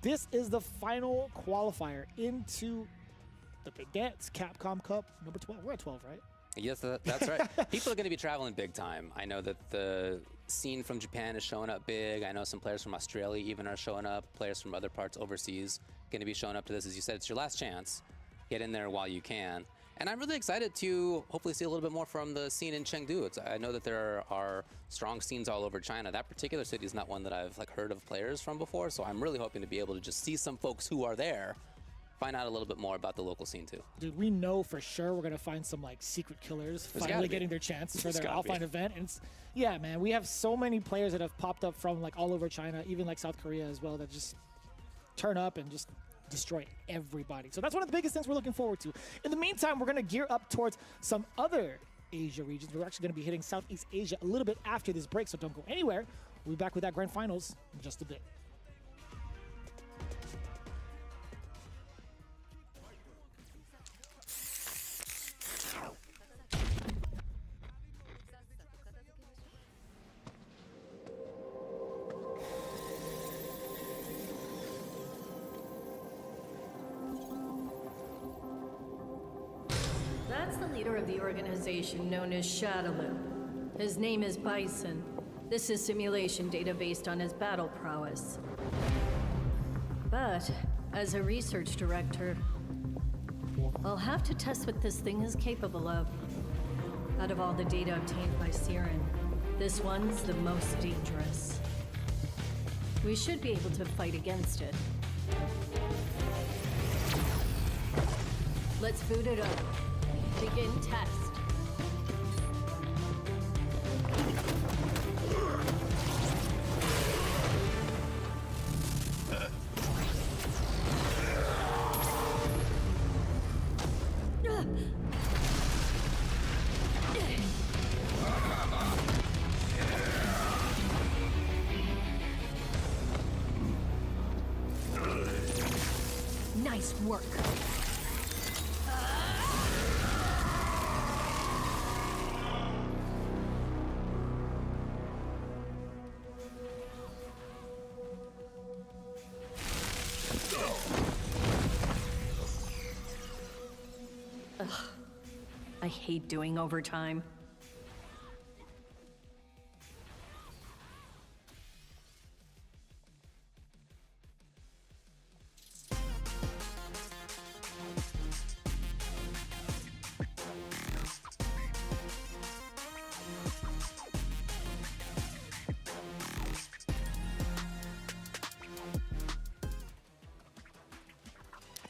this is the final qualifier into the big dance, Capcom Cup number 12. We're at 12, right? Yes, that's right. People are going to be traveling big time. I know that the scene from Japan is showing up big. I know some players from Australia even are showing up. Players from other parts overseas going to be showing up to this. As you said, it's your last chance. Get in there while you can. And I'm really excited to hopefully see a little bit more from the scene in Chengdu. I know that there are strong scenes all over China. That particular city is not one that I've heard of players from before. So I'm really hoping to be able to just see some folks who are there, find out a little bit more about the local scene too. Dude, we know for sure we're gonna find some secret killers finally getting their chance for their offline event. And yeah, man, we have so many players that have popped up from all over China, even South Korea as well, that just turn up and just destroy everybody. So that's one of the biggest things we're looking forward to. In the meantime, we're gonna gear up towards some other Asia regions. We're actually gonna be hitting Southeast Asia a little bit after this break, so don't go anywhere. We'll be back with that grand finals in just a bit. That's the leader of the organization known as Shadowloop. His name is Bison. This is simulation data based on his battle prowess. But, as a research director, I'll have to test what this thing is capable of. Out of all the data obtained by Siren, this one's the most dangerous. We should be able to fight against it. Let's boot it up. Begin test. Nice work. I hate doing overtime.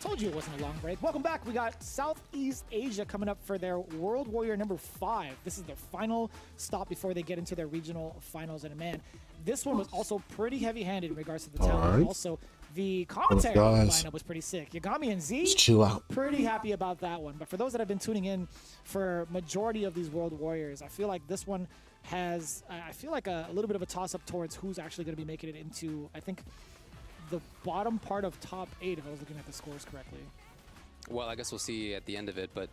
Told you it wasn't a long break. Welcome back. We got Southeast Asia coming up for their World Warrior number 5. This is their final stop before they get into their regional finals. And man, this one was also pretty heavy-handed in regards to the talent. Right. Also, the commentary lineup was pretty sick. Yagami and Z, Just chill out. pretty happy about that one. But for those that have been tuning in for majority of these World Warriors, I feel like this one has, I feel like a little bit of a toss-up towards who's actually going to be making it into, I think, the bottom part of top 8, if I was looking at the scores correctly. Well, I guess we'll see at the end of it, but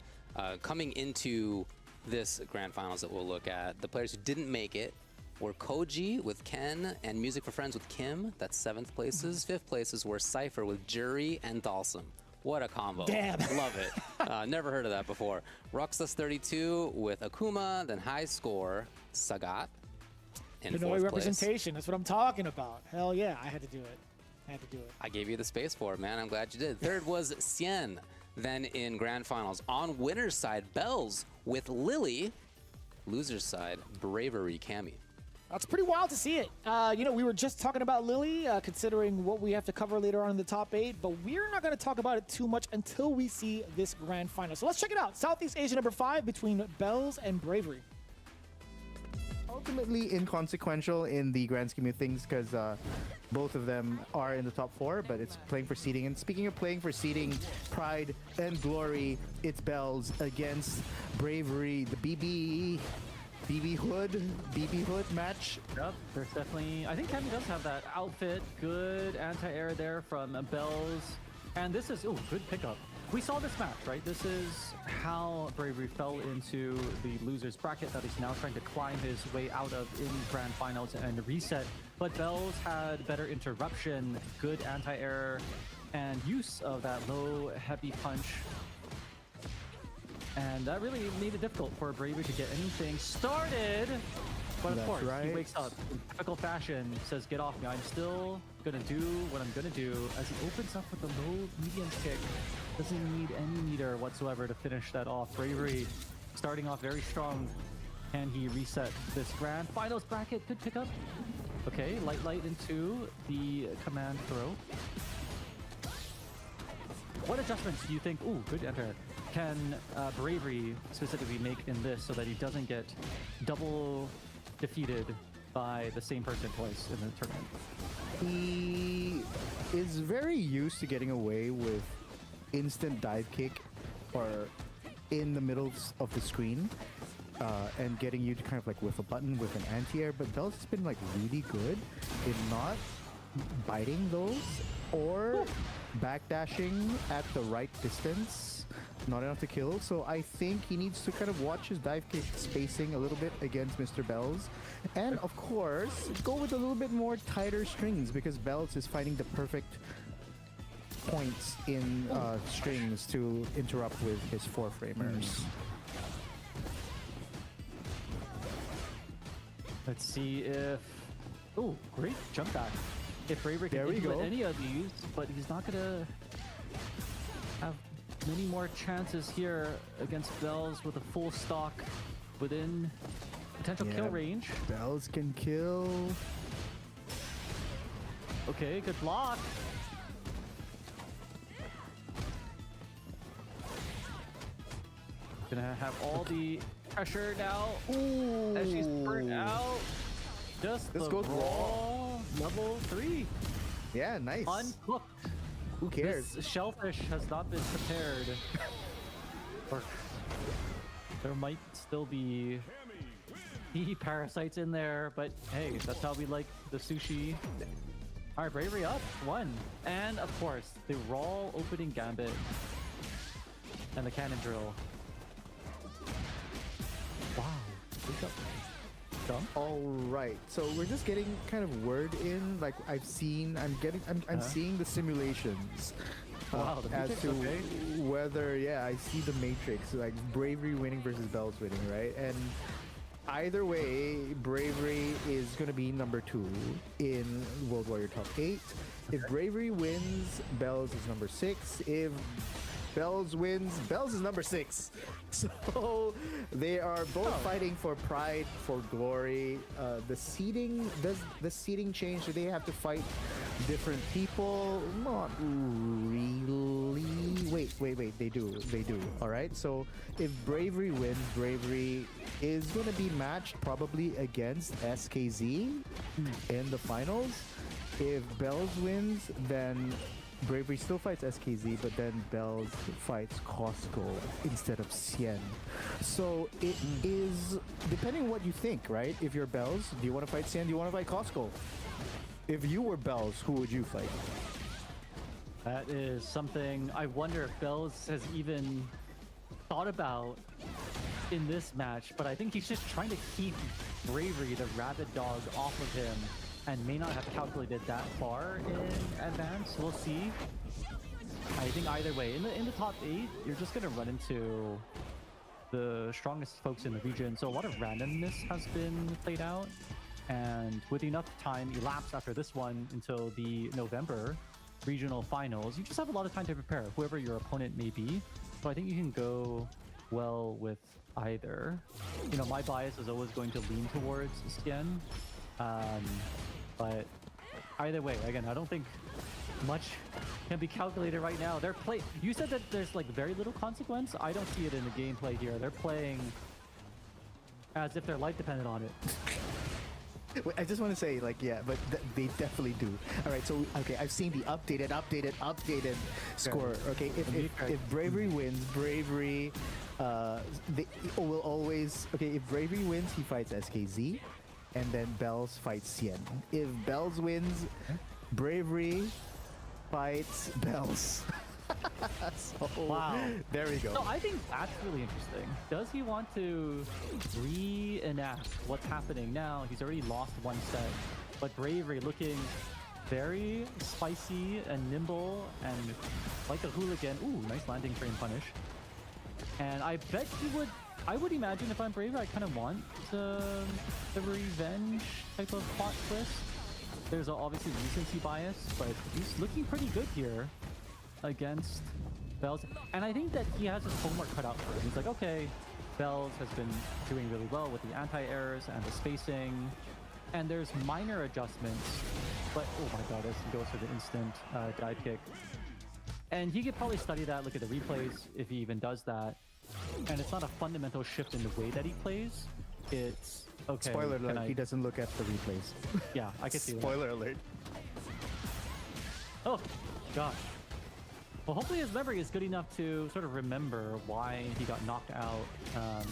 coming into this grand finals that we'll look at, the players who didn't make it were Koji with Ken and Music for Friends with Kim. That's 7th places. 5th places were Cypher with Jury and Dalsum. What a combo. Damn. Love it. Never heard of that before. Roxas 32 with Akuma, then high score, Sagat in 4th place. Representation, that's what I'm talking about. Hell yeah, I had to do it. I gave you the space for it, man. I'm glad you did. 3rd was Xian. Then in grand finals, on winner's side, Bells with Lily. Loser's side, Bravery Cammy. That's pretty wild to see it. We were just talking about Lily, considering what we have to cover later on in the top 8, but we're not going to talk about it too much until we see this grand final. So let's check it out. Southeast Asia number 5 between Bells and Bravery. Ultimately inconsequential in the grand scheme of things because both of them are in the top 4, but it's playing for seeding. And speaking of playing for seeding, pride and glory, it's Bells against Bravery, the BB Hood match. Yep, there's definitely, I think Cammy does have that outfit, good anti-air there from Bells. And this is, good pickup we saw this match, right? This is how Bravery fell into the loser's bracket that he's now trying to climb his way out of in Grand Finals and reset. But Bells had better interruption, good anti-air, and use of that low, heavy punch. And that really made it difficult for Bravery to get anything started. But of course, he wakes up in typical fashion, says, get off me. I'm still gonna do what I'm gonna do, as he opens up with a low medium kick. Doesn't need any meter whatsoever to finish that off. Bravery starting off very strong. Can he reset this Grand Finals bracket? Good pickup. Okay, light into the command throw. What adjustments do you think, ooh, good enter, can Bravery specifically make in this so that he doesn't get double defeated by the same person twice in the tournament? He is very used to getting away with instant dive kick or in the middle of the screen and getting you to kind of like whiff a button with an anti-air, but Bells has been like really good in not biting those or backdashing at the right distance, not enough to kill. So I think he needs to kind of watch his dive kick spacing a little bit against Mr. Bells, and of course go with a little bit more tighter strings, because Bells is finding the perfect points in strings to interrupt with his four framers. Let's see if... Oh, great jump back. If Bravery can input any of these, but he's not gonna have many more chances here against Bells with a full stock within potential kill range. Bells can kill. Okay, good block. Gonna have all the pressure now. Ooh. As she's burnt out. Just the raw level 3. Yeah, nice. Uncooked. Who cares? This shellfish has not been prepared. Or there might still be parasites in there, but hey, that's how we like the sushi. All right, Bravery up 1. And of course, the raw opening gambit and the cannon drill. Wow. Wake up. All right, so we're just getting kind of word in, like I'm seeing the simulations wow, the as Matrix, to okay. whether I see the Matrix, like Bravery winning versus Bells winning, right? And either way, Bravery is gonna be number 2 in World Warrior Top 8. If Bravery wins, Bells is number 6. If Bells wins, Bells is number 6. So they are both fighting for pride, for glory. The seeding, does the seeding change? Do they have to fight different people? Not really. Wait. They do. All right. So if Bravery wins, Bravery is going to be matched probably against SKZ in the finals. If Bells wins, then Bravery still fights SKZ, but then Bells fights Costco instead of Cien. So it is depending on what you think, right? If you're Bells, do you want to fight Cien? Do you want to fight Costco? If you were Bells, who would you fight? That is something I wonder if Bells has even thought about in this match, but I think he's just trying to keep Bravery, the rabid dog, off of him, and may not have calculated that far in advance. We'll see. I think either way, in the top 8, you're just gonna run into the strongest folks in the region. So a lot of randomness has been played out, and with enough time elapsed after this one until the November regional finals, you just have a lot of time to prepare, whoever your opponent may be. So I think you can go well with either. You know, my bias is always going to lean towards Cien. But either way, again, I don't think much can be calculated right now. You said that there's like very little consequence. I don't see it in the gameplay here. They're playing as if their life depended on it. Wait, I just want to say, like, but they definitely do. All right, so okay, I've seen the updated score. Okay, if Bravery wins, Bravery will always. Okay, if Bravery wins, he fights SKZ. And then Bells fights Cien. If Bells wins, Bravery fights Bells. So, Wow. there we go. No, I think that's really interesting. Does he want to reenact what's happening now? He's already lost one set, but Bravery looking very spicy and nimble and like a hooligan. Ooh, nice landing frame punish. And I bet he would. I would imagine if I'm Bravery, I kind of want the revenge type of plot twist. There's obviously recency bias, but he's looking pretty good here against Bells. And I think that he has his homework cut out for him. He's like, okay, Bells has been doing really well with the anti-airs and the spacing. And there's minor adjustments, but oh my god, this goes for the instant dive kick. And he could probably study that, look at the replays if he even does that. And it's not a fundamental shift in the way that he plays. It's okay. Spoiler alert, he doesn't look at the replays. Yeah, I can see that. Spoiler alert. Oh, gosh. Well, hopefully his memory is good enough to sort of remember why he got knocked out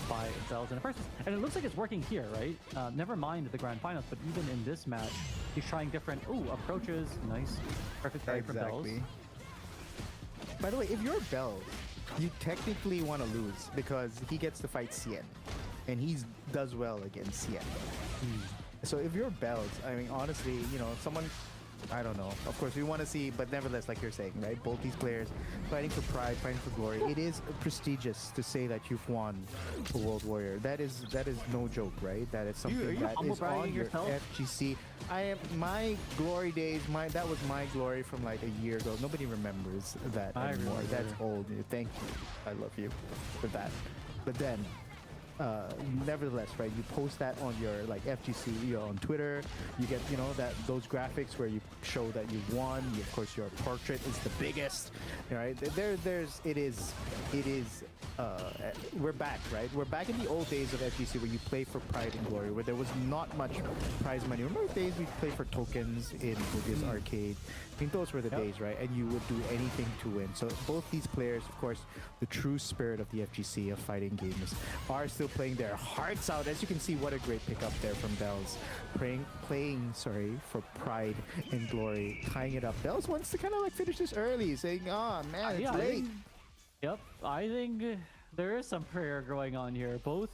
by Bells in the first. And it looks like it's working here, right? Never mind the grand finals, but even in this match, he's trying different approaches. Nice, perfect parry from Bells. By the way, if you're Bells, you technically want to lose because he gets to fight Cien, and he does well against Cien. So if you're Bells, I mean, honestly, you know, someone. I don't know. Of course, we want to see, but nevertheless, like you're saying, right? Both these players fighting for pride, fighting for glory. It is prestigious to say that you've won the World Warrior. That is no joke, right? That is something that is on your FGC. My glory days. That was my glory from like a year ago. Nobody remembers that anymore. That's old. Thank you. I love you for that. But then. Nevertheless, right? You post that on your like FGC, on Twitter. You get, those graphics where you show that you won. Of course, your portrait is the biggest, right? We're back, right? We're back in the old days of FGC where you play for pride and glory, where there was not much prize money. Remember the days we played for tokens in this arcade? I mean, those were the days, right? And you would do anything to win. So both these players, of course, the true spirit of the FGC of fighting games, are still playing their hearts out. As you can see, what a great pickup there from Bells. Playing for pride and glory, tying it up. Bells wants to kind of like finish this early, saying, "Oh man, it's late." I think there is some prayer going on here. Both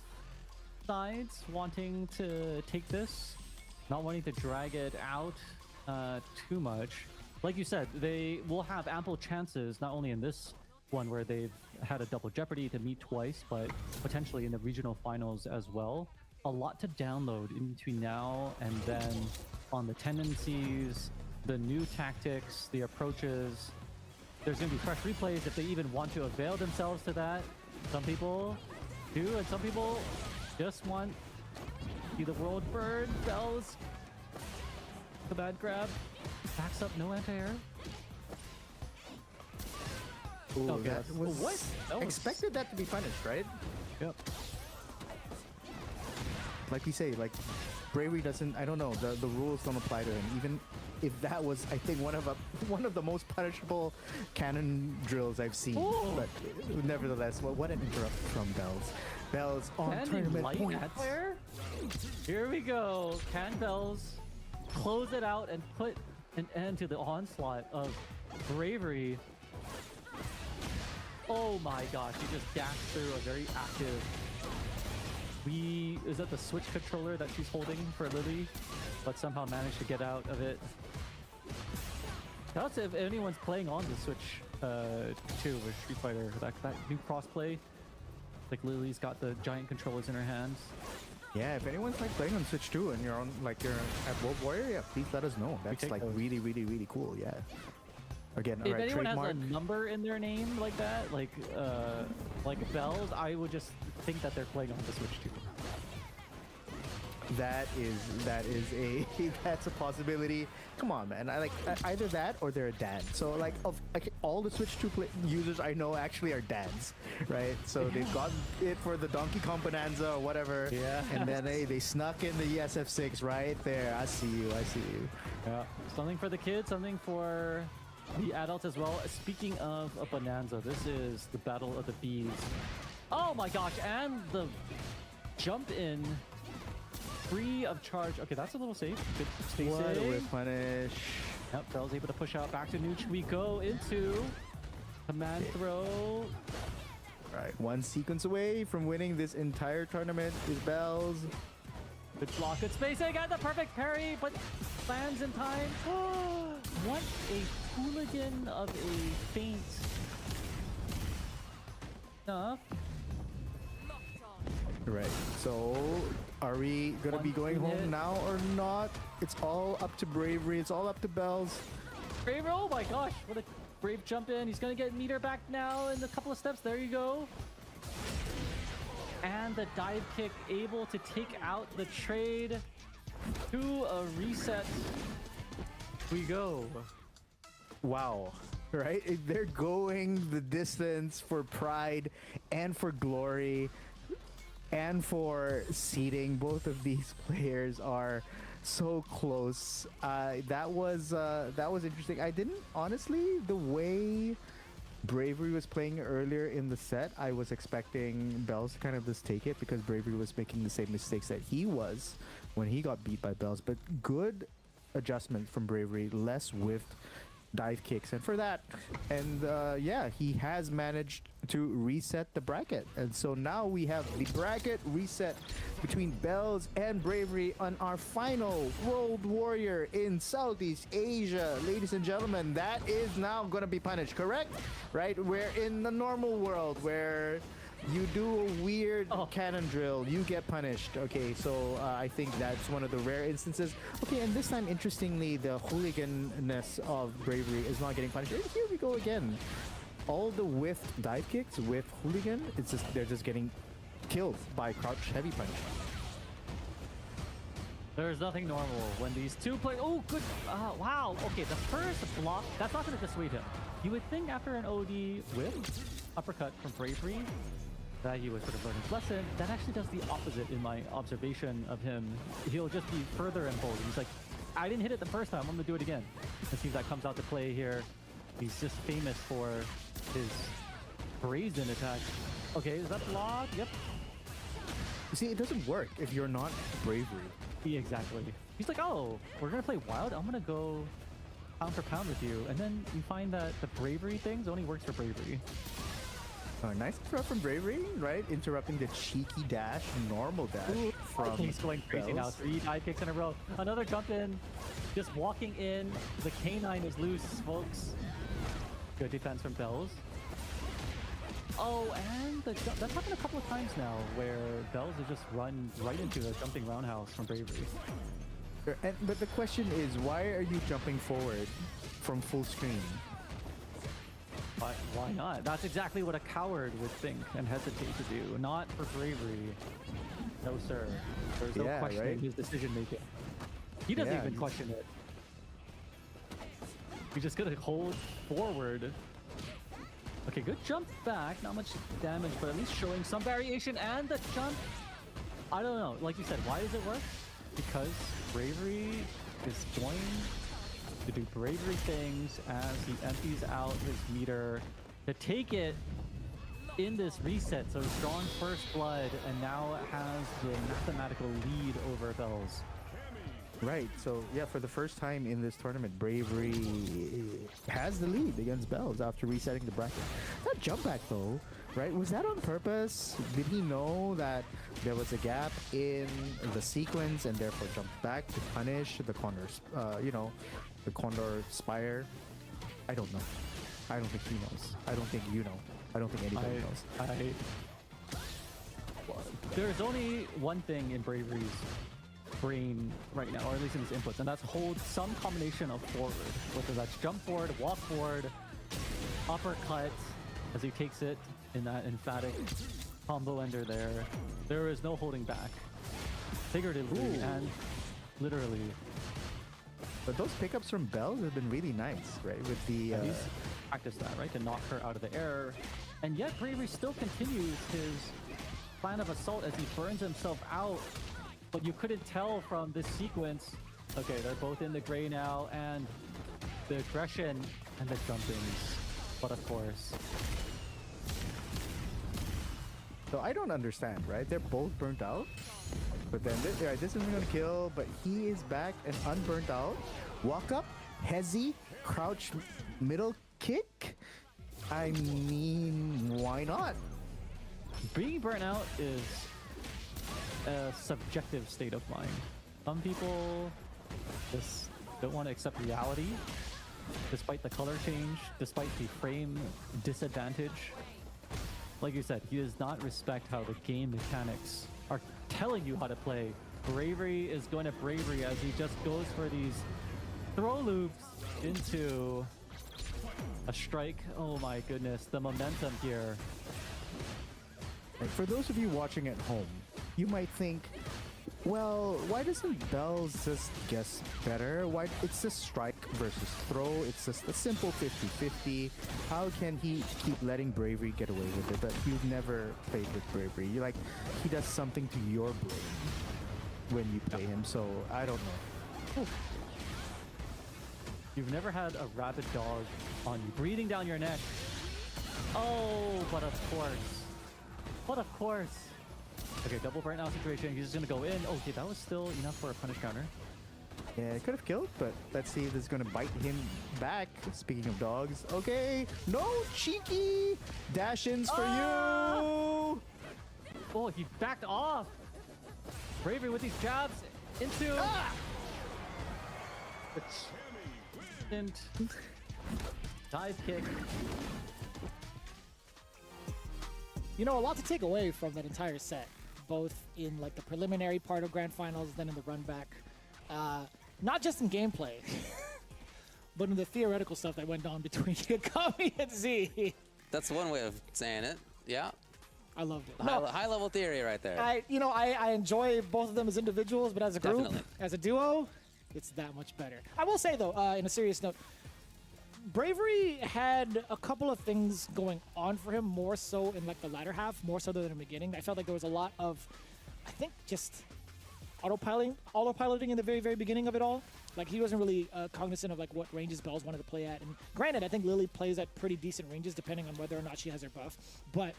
sides wanting to take this, not wanting to drag it out too much. Like you said, they will have ample chances, not only in this one where they've had a double jeopardy to meet twice, but potentially in the regional finals as well. A lot to download in between now and then on the tendencies, the new tactics, the approaches. There's going to be fresh replays if they even want to avail themselves to that. Some people do, and some people just want to see the world burn. Bells, the bad grab, backs up, no anti-air. Ooh, okay. That was what? expected that to be punished, right? Yep. Like we say, like Bravery doesn't. I don't know. The rules don't apply to him. Even if that was, I think, one of the most punishable cannon drills I've seen. Ooh. But nevertheless, what an interrupt from Bells. Bells on tournament points. Here we go. Can Bells close it out and put an end to the onslaught of Bravery? Oh my gosh, he just dashed through a very active... Is that the Switch controller that she's holding for Lily? But somehow managed to get out of it. That's if anyone's playing on the Switch too, with Street Fighter. That new crossplay. Like Lily's got the giant controllers in her hands. Yeah, if anyone's like playing on Switch too and you're at World Warrior, yeah, please let us know. That's like really, really, really cool, yeah. Again, if anyone has a number in their name like that, like Bells, I would just think that they're playing on the Switch too. That's a possibility. Come on, man. I like either that or they're a dad. So like all the Switch 2 users I know actually are dads, right? So they've got it for the Donkey Kong Bonanza or whatever. Yeah. And then they snuck in the ESF6 right there. I see you. Yeah. Something for the kids, something for the adults as well. Speaking of a Bonanza, this is the Battle of the Bees. Oh my gosh, and the jump in free of charge. Okay, that's a little safe. Good stay safe. What a whip punish. Yep, Bell's able to push out back to Nooch. We go into Command throw. Right, one sequence away from winning this entire tournament is Bells. Good block, good spacing, and the perfect parry, but lands in time. What a hooligan of a feint. Enough. Right, so are we gonna be going home now or not? It's all up to Bravery, it's all up to Bells. Brave, oh my gosh, what a brave jump in. He's gonna get meter back now in a couple of steps. There you go. And the dive kick able to take out the trade. To a reset we go. Wow, right? They're going the distance for pride and for glory and for seeding. Both of these players are so close. That was interesting. I didn't honestly, the way Bravery was playing earlier in the set, I was expecting Bells to kind of just take it because Bravery was making the same mistakes that he was when he got beat by Bells. But good adjustment from Bravery, less whiffed dive kicks, and for that, and yeah, he has managed to reset the bracket, and so now we have the bracket reset between Bells and Bravery on our final World Warrior in Southeast Asia. Ladies and gentlemen, that is now gonna be punished, correct? Right? We're in the normal world where you do a weird cannon drill, you get punished. Okay, so I think that's one of the rare instances. Okay, and this time, interestingly, the hooligan-ness of Bravery is not getting punished. And here we go again. All the whiffed dive kicks with hooligan, it's just they're just getting killed by crouch heavy punch. There's nothing normal when these two play. Oh, good. Wow. Okay, the first block, that's not going to dissuade him. You would think after an OD whip, uppercut from Bravery, that he would sort of learn his lesson. That actually does the opposite in my observation of him. He'll just be further emboldened. He's like, I didn't hit it the first time, I'm gonna do it again. It seems that comes out to play here. He's just famous for his brazen attack. Okay, is that blocked? Yep. See, it doesn't work if you're not Bravery. Yeah, exactly. He's like, oh, we're gonna play wild? I'm gonna go pound for pound with you. And then you find that the Bravery things only works for Bravery. Oh, nice throw from Bravery, right? Interrupting the cheeky dash, normal dash from He's going crazy now. 3 dive kicks in a row. Another jump in. Just walking in. The K9 is loose, folks. Good defense from Bells. Oh, and the jump. That's happened a couple of times now where Bells has just run right into the jumping roundhouse from Bravery. But the question is, why are you jumping forward from full screen? But why not? That's exactly what a coward would think and hesitate to do. Not for Bravery. No, sir. There's no questioning his decision making. He doesn't even question it. He's just gonna hold forward. Okay, good jump back. Not much damage, but at least showing some variation. And the jump. I don't know. Like you said, why does it work? Because Bravery is going to do Bravery things as he empties out his meter to take it in this reset. So he's drawn first blood and now has the mathematical lead over Bells. Right, so yeah, for the first time in this tournament, Bravery has the lead against Bells after resetting the bracket. That jump back though, right? Was that on purpose? Did he know that there was a gap in the sequence and therefore jumped back to punish the Condor's, the Condor Spire? I don't know. I don't think he knows. I don't think you know. I don't think anybody knows. There's only one thing in Bravery's brain right now, or at least in his inputs, and that's hold some combination of forward, whether that's jump forward, walk forward, uppercut, as he takes it in that emphatic combo ender there. There is no holding back, figuratively and literally. But those pickups from Bells have been really nice, right? With the he's practiced that, right, to knock her out of the air, and yet Bravery still continues his plan of assault as he burns himself out. But you couldn't tell from this sequence. Okay, they're both in the gray now, and the aggression and the jumpings. But of course. So I don't understand, right? They're both burnt out. But then this isn't gonna kill, but he is back and unburnt out. Walk up, hezzy, crouch, middle kick. I mean, why not? Being burnt out is a subjective state of mind. Some people just don't want to accept reality, despite the color change, despite the frame disadvantage. Like you said, he does not respect how the game mechanics are telling you how to play. Bravery is going to bravery as he just goes for these throw loops into a strike. Oh my goodness, the momentum here. And for those of you watching at home, you might think, well, why doesn't Bells just guess better? Why? It's just strike versus throw. It's just a simple 50-50. How can he keep letting Bravery get away with it? But you've never played with Bravery. You're like, he does something to your brain when you play him. So I don't know. You've never had a rabid dog on you, breathing down your neck. Oh, but of course. But of course. Okay, double burnt out situation. He's just gonna go in. Okay, that was still enough for a punish counter. Yeah, it could have killed, but let's see if this is going to bite him back. Speaking of dogs. Okay, no, cheeky dash-ins for you. Oh, he backed off. Bravery with these jabs into... And dive kick. You know, a lot to take away from that entire set, both in like the preliminary part of Grand Finals, then in the run back. Not just in gameplay, but in the theoretical stuff that went on between Kami and Z. That's one way of saying it. Yeah. I loved it. High level theory right there. I enjoy both of them as individuals, but as a group, Definitely. as a duo, it's that much better. I will say though, in a serious note, Bravery had a couple of things going on for him, more so in like the latter half, more so than in the beginning. I felt like there was a lot of, I think, just autopiloting in the very, very beginning of it all. Like he wasn't really cognizant of like what ranges Bells wanted to play at. And granted, I think Lily plays at pretty decent ranges depending on whether or not she has her buff. But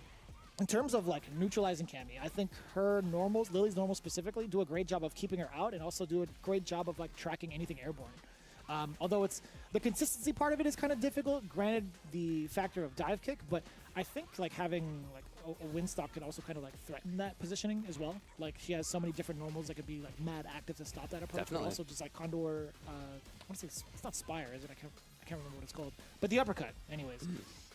in terms of like neutralizing Cammy, I think her normals, Lily's normals specifically, do a great job of keeping her out and also do a great job of like tracking anything airborne. Although it's the consistency part of it is kind of difficult, granted the factor of dive kick, but I think like having like a win stock can also kind of like threaten that positioning as well. Like she has so many different normals that could be like mad active to stop that approach. Definitely. But also just like Condor, I want to say it's not Spire, is it? I can't remember what it's called. But the uppercut, anyways,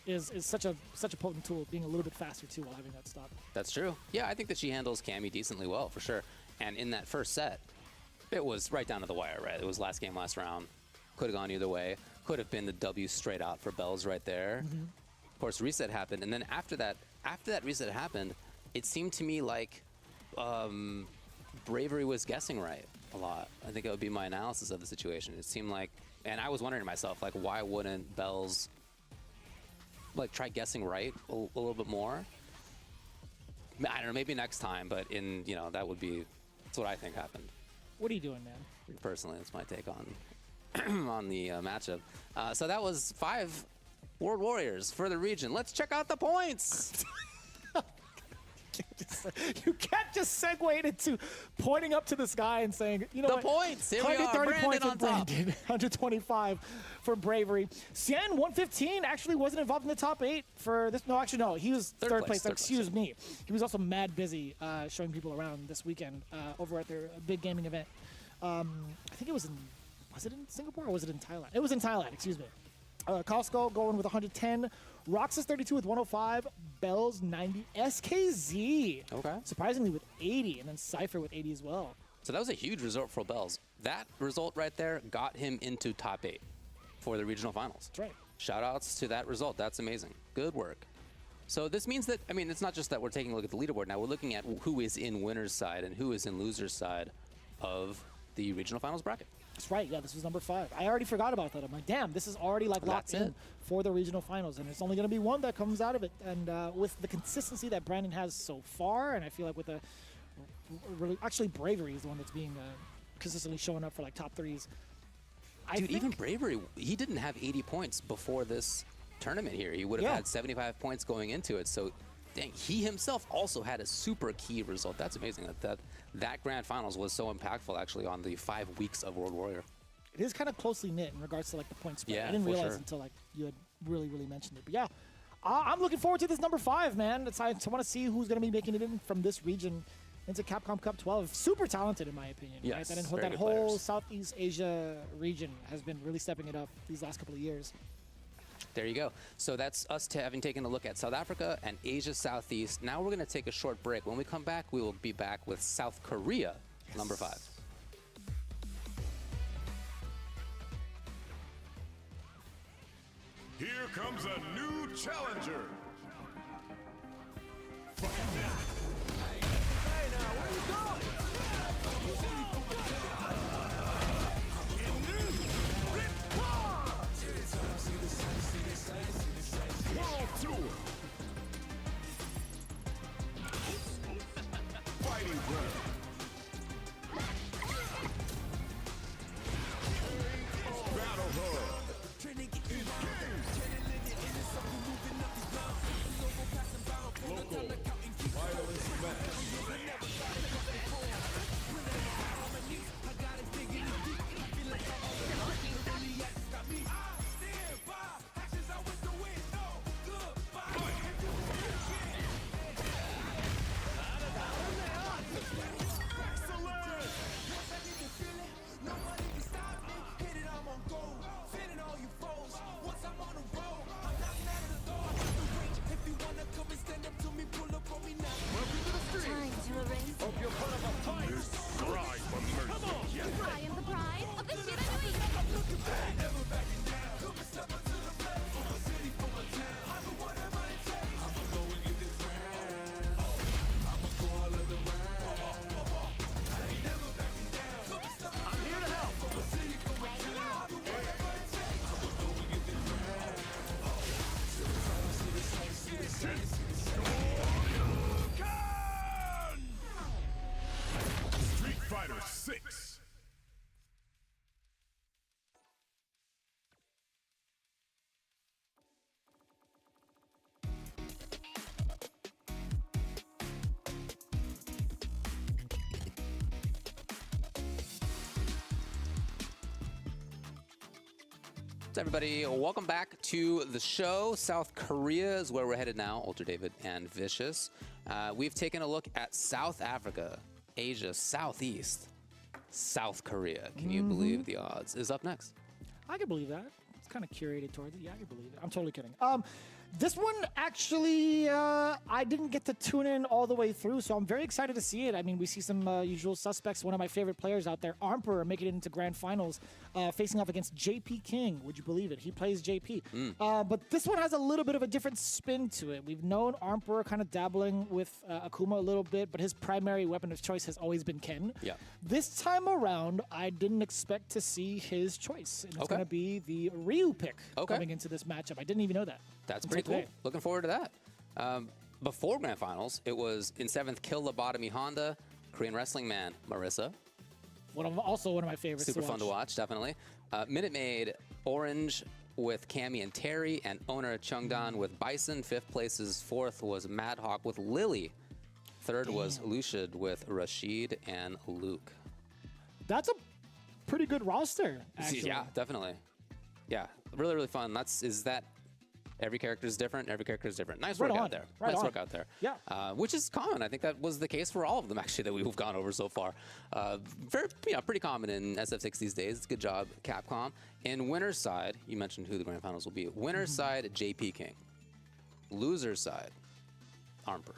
is such a potent tool, being a little bit faster too while having that stop. That's true. Yeah, I think that she handles Cammy decently well for sure. And in that first set, it was right down to the wire, right? It was last game, last round. Could have gone either way. Could have been the W straight out for Bells right there. Of course, reset happened, and then after that reset happened, it seemed to me like Bravery was guessing right a lot. I think it would be my analysis of the situation. It seemed like, and I was wondering to myself, like, why wouldn't Bells like try guessing right a little bit more? I don't know, maybe next time, but that's what I think happened. What are you doing, man? Personally, that's my take on on the matchup. So that was 5 World Warriors for the region. Let's check out the points. You can't just segue into pointing up to the sky and saying, you know, the points. Here we are. 130 Brandon points on top. Brandon, 125 for Bravery. Cien, 115, actually wasn't involved in the top 8 for this. No, actually, no. He was third place. Excuse me. He was also mad busy showing people around this weekend over at their big gaming event. I think it was in Singapore or was it in Thailand? It was in Thailand, excuse me. Costco going with 110. Roxas 32 with 105. Bells 90. SKZ. Okay. Surprisingly with 80. And then Cypher with 80 as well. So that was a huge result for Bells. That result right there got him into top 8 for the regional finals. That's right. Shout outs to that result. That's amazing. Good work. So this means that, I mean, it's not just that we're taking a look at the leaderboard now. We're looking at who is in winner's side and who is in loser's side of the regional finals bracket. That's right. Yeah, this was number 5. I already forgot about that. I'm like, damn, this is already like locked in for the regional finals, and it's only going to be one that comes out of it. And with the consistency that Brandon has so far, and I feel like with actually Bravery is the one that's being consistently showing up for like top 3s. Dude, even Bravery, he didn't have 80 points before this tournament here. He would have had 75 points going into it. So, dang, he himself also had a super key result. That's amazing that Grand Finals was so impactful actually on the 5 weeks of World Warrior. It is kind of closely knit in regards to like the point spread. Yeah, I didn't realize sure. until like you had really mentioned it. But yeah, I'm looking forward to this number 5, man. I want to see who's going to be making it in from this region into Capcom Cup 12. Super talented, in my opinion. Yes, right? That whole Southeast Asia region has been really stepping it up these last couple of years. There you go. So that's us having taken a look at South Africa and Asia Southeast. Now we're going to take a short break. When we come back, we will be back with South Korea, number 5. Here comes a new challenger. World Tour. Fighting ground. Battle hub. Local violence match. Time to erase. Hope you're part of a fight. Cry for mercy. I am the bride of the Chillin. Street Fighter 6. So everybody, welcome back to the show. South Korea is where we're headed now, Ultra David and Vicious. We've taken a look at South Africa, Asia, Southeast, South Korea. Can you believe the odds? Is up next. I can believe that. It's kind of curated towards it. Yeah, I can believe it. I'm totally kidding. This one, actually, I didn't get to tune in all the way through, so I'm very excited to see it. I mean, we see some usual suspects. One of my favorite players out there, Armper, making it into grand finals, facing off against JP King. Would you believe it? He plays JP. But this one has a little bit of a different spin to it. We've known Armper kind of dabbling with Akuma a little bit, but his primary weapon of choice has always been Ken. Yeah. This time around, I didn't expect to see his choice. And it's going to be the Ryu pick coming into this matchup. I didn't even know that. That's pretty cool. Looking forward to that. Before Grand Finals, it was in 7th, Kill Lobotomy Honda, Korean Wrestling Man, Marissa. Also one of my favorites. Super fun to watch, definitely. Minute Maid, Orange with Cammy and Terry, and Owner Chungdan with Bison. 5th place's 4th was Madhawk with Lily. 3rd was Luciad with Rashid and Luke. That's a pretty good roster, actually. Yeah, definitely. Yeah, really, really fun. Is that every character is different? Every character is different. Nice work out there. Nice work out there. Yeah. Which is common. I think that was the case for all of them, actually, that we've gone over so far. Pretty common in SF6 these days. It's a good job, Capcom. In winner's side, you mentioned who the grand finals will be. Winner's side, JP King. Loser's side, Armper.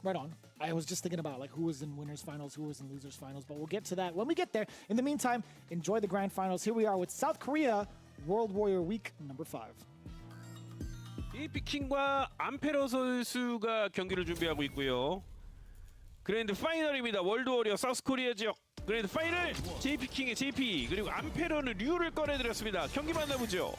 Right on. I was just thinking about who was in winners finals, who was in losers finals, but we'll get to that when we get there. In the meantime, enjoy the grand finals. Here we are with South Korea World Warrior Week number 5. JP킹과 암페로 선수가 경기를 준비하고 있고요. 그랜드 파이널입니다. 월드 워리어 사우스 코리아 지역 그랜드 파이널 JP킹의 JP 그리고 암페로는 류를 꺼내드렸습니다. 경기 만나보죠.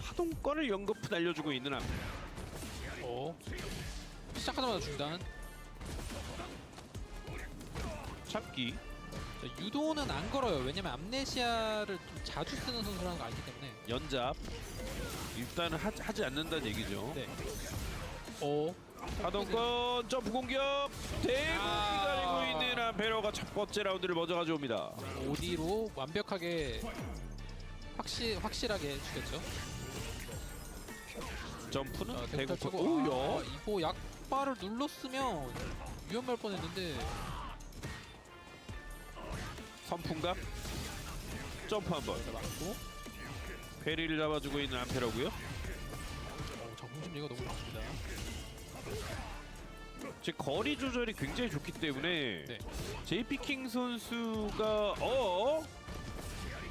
하동권을 연거푸 날려주고 있는 암페로. 시작하자마자 중단. 잡기. 자, 유도는 안 걸어요. 왜냐면 암네시아를 좀 자주 쓰는 선수라는 걸 알기 때문에. 연잡. 일단은 하지 않는다는 얘기죠. 네. 하동권 점프 공격 대공 기다리고 있는 암페로가 첫 번째 라운드를 먼저 가져옵니다. OD로 완벽하게 확실하게 해주겠죠. 점프는 대고 대고. 오야. 오야. 이거 약발을 눌렀으면 위험할 뻔했는데. 선풍갑. 점프 한번. 맞고. 페리를 잡아주고 있는 안페로고요. 정중심리가 너무 좋습니다. 제 거리 조절이 굉장히 좋기 때문에 네. JP킹 선수가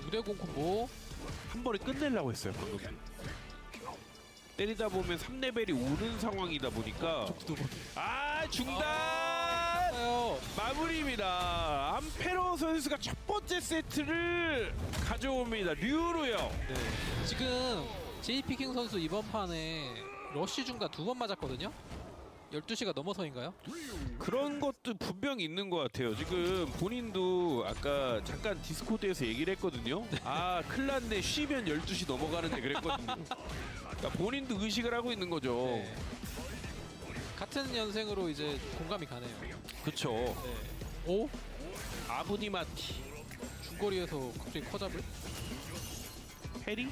무대공 콤보. 한 번에 끝내려고 했어요 방금. 때리다 보면 3레벨이 오는 상황이다 보니까 중단! 마무리입니다. 안페로 선수가 첫 번째 세트를 가져옵니다. 류로요. 네. 지금 JP킹 선수 이번 판에 러쉬 중단 2번 맞았거든요. 12시가 넘어서인가요? 그런 것도 분명히 있는 것 같아요. 지금 본인도 아까 잠깐 디스코드에서 얘기를 했거든요. 큰일 났네. 쉬면 12시 넘어가는데 그랬거든요. 그러니까 본인도 의식을 하고 있는 거죠. 네. 같은 연생으로 이제 공감이 가네요. 그쵸. 네. 오? 아부디마티. 중거리에서 갑자기 커잡을? 페리?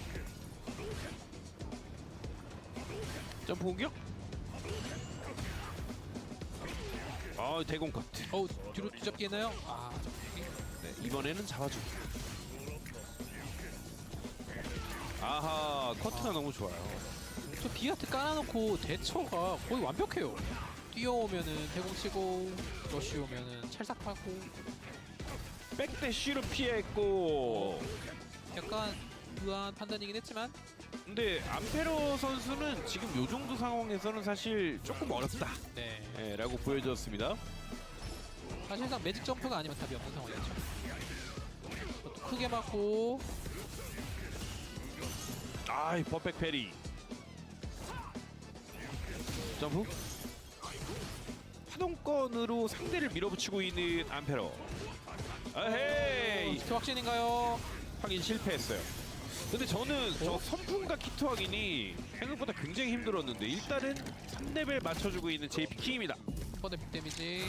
점프 공격? 대공 커트. 뒤로 뒤잡기 했나요? 네, 이번에는 잡아주고. 아하, 커트가 너무 좋아요. 저 비아트 깔아놓고 대처가 거의 완벽해요. 뛰어오면은 대공 치고 러쉬 오면은 찰싹하고 백대쉬로 피했고. 약간 의아한 판단이긴 했지만 근데 안페로 선수는 지금 요 정도 상황에서는 사실 조금 어렵다. 네. 라고 보여줬습니다. 사실상 매직 점프가 아니면 답이 없는 상황이었죠. 크게 맞고 퍼펙트 페리. 점프. 파동권으로 상대를 밀어붙이고 있는 안페로. 아헤이. 히트 확신인가요? 확인 실패했어요. 근데 저는 저 선풍과 키트 확인이 생각보다 굉장히 힘들었는데 일단은 3레벨 맞춰주고 있는 JP킹입니다. 번의 빅 데미지.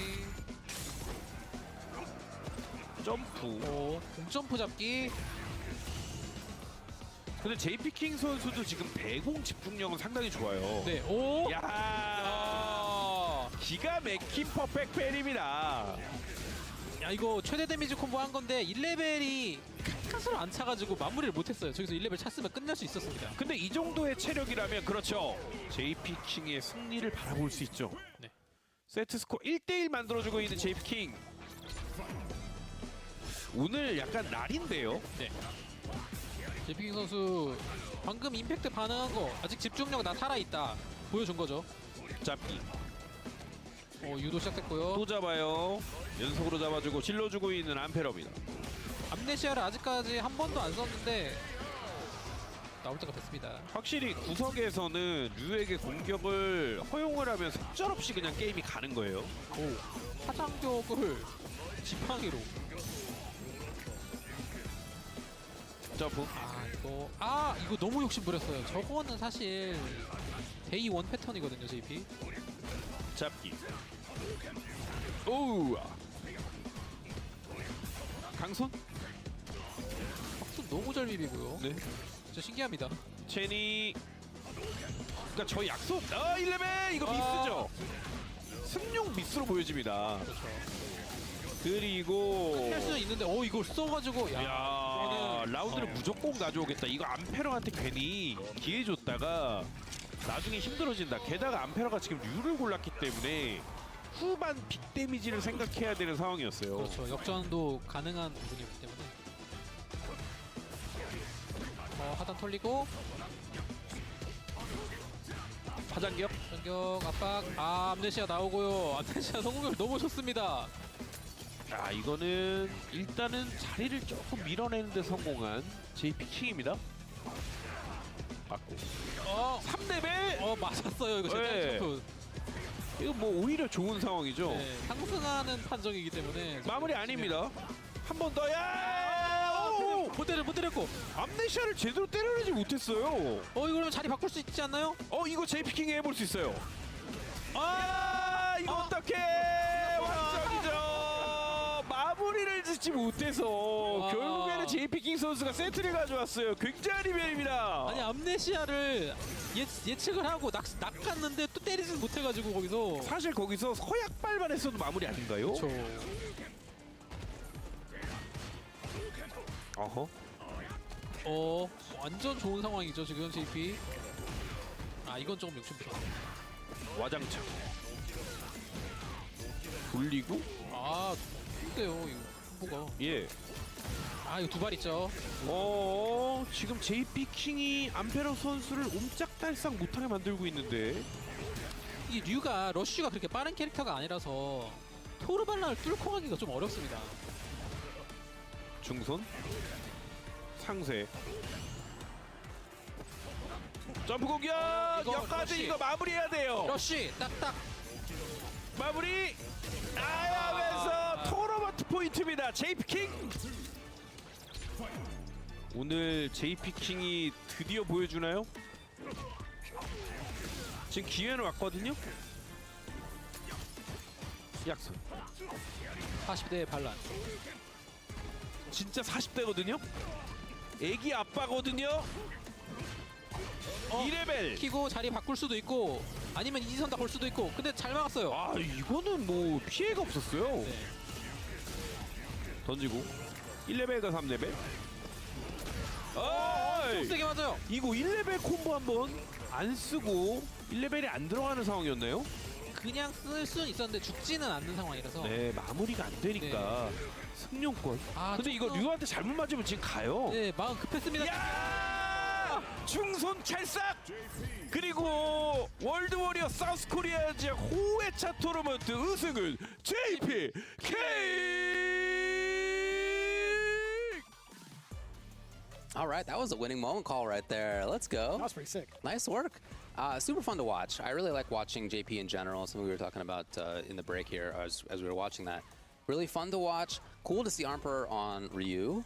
점프. 공점프 잡기. 근데 JP킹 선수도 지금 대공 집중력은 상당히 좋아요. 네. 야, 기가 막힌 퍼펙트 펠입니다. 야, 이거 최대 데미지 콤보 한 건데 1레벨이 카스로 안 차가지고 마무리를 못했어요. 저기서 1레벨 찼으면 끝낼 수 있었습니다. 근데 이 정도의 체력이라면 그렇죠. JP킹의 승리를 바라볼 수 있죠. 네. 세트 스코어 1대1 만들어주고 있는 JP킹. 오늘 약간 날인데요. 네. JP킹 선수 방금 임팩트 반응한 거 아직 집중력 나 살아있다 보여준 거죠. 잡기. 유도 시작됐고요. 또 잡아요. 연속으로 잡아주고 질러주고 있는 안페로입니다. 암네시아를 아직까지 한 번도 안 썼는데 나올 때가 됐습니다. 확실히 구석에서는 류에게 공격을 허용을 하면 속절없이 그냥 게임이 가는 거예요. 화장격을 지팡이로. 점프. 이거 너무 욕심 부렸어요. 저거는 사실 데이 원 패턴이거든요, JP. 잡기. 오우. 강손? 박수 너무 잘 비비고요. 네. 진짜 신기합니다. 체니. 그러니까 저 약속. 1레벨 이거 미스죠. 승용 미스로 보여집니다. 그렇죠. 그리고 할 수는 있는데 이걸 써가지고 야, 라운드를 무조건 가져오겠다. 이거 안페로한테 괜히 기회 줬다가 나중에 힘들어진다. 게다가 안페로가 지금 류를 골랐기 때문에 후반 빅 데미지를 생각해야 되는 상황이었어요. 그렇죠. 역전도 가능한 부분이었기 때문에. 하단 털리고 파장격. 전격 압박. 암네시아 나오고요. 암네시아 성공률 너무 좋습니다. 이거는 일단은 자리를 조금 밀어내는 데 성공한 JP킹입니다. 맞고 3레벨! 맞았어요. 이거 제대로 점프. 이거 뭐 오히려 좋은 상황이죠. 네, 상승하는 판정이기 때문에 마무리 아닙니다. 한 번 더. 야! 못 때렸고. 암네시아를 제대로 때려내지 못했어요. 이거 그러면 자리 바꿀 수 있지 않나요? 이거 JP킹이 해볼 수 있어요. 이거 어떡해! 완전이죠. 마무리를 짓지 못해서 결국에는 JP킹 선수가 세트를 가져왔어요. 굉장한 이변입니다. 아니 암네시아를 예측을 하고 낚았는데 또 때리진 못해가지고 거기서. 사실 거기서 서약발만 했어도 마무리 아닌가요? 그렇죠. 어허. 완전 좋은 상황이죠 지금 JP. 아 이건 조금 욕심이죠. 와장창. 돌리고. 아 근데요 이거 콤보가. 예. 아 이거 두 발 있죠. 지금 JP킹이 암페로 선수를 옴짝달싹 못하게 만들고 있는데. 이 류가 러쉬가 그렇게 빠른 캐릭터가 아니라서 토르발란을 뚫고 가기가 좀 어렵습니다. 중손. 상세. 점프 공격! 여기까지 러쉬. 이거 마무리해야 돼요. 러쉬 딱딱. 마무리! 하면서 토너먼트 포인트입니다. JP킹! 오늘 JP킹이 드디어 보여주나요? 지금 기회는 왔거든요? 약속. 40대 반란. 진짜 40대거든요? 애기 아빠거든요? 2레벨! 키고 자리 바꿀 수도 있고 아니면 이지선 다 걸 수도 있고 근데 잘 막았어요. 아 이거는 뭐 피해가 없었어요. 네. 던지고 1레벨과 3레벨. 좀 세게 맞아요. 이거 1레벨 콤보 한번 안 쓰고 1레벨이 안 들어가는 상황이었나요? 그냥 쓸 수는 있었는데 죽지는 않는 상황이라서. 네 마무리가 안 되니까 승용권. 아, 근데 이거 조금- 류한테 잘못 맞으면 지금 가요. 네 마음 급했습니다. 야! 중손 찰싹! 그리고 월드워리어 사우스코리아 지역 호회차 토너먼트 우승은 JPK! All right, that was a winning moment call right there. Let's go. That was pretty sick. Nice work. Super fun to watch. I really like watching JP in general. Something we were talking about in the break here as we were watching that. Really fun to watch. Cool to see Armper on Ryu.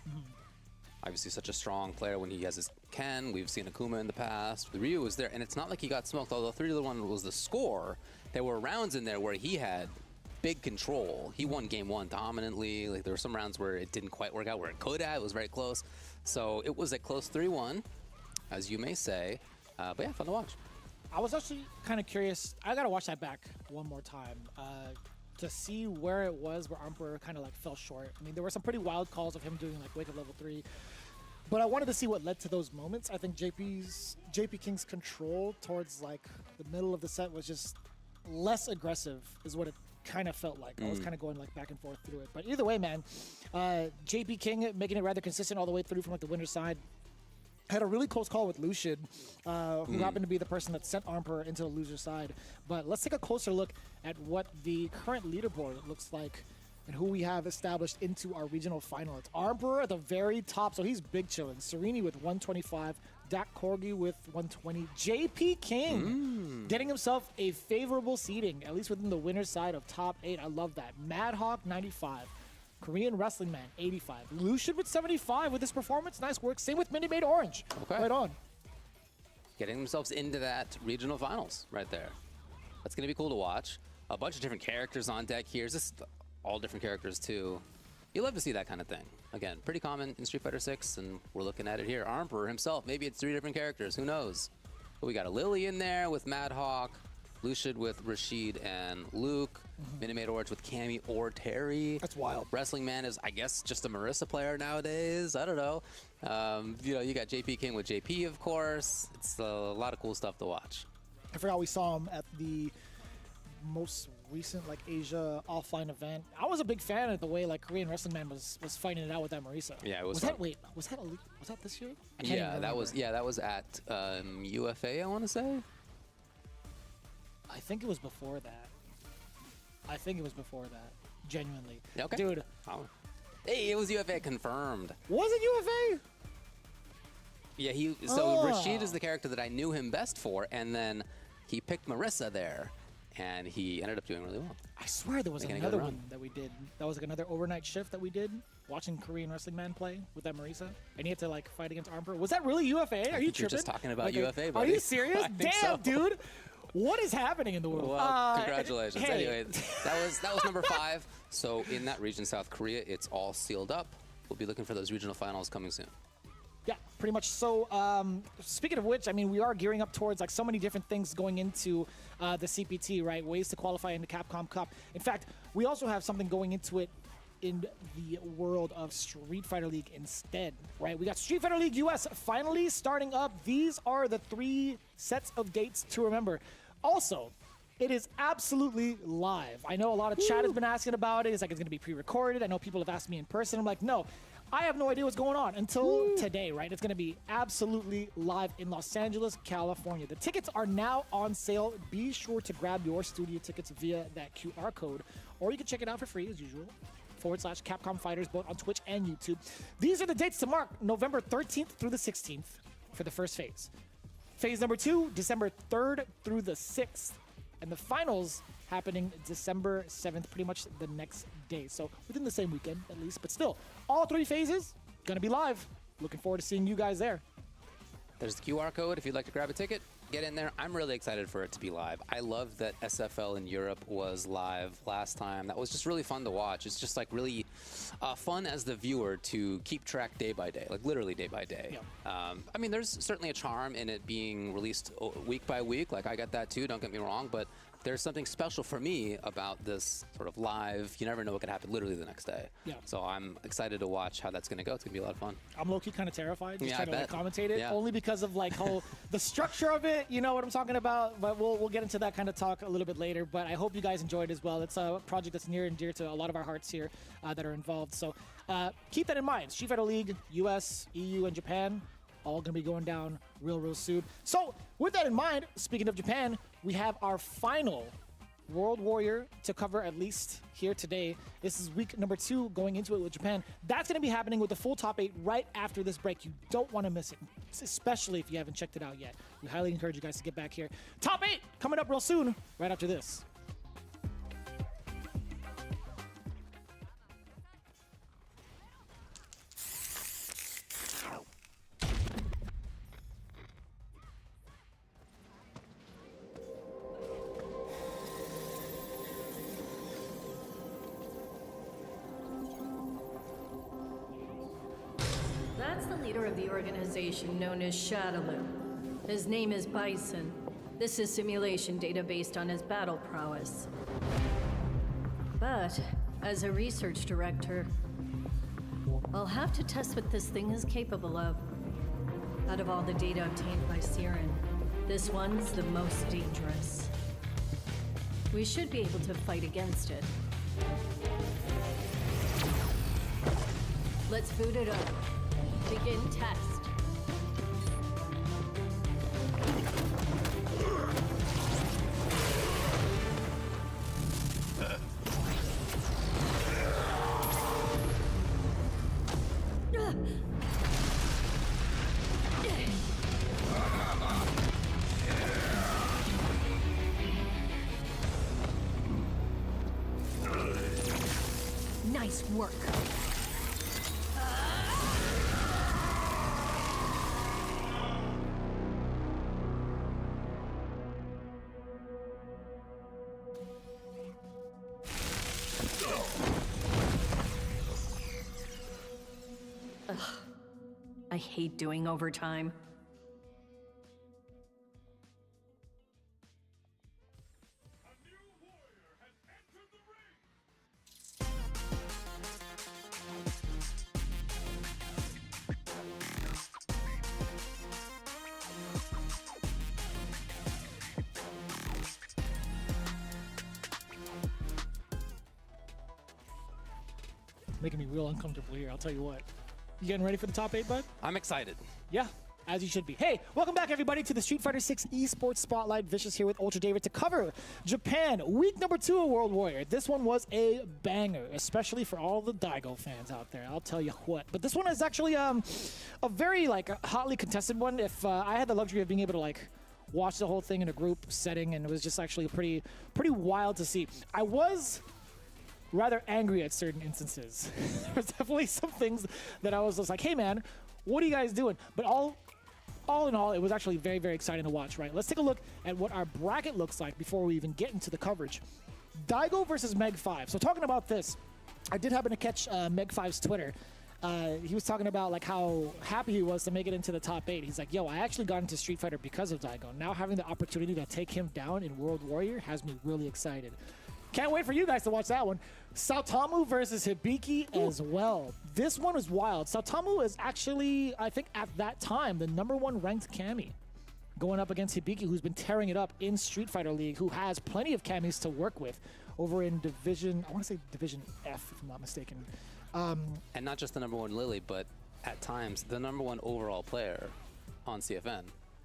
Obviously such a strong player when he has his Ken. We've seen Akuma in the past. Ryu was there, and it's not like he got smoked, although 3-1 was the score. There were rounds in there where he had big control. He won game one dominantly. Like there were some rounds where it didn't quite work out, where it could have. It was very close. So it was a close 3-1, as you may say. But yeah, fun to watch. I was actually kind of curious. I gotta watch that back one more time to see where it was where Emperor kind of like fell short. I mean, there were some pretty wild calls of him doing like wake up level 3, but I wanted to see what led to those moments. I think JP King's control towards like the middle of the set was just less aggressive, is what it kind of felt like. I was kind of going like back and forth through it. But either way, man, JP King making it rather consistent all the way through from like the winner's side. Had a really close call with Lucian, who happened to be the person that sent Armper into the loser's side. But let's take a closer look at what the current leaderboard looks like and who we have established into our regional final. It's Armper at the very top, so he's big chillin'. Serini with 125, Dak Corgi with 120, JP King getting himself a favorable seeding, at least within the winner's side of top 8. I love that. Madhawk 95. Korean Wrestling Man, 85. Lucian with 75 with this performance. Nice work. Same with Minute Maid Orange. Okay. Right on. Getting themselves into that regional finals right there. That's going to be cool to watch. A bunch of different characters on deck here. This is all different characters too. You love to see that kind of thing. Again, pretty common in Street Fighter 6, and we're looking at it here. Armper himself, maybe it's 3 different characters. Who knows? But we got a Lily in there with Madhawk, Lucian with Rashid and Luke, Minute Maid Orange with Cammy or Terry. That's wild. Wrestling Man is, I guess, just a Marissa player nowadays. I don't know. You know, you got JP King with JP, of course. It's a lot of cool stuff to watch. I forgot we saw him at the most recent like Asia offline event. I was a big fan of the way like Korean Wrestling Man was fighting it out with that Marisa. Yeah, it was. Was fun. that was that this year? I can't even that was at UFA, I want to say. I think it was before that. Genuinely. Okay. Dude. Oh. Hey, it was UFA confirmed. Was it UFA? Yeah, Rashid is the character that I knew him best for, and then he picked Marissa there, and he ended up doing really well. I swear there was Making a another good one run. that we did. That was like another overnight shift that we did, watching Korean Wrestling Man play with that Marisa, and he had to like fight against Armper. Was that really UFA? Are you think you're tripping? just talking about Like, UFA, Are buddy. you serious? I think Damn, so. dude. What is happening in the world? Well, congratulations. Hey. Anyway, that was number 5. So in that region, South Korea, it's all sealed up. we'll be looking for those regional finals coming soon. Yeah, pretty much. So, speaking of which, I mean, we are gearing up towards like so many different things going into the CPT, right? Ways to qualify in the Capcom Cup. In fact, we also have something going into it in the world of Street Fighter League instead, right? We got Street Fighter League US finally starting up. These are the 3 sets of dates to remember. Also, it is absolutely live. I know a lot of chat has been asking about it. It's like it's going to be pre-recorded. I know people have asked me in person. I'm like, no, I have no idea what's going on until today, right? It's going to be absolutely live in Los Angeles, California. The tickets are now on sale. Be sure to grab your studio tickets via that QR code, or you can check it out for free as usual. /Capcom Fighters, both on Twitch and YouTube. These are the dates to mark: November 13th through the 16th for the first phase. Phase number 2, December 3rd through the 6th. And the finals happening December 7th, pretty much the next day. So within the same weekend, at least. But still, all 3 phases gonna be live. Looking forward to seeing you guys there. There's the QR code if you'd like to grab a ticket. Get in there. I'm really excited for it to be live. I love that SFL in Europe was live last time. That was just really fun to watch. It's just like really fun as the viewer to keep track day by day, like literally day by day. Yeah. I mean, there's certainly a charm in it being released week by week. Like I get that too, don't get me wrong, but there's something special for me about this sort of live. You never know what could happen literally the next day. Yeah. So I'm excited to watch how that's going to go. It's going to be a lot of fun. I'm low-key kind of terrified just Yeah, trying to like, commentate it, Yeah. only because of like how the structure of it, you know what I'm talking about, but we'll get into that kind of talk a little bit later. But I hope you guys enjoyed as well. It's a project that's near and dear to a lot of our hearts here that are involved. So keep that in mind. Street Fighter League, US, EU, and Japan, all gonna be going down real soon. So with that in mind, speaking of Japan, we have our final World Warrior to cover, at least here today. This is week number 2 going into it with Japan. That's going to be happening with the full top 8 right after this break. You don't want to miss it, especially if you haven't checked it out yet. We highly encourage you guys to get back here. Top 8 coming up real soon, right after this. That's the leader of the organization known as Shadaloo. His name is Bison. This is simulation data based on his battle prowess. But, as a research director, I'll have to test what this thing is capable of. Out of all the data obtained by Siren, this one's the most dangerous. We should be able to fight against it. Let's boot it up. Begin test. Nice work. I hate doing overtime. Making me real uncomfortable here, I'll tell you what. You getting ready for the top 8, bud? I'm excited. Yeah, as you should be. Hey, welcome back, everybody, to the Street Fighter 6 Esports Spotlight. Vicious here with Ultra David to cover Japan, week number 2 of World Warrior. This one was a banger, especially for all the Daigo fans out there. I'll tell you what. But this one is actually a very hotly contested one. If I had the luxury of being able to watch the whole thing in a group setting, and it was just actually pretty wild to see. I was rather angry at certain instances. There's definitely some things that I was just like, hey man, what are you guys doing? But all in all, it was actually very, very exciting to watch, right? Let's take a look at what our bracket looks like before we even get into the coverage. Daigo versus Meg5. So talking about this, I did happen to catch Meg5's Twitter. he was talking about like how happy he was to make it into the top 8. He's like, yo, I actually got into Street Fighter because of Daigo. Now having the opportunity to take him down in World Warrior has me really excited. Can't wait for you guys to watch that one. Saotamu versus Hibiki as well. This one is wild. Saotamu is actually, I think at that time, the #1 ranked Kami. Going up against Hibiki, who's been tearing it up in Street Fighter League, who has plenty of Kamis to work with over in Division, I want to say Division F, if I'm not mistaken. And not just the #1 Lily, but at times the #1 overall player on CFN.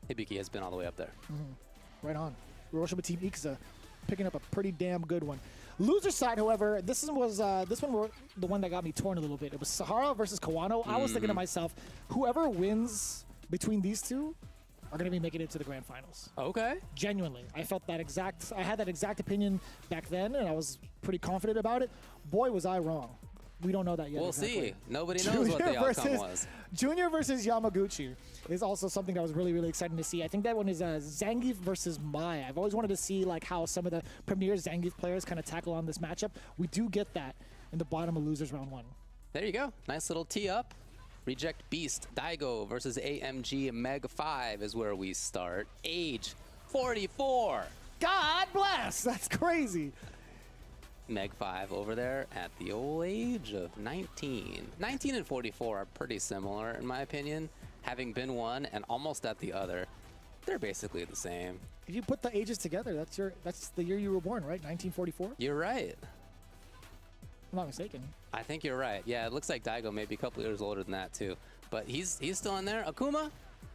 Hibiki has been all the way up there. Right on. Hiroshima Team Ikusa picking up a pretty damn good one. Loser side, however, this one was the one that got me torn a little bit. It was Sahara versus Kawano. I was thinking to myself, whoever wins between these two are going to be making it to the grand finals. Okay. Genuinely. I had that exact opinion back then, and I was pretty confident about it. Boy, was I wrong. We don't know that yet. We'll exactly. see. Nobody knows what the outcome was. Junior versus Yamaguchi is also something that was really, really exciting to see. I think that one is Zangief versus Mai. I've always wanted to see like how some of the premier Zangief players kind of tackle on this matchup. We do get that in the bottom of losers round 1. There you go. Nice little tee up. Reject Beast. Daigo versus AMG Meg 5 is where we start. Age 44. God bless. That's crazy. Meg 5 over there at the old age of 19. 19 and 44 are pretty similar in my opinion. Having been one and almost at the other, they're basically the same. If you put the ages together, that's the year you were born, right? 1944? You're right. I'm not mistaken. I think you're right. Yeah, it looks like Daigo may be a couple years older than that too. But he's still in there. Akuma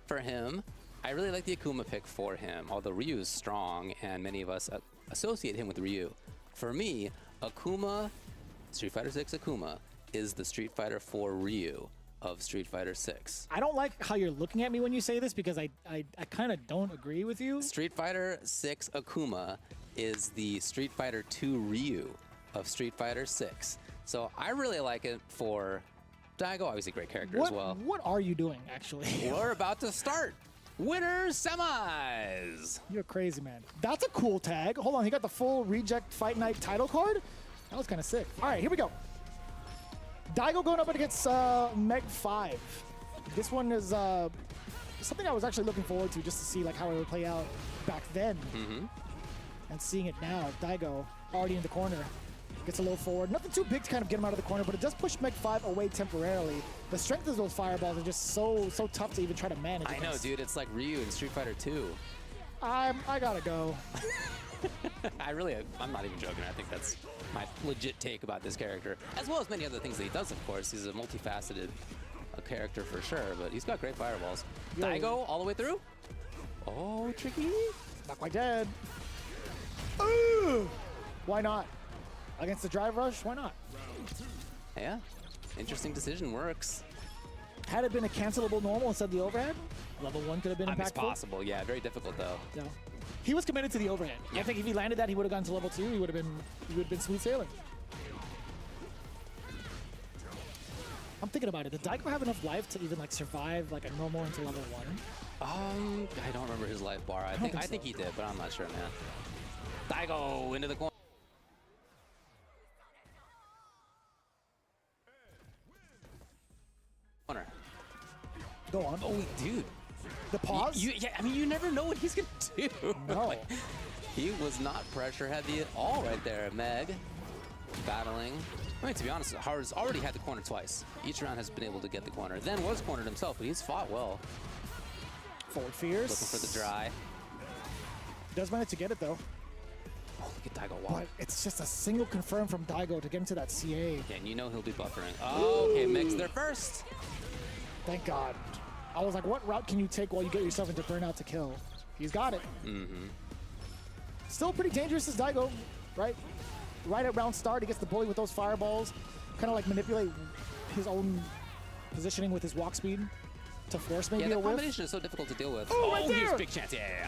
for him. I really like the Akuma pick for him, although Ryu is strong and many of us associate him with Ryu. For me, Akuma, Street Fighter 6 Akuma, is the Street Fighter 4 Ryu of Street Fighter 6. I don't like how you're looking at me when you say this because I kind of don't agree with you. Street Fighter 6 Akuma is the Street Fighter 2 Ryu of Street Fighter 6. So I really like it for Daigo, obviously great character as well. What are you doing, actually? We're about to start. Winners semis. You're crazy, man. That's a cool tag. Hold on, he got the full Reject Fight Night title card? That was kind of sick. All right, here we go. Daigo going up against Meg 5. This one is something I was actually looking forward to just to see like how it would play out back then. And seeing it now, Daigo already in the corner. Gets a little forward. Nothing too big to kind of get him out of the corner, but it does push Meg 5 away temporarily. The strength of those fireballs are just so tough to even try to manage. I know, dude. It's like Ryu in Street Fighter 2. I gotta go. I'm not even joking. I think that's my legit take about this character, as well as many other things that he does, of course. He's a multifaceted character for sure, but he's got great fireballs. Yo. Daigo all the way through. Oh, tricky. Not quite dead. Ooh! Why not? Against the drive rush, why not? Yeah, interesting decision, works. Had it been a cancelable normal instead of the overhead, level 1 could have been impactful. It's possible, yeah, very difficult though. Yeah. He was committed to the overhead. Yeah. I think if he landed that, he would have gone to level 2. He would have been smooth sailing. I'm thinking about it. Did Daigo have enough life to even like survive like a normal into level 1? I don't remember his life bar. I think he did, but I'm not sure, man. Daigo into the corner. Go on. Oh, dude. The pause? Yeah, I mean, you never know what he's going to do. No. Like, he was not pressure heavy at all right there. Meg battling. I mean, to be honest, Haru's already had the corner twice. Each round has been able to get the corner. Then was cornered himself, but he's fought well. Forward fierce. Looking for the dry. Does manage to get it, though. Oh, look at Daigo walk. But it's just a single confirm from Daigo to get into that CA. Yeah, and you know he'll be buffering. Oh, okay, Meg's there first. Thank God. I was like, what route can you take while you get yourself into burnout to kill? He's got it. Still pretty dangerous as Daigo, right? Right at round start, he gets the bully with those fireballs. Kind of like manipulate his own positioning with his walk speed to force maybe a whiff. Yeah, the combination combination is so difficult to deal with. Oh, right there! Here's a big chance, yeah.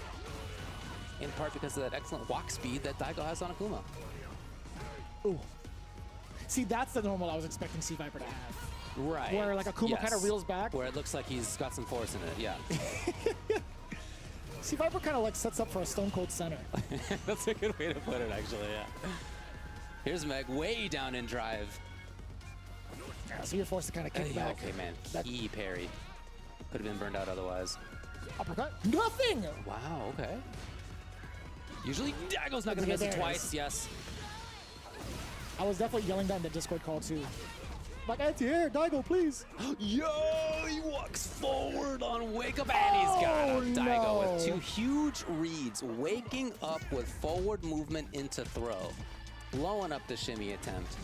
In part because of that excellent walk speed that Daigo has on Akuma. Ooh. See, that's the normal I was expecting C Viper to have. Right. Where like Akuma kind of reels back. Where it looks like he's got some force in it, yeah. See, Viper kind of like sets up for a Stone Cold center. That's a good way to put it, actually, yeah. Here's Meg way down in drive. Yeah, so you're forced to kind of kick back. Okay, man. That- Key parry. Could have been burned out otherwise. Uppercut? Nothing! Wow, okay. Usually Daigo's not going to miss it twice, yes. I was definitely yelling that in the Discord call too. Like, anti-air, Daigo, please. Yo, he walks forward on wake up, and he's got him. Daigo with 2 huge reads, waking up with forward movement into throw, blowing up the shimmy attempt,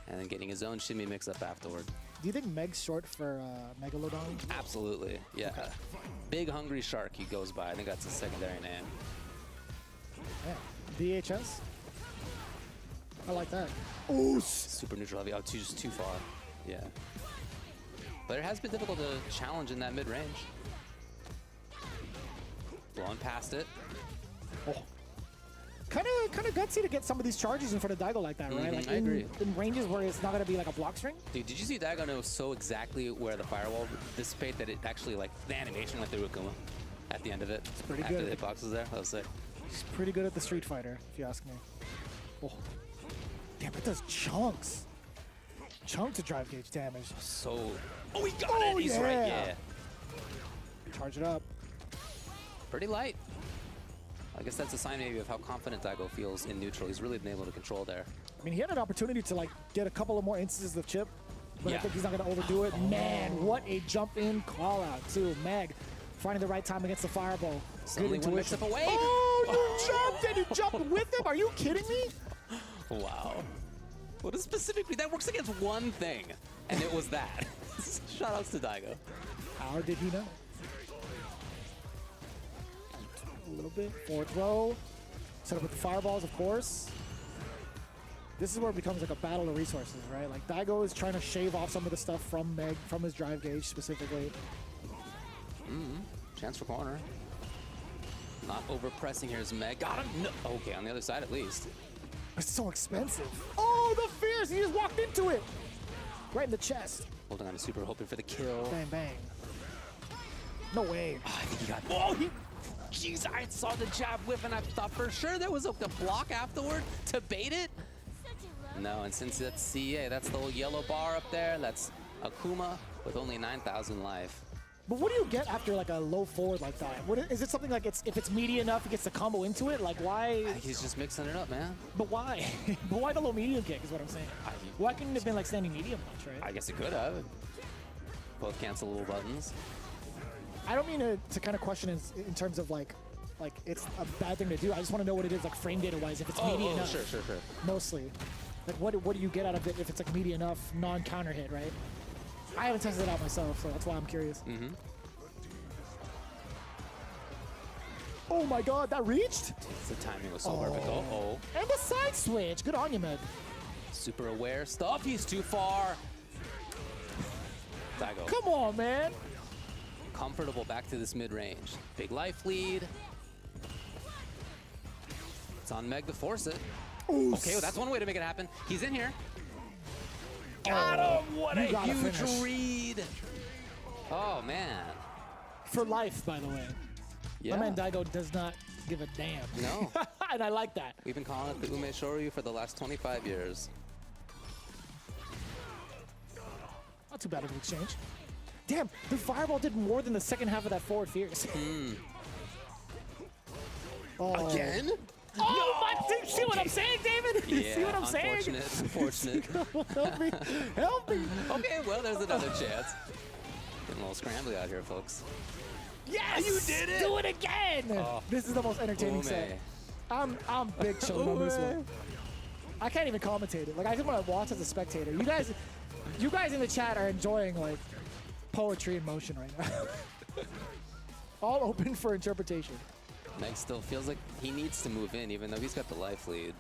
and then getting his own shimmy mix up afterward. Do you think Meg's short for Megalodon? Absolutely, yeah. Okay. Big hungry shark he goes by. I think that's his secondary name. Yeah. DHS? I like that. Ooh! Super neutral heavy. Oh, just too far. Yeah. But it has been difficult to challenge in that mid-range. Blowing past it. Oh. Kind of gutsy to get some of these charges in front of Daigo like that, right? Like I agree. In ranges where it's not going to be like a block string. Dude, did you see Daigo know so exactly where the firewall would dissipate that it actually, like, the animation went through Akuma at the end of it? It's pretty after good. the hitbox was there. That was sick. He's pretty good at the Street Fighter, if you ask me. Oh. Damn, it does chunks. Chunks of drive gauge damage. So... Oh, he got it! He's right, yeah. Charge it up. Pretty light. I guess that's a sign maybe of how confident Daigo feels in neutral. He's really been able to control there. I mean, he had an opportunity to like get a couple of more instances of chip, but Yeah. I think he's not going to overdo it. Man, what a jump in call out too. Meg finding the right time against the fireball. Suddenly Good one intuition. mix-up away. Oh, you jumped and you jumped with him? Are you kidding me? Wow. What is specifically that works against one thing, and it was that. Shoutouts to Daigo. How did he know? A little bit. Forward throw. Set up with the fireballs, of course. This is where it becomes like a battle of resources, right? Like Daigo is trying to shave off some of the stuff from Meg, from his drive gauge specifically. Chance for corner. Not over pressing here is Meg. Got him. No. Okay, on the other side at least. It's so expensive. Oh, the fierce! He just walked into it. Right in the chest. Holding on to super, hoping for the kill. Bang, bang. No way. Oh, I think he got. Oh, he. Jeez, I saw the jab whip and I thought for sure there was a block afterward to bait it. No, and since that's CA, that's the little yellow bar up there. That's Akuma with only 9,000 life. But what do you get after like a low forward like that? Is it something like if it's meaty enough, he gets the combo into it? Like why? I think he's just mixing it up, man. But why? But why the low medium kick is what I'm saying. Why couldn't it have been like standing medium punch, right? I guess it could have. Both cancelable buttons. I don't mean to kind of question in terms of like it's a bad thing to do. I just want to know what it is like frame data wise if it's meaty enough. Sure. Mostly. Like what do you get out of it if it's like meaty enough non-counter hit, right? I haven't tested it out myself, so that's why I'm curious. Oh my god, that reached? The timing was so perfect. Oh. And the side switch. Good on you, man. Super aware stuff. He's too far. Daigo. Come on, man. Comfortable back to this mid-range. Big life lead. It's on Meg to force it. Ooh, Okay, well, that's one way to make it happen. He's in here. Got him. What You a gotta huge finish. read. Oh, man. For life, by the way. Yeah. My man Daigo does not give a damn. No. And I like that. We've been calling it the Ume Shoryu for the last 25 years. Not too bad of an exchange. Damn, the fireball did more than the second half of that forward fierce. Oh. Again? Oh, my, see what I'm saying, David? You see what I'm saying? Unfortunate. Help me. Help me. Okay, well, there's another chance. Getting a little scrambly out here, folks. Yes! You did it! Do it again! This is the most entertaining Ume. set. I'm big chilling on this one. I can't even commentate it. Like, I just want to watch as a spectator. You guys in the chat are enjoying, like, poetry in motion right now. All open for interpretation. Meg still feels like he needs to move in, even though he's got the life lead.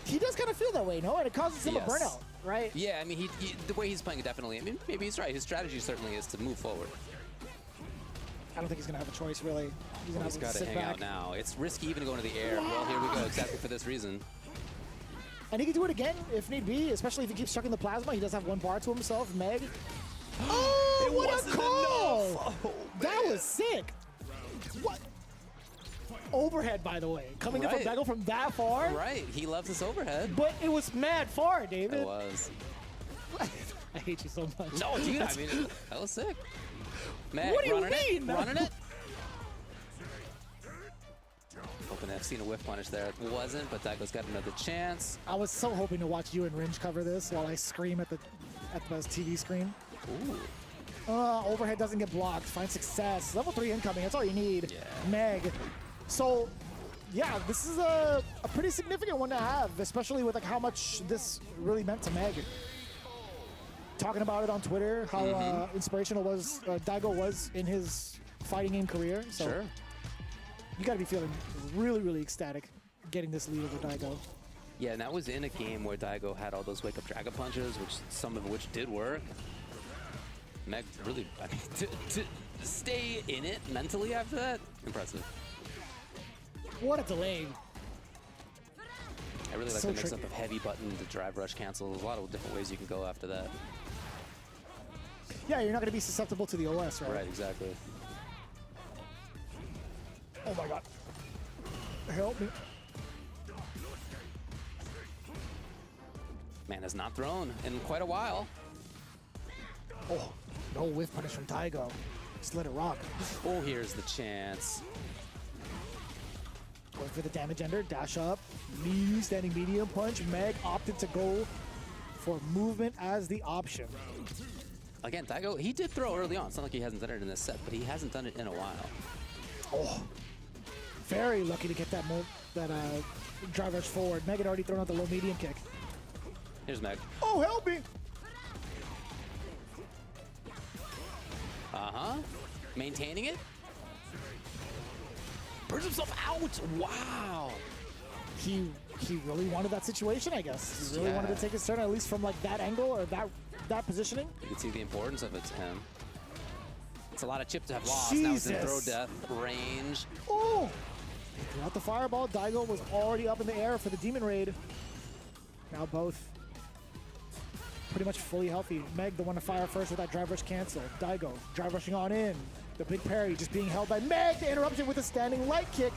He does kind of feel that way, no? And it causes him a Yes. burnout, right? Yeah, I mean, the way he's playing, definitely. I mean, maybe he's right. His strategy certainly is to move forward. I don't think he's going to have a choice, really. He's going He's to got have to to sit hang back. out now. It's risky even to go into the air. Well, here we go, exactly for this reason. And he can do it again if need be, especially if he keeps chucking the plasma. He does have one bar to himself, Meg. Oh, what a call! That was sick. What? overhead, by the way. Coming in from Right. Daigo from that far. Right, he loves this overhead. But it was mad far, David. It was. I hate you so much. No, dude, I mean, that was sick. Meg, What do you running mean? it, running it. Hoping to have seen a whiff punish there. It wasn't, but Daigo's got another chance. I was so hoping to watch you and Ringe cover this while I scream at the TV screen. Ooh. Overhead doesn't get blocked. Find success. Level 3 incoming. That's all you need. Yeah. Meg. So, yeah, this is a pretty significant one to have, especially with like how much this really meant to Meg. Talking about it on Twitter, how inspirational was Daigo was in his fighting game career. So Sure. you got to be feeling really, really ecstatic getting this lead over Daigo. Yeah, and that was in a game where Daigo had all those wake-up dragon punches, which some of which did work. Meg really, I mean, to stay in it mentally after that, impressive. What a delay. I really like So the mix-up tricky. of heavy button to drive rush cancel. There's a lot of different ways you can go after that. Yeah, you're not going to be susceptible to the OS, right? Right, exactly. Oh my god. Help me. Man has not thrown in quite a while. Oh, no whiff punish from Daigo. Just let it rock. Oh, here's the chance. Going for the damage ender, dash up, standing medium punch. Meg opted to go for movement as the option. Again, Daigo, he did throw early on. It's not like he hasn't done it in this set, but he hasn't done it in a while. Oh, very lucky to get that drive rush forward. Meg had already thrown out the low medium kick. Here's Meg. Oh, help me! Uh-huh. Maintaining it. Burns himself out. Wow. He really wanted that situation, I guess. He really Yeah. wanted to take his turn, at least from like that angle or that positioning. You can see the importance of it to him. It's a lot of chip to have lost. Now he's in throw Jesus. death range. Oh! He threw out the fireball. Daigo was already up in the air for the Demon Raid. Now both pretty much fully healthy. Meg, the one to fire first with that drive rush cancel. Daigo, drive rushing on in. The big parry just being held by Meg. The interruption with a standing light kick.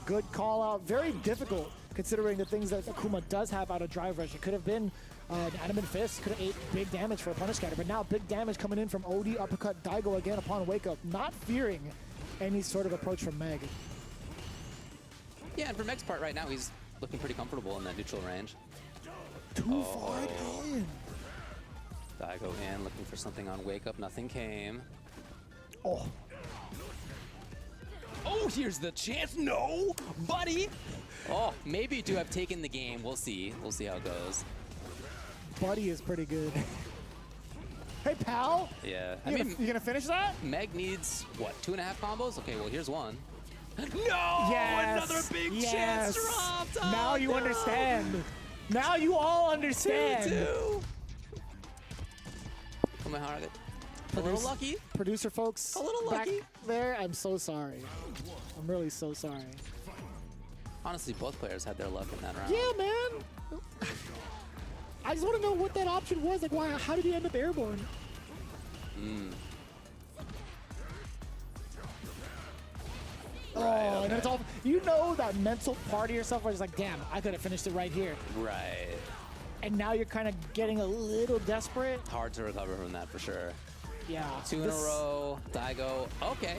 Good call out. Very difficult considering the things that Akuma does have out of drive rush. It could have been an adamant fist, could have ate big damage for a punish scatter, but now big damage coming in from OD uppercut Daigo again upon wake up, not fearing any sort of approach from Meg. Yeah, and for Meg's part right now, he's looking pretty comfortable in that neutral range. Too far in. Daigo in, looking for something on wake up. Nothing came. Oh, Oh, here's the chance. No, buddy. Oh, maybe you do have taken the game. We'll see. We'll see how it goes. Buddy is pretty good. Hey, pal. Yeah. You gonna finish that? Meg needs, what, 2.5 combos? Okay, well, here's one. No! Yes. Another big Yes. chance dropped! Oh, Now you no. understand. Now you all understand. 2-2. Oh, my heart. A little lucky. Producer folks, A little back lucky. there, I'm so sorry. I'm really so sorry. Honestly, both players had their luck in that round. Yeah, man. I just want to know what that option was. Like, why? How did he end up airborne? Oh, and it's all, you know, that mental part of yourself where it's like, damn, I could have finished it right here. Right. And now you're kind of getting a little desperate. Hard to recover from that for sure. Yeah. 2 in a row. Daigo. Okay.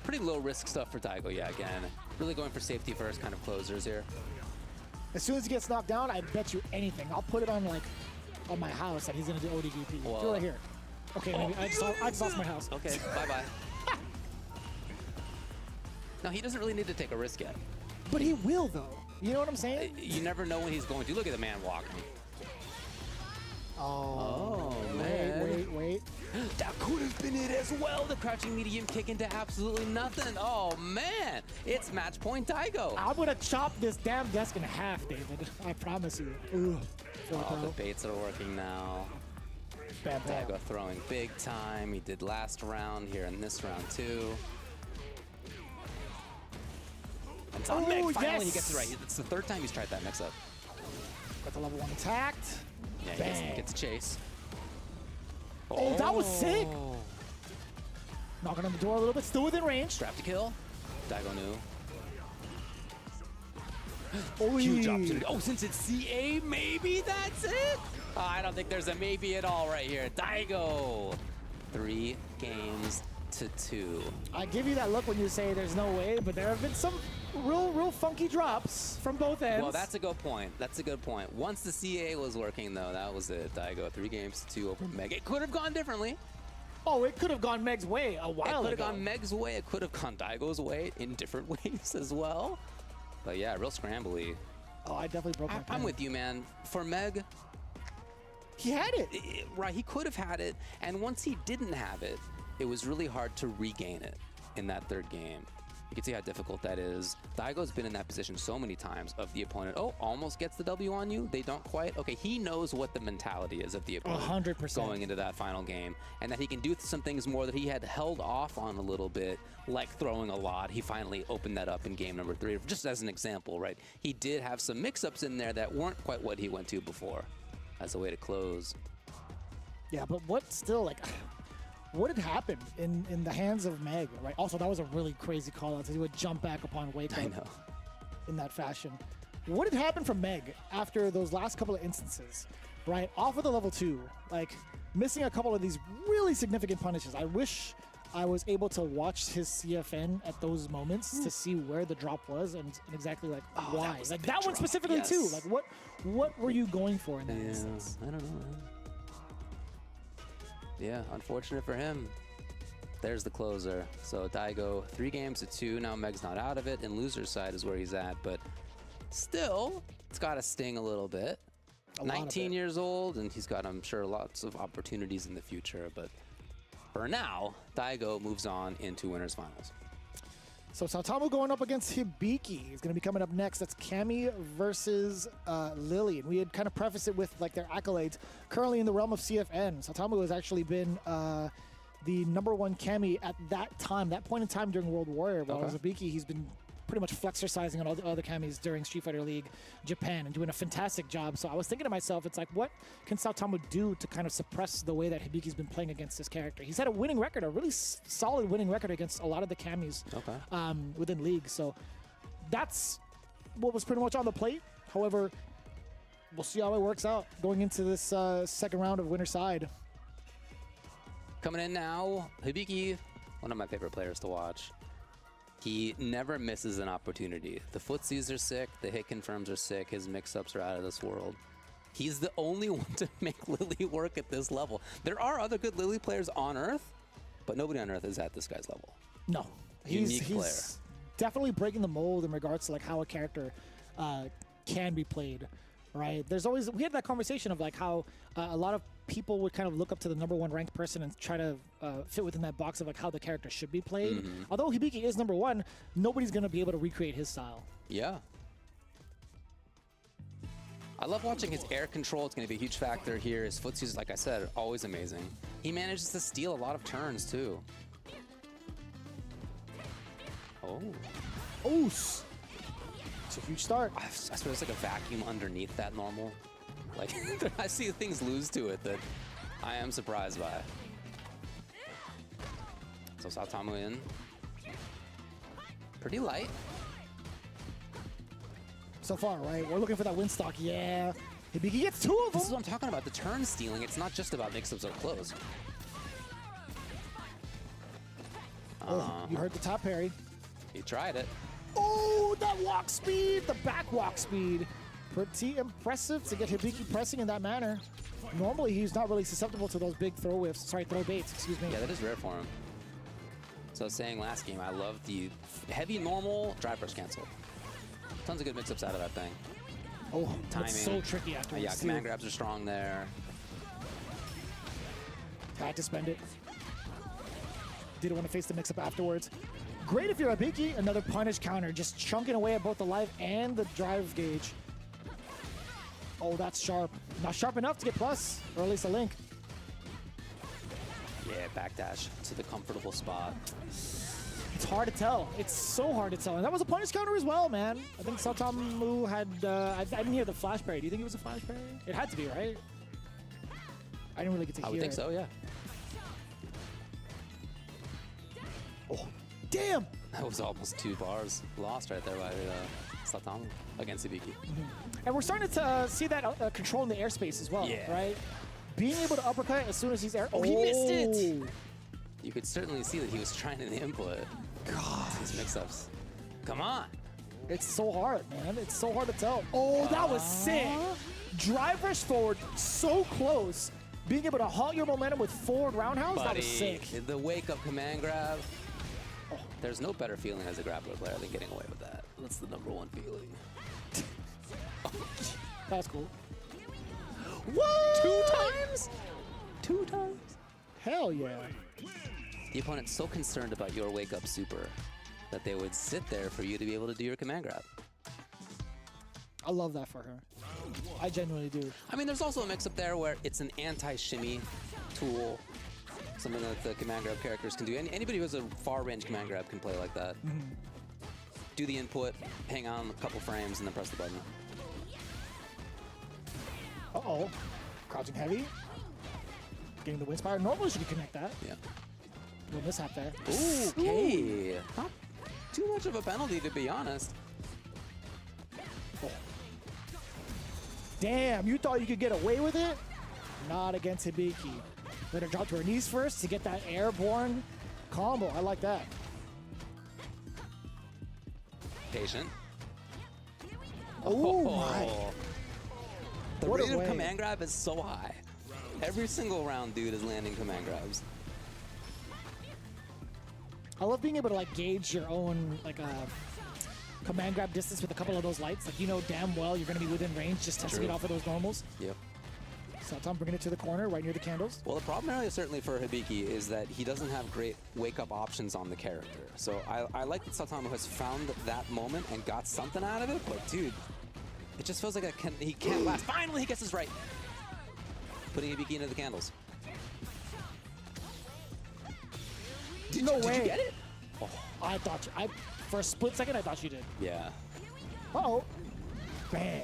Pretty low risk stuff for Daigo, yeah, again. Really going for safety first kind of closers here. As soon as he gets knocked down, I bet you anything. I'll put it on like on my house that he's gonna do ODVP. Whoa. Do it right here. Okay, maybe I just lost my house. Okay, bye-bye. No, he doesn't really need to take a risk yet. But he will though. You know what I'm saying? You never know when he's going to. Look at the man walking. Oh, man. wait. That could have been it as well. The crouching medium kick into absolutely nothing. Oh, man. It's match point Daigo. I'm gonna chop this damn desk in half, David. I promise you. Ooh. Oh, the baits are working now. Bam, bam. Daigo throwing big time. He did last round here in this round too. And it's on Meg. Finally, he gets it right. It's the third time he's tried that mix-up. Got the level 1 attacked. Yeah, Bang. he gets a chase. Oh, that was sick. Knocking on the door a little bit, still within range. Trap to kill. Daigo knew. Oh, Huge opportunity. Oh, since it's CA, maybe that's it? I don't think there's a maybe at all right here. Daigo, 3 games to 2. I give you that look when you say there's no way, but there have been some real funky drops from both ends. Well, that's a good point. That's a good point. Once the CA was working, though, that was it. Daigo, 3 games to 2 over Meg. It could have gone differently. Oh, it could have gone Meg's way a while ago. It could have gone Meg's way. It could have gone Daigo's way in different ways as well. But yeah, real scrambly. Oh, I definitely broke my pen. I'm with you, man. For Meg, he had it. Right, he could have had it. And once he didn't have it, it was really hard to regain it in that 3rd game. You can see how difficult that is. Daigo's been in that position so many times of the opponent, oh, almost gets the W on you. They don't quite. Okay, he knows what the mentality is of the opponent 100%. going into that final game, and that he can do some things more that he had held off on a little bit, like throwing a lot. He finally opened that up in game number 3, just as an example, right? He did have some mix-ups in there that weren't quite what he went to before as a way to close. Yeah, but what still, like... What had happened in the hands of Meg, right? Also, that was a really crazy call out to do a jump back upon wake up in that fashion. What had happened from Meg after those last couple of instances, right? Off of the level 2, like missing a couple of these really significant punishes. I wish I was able to watch his CFN at those moments to see where the drop was and exactly like why. Like that one specifically too. Like what were you going for in that instance? I don't know, man. Yeah, unfortunate for him. There's the closer. So Daigo, 3 games to 2. Now Meg's not out of it, and loser's side is where he's at. But still, it's got to sting a little bit. 19 years old, and he's got, I'm sure, lots of opportunities in the future. But for now, Daigo moves on into winners finals. So Saotama going up against Hibiki. He's going to be coming up next. That's Cammy versus Lily. And we had kind of prefaced it with like their accolades. Currently in the realm of CFN, Saotama has actually been the #1 Cammy at that time, that point in time during World Warrior. While Hibiki, he's been pretty much flexercising on all the other Cammies during Street Fighter League Japan and doing a fantastic job. So I was thinking to myself, it's like, what can Saotama do to kind of suppress the way that Hibiki's been playing against this character? He's had a winning record, a really solid winning record against a lot of the Cammies within League. So that's what was pretty much on the plate. However, we'll see how it works out going into this second round of winner side. Coming in now, Hibiki, one of my favorite players to watch. He never misses an opportunity. The footsies are sick, the hit confirms are sick, his mix-ups are out of this world. He's the only one to make Lily work at this level. There are other good Lily players on Earth, but nobody on Earth is at this guy's level. No. He's definitely breaking the mold in regards to like how a character can be played, right? There's always, we had that conversation of like how a lot of people would kind of look up to the #1 ranked person and try to fit within that box of like how the character should be played. Although Hibiki is #1, nobody's going to be able to recreate his style. Yeah. I love watching his air control. It's going to be a huge factor here. His footsies, like I said, are always amazing. He manages to steal a lot of turns too. Oh. Oos. It's a huge start. I swear there's like a vacuum underneath that normal. Like, I see things lose to it that I am surprised by. So Saotama in. Pretty light. So far, right? We're looking for that win stock. Yeah. Hibiki gets 2 of them. This is what I'm talking about. The turn stealing. It's not just about mix-ups up close. Oh, you heard the top parry. He tried it. Oh, that walk speed. The back walk speed. Pretty impressive to get Hibiki pressing in that manner. Normally, he's not really susceptible to those big throw whiffs. Sorry, throw baits, excuse me. Yeah, that is rare for him. So I was saying last game, I love the heavy normal drive burst cancel. Tons of good mix-ups out of that thing. Oh, timing. It's so tricky afterwards. Yeah, command grabs are strong there. Had to spend it. Didn't want to face the mix-up afterwards. Great if you're Hibiki. Another punish counter, just chunking away at both the life and the drive gauge. Oh, that's sharp. Not sharp enough to get plus, or at least a link. Yeah, backdash to the comfortable spot. It's hard to tell. It's so hard to tell. And that was a punish counter as well, man. I think Saotama had, I didn't hear the flash parry. Do you think it was a flash parry? It had to be, right? I didn't really get to hear it. I would think so, yeah. Oh, damn! That was almost 2 bars lost right there by Satomu against Hibiki. And we're starting to see that control in the airspace as well, Yeah. right? Being able to uppercut as soon as he's air. Oh, he missed it! You could certainly see that he was trying to input. God, these mix-ups. Come on! It's so hard, man. It's so hard to tell. Oh, that was sick. Drive rush forward, so close. Being able to halt your momentum with forward roundhouse, that was sick. The wake-up command grab. Oh, there's no better feeling as a grappler player than getting away with that. That's the #1 feeling. That was cool. What? 2 times? 2 times? Hell yeah. The opponent's so concerned about your wake-up super that they would sit there for you to be able to do your command grab. I love that for her. I genuinely do. I mean, there's also a mix-up there where it's an anti-shimmy tool, something that the command grab characters can do. Anybody who has a far-range command grab can play like that. Do the input, hang on a couple frames, and then press the button. Uh-oh. Crouching heavy. Getting the wind spire. Normally she could connect that. Yeah. Little mishap there. Ooh, okay. Not too much of a penalty, to be honest. Oh. Damn, you thought you could get away with it? Not against Hibiki. Let her drop to her knees first to get that airborne combo. I like that. Patient. Oh my. The What a rate of way. command grab is so high. Every single round, dude is landing command grabs. I love being able to like gauge your own like command grab distance with a couple of those lights. Like you know damn well you're gonna be within range, just testing it off of those normals. Yep. So Tom bringing it to the corner, right near the candles. Well, the problem area certainly for Hibiki is that he doesn't have great wake-up options on the character. So I like that Satomu has found that moment and got something out of it, but dude, it just feels like he can't last. Finally, he gets his right. Putting Hibiki into the candles. Did you get it? Oh, I thought for a split second I thought you did. Yeah. Uh-oh. Bang.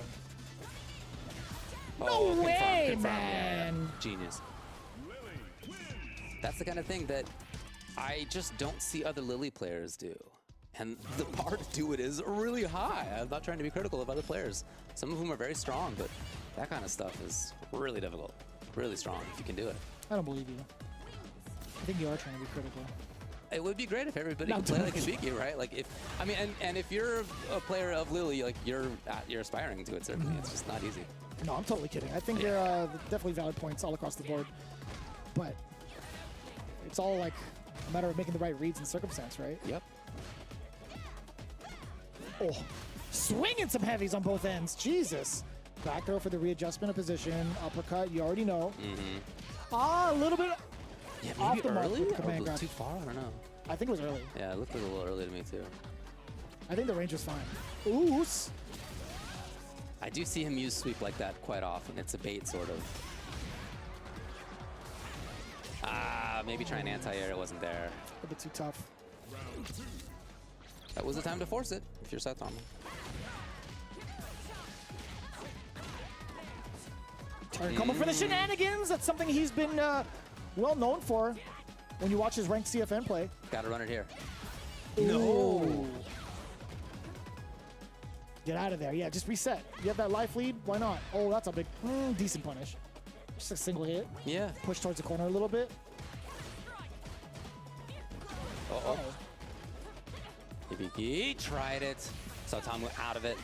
Oh, No way, confirm, man. Yeah. Genius. That's the kind of thing that I just don't see other Lily players do. And the bar to do it is really high. I'm not trying to be critical of other players. Some of them are very strong, but that kind of stuff is really difficult. Really strong if you can do it. I don't believe you. I think you are trying to be critical. It would be great if everybody could play like Hibiki, right? Like if and if you're a player of Lily, like you're aspiring to it. Certainly, it's just not easy. No, I'm totally kidding. I think you're definitely valid points all across the board. But it's all like a matter of making the right reads and circumstance, right? Yep. Oh, swinging some heavies on both ends. Jesus. Back throw for the readjustment of position. Uppercut, you already know. A little bit off the mark with the command grab. Too far? I don't know. I think it was early. Yeah, it looked like a little early to me too. I think the range was fine. Ooh. I do see him use sweep like that quite often. It's a bait, sort of. Maybe try an anti-air. It wasn't there. A bit too tough. That was the time to force it, if you're Satomu. Turn coming for the shenanigans. That's something he's been well known for when you watch his ranked CFN play. Gotta run it here. No. Get out of there. Yeah, just reset. You have that life lead. Why not? Oh, that's a big, decent punish. Just a single hit. Yeah. Push towards the corner a little bit. Uh-oh. Hibiki tried it. Satomu out of it.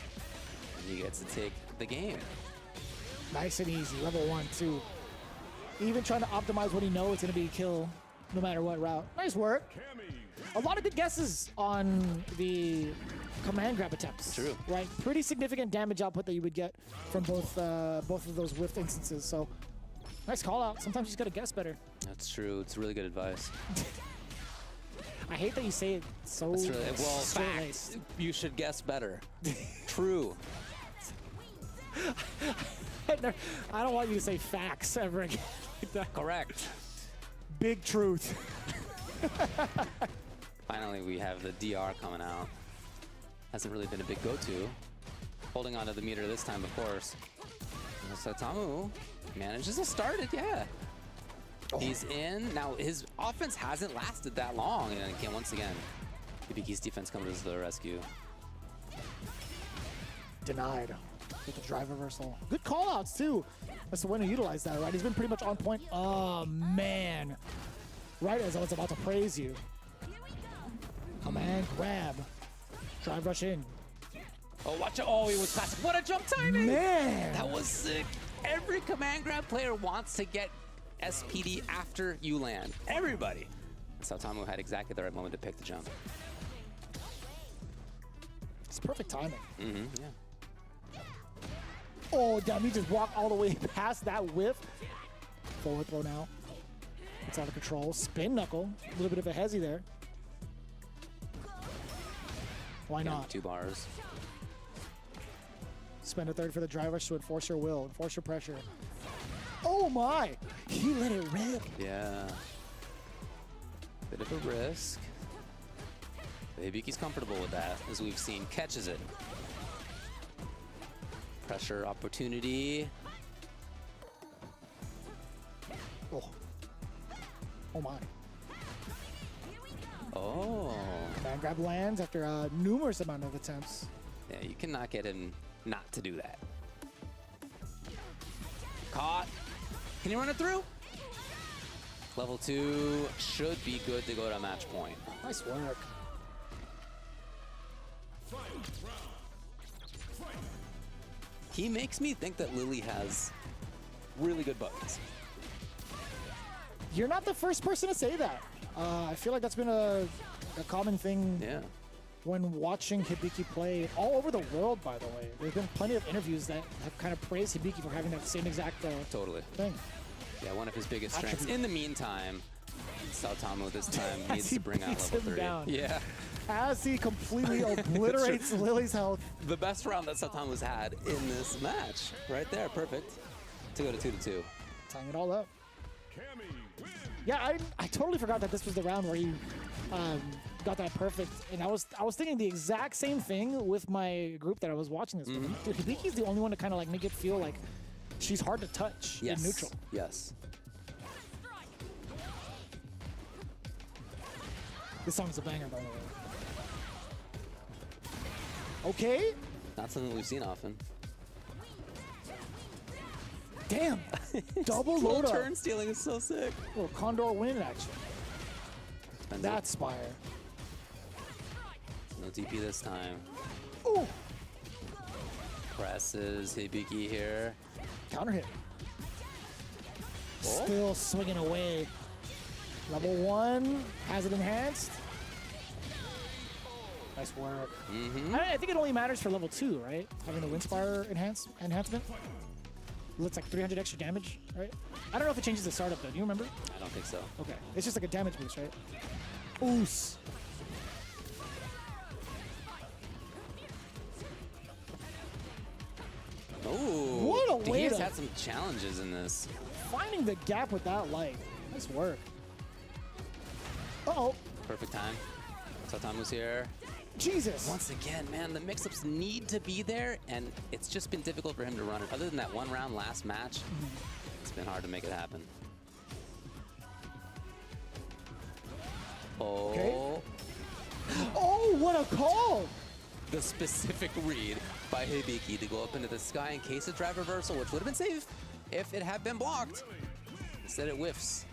And he gets to take the game. Nice and easy. Level 1, 2. Even trying to optimize what he knows it's going to be a kill no matter what route. Nice work. A lot of good guesses on the command grab attempts. True. Right? Pretty significant damage output that you would get from both of those whiffed instances. So nice call out. Sometimes you just got to guess better. That's true. It's really good advice. I hate that you say it so That's really, well, straight-laced. fact. You should guess better. True. I don't want you to say facts ever again. Correct. Big truth. Finally, we have the DR coming out. Hasn't really been a big go-to. Holding onto the meter this time, of course. Satomu manages to start it, yeah. He's in. Now, his offense hasn't lasted that long. And again, once again, Hibiki's defense comes to the rescue. Denied. With the drive reversal. Good call-outs, too. That's the way to utilize that, right? He's been pretty much on point. Oh, man. Right as I was about to praise you. Command grab. Drive rush in. Oh, watch it. Oh, he was classic. What a jump timing. Man. That was sick. Every command grab player wants to get SPD after you land. Everybody. Saotamo had exactly the right moment to pick the jump. It's perfect timing. Mm-hmm, yeah. Oh, damn, he just walked all the way past that whiff. Forward throw now. It's out of control. Spin knuckle. A little bit of a hezzy there. Why not? 2 bars. Spend a third for the drive rush to enforce your will, enforce your pressure. Oh my! He let it rip. Yeah. Bit of a risk. Hibiki's comfortable with that, as we've seen. Catches it. Pressure opportunity. Oh. Oh my. Oh. Man grab lands after a numerous amount of attempts. Yeah, you cannot get him not to do that. Caught. Can you run it through? Level 2 should be good to go to match point. Nice work. He makes me think that Lily has really good buttons. You're not the first person to say that. I feel like that's been a common thing when watching Hibiki play all over the world, by the way. There's been plenty of interviews that have kind of praised Hibiki for having that same exact thing. Yeah, one of his biggest strengths. In the meantime, Saotamo this time needs to bring out level 3. Down. Yeah. As he completely obliterates Lily's health. The best round that Saotamo's had in this match. Right there, perfect. To go to 2-2. Tying it all up. Yeah, I totally forgot that this was the round where he got that perfect. And I was thinking the exact same thing with my group that I was watching this with. Dude, Hibiki's the only one to kind of like make it feel like she's hard to touch in neutral. Yes. This song's a banger, by the way. Okay. Not something we've seen often. Damn. Double load up. Turn stealing is so sick. Little Condor win action. That's Spire. No DP this time. Ooh. Presses Hibiki here. Counter hit. Still swinging away. Level 1 has it enhanced. Nice work. I think it only matters for level 2, right? Having the Windspire enhancement. Looks like 300 extra damage, right? I don't know if it changes the startup though. Do you remember? I don't think so. Okay. It's just like a damage boost, right? Oos. Oh, what a way he's to had some challenges in this. Finding the gap with that light. Nice work. Uh-oh. Perfect time. Saotamo's here. Jesus. Once again, man, the mix-ups need to be there, and it's just been difficult for him to run it. Other than that one round last match, it's been hard to make it happen. Oh. Okay. Oh, what a call! The specific read by Hibiki to go up into the sky in case of drive reversal, which would have been safe if it had been blocked. Instead it whiffs,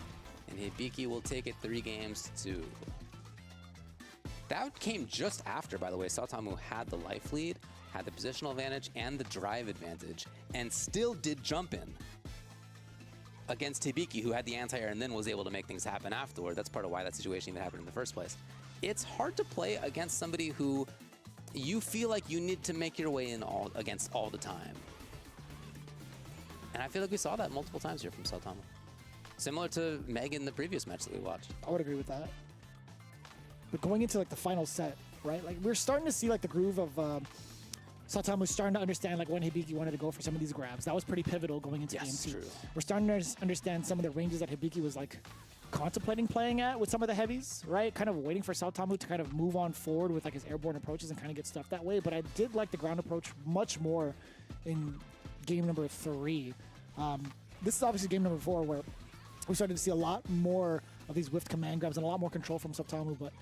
and Hibiki will take it 3-2. That came just after, by the way, Saotamo had the life lead, had the positional advantage, and the drive advantage, and still did jump in against Hibiki, who had the anti-air and then was able to make things happen afterward. That's part of why that situation even happened in the first place. It's hard to play against somebody who you feel like you need to make your way in against all the time. And I feel like we saw that multiple times here from Saotamo. Similar to Meg in the previous match that we watched. I would agree with that. But going into like the final set, right? Like we're starting to see like the groove of Saotamo starting to understand like when Hibiki wanted to go for some of these grabs. That was pretty pivotal going into game 2. True. We're starting to understand some of the ranges that Hibiki was like contemplating playing at with some of the heavies, right? Kind of waiting for Saotamo to kind of move on forward with like his airborne approaches and kind of get stuff that way. But I did like the ground approach much more in game number 3. This is obviously game number 4 where we started to see a lot more of these whiffed command grabs and a lot more control from Satamu, but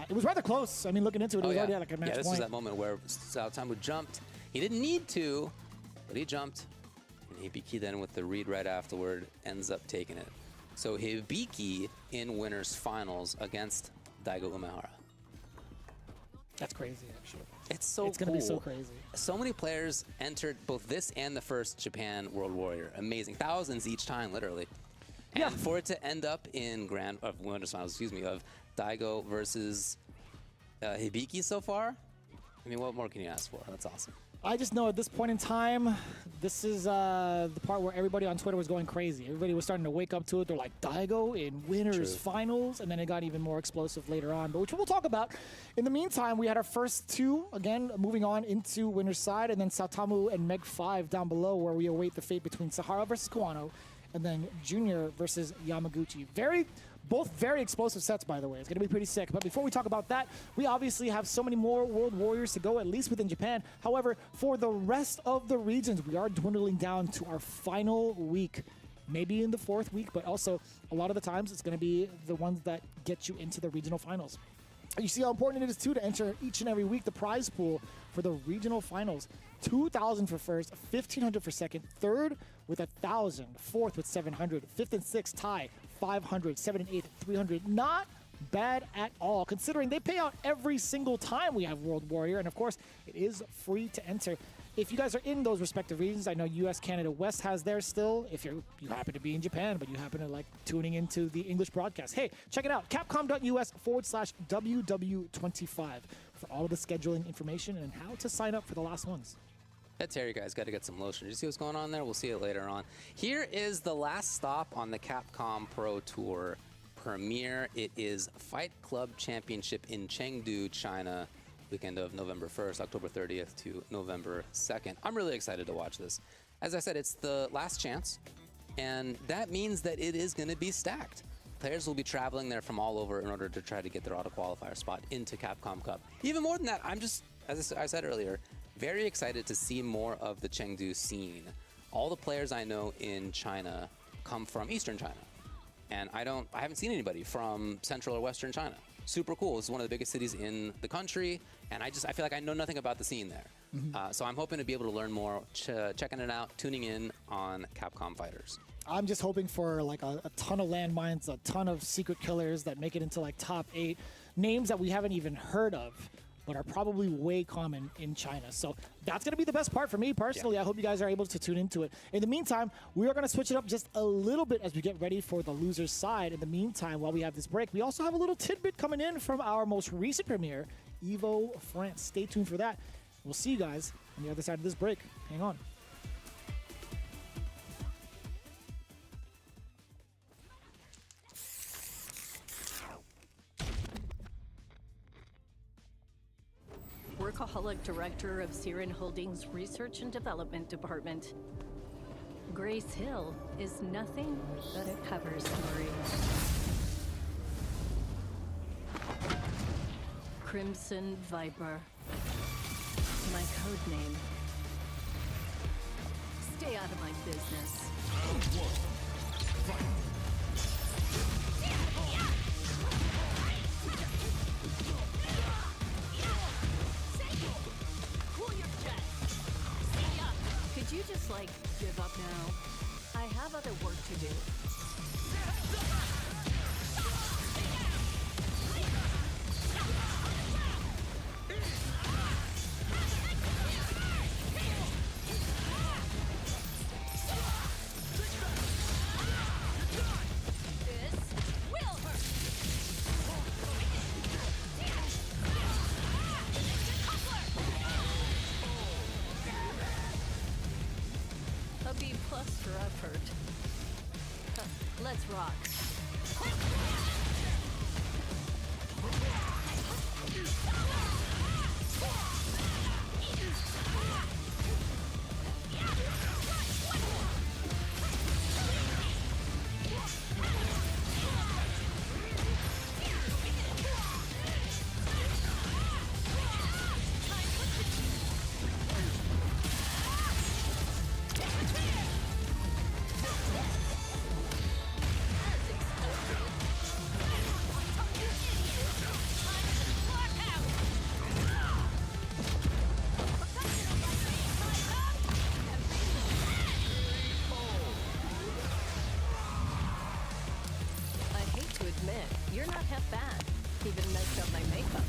it was rather close. I mean, looking into it, it was already at like a match this point. was that moment where Satamu jumped. He didn't need to, but he jumped. And Hibiki then with the read right afterward ends up taking it. So Hibiki in winners finals against Daigo Umehara. That's crazy, actually. It's It's going to be so crazy. So many players entered both this and the first Japan World Warrior. Amazing. Thousands each time, literally. And for it to end up in winners finals, of Daigo versus Hibiki so far, I mean, what more can you ask for? That's awesome. I just know at this point in time, this is the part where everybody on Twitter was going crazy. Everybody was starting to wake up to it. They're like, Daigo in winners finals, and then it got even more explosive later on, but which we'll talk about. In the meantime, we had our first two, again, moving on into winners side, and then Satamu and Meg 5 down below, where we await the fate between Sahara versus Kawano, and then Junior versus Yamaguchi. Both very explosive sets, by the way. It's going to be pretty sick. But before we talk about that, we obviously have so many more World Warriors to go, at least within Japan. However, for the rest of the regions, we are dwindling down to our final week. Maybe in the fourth week, but also a lot of the times it's going to be the ones that get you into the regional finals. You see how important it is, too, to enter each and every week the prize pool for the regional finals. 2,000 for first, 1,500 for second, third with 1,000, fourth with 700, fifth and sixth tie, 500, 7 and 8, 300. Not bad at all, considering they pay out every single time we have World Warrior. And of course, it is free to enter. If you guys are in those respective regions, I know US, Canada, West has theirs still. If you happen to be in Japan, but you happen to like tuning into the English broadcast, hey, check it out. capcom.us/WW25 for all of the scheduling information and how to sign up for the last ones. That Terry guy's got to get some lotion. Did you see what's going on there? We'll see it later on. Here is the last stop on the Capcom Pro Tour premiere. It is Fight Club Championship in Chengdu, China, weekend of November 1st, October 30th to November 2nd. I'm really excited to watch this. As I said, it's the last chance, and that means that it is going to be stacked. Players will be traveling there from all over in order to try to get their auto qualifier spot into Capcom Cup. Even more than that, I'm just, as I said earlier, very excited to see more of the Chengdu scene. All the players I know in China come from Eastern China. And I haven't seen anybody from Central or Western China. Super cool. It's one of the biggest cities in the country, and I feel like I know nothing about the scene there. So I'm hoping to be able to learn more, checking it out, tuning in on Capcom Fighters. I'm just hoping for like a ton of landmines, a ton of secret killers that make it into like top 8, names that we haven't even heard of, but are probably way common in China. So that's going to be the best part for me personally. I hope you guys are able to tune into it. In the meantime, we are going to switch it up just a little bit as we get ready for the losers side. In the meantime, while we have this break, we also have a little tidbit coming in from our most recent premiere, Evo France. Stay tuned for that. We'll see you guys on the other side of this break. Hang on. Workaholic Director of Siren Holdings Research and Development Department. Grace Hill is nothing but a cover story. Crimson Viper. My code name. Stay out of my business. Could you just, like, give up now? I have other work to do. A B+ for effort. Let's rock. admit, you're not half bad. Even messed up my makeup.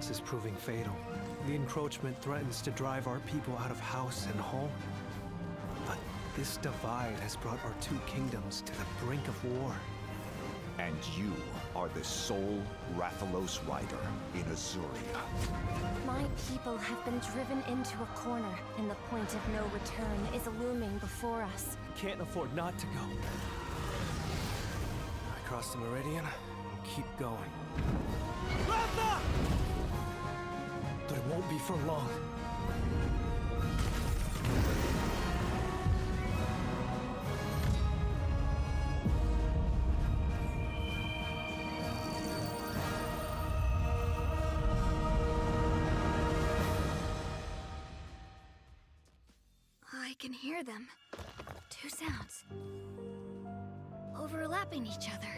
Is proving fatal. The encroachment threatens to drive our people out of house and home. But this divide has brought our two kingdoms to the brink of war. And you are the sole Rathalos rider in Azuria. My people have been driven into a corner, and the point of no return is looming before us. Can't afford not to go. I cross the meridian and keep going. Ratha! But it won't be for long. I can hear them. Two sounds. Overlapping each other.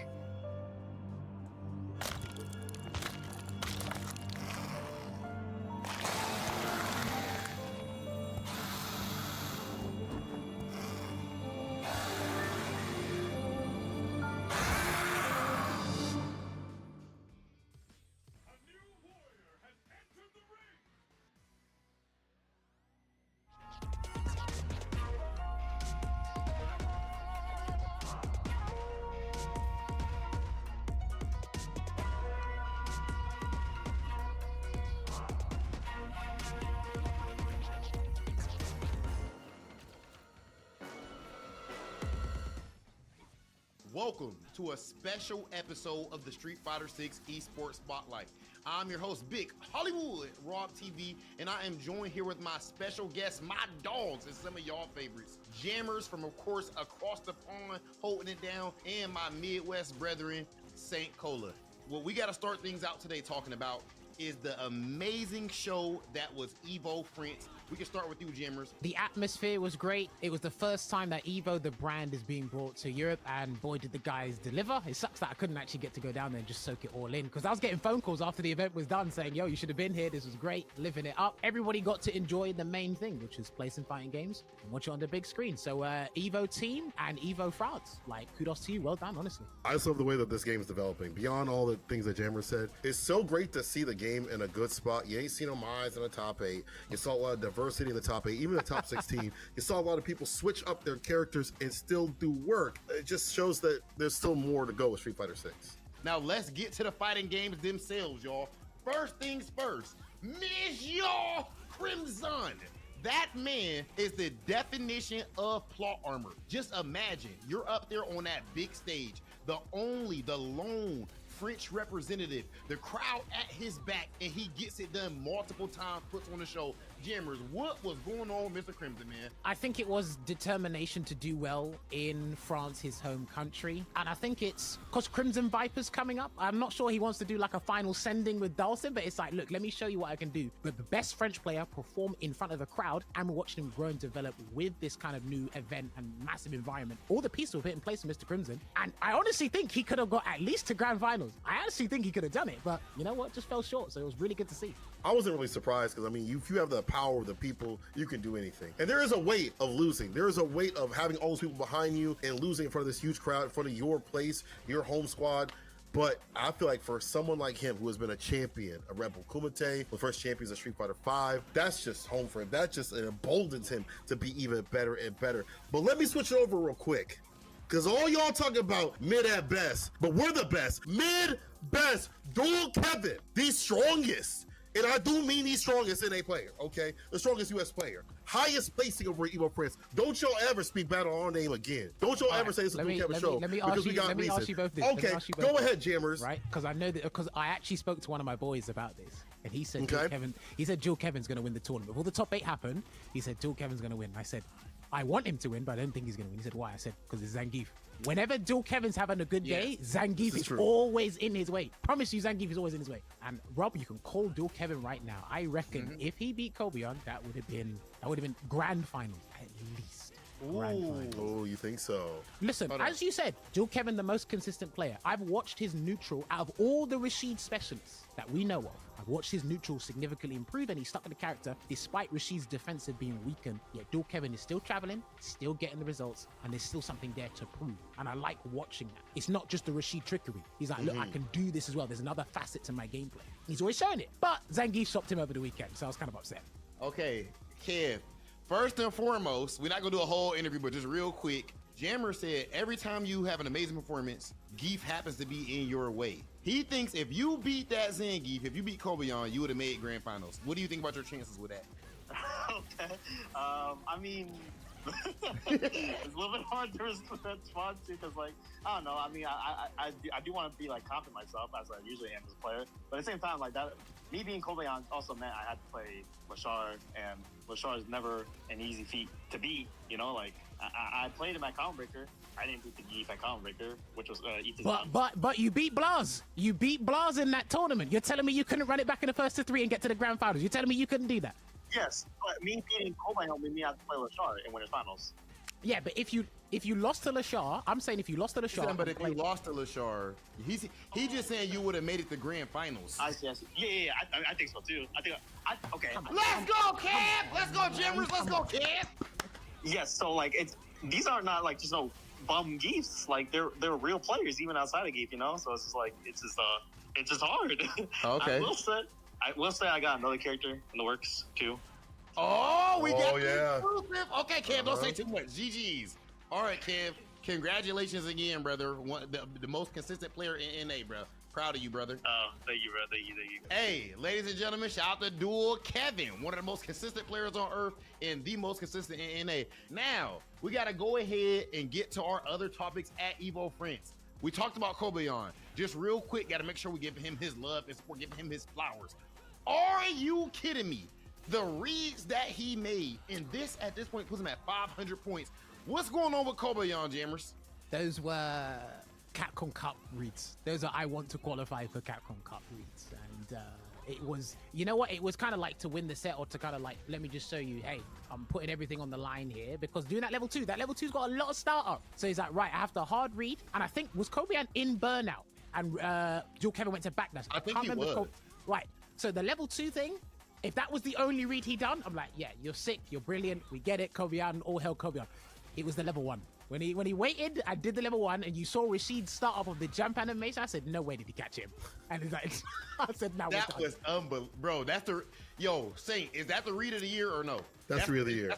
Welcome to a special episode of the Street Fighter 6 Esports Spotlight. I'm your host, Big Hollywood, Rob TV, and I am joined here with my special guests, my dogs, and some of y'all favorites. Jammers from, of course, across the pond, holding it down, and my Midwest brethren, St. Cola. What we got to start things out today talking about is the amazing show that was Evo French. We can start with you, Jammers. The atmosphere was great. It was the first time that Evo, the brand, is being brought to Europe, and boy, did the guys deliver. It sucks that I couldn't actually get to go down there and just soak it all in, because I was getting phone calls after the event was done saying, yo, you should have been here. This was great, living it up. Everybody got to enjoy the main thing, which is play some fighting games and watch it on the big screen. So Evo team and Evo France, like, kudos to you. Well done, honestly. I just love the way that this game is developing. Beyond all the things that Jammer said, it's so great to see the game in a good spot. You ain't seen no eyes in the top 8. You saw a lot of diversity in the top 8, even the top 16. You saw a lot of people switch up their characters and still do work. It just shows that there's still more to go with Street Fighter 6. Now let's get to the fighting games themselves, y'all. First things first, Monsieur Crimson. That man is the definition of plot armor. Just imagine, you're up there on that big stage, the lone French representative, the crowd at his back, and he gets it done multiple times, puts on the show. Jammers, what was going on with Mr. Crimson, man? I think it was determination to do well in France, his home country. And I think it's because Crimson Viper's coming up. I'm not sure he wants to do like a final sending with Dawson, but it's like, look, let me show you what I can do. But the best French player perform in front of a crowd, and we're watching him grow and develop with this kind of new event and massive environment. All the pieces were put in place for Mr. Crimson. And I honestly think he could have got at least to grand finals. I honestly think he could have done it, but you know what? Just fell short. So it was really good to see. I wasn't really surprised because, I mean, if you have the power of the people, you can do anything. And there is a weight of losing. There is a weight of having all those people behind you and losing in front of this huge crowd, in front of your place, your home squad. But I feel like for someone like him who has been a champion, a Rebel Kumite, the first champions of Street Fighter V, that's just home for him. That just emboldens him to be even better and better. But let me switch it over real quick. Because all y'all talk about mid at best, but we're the best. Mid, best, dual Kevin, the strongest. And I do mean the strongest NA player, okay? The strongest US player. Highest placing over Evo Prince. Don't y'all ever speak bad on our name again. Don't y'all ever say it's a dual Kevin show. Let me ask you both this. Okay, go ahead, Jammers. Right? Because I know that, because I actually spoke to one of my boys about this. And he said, Dual Kevin's going to win the tournament. Before the top 8 happened, he said, Dual Kevin's going to win. I said, I want him to win, but I don't think he's going to win. He said, why? I said, because it's Zangief. Whenever Dual Kevin's having a good day, Zangief is always in his way. Promise you, Zangief is always in his way. And Rob, you can call Dual Kevin right now. I reckon if he beat Kobeon, that would have been grand final at least. Oh, you think so? Listen, as you said, Dual Kevin, the most consistent player. I've watched his neutral out of all the Rashid specialists that we know of. I've watched his neutral significantly improve, and he's stuck in the character despite Rashid's defensive being weakened. Yet Dual Kevin is still traveling, still getting the results, and there's still something there to prove. And I like watching that. It's not just the Rashid trickery. He's like, look, I can do this as well. There's another facet to my gameplay. He's always showing it. But Zangief stopped him over the weekend, so I was kind of upset. Okay, Kev. First and foremost, we're not gonna do a whole interview, but just real quick. Jammer said every time you have an amazing performance, Geef happens to be in your way. He thinks if you beat that Zangief, if you beat Kobeon, you would have made grand finals. What do you think about your chances with that? Okay. I mean, it's a little bit hard to respond to because, like, I don't know. I mean, I do want to be like confident myself as I usually am as a player, but at the same time, like that, me being Kobeon also meant I had to play Lashar, and Lashar is never an easy feat to beat. You know, like I played him at Common Breaker. I didn't beat the Geef at Common Breaker, which was But you beat Blaz. You beat Blaz in that tournament. You're telling me you couldn't run it back in the first to 3 and get to the grand finals. You're telling me you couldn't do that? Yes, but me beating Kobeon made me have to play Lashar in winners finals. Yeah, but if you lost to Lashar, I'm saying if you lost to Lashar, but if you lost to Lashar, he's just saying you would have made it to grand finals. I see. Yeah. I think so too. Okay. Let's go, Cam! Let's go, Jimmers! Let's go, Cam! Yes. So like, these are not like just no bum Geefs. Like they're real players even outside of Geef, you know. So it's just like it's just hard. Okay. I will say I got another character in the works too. Oh, we got exclusive. Okay, Kev, don't say too much. GG's. All right, Kev. Congratulations again, brother. The most consistent player in NA, bro. Proud of you, brother. Thank you, bro. Thank you. Hey, ladies and gentlemen, shout out to Dual Kevin, one of the most consistent players on Earth and the most consistent in NA. Now, we got to go ahead and get to our other topics at Evo Friends. We talked about Kobeon. Just real quick, got to make sure we give him his love and support, give him his flowers. Are you kidding me? The reads that he made, and this at this point puts him at 500 points. What's going on with Kobeon, Jammers? Those were Capcom Cup reads. Those are I want to qualify for Capcom Cup reads. And it was, you know what? It was kind of like to win the set or to kind of like, let me just show you, hey, I'm putting everything on the line here because doing that level 2's got a lot of startup. So he's like, right, I have to hard read. And I think, was Kobeon in Burnout? And Dual Kevin went to backdash. I think he was. Right. So the level 2 thing, if that was the only read he done, I'm like, yeah, you're sick, you're brilliant, we get it, Kobeon, all hell Kobeon. It was the level 1. When he waited, I did the level 1, and you saw Rashid start up of the jump animation. I said, no way did he catch him. And he's like, I said, no. That was unbelievable, bro. That's Saint. Is that the read of the year or no? That's the read of the year.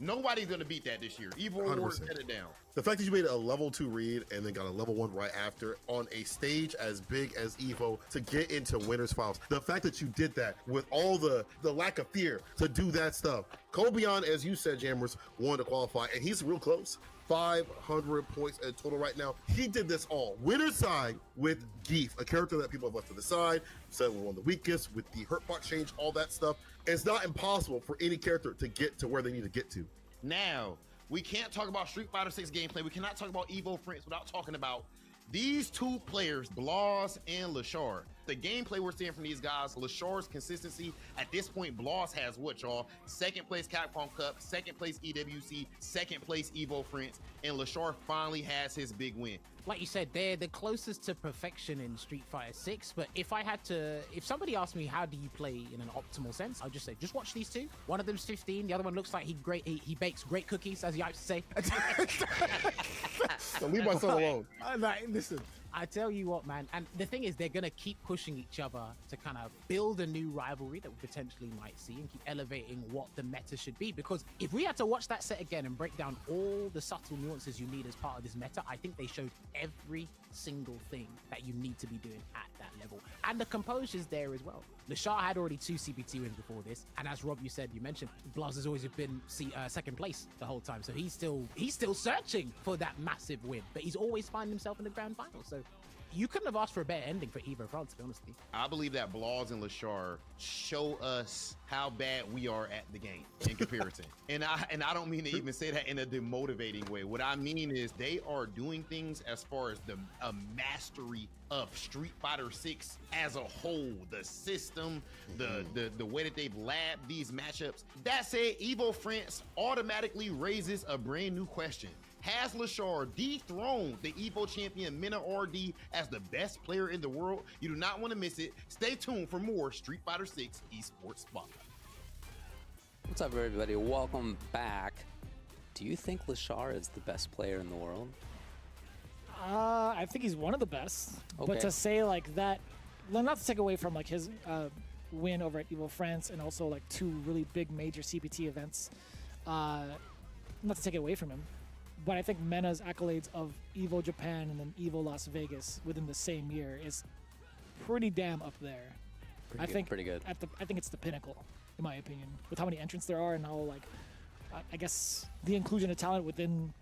Nobody's gonna beat that this year. Evo Ward set it down. The fact that you made a level 2 read and then got a level 1 right after on a stage as big as Evo to get into winners finals. The fact that you did that with all the lack of fear to do that stuff. Kobeon, as you said, Jammers, wanted to qualify, and he's real close. 500 points in total right now. He did this all. Winner's side with Geef, a character that people have left to the side, said we're one of the weakest with the hurt box change, all that stuff. It's not impossible for any character to get to where they need to get to. Now, we can't talk about Street Fighter 6 gameplay. We cannot talk about Evo Friends without talking about these two players, Blaz and Lashar. The gameplay we're seeing from these guys, Lashar's consistency, at this point, Blaz has what, y'all? Second place Capcom Cup, second place EWC, second place Evo Friends, and Lashar finally has his big win. Like you said, they're the closest to perfection in Street Fighter 6, but if somebody asked me how do you play in an optimal sense, I'll just say, just watch these two. One of them's 15, the other one looks like he bakes great cookies, as you like to say. So leave my son alone. Like, listen, I tell you what, man. And the thing is, they're going to keep pushing each other to kind of build a new rivalry that we potentially might see and keep elevating what the meta should be. Because if we had to watch that set again and break down all the subtle nuances you need as part of this meta, I think they showed every single thing that you need to be doing at that level. And the composure's there as well. Lashar had already 2 CPT wins before this. And as Rob, you mentioned, Blaz has always been second place the whole time. So he's still searching for that massive win. But he's always finding himself in the grand final. So you couldn't have asked for a better ending for Evo France, to be honest. I believe that Blaz and Lashar show us how bad we are at the game in comparison. and I don't mean to even say that in a demotivating way. What I mean is they are doing things as far as the mastery of Street Fighter 6 as a whole, the system, the way that they've labbed these matchups. That said, Evo France automatically raises a brand new question. Has Lashar dethroned the Evo champion Mena RD as the best player in the world? You do not want to miss it. Stay tuned for more Street Fighter 6 Esports Spotlight. What's up, everybody? Welcome back. Do you think Lashar is the best player in the world? I think he's one of the best. Okay. But to say like that, well, not to take away from like his win over at Evo France and also like 2 really big major CPT events, not to take it away from him. But I think Mena's accolades of Evo Japan and then Evo Las Vegas within the same year is pretty damn up there. I think pretty good. I think it's the pinnacle, in my opinion, with how many entrants there are and how like I guess the inclusion of talent within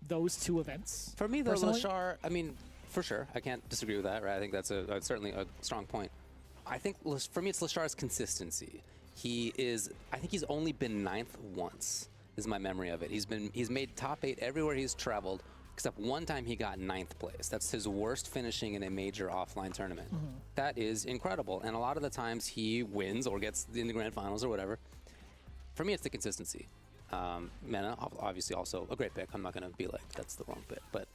those 2 events. For me, though, personally. Lashar, I mean, for sure, I can't disagree with that, right? I think that's certainly a strong point. I think for me, it's Lashar's consistency. I think he's only been 9th once. Is my memory of it. He's made top 8 everywhere he's traveled, except one time he got 9th place. That's his worst finishing in a major offline tournament. That is incredible. And a lot of the times he wins or gets in the grand finals or whatever. For me, it's the consistency. Mena, obviously also a great pick. I'm not gonna be like, that's the wrong pick. But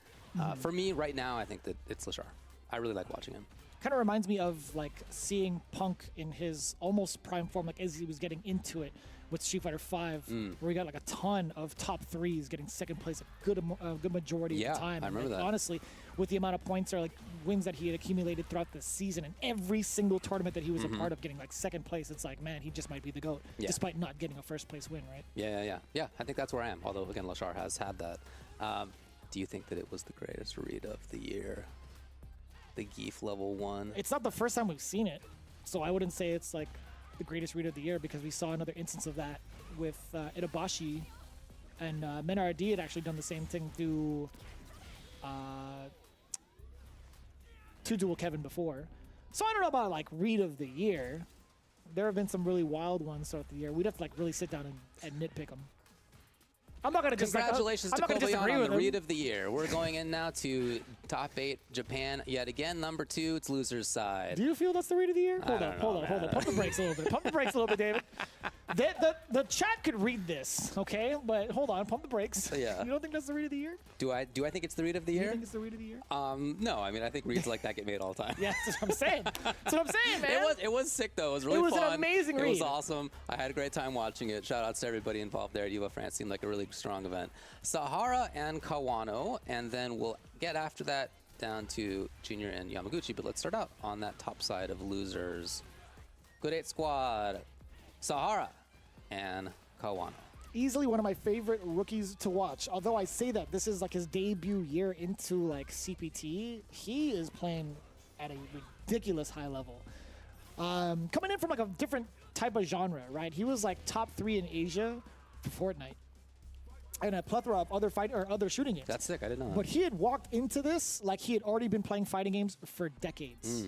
for me right now, I think that it's Lashar. I really like watching him. Kind of reminds me of like seeing Punk in his almost prime form, like as he was getting into it with Street Fighter 5, where he got like a ton of top 3s, getting second place a good majority of the time. I remember that. Honestly, with the amount of points or like wins that he had accumulated throughout the season and every single tournament that he was a part of, getting like second place, it's like, man, he just might be the GOAT, despite not getting a first place win, right? Yeah. I think that's where I am. Although again, Lashar has had that. Do you think that it was the greatest read of the year? The Geef level 1. It's not the first time we've seen it, so I wouldn't say it's like the greatest read of the year, because we saw another instance of that with Itabashi, and Mena RD had actually done the same thing through Dual Kevin before. So I don't know about like read of the year. There have been some really wild ones throughout the year. We'd have to like really sit down and nitpick them. I'm not going to just Congratulations to disagree Kobayan on with the him. read of the year. We're going in now to top 8 Japan yet again. Number 2, it's loser's side. Do you feel that's the read of the year? Hold on. Pump the brakes a little bit. Pump the brakes a little bit, David. The chat could read this, okay? But hold on, pump the brakes. Yeah. You don't think that's the read of the year? Do I think it's the read of the year? You think it's the read of the year? No, I mean I think reads like that get made all the time. Yeah, that's what I'm saying. That's what I'm saying, man. It was sick though. It was really It was fun. an amazing read. It was awesome. I had a great time watching it. Shout outs to everybody involved there at Evo France. Seemed like a really strong event. Sahara and Kawano, and then we'll get after that down to Junior and Yamaguchi. But let's start out on that top side of losers. Good 8 squad, Sahara and Kawano. Easily one of my favorite rookies to watch. Although I say that this is like his debut year into like CPT, he is playing at a ridiculous high level. Coming in from like a different type of genre, right? He was like top 3 in Asia for Fortnite, and a plethora of other shooting games. That's sick. I didn't know that. But he had walked into this like he had already been playing fighting games for decades.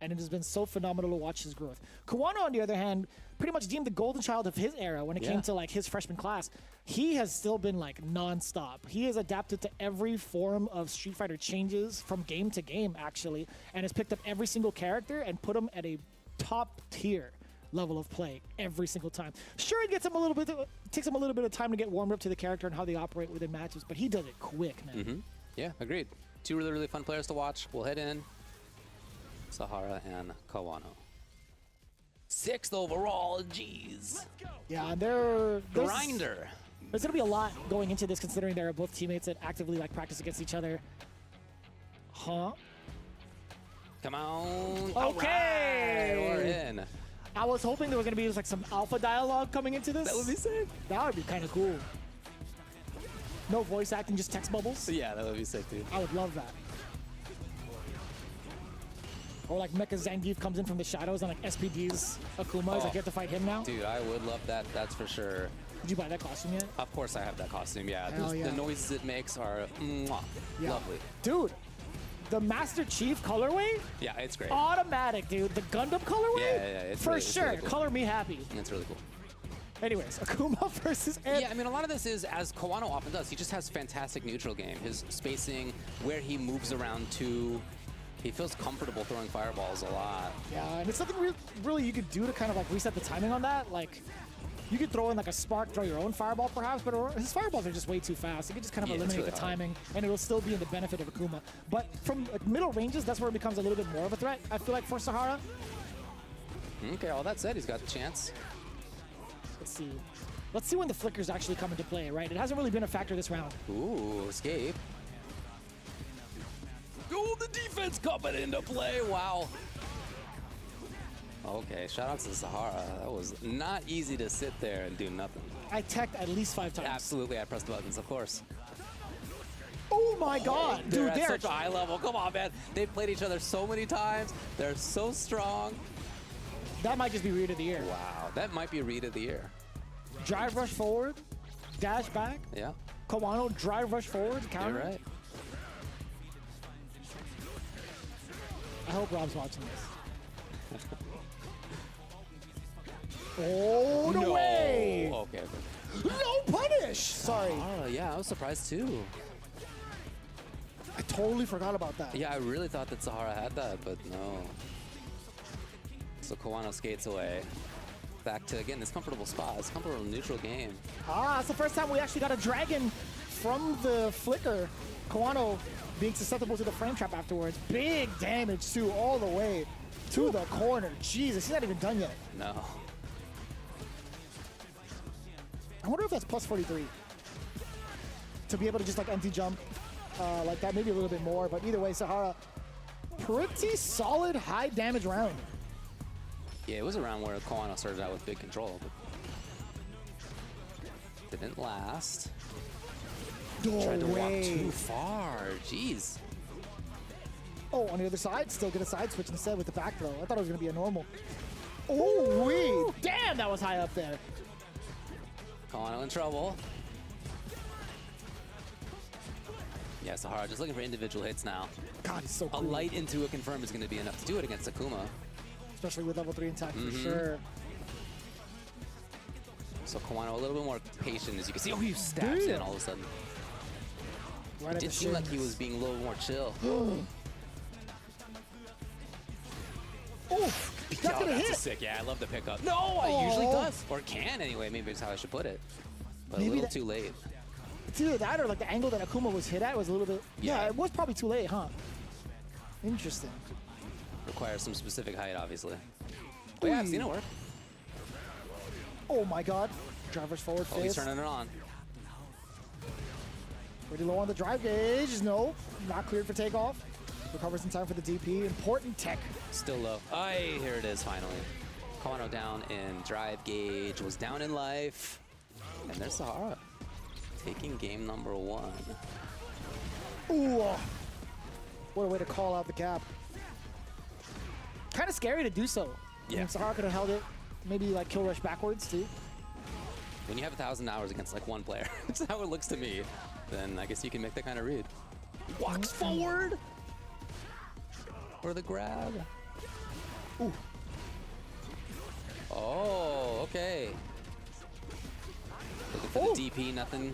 And it has been so phenomenal to watch his growth. Kawano, on the other hand, pretty much deemed the golden child of his era when it came to like his freshman class. He has still been like nonstop. He has adapted to every form of Street Fighter changes from game to game, actually, and has picked up every single character and put him at a top tier level of play every single time. Sure, it takes him a little bit of time to get warmed up to the character and how they operate within matches, but he does it quick, man. Yeah, agreed. 2 really, really fun players to watch. We'll head in. Sahara and Kawano. 6th overall, jeez. Yeah, and there's Grinder. There's gonna be a lot going into this, considering they're both teammates that actively like practice against each other. Come on. Okay. All right, we're in. I was hoping there was gonna be just like some alpha dialogue coming into this. That would be sick. That would be kind of cool. No voice acting, just text bubbles. Yeah, that would be sick, dude. I would love that. Or like Mecha Zangief comes in from the shadows and like SPD's Akuma. Is like you have to fight him now. Dude, I would love that. That's for sure. Did you buy that costume yet? Of course I have that costume, yeah. Hell yeah. The noises it makes are lovely. Dude, the Master Chief colorway? Yeah, it's great. Automatic, dude. The Gundam colorway? Yeah, it's For really, sure. It's really cool. Color me happy. It's really cool. Anyways, Akuma versus Ed. Yeah, I mean, a lot of this is, as Kawano often does, he just has fantastic neutral game. His spacing, where he moves around to, he feels comfortable throwing fireballs a lot. Yeah, and it's something really you could do to kind of like reset the timing on that. Like, you could throw in like a spark, throw your own fireball perhaps, but his fireballs are just way too fast. You could just kind of eliminate really the timing, and it'll still be in the benefit of Akuma. But from like, middle ranges, that's where it becomes a little bit more of a threat, I feel like, for Sahara. Okay, all that said, he's got the chance. Let's see when the flickers actually come into play, right? It hasn't really been a factor this round. Ooh, escape. Oh, the defense coming into play. Wow. Okay, shout out to Sahara. That was not easy to sit there and do nothing. I teched at least 5 times. Absolutely, I pressed the buttons, of course. Oh my god, They're dude, at such a high level. Come on, man. They've played each other so many times. They're so strong. That might just be read of the year. Wow, that might be read of the year. Drive rush forward, dash back. Yeah. Kawano drive rush forward, counter. You're right. I hope Rob's watching this. Oh, no way! Okay. No punish! Sorry. Oh, yeah, I was surprised too. I totally forgot about that. Yeah, I really thought that Sahara had that, but no. So Kawano skates away. Back to, again, this comfortable spot. This comfortable neutral game. Ah, it's the first time we actually got a dragon from the flicker. Kawano being susceptible to the frame trap afterwards. Big damage, too, all the way to the corner. Jesus, he's not even done yet. No. I wonder if that's plus 43. To be able to just like empty jump like that, maybe a little bit more, but either way, Sahara, pretty solid high damage round. Yeah, it was a round where Kawano started out with big control, but didn't last. No Tried to walk way. too far. Jeez. Oh, on the other side, still get a side switch instead with the back throw. I thought it was going to be a normal. Oh, wee! Damn, that was high up there. Kawano in trouble. Yeah, Sahara just looking for individual hits now. God, he's so cool. A light into a confirm is going to be enough to do it against Akuma. Especially with level 3 attack, for sure. So Kawano a little bit more patient, as you can see. Oh, he stabs in all of a sudden. Right It did seem like he was being a little more chill. Oof, that's gonna hit. Sick. Yeah, I love the pickup. No, it usually does. Or can anyway, maybe is how I should put it. But Maybe a little too late. It's either that or like the angle that Akuma was hit at was a little bit. Yeah, it was probably too late, huh? Interesting. Requires some specific height, obviously. But yeah, I've seen it work. Oh my god. Driver's forward Oh, he's face. turning it on. Pretty low on the drive gauge. No, not cleared for takeoff. Recovers in time for the DP. Important tech. Still low. Aye, here it is finally. Kawano down in drive gauge, was down in life. And there's Sahara taking game number 1. Ooh. What a way to call out the gap. Kind of scary to do so. Yeah. I mean, Sahara could have held it. Maybe like kill rush backwards too. When you have 1,000 hours against like one player, that's how it looks to me, then I guess you can make that kind of read. Walks forward for the grab. Ooh. Oh, okay. Looking for the DP, nothing.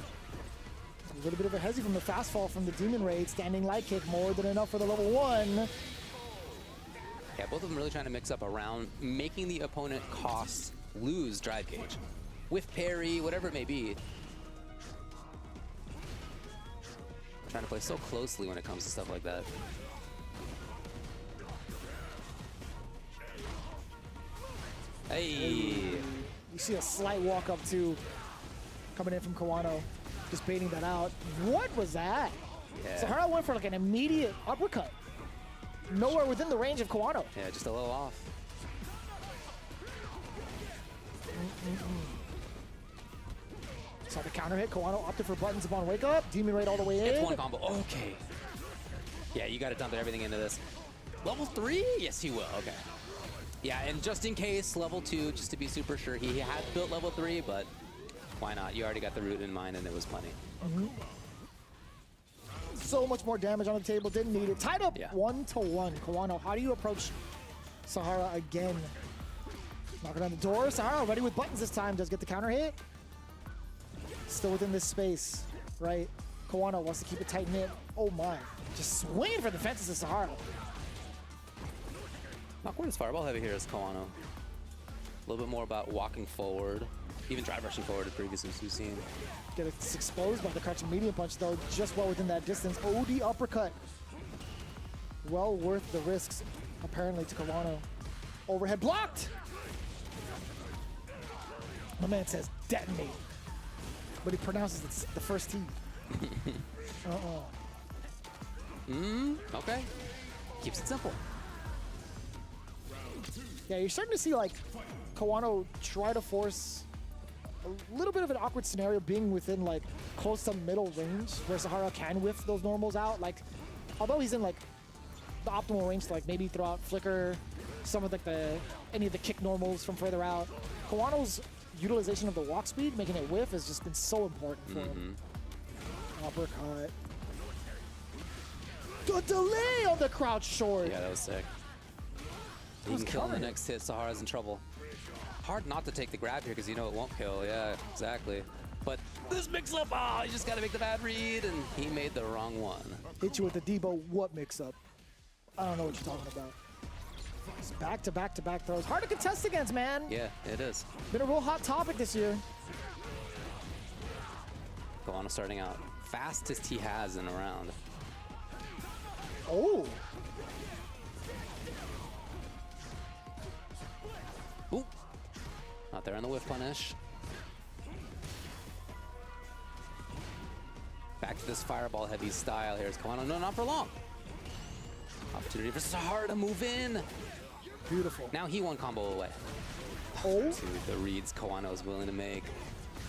A little bit of a hezzy from the fast fall from the Demon Raid. Standing light kick, more than enough for the level 1. Yeah, both of them really trying to mix up around, making the opponent lose drive gauge. With parry, whatever it may be. Trying to play so closely when it comes to stuff like that. Hey! You see a slight walk up too, coming in from Kawano. Just baiting that out. What was that? Yeah. Sahara went for like an immediate uppercut. nowhere within the range of Kawano. Yeah, just a little off. Saw the counter hit. Kawano opted for buttons upon wake up. Demon Raid all the way in. It's one combo. Okay. Yeah, you got to dump everything into this. Level 3? Yes, he will. Okay. Yeah, and just in case, level 2, just to be super sure. He had built level 3, but why not? You already got the root in mind, and it was plenty. So much more damage on the table. Didn't need it. Tied up 1-1. Kawano, how do you approach Sahara again? Knocking on the door. Sahara ready with buttons this time. Does get the counter hit. Still within this space, right? Kawano wants to keep it tight-knit. Oh my. Just swinging for the fences of Sahara. Not quite as fireball heavy here as Kawano. A little bit more about walking forward. Even drive rushing forward at previous as we've seen. Gets exposed by the crouching medium punch though, just well within that distance. OD uppercut. Well worth the risks, apparently, to Kawano. Overhead blocked! My man says detonate, but he pronounces it the first T. Okay. Keeps it simple. Yeah, you're starting to see like Kawano try to force a little bit of an awkward scenario, being within like close to middle range where Sahara can whiff those normals out. Like, although he's in like the optimal range to like maybe throw out flicker, some of like any of the kick normals from further out, Kawano's utilization of the walk speed, making it whiff, has just been so important for him. Uppercut. The delay on the crouch short. Yeah, that was sick. He can kill on the next hit. Sahara's in trouble. Hard not to take the grab here because you know it won't kill. Yeah, exactly. But this mix-up, you just got to make the bad read, and he made the wrong one. Hit you with the Debo, what mix-up? I don't know what you're talking about. It's back-to-back-to-back throws. Hard to contest against, man. Yeah, it is. Been a real hot topic this year. Kawano starting out. Fastest he has in a round. Oh. Ooh. Not there on the whiff punish. Back to this fireball heavy style. Here's Kawano. No, not for long. Opportunity for Sahara to move in. Beautiful. Now he one combo away. Oh. To the reads Kawano's willing to make.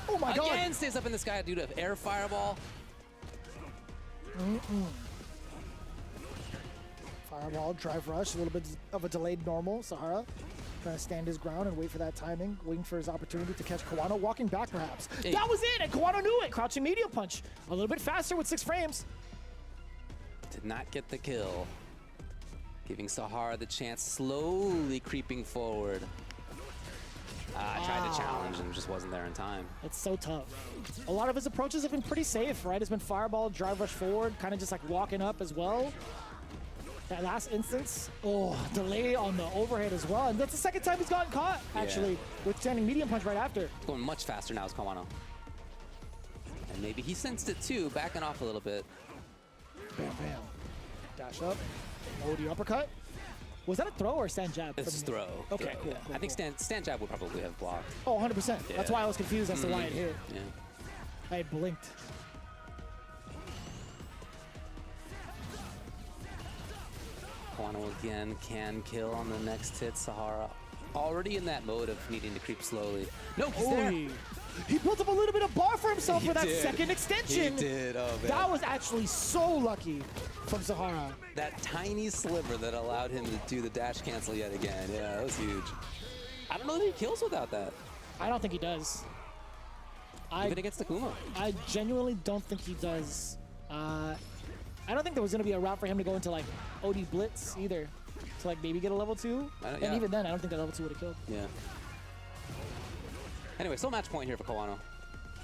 Oh my god. Again, stays up in the sky due to air fireball. Fireball, drive rush, a little bit of a delayed normal. Sahara trying to stand his ground and wait for that timing, waiting for his opportunity to catch Kawano, walking back perhaps. Hey. That was it, and Kawano knew it. Crouching medium punch, a little bit faster with 6 frames. Did not get the kill. Giving Sahara the chance, slowly creeping forward. Tried to challenge and just wasn't there in time. It's so tough. A lot of his approaches have been pretty safe, right? It's been fireball, drive rush forward, kind of just like walking up as well. That last instance, delay on the overhead as well. And that's the second time he's gotten caught, actually, with standing medium punch right after. It's going much faster now as Kawano. And maybe he sensed it too, backing off a little bit. Bam, bam. Dash up. OD uppercut. Was that a throw or a stand jab? It's a throw. Okay, yeah, cool, yeah. cool. I think stand jab would probably have blocked. Oh, 100%. Yeah. That's why I was confused as to why it hit. Yeah. I blinked. Kawano again can kill on the next hit. Sahara already in that mode of needing to creep slowly. No, he's there. He built up a little bit of bar for himself for that second extension. He did. Oh, man. That was actually so lucky from Sahara. That tiny sliver that allowed him to do the dash cancel yet again. Yeah, that was huge. I don't know that he kills without that. I don't think he does. Even against Takuma. I genuinely don't think he does. I don't think there was going to be a route for him to go into like OD Blitz either. To like maybe get a level 2. And even then, I don't think that level 2 would have killed. Yeah. Anyway, still match point here for Kawano.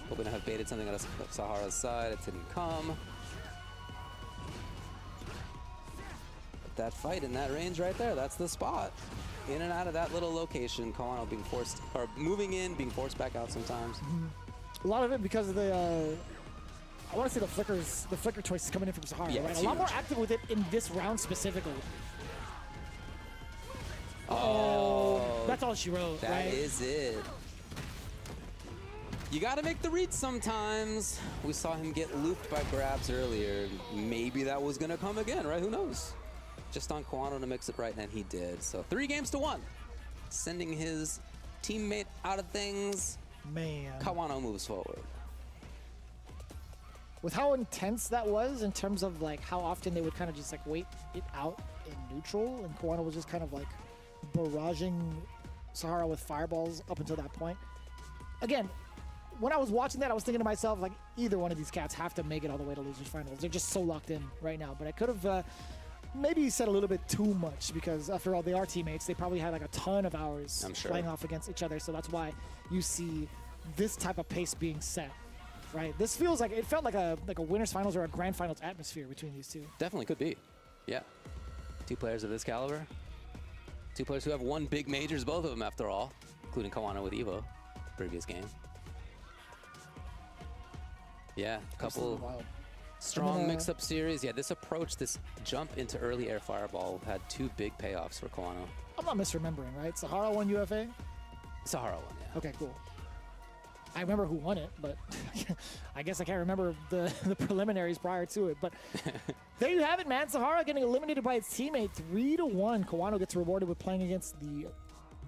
Hoping to have baited something out of Sahara's side. It didn't come. But that fight in that range right there, that's the spot. In and out of that little location, Kawano being forced, or moving in, being forced back out sometimes. A lot of it because of the, I want to say the flicker choices coming in from Sahara, yeah, right? A lot more active with it in this round specifically. Oh, that's all she wrote, That right? is it. You gotta make the reads sometimes. We saw him get looped by grabs earlier. Maybe that was gonna come again, right? Who knows? just on Kawano to mix it right, and he did. So 3-1, sending his teammate out of things. Man. Kawano moves forward. With how intense that was in terms of like how often they would kind of just like wait it out in neutral, and Kawano was just kind of like barraging Sahara with fireballs up until that point. Again, when I was watching that, I was thinking to myself, like, either one of these cats have to make it all the way to losers finals. They're just so locked in right now. But I could have maybe said a little bit too much, because after all, they are teammates. They probably had like a ton of hours playing off against each other. So that's why you see this type of pace being set, right? This feels like, it felt like a winners finals or a grand finals atmosphere between these two. Definitely could be. Yeah. 2 players of this caliber. 2 players who have won big majors, both of them after all, including Kawano with Evo, previous game. Yeah, a couple strong mix-up series. Yeah, this approach, this jump into early air fireball had 2 big payoffs for Kawano. I'm not misremembering, right? Sahara won UFA? Sahara won, yeah. Okay, cool. I remember who won it, but I guess I can't remember the preliminaries prior to it. But there you have it, man. Sahara getting eliminated by its teammate 3-1. Kawano gets rewarded with playing against the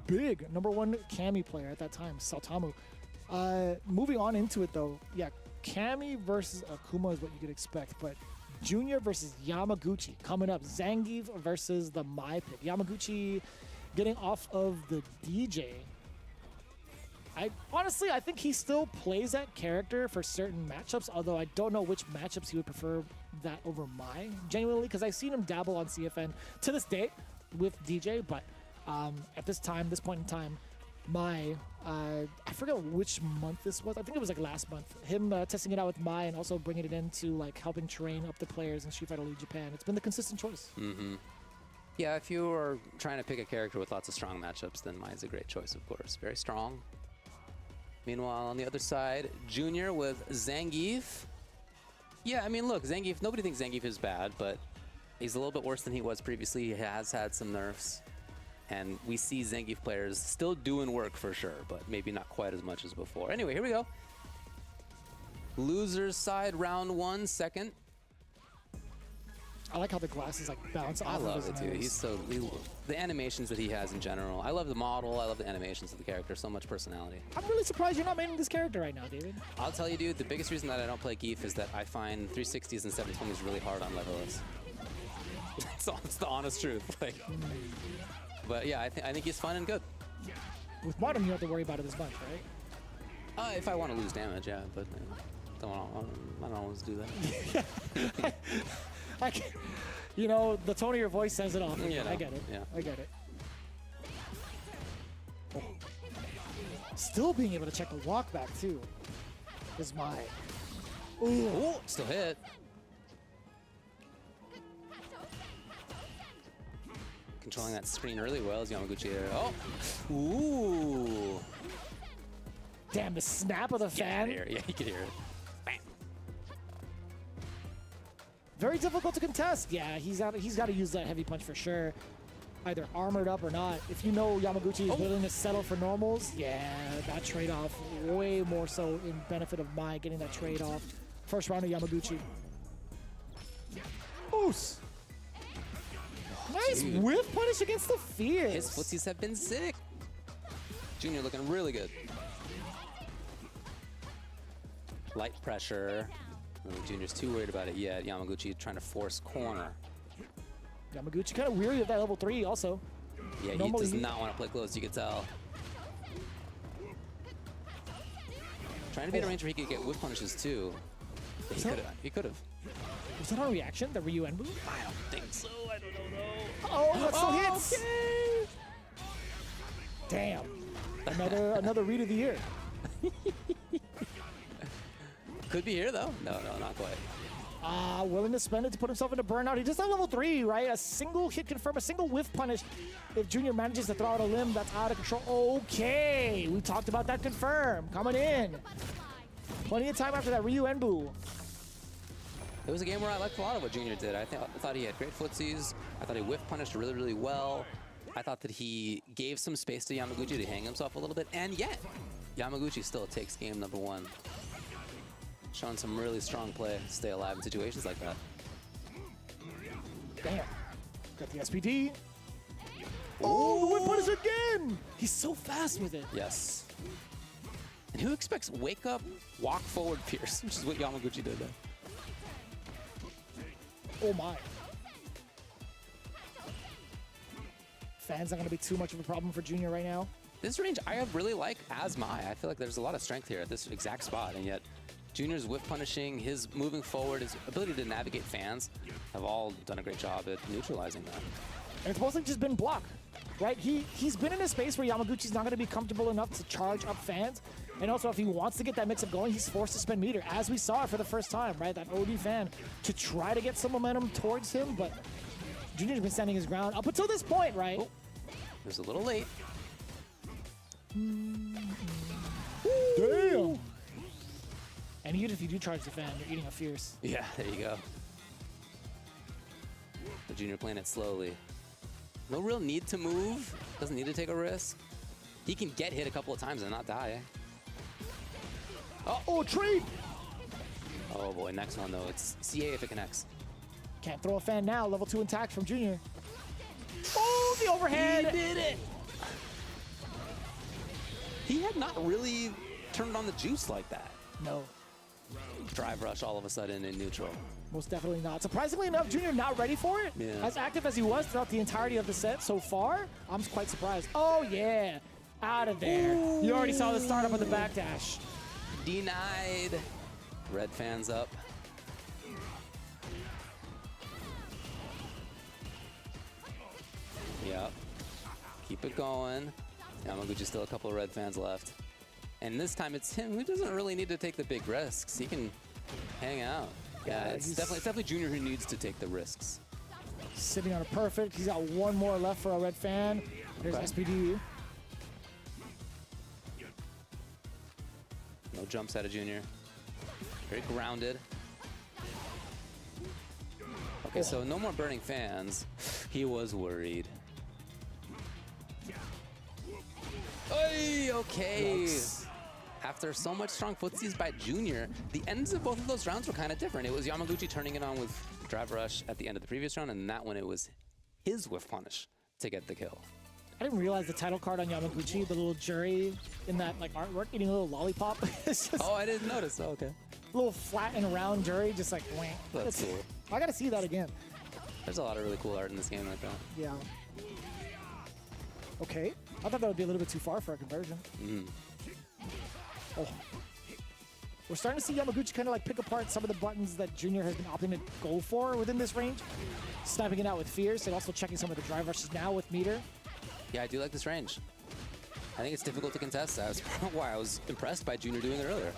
big #1 Kami player at that time, Saltamu. Moving on into it, though, yeah, Kami versus Akuma is what you could expect, but Junior versus Yamaguchi coming up. Zangief versus the My Pit. Yamaguchi getting off of the DJ. Honestly, I think he still plays that character for certain matchups, although I don't know which matchups he would prefer that over Mai, genuinely, because I've seen him dabble on CFN to this day with DJ, but at this point in time, Mai, I forget which month this was. I think it was like last month. Him testing it out with Mai and also bringing it into like helping train up the players in Street Fighter League Japan. It's been the consistent choice. Mm-hmm. Yeah, if you are trying to pick a character with lots of strong matchups, then Mai is a great choice, of course. Very strong. Meanwhile, on the other side, Junior with Zangief. Yeah, I mean, look, Zangief, nobody thinks Zangief is bad, but he's a little bit worse than he was previously. He has had some nerfs. And we see Zangief players still doing work for sure, but maybe not quite as much as before. Anyway, here we go. Losers side, round 1, second. I like how the glasses like bounce off I of love his it too. nose. He's so the animations that he has in general. I love the model. I love the animations of the character. So much personality. I'm really surprised you're not maining this character right now, David. I'll tell you, dude. The biggest reason that I don't play Geef is that I find 360s and 720s really hard on levelers. It's the honest truth. Like, but yeah, I think he's fun and good. With modern, you don't have to worry about it as much, right? If I want to lose damage, yeah, but I don't always do that. You know, the tone of your voice says it all. You know, I get it. Yeah. I get it. Oh. Still being able to check the walk back too is my. Ooh, still hit. Controlling that screen really well is Yamaguchi there. Oh! Ooh! Damn, the snap of the fan. Yeah, you can hear it. Bam. Very difficult to contest. Yeah, he's got to use that heavy punch for sure. Either armored up or not. If you know Yamaguchi is willing to settle for normals, yeah, that trade-off way more so in benefit of Mai getting that trade-off. First round of Yamaguchi. Oos! Nice whiff punish against the Fierce. His footsies have been sick. Junior looking really good. Light pressure. I don't think Junior's too worried about it yet. Yamaguchi trying to force corner. Yamaguchi kind of weary of that level 3 also. Yeah, he does not want to play close, you can tell. Trying to be at a range where he could get whiff punishes too. He could have. Was that on reaction, the Ryu Enbu? I don't think so. I don't know though. Oh, that still hits. Okay. Damn. Another read of the year. Could be here though. No, not quite. Willing to spend it to put himself into burnout. He just at level 3, right? A single hit confirm, a single whiff punish. If Junior manages to throw out a limb, that's out of control. Okay, we talked about that confirm. Coming in. Plenty of time after that Ryu Enbu. It was a game where I liked a lot of what Junior did. I thought he had great footsies. I thought he whiff punished really, really well. I thought that he gave some space to Yamaguchi to hang himself a little bit. And yet, Yamaguchi still takes game number 1. Showing some really strong play to stay alive in situations like that. Damn. Got the SPD. Oh, the whip punish again! He's so fast with it. Yes. And who expects wake up, walk forward Pierce, which is what Yamaguchi did there. Oh my. Fans not going to be too much of a problem for Junior right now. This range I really like as Mai. I feel like there's a lot of strength here at this exact spot, and yet Junior's whip punishing, his moving forward, his ability to navigate fans have all done a great job at neutralizing that. And it's mostly just been block, right? He's been in a space where Yamaguchi's not going to be comfortable enough to charge up fans. And also, if he wants to get that mix-up going, he's forced to spend meter, as we saw it for the first time, right? That OD fan to try to get some momentum towards him, but Junior's been standing his ground up until this point, right? Oh, it was a little late. Damn! And even if you do charge the fan, you're eating a fierce. Yeah, there you go. The Junior playing it slowly. No real need to move. Doesn't need to take a risk. He can get hit a couple of times and not die. Oh, trade! Oh boy, next one though. It's CA if it connects. Can't throw a fan now. Level 2 intact from Junior. Oh, the overhand! He did it! He had not really turned on the juice like that. No. Drive rush all of a sudden in neutral. Most definitely not. Surprisingly enough, Junior not ready for it. Yeah. As active as he was throughout the entirety of the set so far, I'm quite surprised. Oh, yeah. Out of there. Ooh. You already saw the startup of the backdash. Denied. Red fans up. Yep. Keep it going. Yamaguchi still a couple of red fans left. And this time it's him who doesn't really need to take the big risks. He can hang out. Yeah, it's definitely Junior who needs to take the risks. Sitting on a perfect. He's got one more left for a red fan. There's SPD. No jumps out of Junior. Very grounded. Okay, so no more burning fans. He was worried. Oy, okay. Looks. After so much strong footsies by Junior, the ends of both of those rounds were kind of different. It was Yamaguchi turning it on with drive rush at the end of the previous round, and that one it was his whiff punish to get the kill. I didn't realize the title card on Yamaguchi, the little jury in that like artwork, eating a little lollipop. It's just oh, I didn't notice. Oh, okay. A little flat and round jury, just like wham. That's cool. I gotta see that again. There's a lot of really cool art in this game like that. Yeah. Okay. I thought that would be a little bit too far for a conversion. Oh. We're starting to see Yamaguchi kind of like pick apart some of the buttons that Junior has been opting to go for within this range. Sniping it out with Fierce and also checking some of the drive rushes now with meter. Yeah, I do like this range. I think it's difficult to contest. That's why I was impressed by Junior doing it earlier.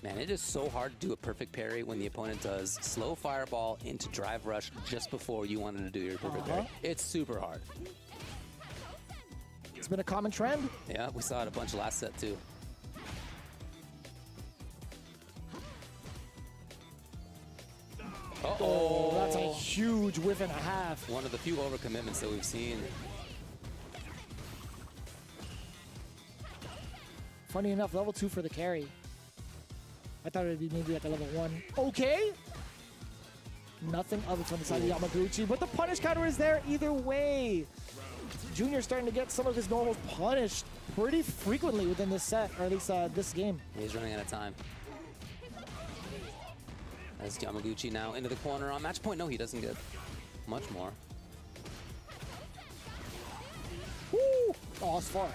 Man, it is so hard to do a perfect parry when the opponent does slow fireball into drive rush just before you wanted to do your perfect parry. It's super hard. It's been a common trend. Yeah, we saw it a bunch last set too. Oh, that's a huge whiff and a half. One of the few overcommitments that we've seen. Funny enough, level 2 for the carry. I thought it would be maybe at the level 1. Okay. Nothing other from the side of Yamaguchi, but the punish counter is there either way. Junior's starting to get some of his normals punished pretty frequently within this set, or at least this game. He's running out of time. As Yamaguchi now into the corner on match point. No, he doesn't get much more. Woo! Oh, it's far.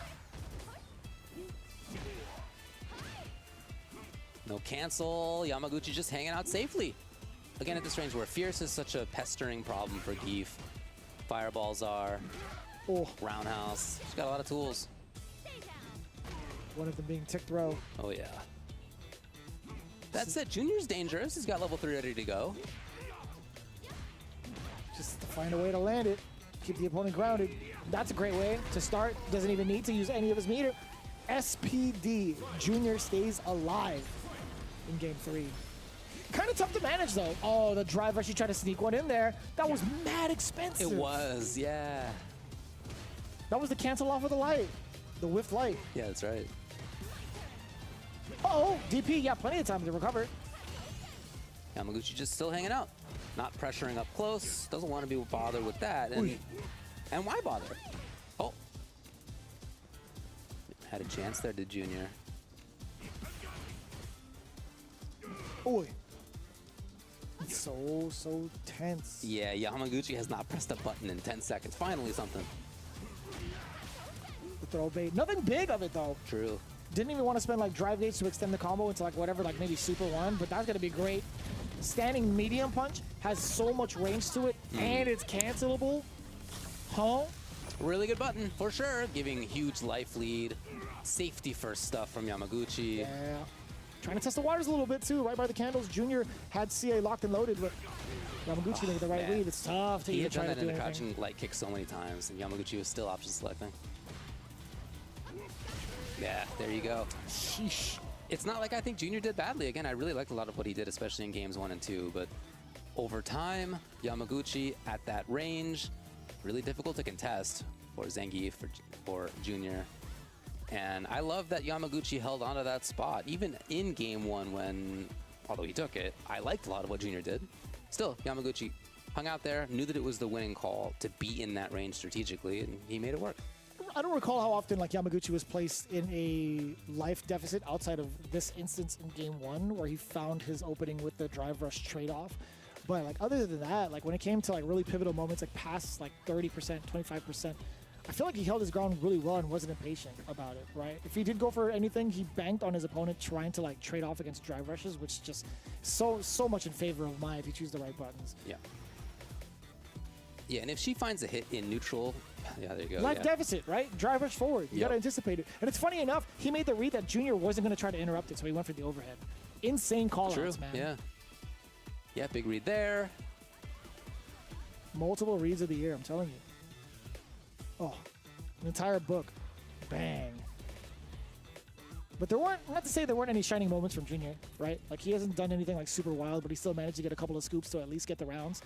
No cancel. Yamaguchi just hanging out safely. Again, at this range where Fierce is such a pestering problem for Geef. Fireballs are. Oh. Roundhouse. She's got a lot of tools. One of them being tick throw. Oh, yeah. That's it. Junior's dangerous. He's got level 3 ready to go. Just to find a way to land it. Keep the opponent grounded. That's a great way to start. Doesn't even need to use any of his meter. SPD. Junior stays alive in game 3. Kind of tough to manage, though. Oh, the drive rush. She tried to sneak one in there. That was mad expensive. It was, yeah. That was the cancel off of the light. The whiff light. Yeah, that's right. Uh-oh, DP, yeah, plenty of time to recover. Yamaguchi just still hanging out, not pressuring up close, doesn't want to be bothered with that. And why bother? Oh. Had a chance there to Junior. Oi. It's so tense. Yeah, Yamaguchi has not pressed a button in 10 seconds. Finally something. The throw bait. Nothing big of it, though. True. Didn't even want to spend like drive gates to extend the combo into like whatever, like maybe Super 1, but that's going to be great. Standing medium punch has so much range to it, and it's cancelable. Huh? Really good button, for sure. Giving huge life lead. Safety first stuff from Yamaguchi. Yeah. Trying to test the waters a little bit, too, right by the candles. Junior had CA locked and loaded, but Yamaguchi with the right read. It's tough to He even had try done to that do in the anything. crouching light kick so many times, and Yamaguchi was still option selecting. Yeah, there you go. Sheesh. It's not like I think Junior did badly. Again, I really liked a lot of what he did, especially in games 1 and 2, but over time, Yamaguchi at that range, really difficult to contest for Zangief, for Junior. And I love that Yamaguchi held onto that spot, even in game 1 when, although he took it, I liked a lot of what Junior did. Still, Yamaguchi hung out there, knew that it was the winning call to be in that range strategically, and he made it work. I don't recall how often like Yamaguchi was placed in a life deficit outside of this instance in game 1 where he found his opening with the drive rush trade-off. But like other than that, like when it came to like really pivotal moments, like past like 30%, 25%, I feel like he held his ground really well and wasn't impatient about it, right? If he did go for anything, he banked on his opponent trying to like trade off against drive rushes, which just so much in favor of Mai if you choose the right buttons. Yeah. Yeah, and if she finds a hit in neutral, yeah, there you go. Life deficit, right? Drive rush forward. You gotta anticipate it. And it's funny enough, he made the read that Junior wasn't gonna try to interrupt it, so he went for the overhead. Insane call-outs, man. Yeah. Yeah, big read there. Multiple reads of the year, I'm telling you. Oh, an entire book. Bang. But there weren't, not to say there weren't any shining moments from Junior, right? Like he hasn't done anything like super wild, but he still managed to get a couple of scoops to at least get the rounds.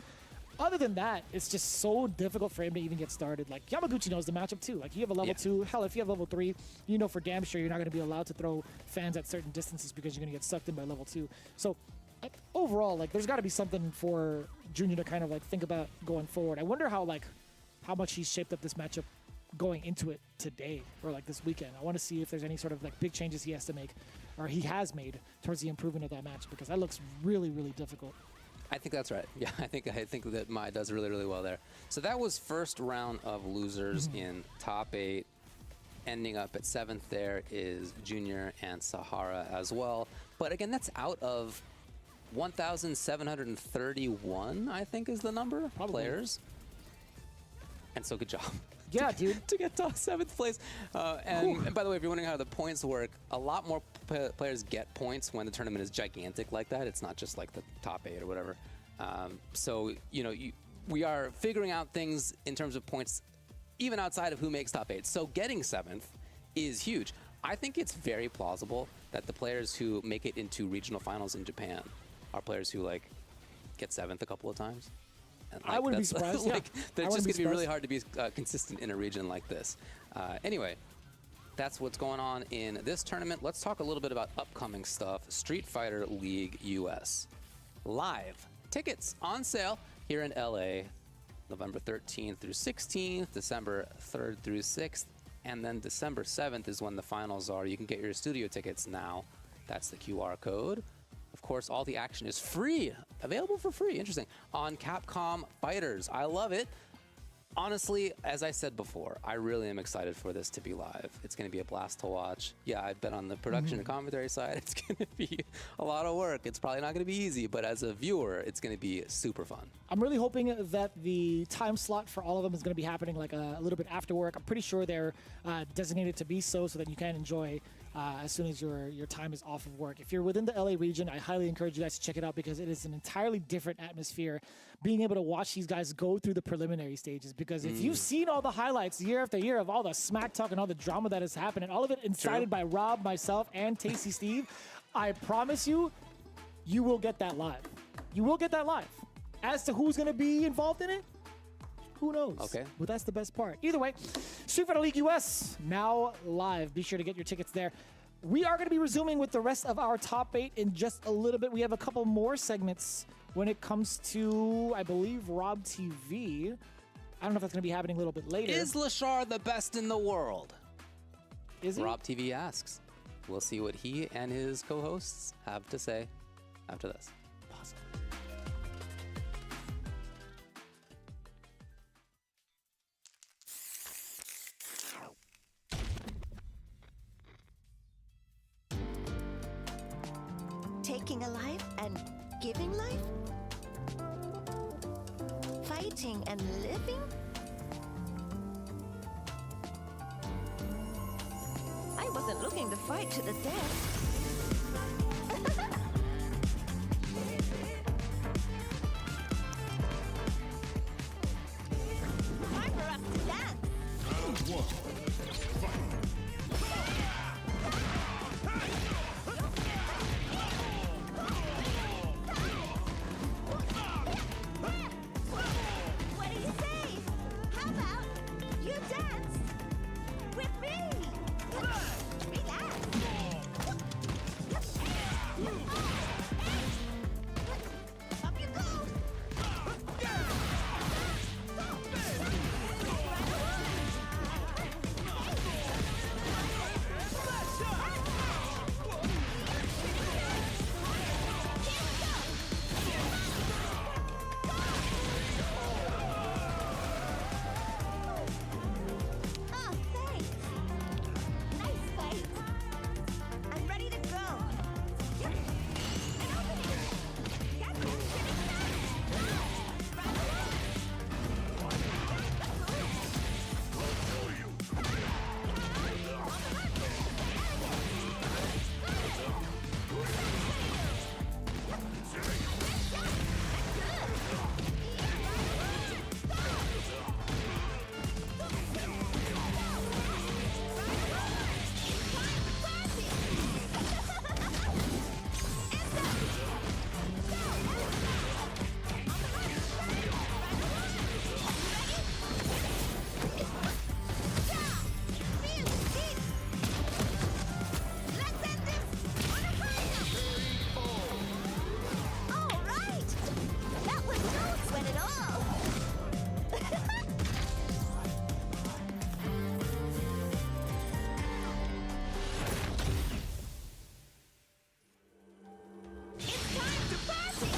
Other than that, it's just so difficult for him to even get started. Like Yamaguchi knows the matchup too. Like you have a level 2, hell, if you have level 3, you know for damn sure you're not going to be allowed to throw fans at certain distances because you're going to get sucked in by level 2. So overall, like there's got to be something for Junior to kind of like think about going forward. I wonder how much he's shaped up this matchup going into it today or like this weekend. I want to see if there's any sort of like big changes he has to make or he has made towards the improvement of that match because that looks really, really difficult. I think that's right. Yeah, I think that Mai does really, really well there. So that was first round of losers in top 8. Ending up at 7th there is Junior and Sahara as well. But again, that's out of 1,731, I think is the number, players. And so good job. Yeah, dude. To get to 7th place. And by the way, if you're wondering how the points work, a lot more players get points when the tournament is gigantic like that. It's not just like the top 8 or whatever. So, you know, we are figuring out things in terms of points even outside of who makes top 8. So getting 7th is huge. I think it's very plausible that the players who make it into regional finals in Japan are players who, like, get 7th a couple of times. And, like, I wouldn't be surprised. Like, it's just going to be really surprised. hard to be consistent in a region like this. Anyway, that's what's going on in this tournament. Let's talk a little bit about upcoming stuff. Street Fighter League US. Live tickets on sale here in LA, November 13th through 16th, December 3rd through 6th, and then December 7th is when the finals are. You can get your studio tickets now. That's the QR code. Of course, all the action is free, available for free, interesting, on Capcom Fighters. I love it. Honestly, as I said before, I really am excited for this to be live. It's going to be a blast to watch. Yeah, I've been on the production and commentary side. It's going to be a lot of work. It's probably not going to be easy, but as a viewer, it's going to be super fun. I'm really hoping that the time slot for all of them is going to be happening like a little bit after work. I'm pretty sure they're designated to be so that you can enjoy as soon as your time is off of work. If you're within the LA region, I highly encourage you guys to check it out because it is an entirely different atmosphere being able to watch these guys go through the preliminary stages. Because if you've seen all the highlights year after year of all the smack talk and all the drama that has happened, and all of it incited by Rob, myself, and Tasty Steve, I promise you, you will get that live. You will get that live. As to who's going to be involved in it, who knows? Okay. But that's the best part. Either way, Street Fighter League US now live. Be sure to get your tickets there. We are going to be resuming with the rest of our top 8 in just a little bit. We have a couple more segments when it comes to, I believe, Rob TV. I don't know if that's going to be happening a little bit later. Is Lashar the best in the world? Is he? Rob TV asks. We'll see what he and his co-hosts have to say after this. Possible. Taking a life and giving life? Fighting and living? I wasn't looking to fight to the death. Time for us to dance! Round 1. Fight! What do you say? How about you dance with me? Relax. Up you go. Oh, thanks. Nice fight. I'm ready to go. Yep. An opening. Capcom shooting star. Right away. All right. That was no sweat at all. It's time to party.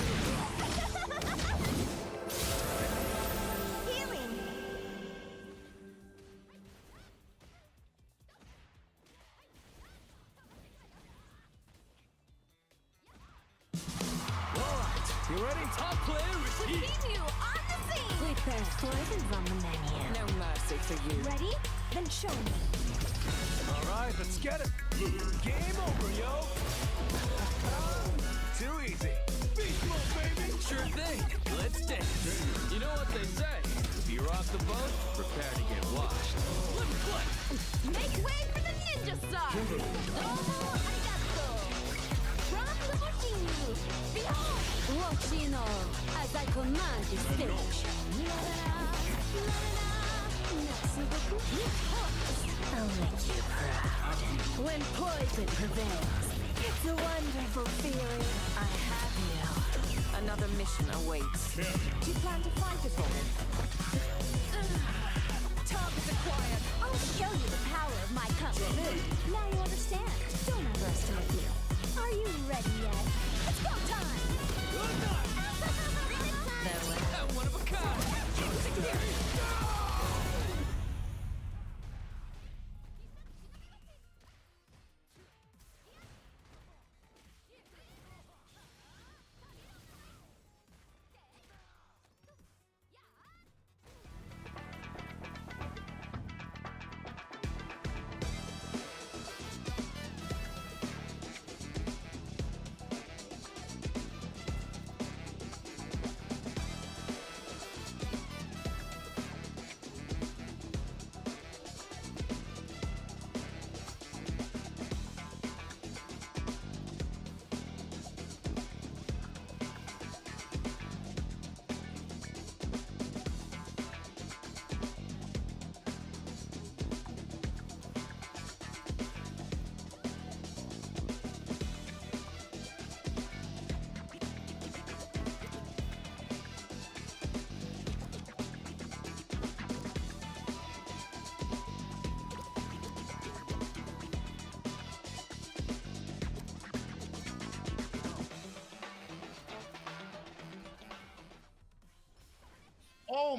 Healing. You ready? Top player We repeat. see you on the scene. Prepare. Poison's on the menu. No mercy for you. Ready? Then show me. All right, let's get it. Game over, yo. Too easy. Beast mode, baby. Sure thing. Let's dance. You know what they say. If you rock the boat, prepare to get washed. Let me play. Make way for the ninja star. Domo arigato. From Limousine. Behold. Watch in all as I command this stage. I'll make you proud. When poison prevails, it's a wonderful feeling. I have you. Another mission awaits. Do you plan to fight us all? Target acquired. I'll show you the power of my kung fu. Now you understand. Don't underestimate you. Are you ready yet? It's go time! Good night. One of a kind.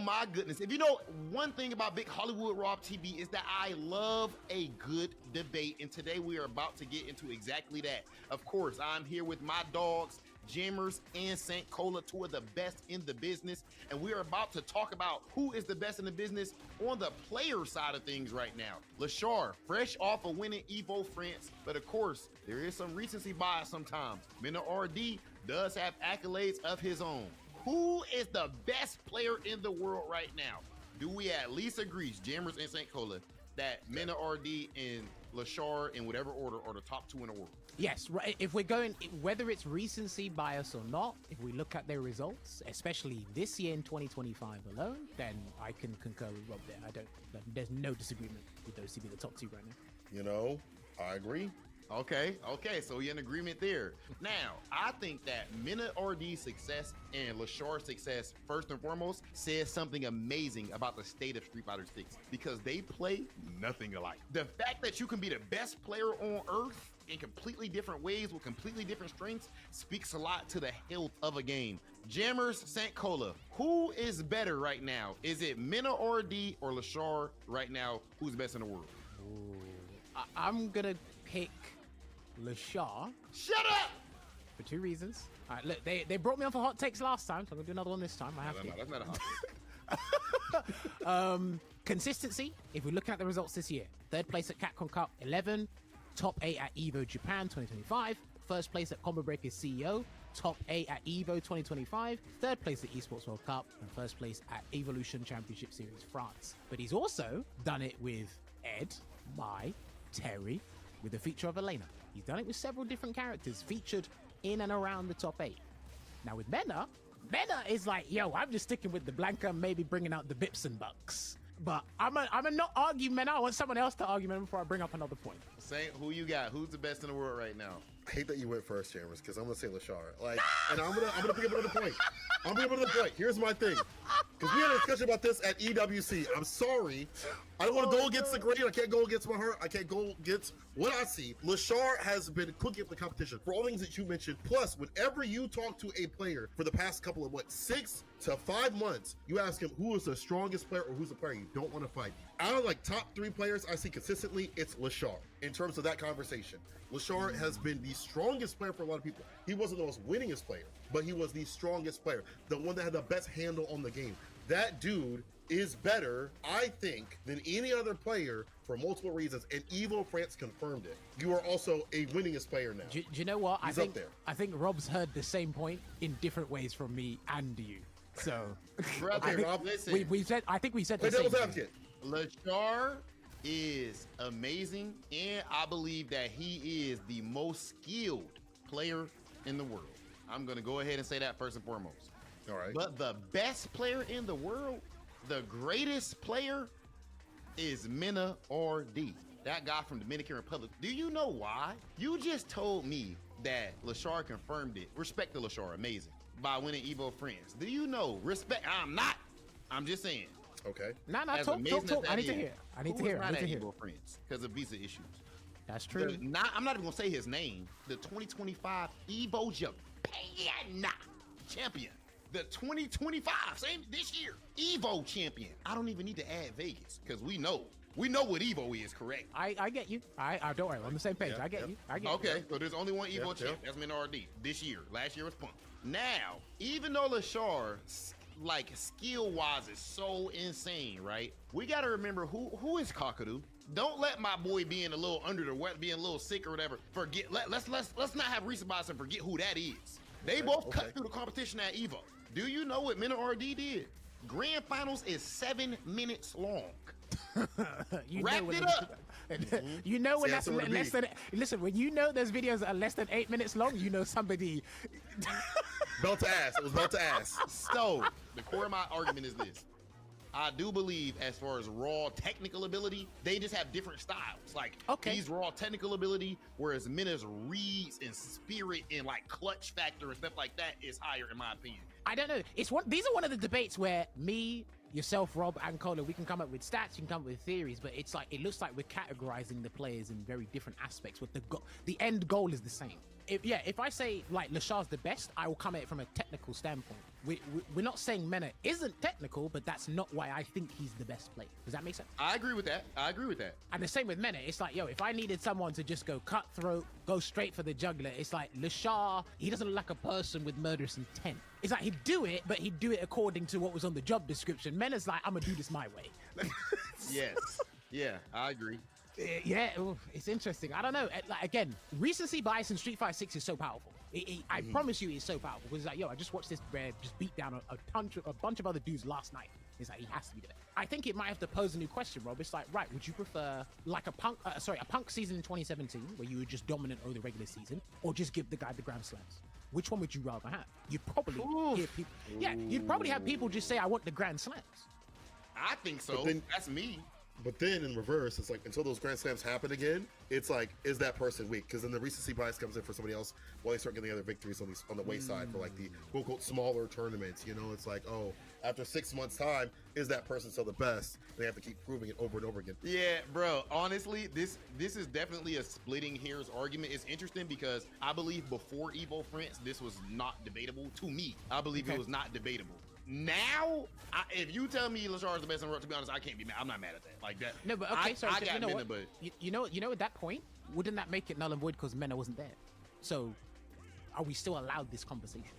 my goodness. If you know one thing about Big Hollywood Rob TV is that I love a good debate. And today we are about to get into exactly that. Of course, I'm here with my dogs, Jammers and St. Cola, two of the best in the business. And we are about to talk about who is the best in the business on the player side of things right now. Lashar, fresh off of winning Evo France. But of course, there is some recency bias sometimes. Mena RD does have accolades of his own. Who is the best player in the world right now? Do we at least agree, Jammers and St. Cola, that Mena RD and Lashar, in whatever order, are the top two in the world? Yes, right. If we're going, whether it's recency bias or not, if we look at their results, especially this year in 2025 alone, then I can concur with Rob there. There's no disagreement with those to be the top two right now. You know, I agree. Okay, so we're in agreement there. Now, I think that Mena RD's success and Lashar's success, first and foremost, says something amazing about the state of Street Fighter 6 because they play nothing alike. The fact that you can be the best player on Earth in completely different ways with completely different strengths speaks a lot to the health of a game. Jammers, St. Cola, who is better right now? Is it Mena RD or Lashar right now? Who's best in the world? Ooh. I'm gonna pick Lashar. Shut up! For two reasons. All right, look, they brought me on for hot takes last time, so I'm gonna do another one this time. I have to. No, that's not a hot take. Consistency. If we're looking at the results this year, third place at Capcom Cup 11, top 8 at Evo Japan 2025, first place at Combo Breakers CEO, top 8 at Evo 2025, third place at Esports World Cup, and first place at Evolution Championship Series France. But he's also done it with Ed, Mai, Terry, with the feature of Elena. He's done it with several different characters featured in and around the top 8. Now with Mena is like, yo, I'm just sticking with the Blanca, maybe bringing out the Bips and Bucks. But I'm a not argue Mena. I want someone else to argue Mena before I bring up another point. Say who you got. Who's the best in the world right now? I hate that you went first, Jammers, because I'm gonna say Lashar. Like, and I'm gonna bring up another point. I'm gonna bring up another point. Here's my thing. Because we had a discussion about this at EWC. I'm sorry. I don't want to go against the grain. I can't go against my heart. I can't go against what I see. Lashar has been cooking up the competition for all things that you mentioned. Plus, whenever you talk to a player for the past couple of, 6 to 5 months, you ask him who is the strongest player or who's the player you don't want to fight. Out of like top 3 players I see consistently, it's Lashar in terms of that conversation. Lashar has been the strongest player for a lot of people. He wasn't the most winningest player, but he was the strongest player, the one that had the best handle on the game. That dude is better, I think, than any other player for multiple reasons, and Evo France confirmed it. You are also a winningest player now. Do you know what? He's up there. I think Rob's heard the same point in different ways from me and you. So Rob, listen. I think we said Play the same devil's thing. advocate. Lashar is amazing, and I believe that he is the most skilled player in the world. I'm gonna go ahead and say that first and foremost. All right. But the best player in the world, the greatest player, is Mena RD. That guy from Dominican Republic. Do you know why? You just told me that Lashar confirmed it. Respect to Lashar, amazing, by winning Evo France. Do you know? Respect. I'm just saying. Okay. Nah, talk. I need to hear. I need to hear. Evo France because of visa issues. That's true. I'm not even gonna say his name. The 2025 Evo Japan champion. The 2025, same this year, Evo champion. I don't even need to add Vegas because we know what Evo is, correct? I get you. I don't worry, we're on the same page. I get you. Okay, so there's only one Evo champ. That's Mena RD this year. Last year was Punk. Now, even though Lashar, like skill-wise, is so insane, right? We got to remember who is Kakadu. Don't let my boy being a little under the weather, being a little sick or whatever, forget. Let's not have recent bias and forget who that is. They both cut through the competition at Evo. Do you know what Mena RD did? Grand Finals is 7 minutes long. Wrapped it up. You know when that's less than. Listen, when you know there's videos that are less than 8 minutes long, you know somebody. Belt to ass. It was belt to ass. So the core of my argument is this. I do believe as far as raw technical ability, they just have different styles. Like he's raw technical ability, whereas Mena's reads and spirit and like clutch factor and stuff like that is higher in my opinion. I don't know. These are one of the debates where me, yourself, Rob, and Cola, we can come up with stats, you can come up with theories, but it's like it looks like we're categorizing the players in very different aspects. With the end goal is the same. if I say like Lashar's the best, I will come at it from a technical standpoint. We're not saying Mena isn't technical, but that's not why I think he's the best player. Does that make sense? I agree with that. And the same with Mena. It's like, yo, if I needed someone to just go cutthroat, go straight for the juggler, it's like Lashar, he doesn't look like a person with murderous intent. It's like he'd do it, but he'd do it according to what was on the job description. Mena's like, I'm gonna do this my way. Yes. Yeah, I agree. Yeah, it's interesting. I don't know. Like, again, recency bias in Street Fighter 6 is so powerful. I promise you, it's so powerful. Because like, yo, I just watched this Red just beat down a bunch of other dudes last night. It's like he has to be there. I think it might have to pose a new question, Rob. It's like, right, would you prefer like a punk season in 2017 where you were just dominant over the regular season, or just give the guy the Grand Slams? Which one would you rather have? You'd probably hear people. Yeah, you'd probably have people just say, I want the Grand Slams. I think so. That's me. But then in reverse, it's like until those Grand Slams happen again, it's like, is that person weak? Because then the recency bias comes in for somebody else while they start getting other victories on the wayside for like the quote unquote smaller tournaments. You know, it's like, oh, after 6 months' time, is that person still the best? They have to keep proving it over and over again. Yeah, bro. Honestly, this is definitely a splitting hairs argument. It's interesting because I believe before Evo France, this was not debatable. To me, I believe it was not debatable. Now, if you tell me Lashar is the best in the world, to be honest, I can't be mad. I'm not mad at that. Like that. No, but okay, I got you know Mena, what? but You know, at that point, wouldn't that make it null and void because Mena wasn't there? So, are we still allowed this conversation?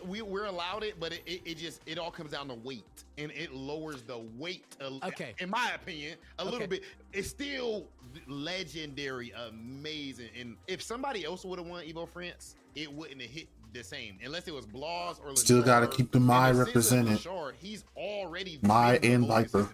We're allowed it, but it all comes down to weight, and it lowers the weight. Okay. In my opinion, a little bit. It's still legendary, amazing, and if somebody else would have won Evo France, it wouldn't have hit the same unless it was Blas or Still got to keep the Mai represented. Lashar, he's already Mai and Viper.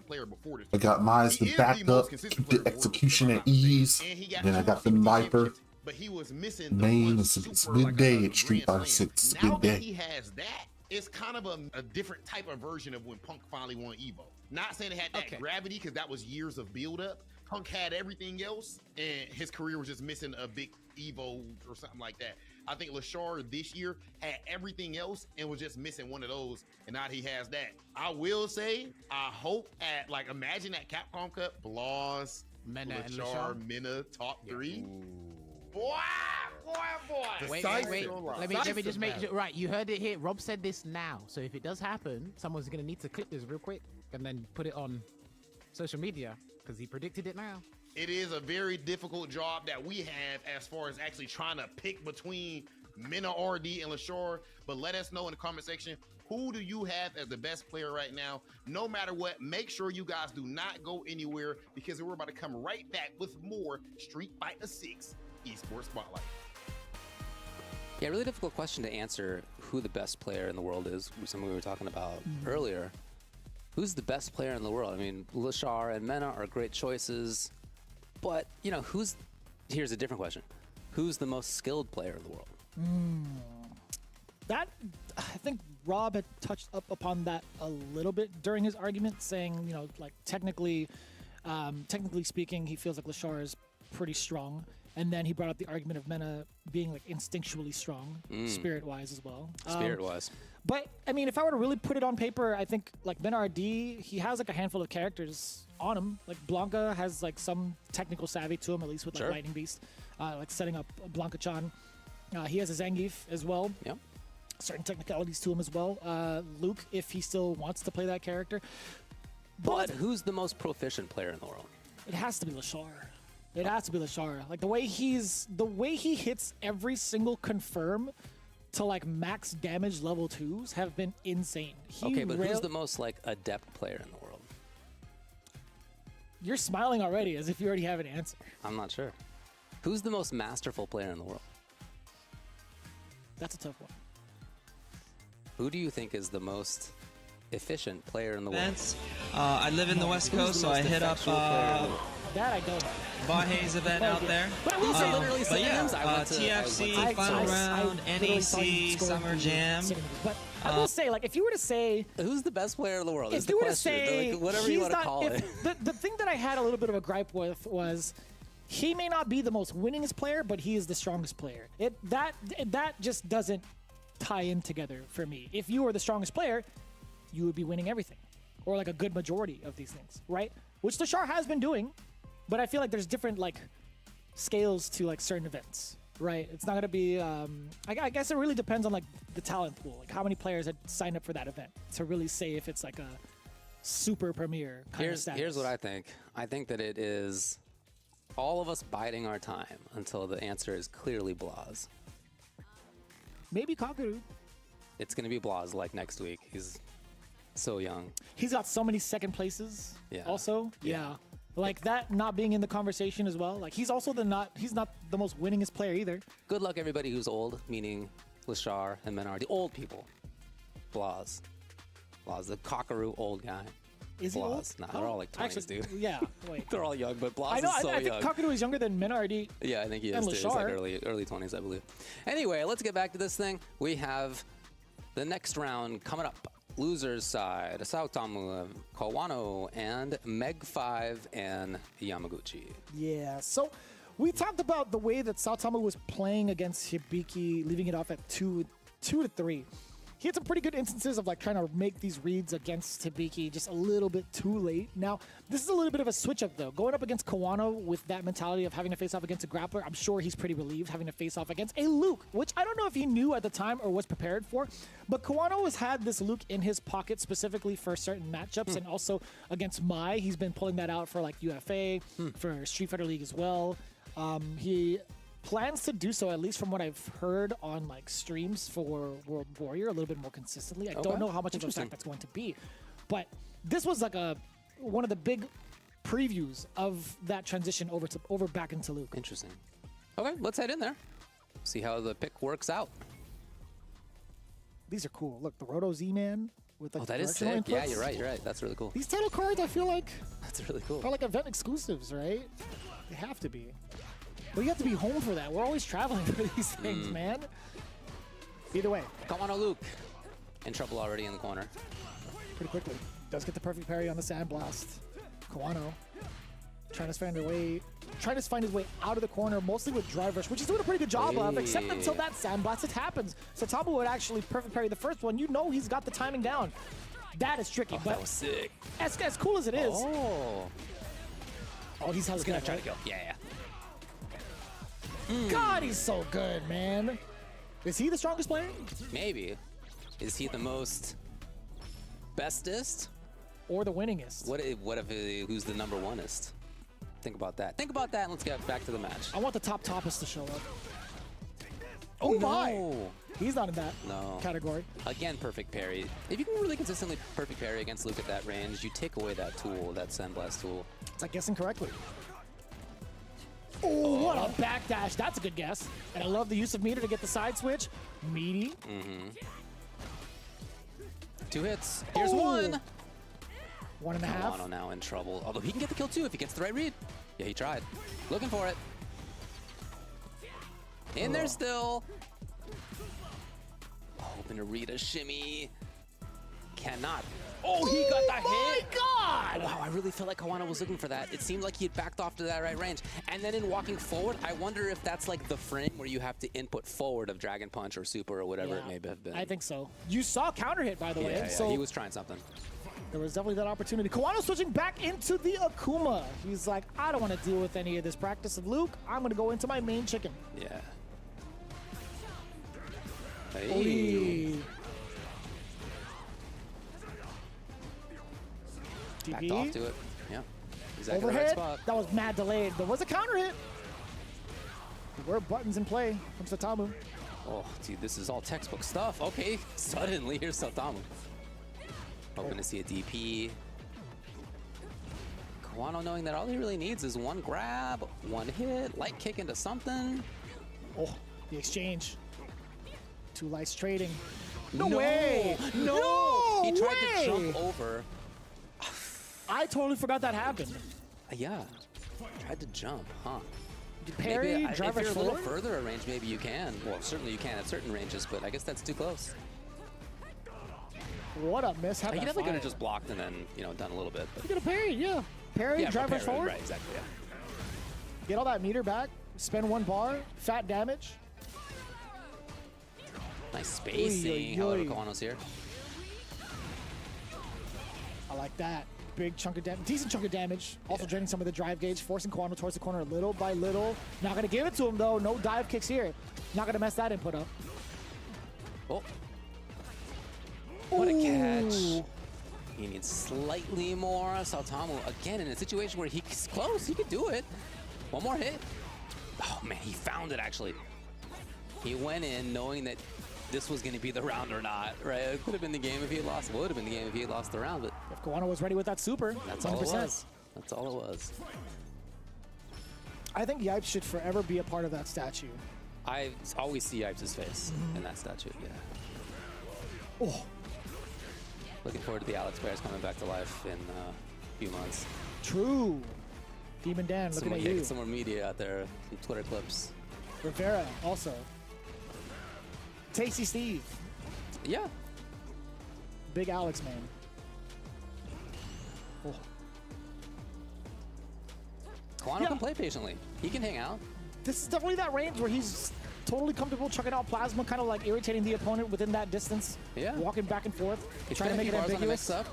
I got Mai as the backup, keep the execution at ease. Then I got the Viper. But he was missing Main, it's a good day at Street Fighter 6. It's a good now that day. he has that, it's kind of a different type of version of when Punk finally won Evo. Not saying it had that gravity because that was years of build up. Punk had everything else, and his career was just missing a big Evo or something like that. I think Lashar this year had everything else and was just missing one of those, and now he has that. I will say, I hope at like imagine that Capcom Cup, Blas, Mena, Lashar, Mena, top 3. Boy. Wait. Let me just make sure. Right, you heard it here. Rob said this now. So if it does happen, someone's gonna need to clip this real quick and then put it on social media because he predicted it now. It is a very difficult job that we have as far as actually trying to pick between Mena, RD, and Lashar. But let us know in the comment section, who do you have as the best player right now? No matter what, make sure you guys do not go anywhere because we're about to come right back with more Street Fighter 6 Esports Spotlight. Yeah, really difficult question to answer who the best player in the world is. Something we were talking about earlier. Who's the best player in the world? I mean, Lashar and Mena are great choices, but you know, here's a different question. Who's the most skilled player in the world? That, I think Rob had touched up upon that a little bit during his argument, saying, you know, like technically speaking, he feels like Lashar is pretty strong. And then he brought up the argument of Mena being like instinctually strong, spirit-wise as well. Spirit-wise. But I mean, if I were to really put it on paper, I think like Mena RD, he has like a handful of characters on him. Like Blanca has like some technical savvy to him, at least with like Lightning Beast, like setting up Blanca-chan. He has a Zangief as well. Yep. Certain technicalities to him as well. Luke, if he still wants to play that character. But who's the most proficient player in the world? It has to be Lashar. It has to be Lashar. Like the way he hits every single confirm to like max damage level 2s have been insane. Okay, but who's the most like adept player in the world? You're smiling already as if you already have an answer. I'm not sure. Who's the most masterful player in the world? That's a tough one. Who do you think is the most efficient player in the world? I live in the West Coast, so I hit up that I don't. Bahe's event out there. But I will say, but yeah, TFC, Final Round, NEC, Summer Jam. But I will say, like, if you were to say who's the best player in the world, if you were to say like, whatever you want to call it. The thing that I had a little bit of a gripe with was he may not be the most winningest player, but he is the strongest player. That just doesn't tie in together for me. If you were the strongest player, you would be winning everything, or like a good majority of these things, right? Which Lashar has been doing, but I feel like there's different like scales to like certain events. Right. It's not going to be. I guess it really depends on like the talent pool, like how many players had signed up for that event to really say if it's like a super premier kind of status. Here's what I think. I think that it is all of us biding our time until the answer is clearly Blaz. Maybe Kakaru. It's going to be Blaz like next week. He's so young. He's got so many second places. Yeah. Also. Yeah. Like that not being in the conversation as well. Like he's also he's not the most winningest player either. Good luck everybody who's old, meaning Lashar and Menard, the old people. Blaz, the Kakaru old guy. Is he old? Nah, they're all like 20s, dude. Yeah, wait. They're all young, but Blaz I know, is so I think young. Kakaru is younger than Menardi. Yeah, I think he is and too. He's like early 20s, I believe. Anyway, let's get back to this thing. We have the next round coming up. Losers side, Saotamu, Kawano, and Meg5 and Yamaguchi. Yeah, so we talked about the way that Saotamu was playing against Hibiki, leaving it off at 2 to 3. He had some pretty good instances of like trying to make these reads against Hibiki just a little bit too late. Now, this is a little bit of a switch up though. Going up against Kawano with that mentality of having to face off against a grappler, I'm sure he's pretty relieved having to face off against a Luke, which I don't know if he knew at the time or was prepared for, but Kawano has had this Luke in his pocket specifically for certain matchups and also against Mai. He's been pulling that out for like UFA, for Street Fighter League as well. He plans to do so, at least from what I've heard on like streams for World Warrior, a little bit more consistently. I don't know how much of an effect that's going to be, but this was like one of the big previews of that transition over back into Luke. Interesting. Okay, let's head in there. See how the pick works out. These are cool. Look, the Roto Z-Man with like that is sick. Yeah, you're right. That's really cool. These title cards, I feel like that's really cool. Are like event exclusives, right? They have to be. But you have to be home for that. We're always traveling for these things, man. Either way. Kawano Luke. In trouble already in the corner. Pretty quickly. Does get the perfect parry on the Sandblast. Kawano trying to find his way out of the corner, mostly with drive rush, which he's doing a pretty good job of, except until that Sandblast, it happens. So Tabu would actually perfect parry the first one. You know he's got the timing down. That is tricky. But that was sick. As cool as it is. Oh, he's gonna try to go. Yeah. God, he's so good, man. Is he the strongest player? Maybe. Is he the most bestest? Or the winningest? What if who's the number oneest? Think about that. Think about that and let's get back to the match. I want the toppest to show up. Oh my! He's not in that category. Again, perfect parry. If you can really consistently perfect parry against Luke at that range, you take away that tool, that Sandblast tool. It's like guessing correctly. Oh, what a backdash. That's a good guess. And I love the use of meter to get the side switch. Meaty. 2 hits. Here's 1. 1.5. Kawano now in trouble. Although he can get the kill too if he gets the right read. Yeah, he tried. Looking for it. In there still. Hoping to read a shimmy. Cannot. Oh, he got the hit. My God! Wow, I really felt like Kawano was looking for that. It seemed like he had backed off to that right range. And then in walking forward, I wonder if that's like the frame where you have to input forward of Dragon Punch or Super or whatever it may have been. I think so. You saw counter hit, by the way. Yeah, so he was trying something. There was definitely that opportunity. Kawano switching back into the Akuma. He's like, I don't want to deal with any of this practice of Luke. I'm going to go into my main chicken. Yeah. Hey. Backed off to it. Yeah. Exactly Overhead. the right spot. That was mad delayed. There was a counter hit. There were buttons in play from Satamu. Oh, dude, this is all textbook stuff. Okay, suddenly here's Satamu. Hoping to see a DP. Kawano knowing that all he really needs is one grab, one hit, light kick into something. Oh, the exchange. 2 lights trading. No way! No! He tried to jump over. I totally forgot that happened. Yeah. Tried to jump, huh? Parry, maybe, drive if you're forward? a little further a range, maybe you can. Well, certainly you can at certain ranges, but I guess that's too close. What a miss. You definitely could have just blocked and then, done a little bit. But you could have parried, yeah. Parry, drive rush forward. Right, exactly, yeah. Get all that meter back, spend 1 bar, fat damage. Nice spacing. However, Kawano's here. I like that. big chunk of damage, decent chunk of damage. Also draining some of the drive gauge, forcing Kawano towards the corner little by little. Not gonna give it to him though. No dive kicks here. Not gonna mess that input up. Oh. What a catch. He needs slightly more. Saotamo, again, in a situation where he's close, he could do it. One more hit. Oh man, he found it actually. He went in knowing that this was going to be the round or not, right? It could have been the game if he had lost. It would have been the game if he had lost the round, but if Kawano was ready with that super, that's 100%. all it was. That's all it was. I think Yipes should forever be a part of that statue. I always see Yipes' face in that statue, yeah. Oh. Looking forward to the Alex players coming back to life in a few months. True. Demon Dan, looking at you. Get some more media out there, some Twitter clips. Rivera, also. Tasty Steve. Yeah. Big Alex, man. Oh. Kawano can play patiently. He can hang out. This is definitely that range where he's totally comfortable chucking out plasma, kind of like irritating the opponent within that distance. Yeah. Walking back and forth, He's trying to make it ambiguous. Up.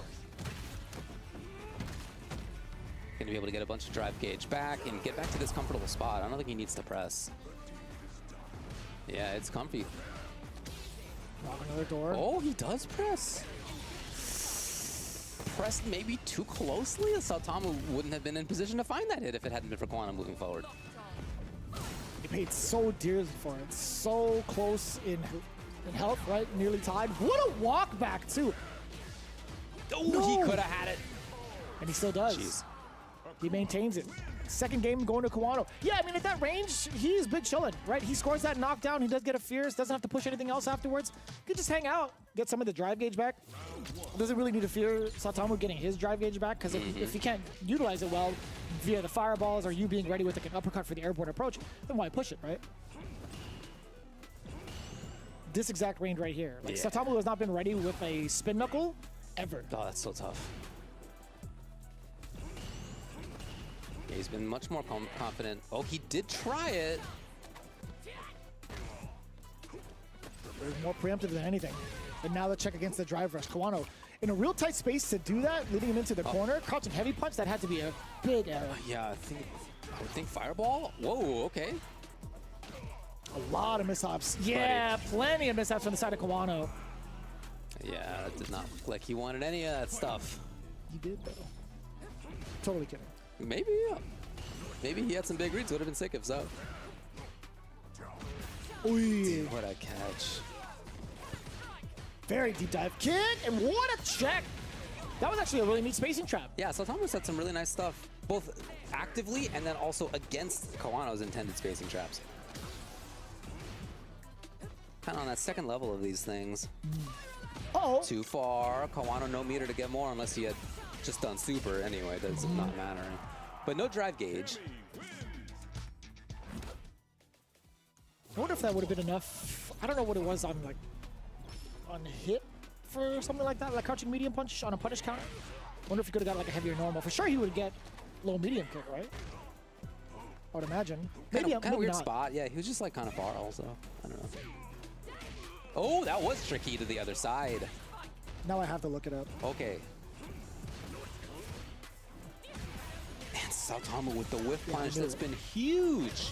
Gonna be able to get a bunch of drive gauge back and get back to this comfortable spot. I don't think he needs to press. Yeah, it's comfy. Knock another door. Oh, he does press. Pressed maybe too closely. Saotamo wouldn't have been in position to find that hit if it hadn't been for Kawano moving forward. He paid so dearly for it. So close in health, right? Nearly tied. What a walk back, too. Oh, no. He could have had it. And he still does. Jeez. He maintains it. Second game going to Kawano. Yeah, I mean, at that range, he's big chillin', right? He scores that knockdown. He does get a fierce. Doesn't have to push anything else afterwards. Could just hang out, get some of the drive gauge back. Doesn't really need to fear Saotamo getting his drive gauge back, because if he can't utilize it well via the fireballs or you being ready with like an uppercut for the airborne approach, then why push it, right? This exact range right here. Like, Saotamo has not been ready with a spin knuckle ever. Oh, that's so tough. Yeah, he's been much more confident. Oh, he did try it. More preemptive than anything. And now the check against the drive rush. Kawano in a real tight space to do that, leading him into the corner. Crouching heavy punch, that had to be a big error. Yeah, I would think fireball. Whoa, okay. A lot of mishaps. Yeah, plenty of mishaps on the side of Kawano. Yeah, that did not look like he wanted any of that stuff. He did, though. Totally kidding. Maybe, yeah. Maybe he had some big reads. Would have been sick if so. Oy. Dude, what a catch. Very deep dive kick, and what a check. That was actually a really neat spacing trap. Yeah, Saotamo had some really nice stuff, both actively and then also against Kawano's intended spacing traps. Kind of on that second level of these things. Uh-oh. Too far. Kawano no meter to get more unless he had just done super anyway. That's not mattering. But no drive gauge. I wonder if that would have been enough. I don't know what it was on hit for something like that, like crouching medium punch on a punish counter. Wonder if he could have got like a heavier normal. For sure he would get low medium kick, right? I would imagine. Maybe kind of weird not. spot. Yeah, he was just like kind of far also. I don't know. Oh, that was tricky to the other side. Now I have to look it up. Okay. And Saotamo with the whiff punch, that's been huge.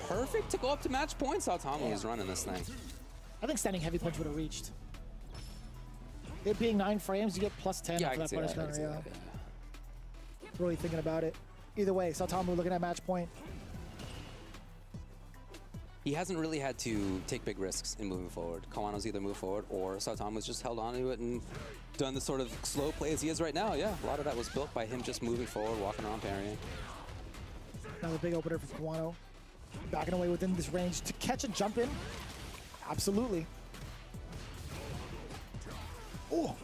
Perfect to go up to match point. Saotamo is running this thing. I think standing heavy punch would have reached. It being 9 frames, you get plus 10 Yeah, for that punish counter. Yeah. Really thinking about it. Either way, Saotamo looking at match point. He hasn't really had to take big risks in moving forward. Kawano's either moved forward or Saotamo's just held on to it and done the sort of slow play as he is right now. Yeah, a lot of that was built by him just moving forward, walking around parrying. Another big opener for Kawano. Backing away within this range to catch a jump in. Absolutely. Oh.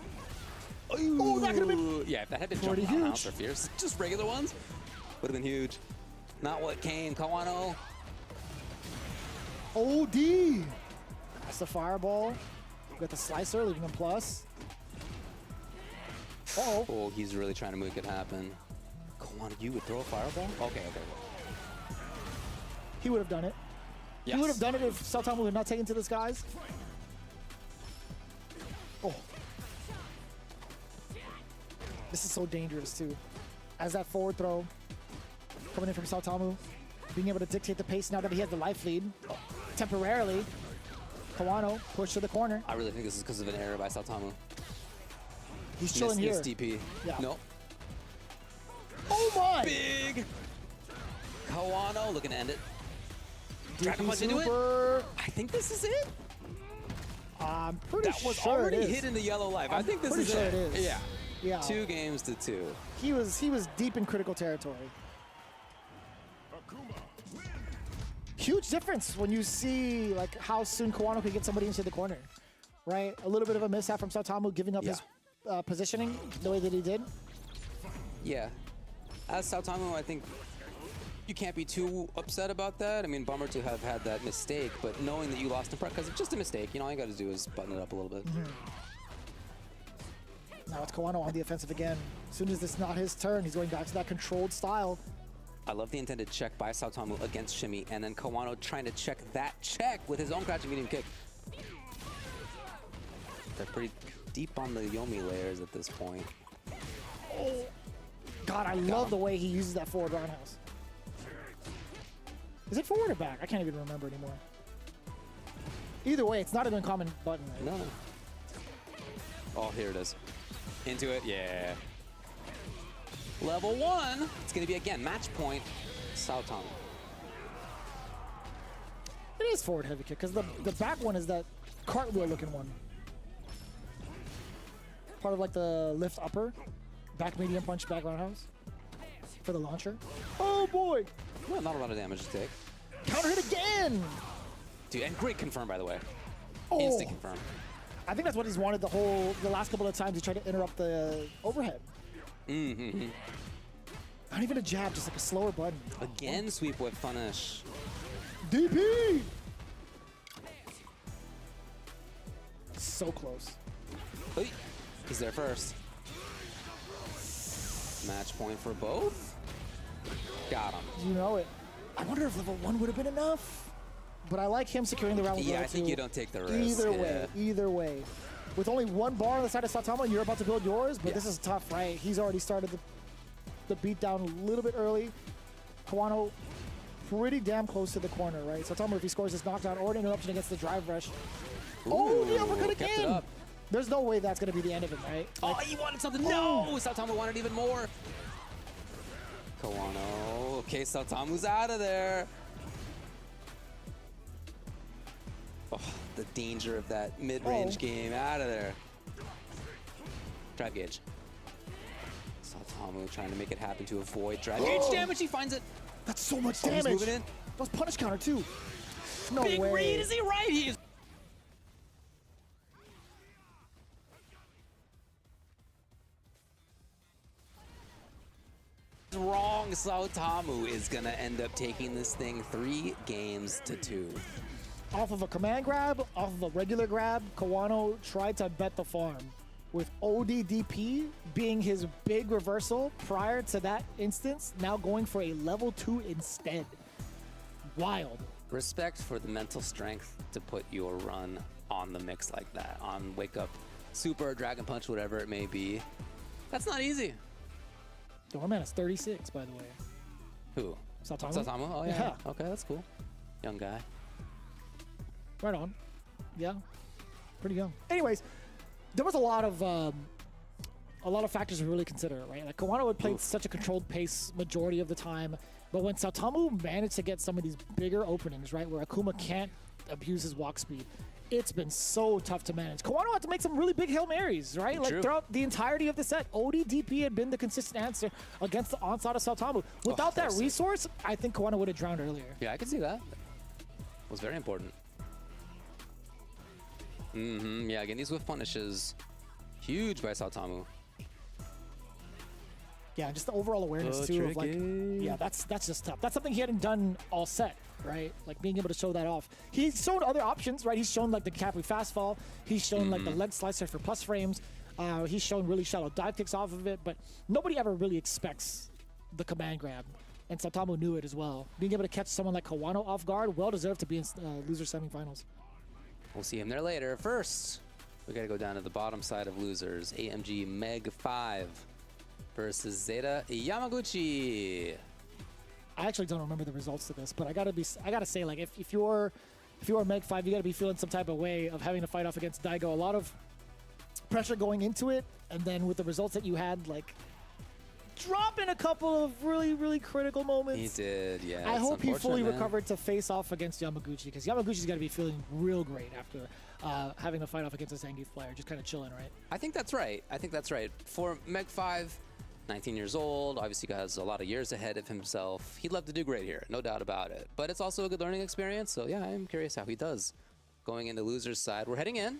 Oh, that could have been. Yeah, if that had been jumping on ounce or fierce, just regular ones, would have been huge. Not what Kane, Kawano. OD. That's the fireball. Got the slicer, leaving him plus. Uh-oh. Oh, he's really trying to make it happen. Kawano, you would throw a fireball? Okay. He would have done it. Yes. He would have done it if Saotamo had not taken to this guys. Oh. This is so dangerous too. As that forward throw coming in from Saotamu, being able to dictate the pace now that he has the life lead temporarily. Kawano push to the corner. I really think this is because of an error by Saotamu. He's chilling here. Missed DP. Yeah. Nope. Oh my! Big Kawano looking to end it. DP Dragon punch into it. I think this is it. I'm pretty that was sure already it is. hit in the yellow life. I think this pretty is sure it. it is. Yeah. Yeah. 2 games to 2. He was deep in critical territory. Huge difference when you see like how soon Kawano can get somebody into the corner, right? A little bit of a mishap from Saotamu giving up his positioning the way that he did. Yeah. As Saotamu, I think you can't be too upset about that. I mean, bummer to have had that mistake, but knowing that you lost in front because it's just a mistake, you know, all you got to do is button it up a little bit. Now it's Kawano on the offensive again. As soon as it's not his turn, he's going back to that controlled style. I love the intended check by Saotamu against Shimmy, and then Kawano trying to check that check with his own crouching medium kick. They're pretty deep on the Yomi layers at this point. Oh, God, I love the way he uses that forward roundhouse. Is it forward or back? I can't even remember anymore. Either way, it's not an uncommon button, right? No. Oh, here it is. Into it, yeah. Level 1. It's going to be, again, match point, Saotamu. It is forward heavy kick, because the back one is that cartwheel looking one. Part of like the lift upper. Back medium punch, back roundhouse. For the launcher. Oh boy! Well, not a lot of damage to take. Counter hit again! Dude, and great confirm, by the way. Oh. Instant confirm. I think that's what he's wanted the last couple of times he tried to interrupt the overhead. Mm-hmm. Not even a jab, just like a slower button. Again, sweep whip punish. DP! So close. Oy. He's there first. Match point for both. Got him. You know it. I wonder if level 1 would have been enough. But I like him securing the round with Yeah, level I think 2. you don't take the risk. Either way. With only 1 bar on the side of Saotamu, you're about to build yours, but this is tough, right? He's already started the beat down a little bit early. Kawano pretty damn close to the corner, right? Saotamu, if he scores this knockdown or an interruption against the drive rush. Ooh, the uppercut kept it again! up. There's no way that's going to be the end of it, right? Oh, he wanted something. No! Saotamu wanted even more. Kawano. Okay, Saotamu's out of there. Oh, the danger of that mid-range game. Out of there. Drive gauge. Saotamu trying to make it happen to avoid drive gauge damage. He finds it. That's so much He's damage. moving in. That was punish counter, too. No Big way. read. Is he right? He is. Wrong. Saotamu is going to end up taking this thing 3 games to 2. Off of a command grab, off of a regular grab, Kawano tried to bet the farm. With ODDP being his big reversal prior to that instance, now going for a level 2 instead. Wild. Respect for the mental strength to put your run on the mix like that, on Wake Up Super, Dragon Punch, whatever it may be. That's not easy. Oh man, it's 36, by the way. Who? Saotamu? Saotamu? Oh, yeah. Okay, that's cool. Young guy. Right on. Yeah. Pretty young. Anyways, there was a lot of factors to really consider, right? Like Kawano had played such a controlled pace majority of the time, but when Saotamu managed to get some of these bigger openings, right, where Akuma can't abuse his walk speed, it's been so tough to manage. Kawano had to make some really big Hail Marys, right? Like throughout the entirety of the set, ODDP had been the consistent answer against the onslaught of Saotamu. Without that resource, I think Kawano would have drowned earlier. Yeah, I can see that. It was very important. Yeah, again, these whiff punishes, huge by Saotamu. Yeah, just the overall awareness too of like, yeah, that's just tough. That's something he hadn't done all set, right? Like being able to show that off. He's shown other options, right? He's shown like the Capri fastfall. He's shown like the leg slicer for plus frames. He's shown really shallow dive kicks off of it, but nobody ever really expects the command grab. And Saotamu knew it as well. Being able to catch someone like Kawano off guard, well deserved to be in loser semifinals. We'll see him there later. First, we got to go down to the bottom side of losers. AMG Meg 5 versus Zeta Yamaguchi. I actually don't remember the results to this, but I gotta say, like, if you're Meg 5, you gotta be feeling some type of way of having to fight off against Daigo. A lot of pressure going into it, and then with the results that you had, like, dropping a couple of really critical moments. He did, yeah. I hope he fully recovered to face off against Yamaguchi, because Yamaguchi's got to be feeling real great after having to fight off against a Zangief player, just kind of chilling, right? I think that's right. For Meg 5, 19 years old, obviously has a lot of years ahead of himself. He'd love to do great here, no doubt about it. But it's also a good learning experience, so yeah, I'm curious how he does. Going into loser's side, we're heading in.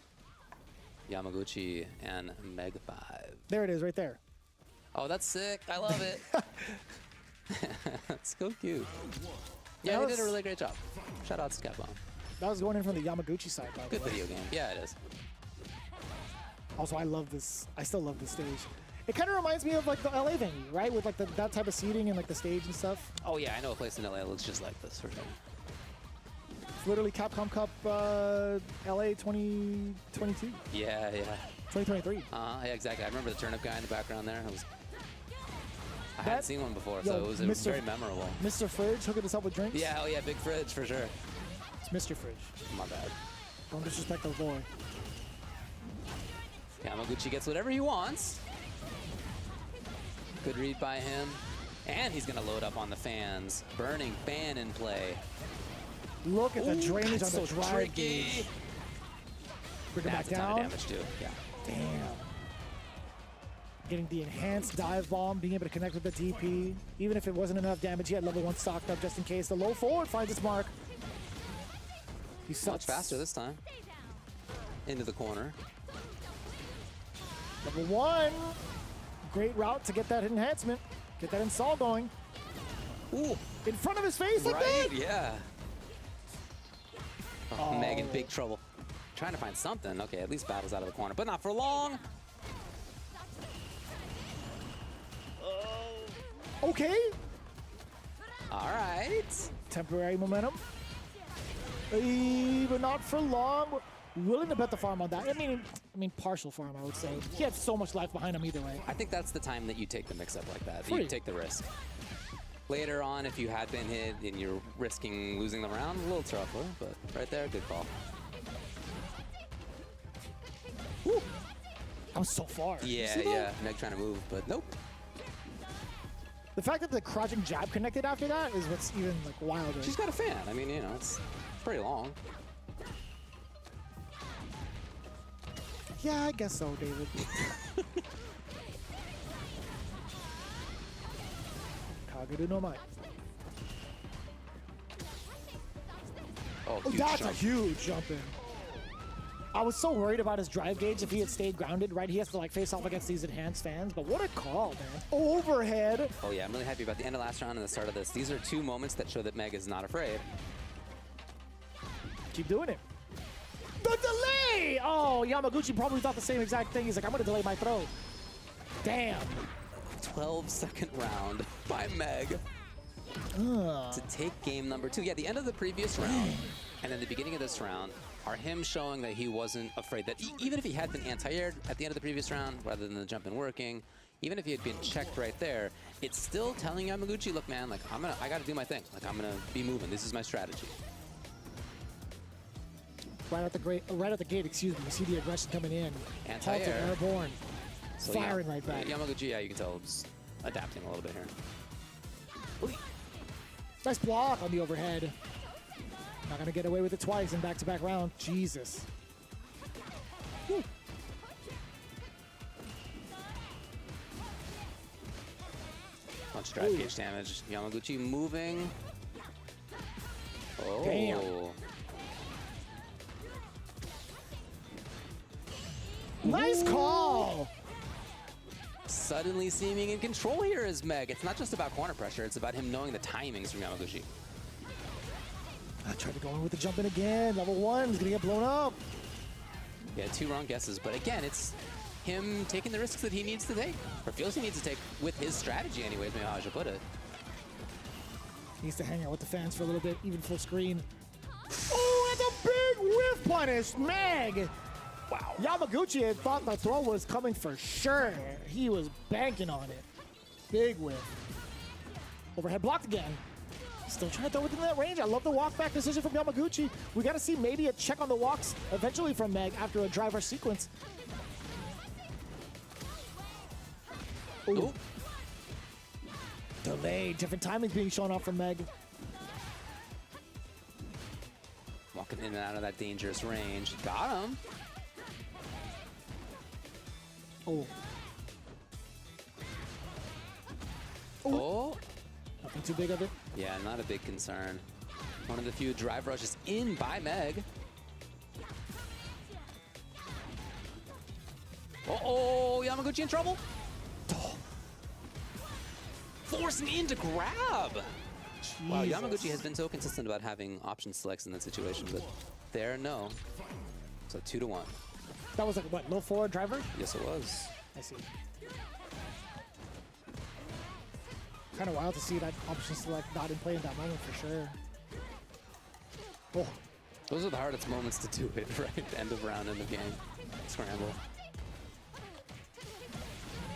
Yamaguchi and Meg 5. There it is, right there. Oh, that's sick. I love it. That's so cute. Yeah, they did a really great job. Shout out to Capcom. That was going in from the Yamaguchi side, by the way. Good video game. Yeah, it is. Also, I love this. I still love this stage. It kind of reminds me of like the LA venue, right? With like that type of seating and like the stage and stuff. Oh yeah, I know a place in LA that looks just like this for sure. It's literally Capcom Cup LA 2022. Yeah. 2023. Yeah, exactly. I remember the turnip guy in the background there. I hadn't seen one before, so it was very memorable. Mr. Fridge hooking us up with drinks? Yeah, oh yeah, big fridge for sure. It's Mr. Fridge. My bad. Don't disrespect the boy. Yamaguchi gets whatever he wants. Good read by him. And he's going to load up on the fans. Burning fan in play. Look at the drainage on so the drive tricky. gauge. Bring it back That's a ton down. of damage too. Yeah. Damn. Getting the enhanced dive bomb, being able to connect with the DP. Even if it wasn't enough damage, he had level 1 stocked up just in case. The low forward finds its mark. He sucks. Much faster this time. Into the corner. Level 1. Great route to get that enhancement. Get that install going. Ooh. In front of his face like that? Yeah. Oh, Meg in big trouble. Trying to find something. Okay, at least battles out of the corner, but not for long. Okay. All right. Temporary momentum. But not for long. Willing to bet the farm on that. I mean, partial farm, I would say. He had so much life behind him either way. I think that's the time that you take the mix-up like that. Free. You take the risk. Later on, if you had been hit and you're risking losing the round, a little tougher, but right there, good call. Woo. I was so far. Yeah. Meg trying to move, but nope. The fact that the crouching jab connected after that is what's even like wilder. She's got a fan. I mean, you know, it's pretty long. Yeah, I guess so, David. Kaguru no Mai. Oh, that's jump. a huge jump in. I was so worried about his drive gauge if he had stayed grounded, right? He has to like face off against these enhanced fans, but what a call, man. Overhead. Oh yeah, I'm really happy about the end of last round and the start of this. These are two moments that show that Meg is not afraid. Keep doing it. The delay! Oh, Yamaguchi probably thought the same exact thing. He's like, I'm gonna delay my throw. Damn. 12-second round by Meg to take game number 2. Yeah, the end of the previous round and then the beginning of this round are him showing that he wasn't afraid, that even if he had been anti-aired at the end of the previous round rather than the jump in working, even if he had been checked right there, it's still telling Yamaguchi, look man, like I gotta do my thing. Like I'm gonna be moving. This is my strategy. Right out the gate, excuse me. You see the aggression coming in. Anti-air. Halted, airborne. So, firing right back. Yamaguchi, yeah, you can tell it's adapting a little bit here. Nice block on the overhead. Not gonna get away with it twice in back-to-back round. Jesus. Whew. Much drive gauge damage. Yamaguchi moving. Oh. Damn. Nice call! Suddenly seeming in control here is Meg. It's not just about corner pressure, it's about him knowing the timings from Yamaguchi. I tried to go in with the jump in again. Level 1 is gonna get blown up. Yeah, 2 wrong guesses, but again, it's him taking the risks that he needs to take, or feels he needs to take with his strategy anyways, maybe how I should put it. He needs to hang out with the fans for a little bit, even full screen. Oh, that's a big whiff punish, Meg! Wow. Yamaguchi had thought the throw was coming for sure. He was banking on it. Big whiff. Overhead blocked again. Still trying to throw within that range. I love the walk back decision from Yamaguchi. We got to see maybe a check on the walks eventually from Meg after a driver sequence. Ooh. Delayed. Different timings being shown off from Meg. Walking in and out of that dangerous range. Got him. Oh. Oh. Nothing too big of it. Yeah, not a big concern. One of the few drive rushes in by Meg. Uh-oh, Yamaguchi in trouble. Oh. Forcing in to grab. Wow, Yamaguchi has been so consistent about having option selects in that situation, but there, no. So 2-1. That was like, what, low forward driver? Yes, it was. I see. Kind of wild to see that option select not in play in that moment for sure. Oh. Those are the hardest moments to do it, right? End of round, end of game. Scramble.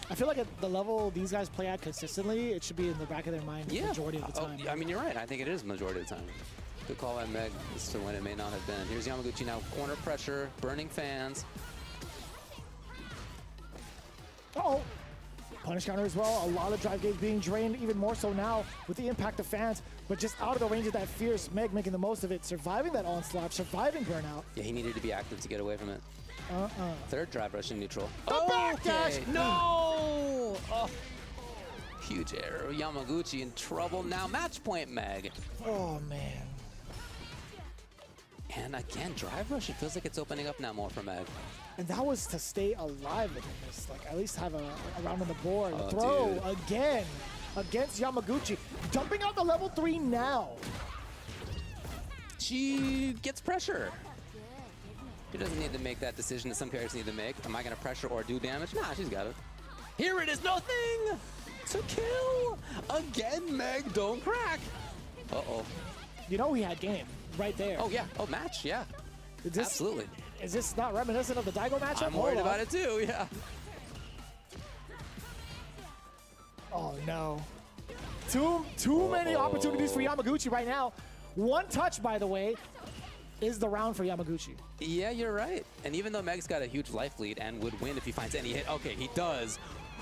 I feel like at the level these guys play at consistently, it should be in the back of their mind the majority of the time. I mean, you're right. I think it is majority of the time. Good call by Meg as to when it may not have been. Here's Yamaguchi now, corner pressure, burning fans. Uh-oh. Punish counter as well. A lot of drive gauge being drained, even more so now with the impact of fans, but just out of the range of that fierce. Meg making the most of it, surviving that onslaught, surviving burnout. Yeah, he needed to be active to get away from it. Uh-uh. Third drive rush in neutral. The backdash! No! Oh. Huge error. Yamaguchi in trouble. Now match point Meg. Oh, man. And again, drive rush. It feels like it's opening up now more for Meg. And that was to stay alive within this. Like, at least have a round on the board. Oh, Throw dude. again against Yamaguchi. Dumping out the level 3 now. She gets pressure. She doesn't need to make that decision that some characters need to make. Am I going to pressure or do damage? Nah, she's got it. Here it is, nothing to kill. Again, Meg, don't crack. Uh-oh. You know he had game right there. Oh, yeah. Oh, match, yeah. Absolutely. Is this not reminiscent of the Daigo matchup? I'm worried about it too, yeah. Oh, no. Too many opportunities for Yamaguchi right now. One touch, by the way, is the round for Yamaguchi. Yeah, you're right. And even though Meg's got a huge life lead and would win if he finds any hit, okay, he does.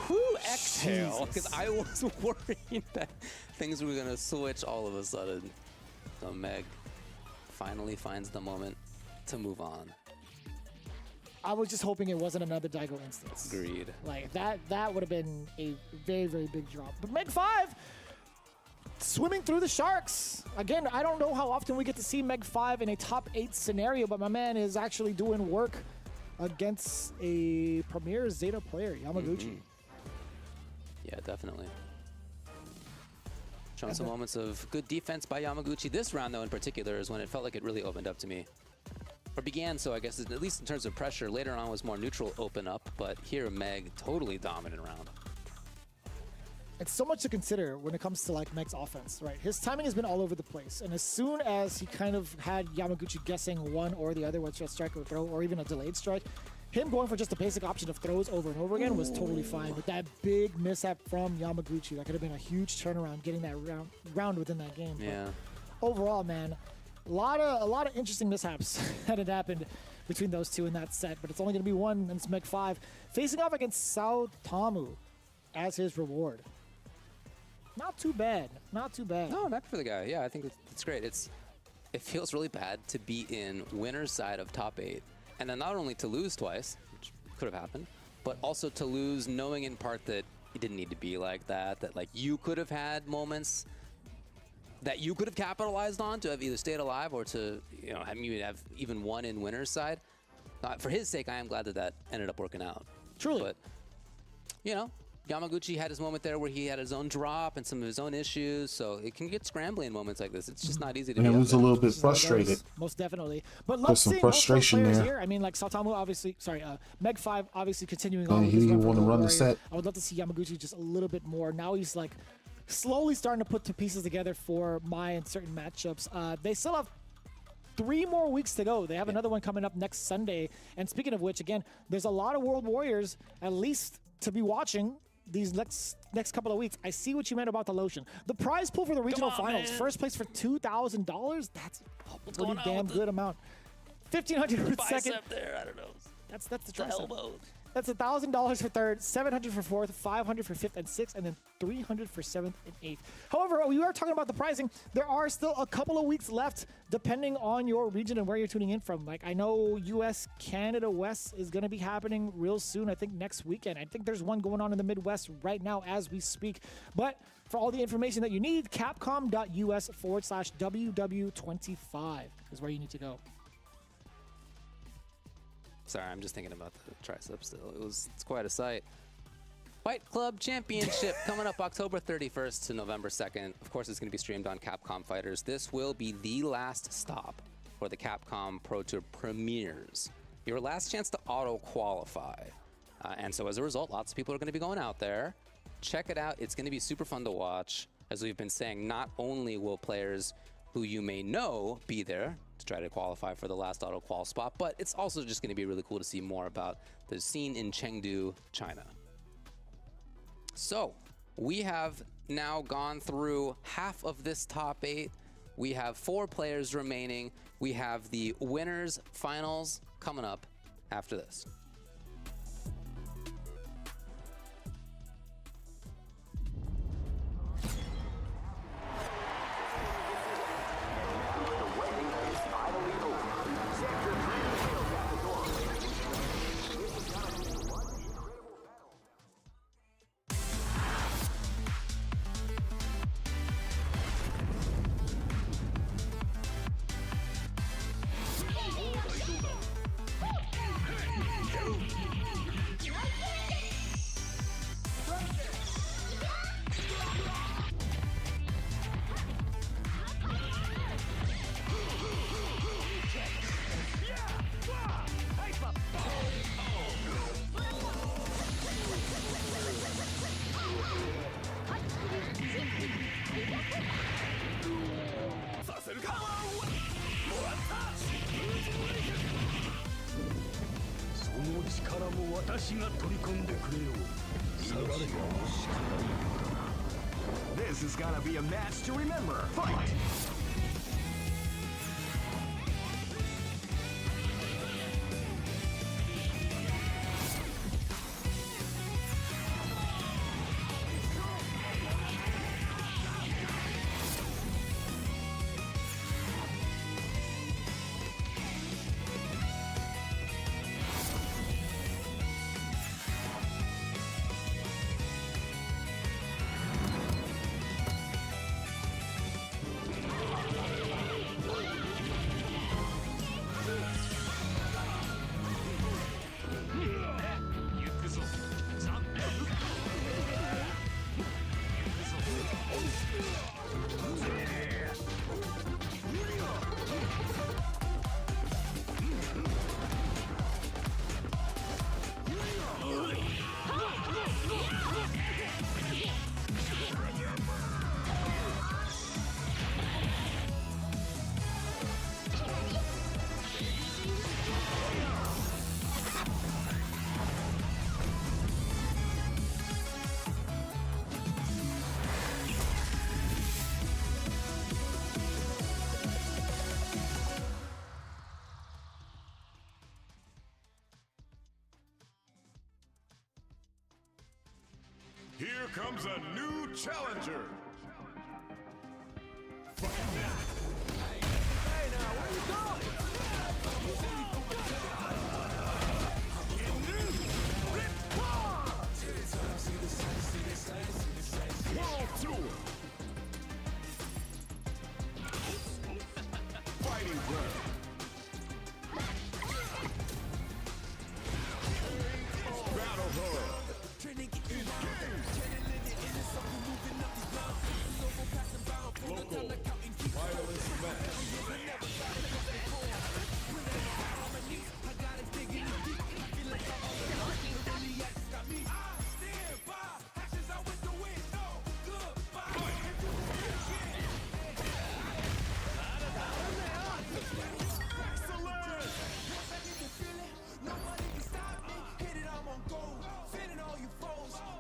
Whew, exhale, because I was worried that things were going to switch all of a sudden. So Meg finally finds the moment to move on. I was just hoping it wasn't another Daigo instance. Agreed. Like, that would have been a very, very big drop. But Meg 5, swimming through the sharks. Again, I don't know how often we get to see Meg 5 in a top 8 scenario, but my man is actually doing work against a premier Zeta player, Yamaguchi. Yeah, definitely. Showing some moments of good defense by Yamaguchi. This round, though, in particular, is when it felt like it really opened up to me. Or began so, I guess, at least in terms of pressure. Later on was more neutral open up, but here Meg totally dominant round. It's so much to consider when it comes to like Meg's offense, right? His timing has been all over the place, and as soon as he kind of had Yamaguchi guessing one or the other, whether it's a strike or a throw, or even a delayed strike, him going for just the basic option of throws over and over again was totally fine. But that big mishap from Yamaguchi, that could have been a huge turnaround, getting that round within that game. Yeah. But overall, man, a lot of interesting mishaps that had happened between those two in that set, but it's only going to be one, and it's Meg 5 facing off against Sao Tamu as his reward. Not too bad. Not too bad. No, not for the guy. Yeah, I think it's great. It feels really bad to be in winner's side of top 8, and then not only to lose twice, which could have happened, but also to lose knowing in part that it didn't need to be like that, that like you could have had moments that you could have capitalized on to have either stayed alive or to, you know, have even won in winner's side. For his sake, I am glad that ended up working out. Truly. But, you know, Yamaguchi had his moment there where he had his own drop and some of his own issues, so it can get scrambling in moments like this. It's just not easy to And be he was a little bit Does, frustrated. most definitely. But There's let's some see frustration players there. here. I mean, like Saotamu obviously, Meg 5 obviously continuing And on. he want to run the set. I would love to see Yamaguchi just a little bit more. Now he's like slowly starting to put the pieces together for Mai in certain matchups. They still have 3 more weeks to go. They have another one coming up next Sunday. And speaking of which, again, there's a lot of World Warriors, at least to be watching these next couple of weeks. I see what you meant about the lotion. The prize pool for the regional finals, man. first place for $2,000. That's a pretty going on damn with good amount. 1,500 for second. Bicep there, I don't know. That's the The tricep. elbow. That's $1,000 for third, $700 for fourth, $500 for fifth and sixth, and then $300 for seventh and eighth. However, we are talking about the pricing. There are still a couple of weeks left, depending on your region and where you're tuning in from. Like, I know U.S., Canada, West is going to be happening real soon. I think next weekend. I think there's one going on in the Midwest right now as we speak. But for all the information that you need, capcom.us/WW25 is where you need to go. Sorry, I'm just thinking about the tricep still. It's quite a sight. Fight Club Championship coming up October 31st to November 2nd. Of course, it's going to be streamed on Capcom Fighters. This will be the last stop for the Capcom Pro Tour premieres. Your last chance to auto-qualify. And so as a result, lots of people are going to be going out there. Check it out. It's going to be super fun to watch. As we've been saying, not only will players who you may know be there to try to qualify for the last auto-qual spot, but it's also just going to be really cool to see more about the scene in Chengdu, China. So, we have now gone through half of this top 8. We have 4 players remaining. We have the winners finals coming up after this. This is gonna be a match to remember. Fight! Here comes a new challenger. Hey now, where you going? World Tour. Fighting ground. Battle hall. Local violence match.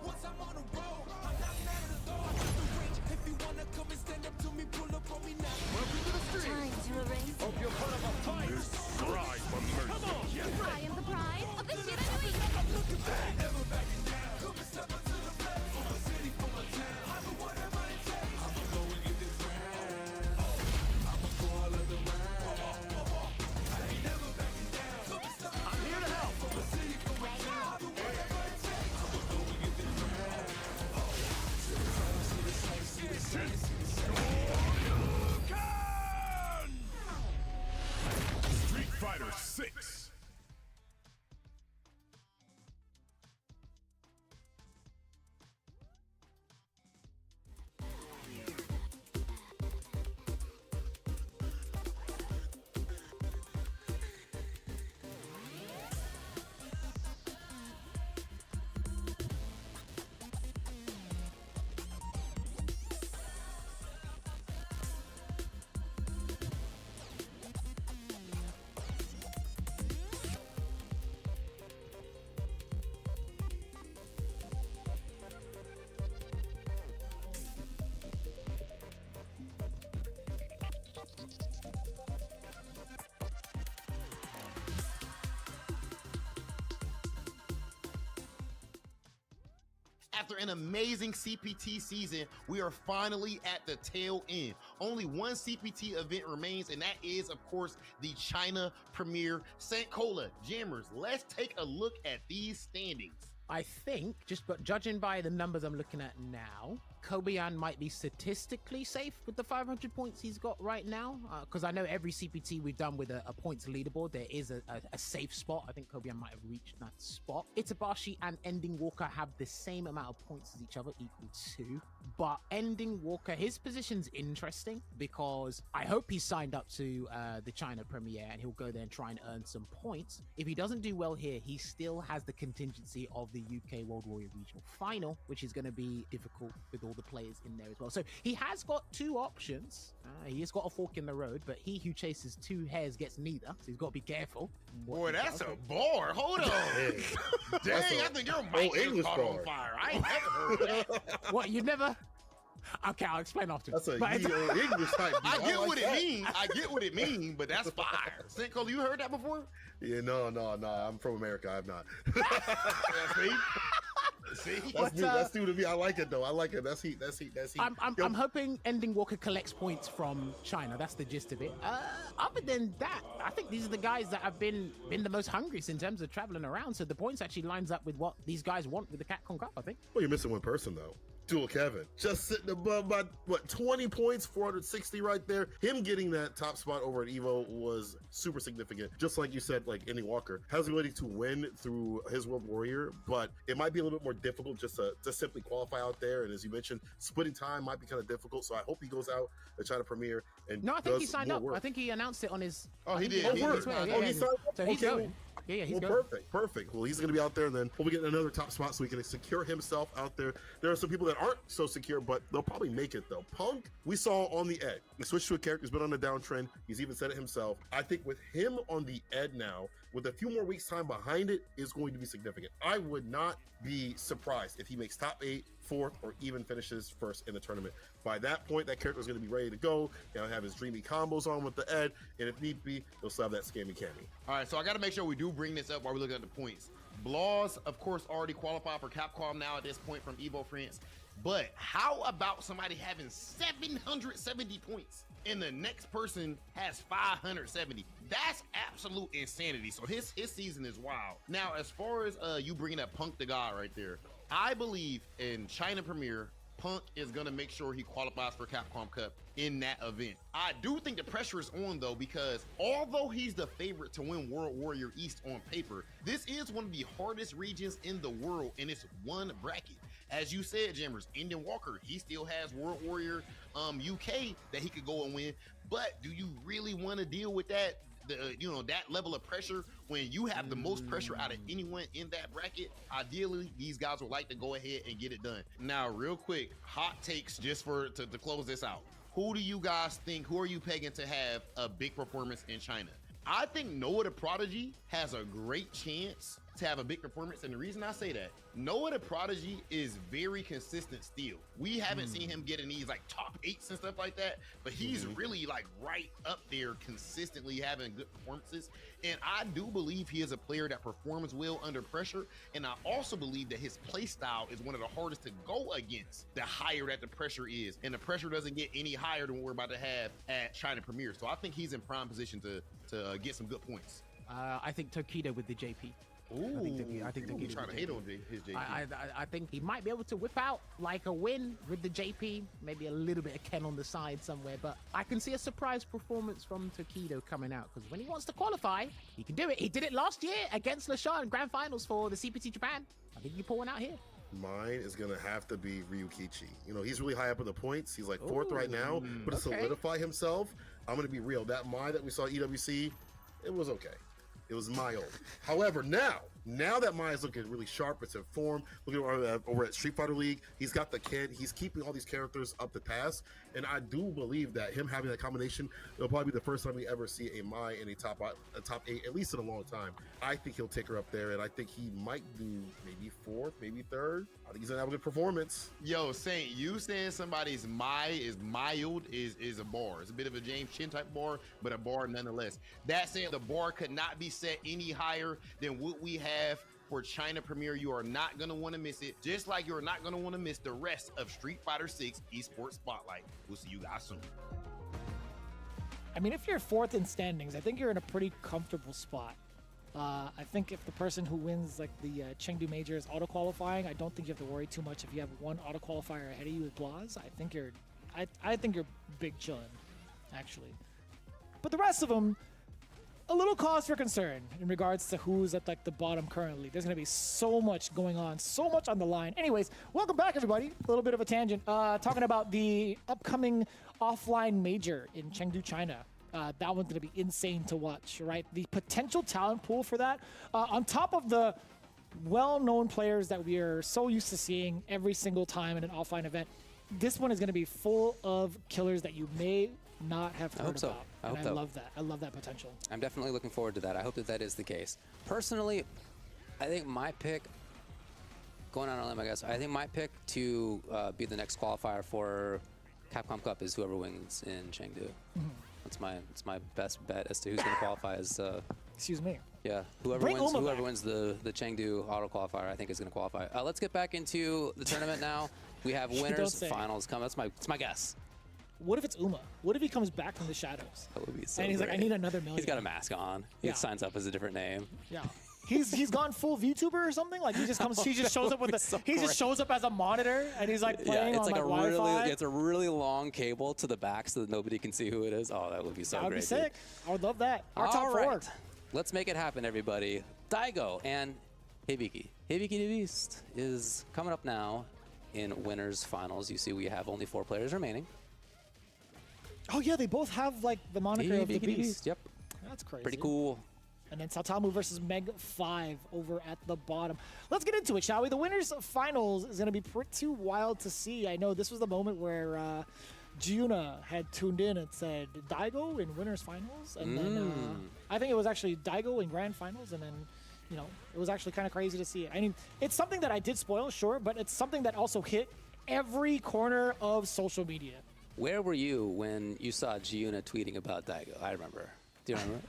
Once I'm on the After an amazing CPT season, we are finally at the tail end. Only one CPT event remains, and that is, of course, the China Premier. St. Cola, Jammers, let's take a look at these standings. I think, judging by the numbers I'm looking at now, Kobian might be statistically safe with the 500 points he's got right now. Because I know every CPT we've done with a points leaderboard, there is a safe spot. I think Kobian might have reached that spot. Itabashi and Ending Walker have the same amount of points as each other, equal 2. But Ending Walker, his position's interesting because I hope he's signed up to the China Premier and he'll go there and try and earn some points. If he doesn't do well here, he still has the contingency of the UK World Warrior Regional Final, which is going to be difficult with all the players in there as well. So he has got 2 options. He has got a fork in the road, but he who chases 2 hares gets neither. So he's got to be careful. Boy, that's a bar. Hold on. Dang, I think your mic is caught on fire. I ain't never heard that. What, you never? Okay, I'll explain after. That's a English type. I get what it means. I get what it means, but that's fire. St. Cole, you heard that before? Yeah, no. I'm from America. I've not. See? That's new to me. I like it though. I like it. That's heat. I'm hoping Ending Walker collects points from China. That's the gist of it. Other than that, I think these are the guys that have been the most hungriest in terms of traveling around. So the points actually lines up with what these guys want with the Capcom Cup, I think. Well, you're missing one person though. Dual Kevin, just sitting above by 20 points, 460 right there. Him getting that top spot over at Evo was super significant. Just like you said, like Ending Walker has the ability to win through his World Warrior, but it might be a little bit more difficult just to simply qualify out there. And as you mentioned, splitting time might be kind of difficult. So I hope he goes out the China Premier and I think he signed up. Work. I think he announced it on his. Oh, he did. He signed up. So he's going. Yeah, he's going. Perfect. Well, he's going to be out there, and then we'll get another top spot so he can secure himself out there. There are some people that aren't so secure, but they'll probably make it though. Punk, we saw on the Ed. He switched to a character who's been on the downtrend. He's even said it himself. I think with him on the Ed now, with a few more weeks time behind it, is going to be significant. I would not be surprised if he makes top 8, 4th, or even finishes 1st in the tournament. By that point, that character is going to be ready to go. He'll have his dreamy combos on with the Ed, and if need be, he'll still have that scammy cami. All right, so I got to make sure we do bring this up while we look at the points. Blaws, of course, already qualified for Capcom now at this point from Evo France. But how about somebody having 770 points and the next person has 570? That's absolute insanity. So his season is wild. Now, as far as you bringing up Punk the God right there, I believe in China Premier, Punk is going to make sure he qualifies for Capcom Cup in that event. I do think the pressure is on though, because although he's the favorite to win World Warrior East on paper, this is one of the hardest regions in the world, and it's one bracket. As you said, Jammers, Ending Walker, he still has World Warrior UK that he could go and win, but do you really want to deal with that? That level of pressure when you have the most pressure out of anyone in that bracket? Ideally, these guys would like to go ahead and get it done. Now, real quick, hot takes just to close this out. Who do you guys think, who are you pegging to have a big performance in China? I think Noah the Prodigy has a great chance to have a big performance, and the reason I say that, Noah the Prodigy is very consistent still. We haven't seen him get in these like top 8s and stuff like that, but he's really like right up there consistently having good performances. And I do believe he is a player that performs well under pressure, and I also believe that his play style is one of the hardest to go against the higher that the pressure is, and the pressure doesn't get any higher than what we're about to have at China Premier. So I think he's in prime position to get some good points. I think Tokido with the JP. Ooh, I think he's trying to hate on his JP. I think he might be able to whip out like a win with the JP, maybe a little bit of Ken on the side somewhere, but I can see a surprise performance from Tokido coming out, because when he wants to qualify, he can do it. He did it last year against LeShar in Grand Finals for the CPT Japan. I think you pull one out here. Mine is going to have to be Ryukichi. He's really high up in the points. He's like 4th right now, but to solidify himself, I'm going to be real. That Mai that we saw at EWC, it was okay. It was mild. However, now that Mai is looking really sharp, it's in form. Looking over at Street Fighter League, he's got the kid. He's keeping all these characters up to task, and I do believe that him having that combination, it'll probably be the first time we ever see a Mai in a top 8, at least in a long time. I think he'll take her up there, and I think he might do maybe 4th, maybe 3rd. I think he's gonna have a good performance. Yo, Saint, you saying somebody's Mai is mild is a bar. It's a bit of a James Chin type bar, but a bar nonetheless. That said, the bar could not be set any higher than what we have for China premiere. You are not going to want to miss it, just like you're not going to want to miss the rest of Street Fighter 6 Esports Spotlight. We'll see you guys soon. I mean, if you're 4th in standings, I think you're in a pretty comfortable spot. I think if the person who wins like the Chengdu Major is auto qualifying, I don't think you have to worry too much if you have one auto qualifier ahead of you with Blaz. I think you're big chillin', actually. But the rest of them, a little cause for concern in regards to who's at like the bottom currently. There's gonna be so much going on, so much on the line. Anyways, welcome back everybody. A little bit of a tangent, talking about the upcoming offline major in Chengdu, China. That one's going to be insane to watch, right? The potential talent pool for that, on top of the well-known players that we are so used to seeing every single time in an offline event, this one is going to be full of killers that you may not have heard about. I hope and I love that. I love that potential. I'm definitely looking forward to that. I hope that that is the case. Personally, I think my pick, going on a limb, I guess, I think my pick to be the next qualifier for Capcom Cup is whoever wins in Chengdu. Mm-hmm. It's my best bet as to who's going to qualify as. Excuse me. Yeah, whoever wins the Chengdu auto qualifier, I think is going to qualify. Let's get back into the tournament now. We have winners, finals coming. That's my guess. What if it's Uma? What if he comes back from the shadows? That would be so. And he's great. like, I need another million. He's got a mask on. He signs up as a different name. Yeah. He's gone full VTuber or something. Like he just shows up with just shows up as a monitor and he's like playing on like Wi-Fi. It's a really long cable to the back so that nobody can see who it is. Oh, that would be so great. That would be sick. I would love that. Our top All right. 4. Let's make it happen, everybody. Daigo and Hibiki. Hibiki the Beast is coming up now in winners finals. You see we have only 4 players remaining. Oh yeah, they both have like the moniker of the Beast. Yep. That's crazy. Pretty cool. And then Satamu versus Meg 5 over at the bottom. Let's get into it, shall we? The winners finals is going to be pretty wild to see. I know this was the moment where Giuna had tuned in and said Daigo in winners finals. And then I think it was actually Daigo in grand finals. And then, you know, it was actually kind of crazy to see it. I mean, it's something that I did spoil, sure, but it's something that also hit every corner of social media. Where were you when you saw Giuna tweeting about Daigo? I remember. Do you remember?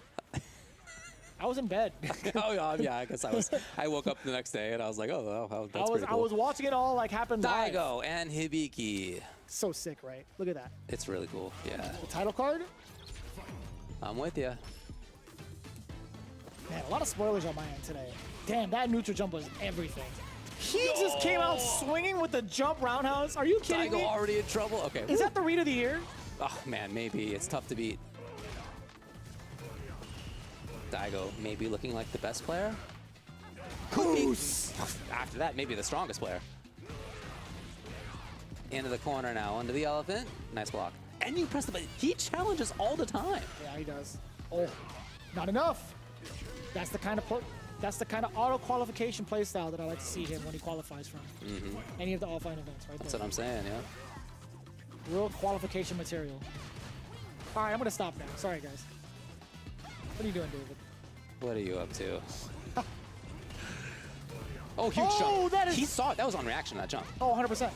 I was in bed. Oh yeah, I guess I was. I woke up the next day and I was like, oh, that's pretty cool. I was watching it all like happen live. Daigo and Hibiki. So sick, right? Look at that. It's really cool. Yeah. The title card. I'm with you. Man, a lot of spoilers on my end today. Damn, that neutral jump was everything. He just came out swinging with the jump roundhouse. Are you kidding me? Daigo already in trouble. Okay. Is that the read of the year? Oh man, maybe it's tough to beat. Daigo maybe looking like the best player. After that, maybe the strongest player. Into the corner now, under the elephant. Nice block. And you press the button. He challenges all the time. Yeah, he does. Oh, not enough. That's the kind of auto qualification play style that I like to see him when he qualifies from any of the offline events. Right. That's there. what I'm saying. Yeah. Real qualification material. All right, I'm gonna stop now. Sorry, guys. What are you doing, David? What are you up to? Oh, huge jump. That is... He saw it. That was on reaction, that jump. Oh, 100%.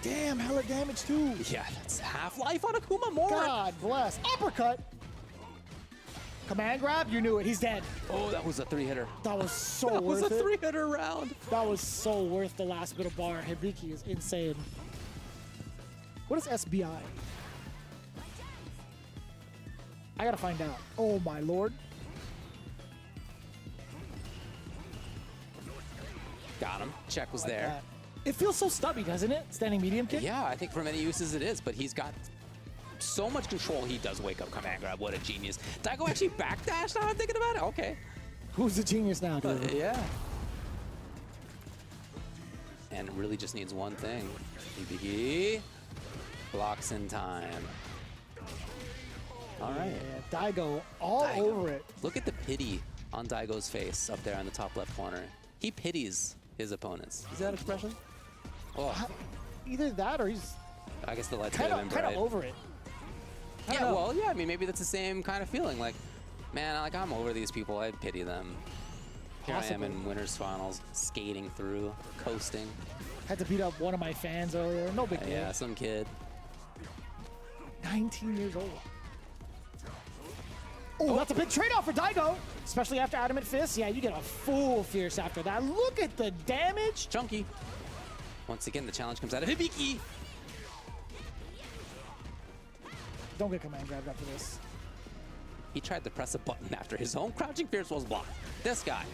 Damn, hella damage too. Yeah, that's half-life on Akuma more. God bless. Uppercut. Command grab, you knew it. He's dead. Oh, that was a 3-hitter. That was so that worth it. That was a 3-hitter round. That was so worth the last bit of bar. Hibiki is insane. What is SBI? I gotta find out. Oh my lord. Got him. Check was there. That. It feels so stubby, doesn't it? Standing medium kick? Yeah, I think for many uses it is, but he's got so much control. He does wake up command grab. What a genius. Daigo actually backdash now I'm thinking about it? Okay. Who's the genius now, dude? Yeah. And it really just needs one thing. Hibiki blocks in time. All right. Yeah, Daigo all over it. Look at the pity on Daigo's face up there in the top left corner. He pities his opponents. Is that expression? Oh. Either that or he's... I guess the lights kind of over it. Yeah, well, yeah, I mean, maybe that's the same kind of feeling. Like, man, like I'm over these people. I pity them. Here I am in winners finals, skating through, coasting. Had to beat up one of my fans earlier. No big deal. Yeah, some kid. 19 years old. Oh, that's a big trade-off for Daigo, especially after Adamant Fist. Yeah, you get a full Fierce after that. Look at the damage. Chunky. Once again, the challenge comes out of Hibiki. Don't get command grabbed after this. He tried to press a button after his own crouching Fierce was blocked. This guy.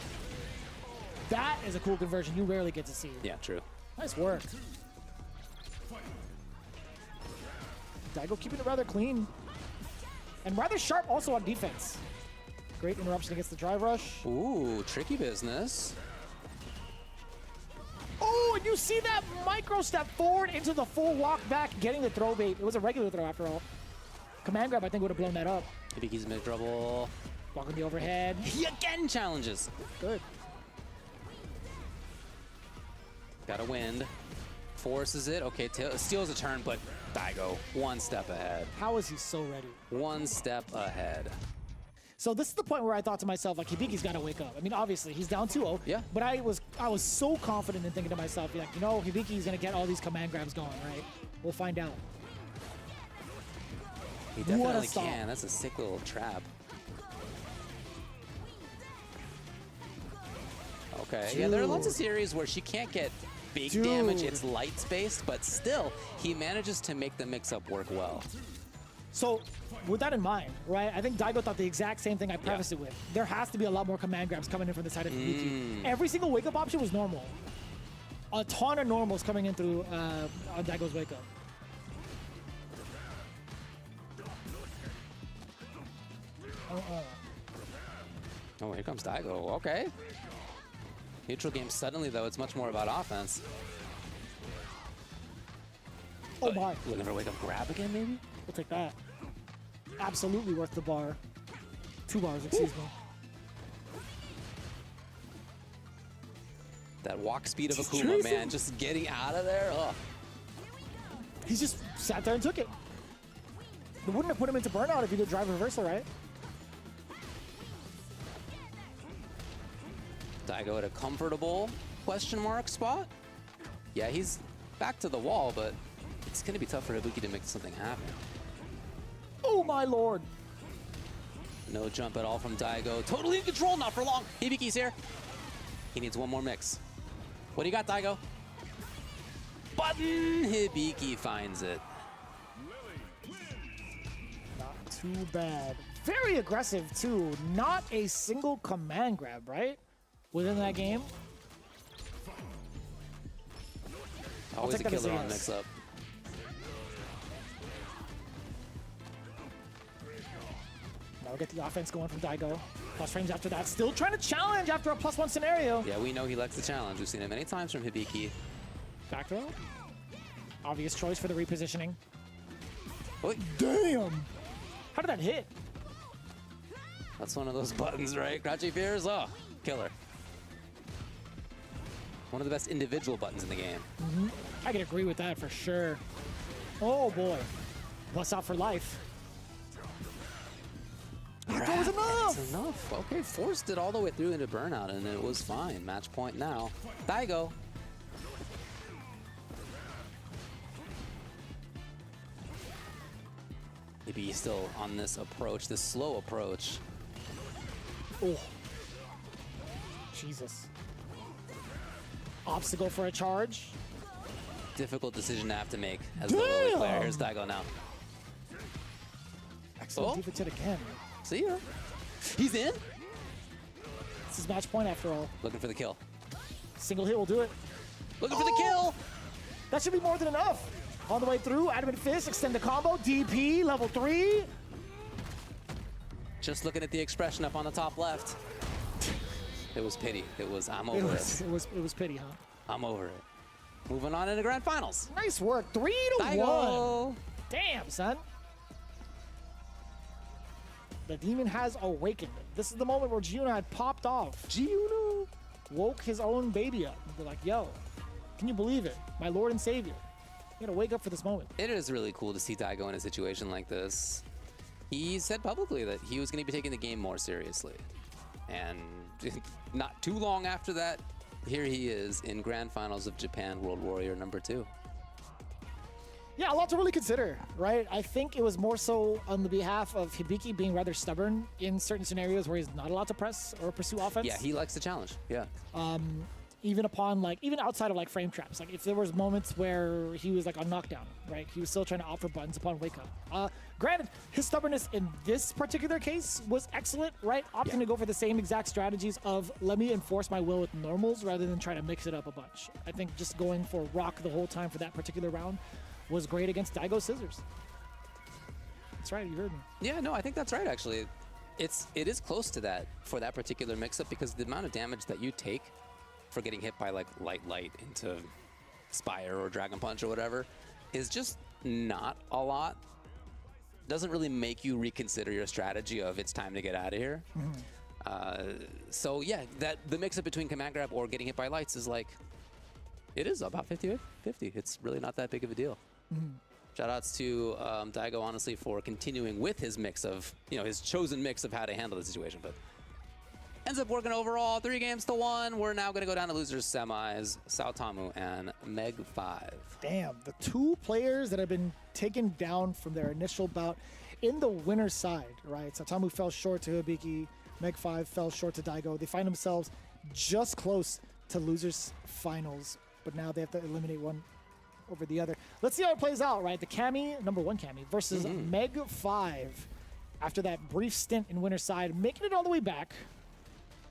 That is a cool conversion you rarely get to see. Yeah, true. Nice work. Daigo keeping it rather clean. And rather sharp also on defense. Great interruption against the drive rush. Ooh, tricky business. Oh, and you see that micro step forward into the full walk back, getting the throw bait. It was a regular throw after all. Command grab, I think, would have blown that up. Hibiki's in big trouble. Walking the overhead. He again challenges. Good. Got a wind. Forces it. Okay, steals a turn, but Daigo, one step ahead. How is he so ready? One step ahead. So this is the point where I thought to myself, like, Hibiki's got to wake up. I mean, obviously, he's down 2-0. Yeah. But I was so confident in thinking to myself, like, you know, Hibiki's going to get all these command grabs going, right? We'll find out. He definitely can. That's a sick little trap. Okay. Dude. Yeah, there are lots of series where she can't get big damage. It's light spaced, but still, he manages to make the mix-up work well. So, with that in mind, right, I think Daigo thought the exact same thing I prefaced it with. There has to be a lot more command grabs coming in from the side of Hibiki. Every single wake-up option was normal. A ton of normals coming in through on Daigo's wake-up. Oh, here comes Daigo. Okay. Neutral game suddenly, though, it's much more about offense. Oh my. Looking for a wake-up grab again, maybe? We'll take that. Absolutely worth the bar. 2 bars, excuse me. That walk speed of Akuma, man, just getting out of there. Ugh. He just sat there and took it. It wouldn't have put him into burnout if he did drive reversal, right? Daigo at a comfortable question mark spot. Yeah, he's back to the wall, but it's going to be tough for Ibuki to make something happen. Oh my lord. No jump at all from Daigo. Totally in control, not for long. Hibiki's here. He needs one more mix. What do you got, Daigo? Button! Hibiki finds it. Not too bad. Very aggressive, too. Not a single command grab, right? Within that game. Always a killer on mix-up. Now we'll get the offense going from Daigo. Plus frames after that. Still trying to challenge after a +1 scenario. Yeah, we know he likes the challenge. We've seen it many times from Hibiki. Back throw. Obvious choice for the repositioning. Oh, damn! How did that hit? That's one of those buttons, right? Crouching Fears? Oh, killer. One of the best individual buttons in the game. I can agree with that for sure. Oh boy. Bust out for life. That was enough! That's enough. Okay, forced it all the way through into burnout, and it was fine. Match point now. Daigo. Maybe he's still on this approach, this slow approach. Oh. Jesus. Obstacle for a charge. Difficult decision to have to make as the lower player. Here's Daigo now. Excellent defense hit again. See ya. He's in. This is match point after all. Looking for the kill. Single hit will do it. Looking for the kill. That should be more than enough. All the way through. Adamant Fist, extend the combo. DP, level 3. Just looking at the expression up on the top left. It was pity. It was, I'm over it. It was pity, huh? I'm over it. Moving on into grand finals. Nice work. 3-1. Damn, son. The demon has awakened. This is the moment where Giuno had popped off. Giuno woke his own baby up. They're like, yo, can you believe it? My Lord and Savior. You gotta wake up for this moment. It is really cool to see Daigo in a situation like this. He said publicly that he was going to be taking the game more seriously. And not too long after that, here he is in Grand Finals of Japan World Warrior #2. Yeah, a lot to really consider, right? I think it was more so on the behalf of Hibiki being rather stubborn in certain scenarios where he's not allowed to press or pursue offense. Yeah, he likes the challenge. Yeah. Even outside of like frame traps, like if there was moments where he was like on knockdown, right? He was still trying to offer buttons upon wake up. Granted, his stubbornness in this particular case was excellent, right? Opting to go for the same exact strategies of let me enforce my will with normals rather than try to mix it up a bunch. I think just going for rock the whole time for that particular round was great against Daigo Scissors. That's right, you heard me. Yeah, no, I think that's right actually. It is close to that for that particular mix-up because the amount of damage that you take for getting hit by like light into Spire or Dragon Punch or whatever is just not a lot. Doesn't really make you reconsider your strategy of it's time to get out of here. So yeah, the mix-up between command grab or getting hit by lights is like, it is about 50-50. It's really not that big of a deal. Shout outs to Daigo, honestly, for continuing with his mix of, his chosen mix of how to handle the situation. But ends up working overall 3-1. We're now going to go down to losers semis, Saotamu and Meg5. Damn, the two players that have been taken down from their initial bout in the winner's side, right? Saotamu fell short to Hibiki, Meg5 fell short to Daigo. They find themselves just close to losers finals, but now they have to eliminate one over the other. Let's see how it plays out, right? The Cammy, number 1 Cammy, versus Meg5 after that brief stint in winner's side, making it all the way back.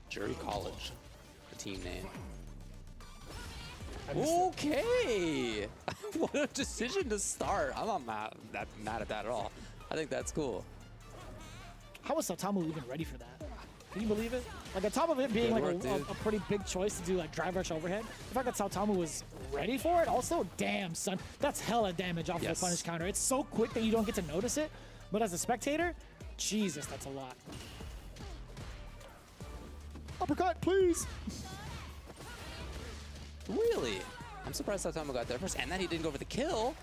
Jury College, the team name. Okay. What a decision to start. I'm not mad at that at all. I think that's cool. How was Saotamu even ready for that? Can you believe it? Like on top of it being a pretty big choice to do like drive rush overhead, the fact that Saotamu was ready for it also, damn son, that's hella damage off of the punish counter. It's so quick that you don't get to notice it, but as a spectator, Jesus, that's a lot. Uppercut, please. Really? I'm surprised Saotamu got there first, and that he didn't go for the kill.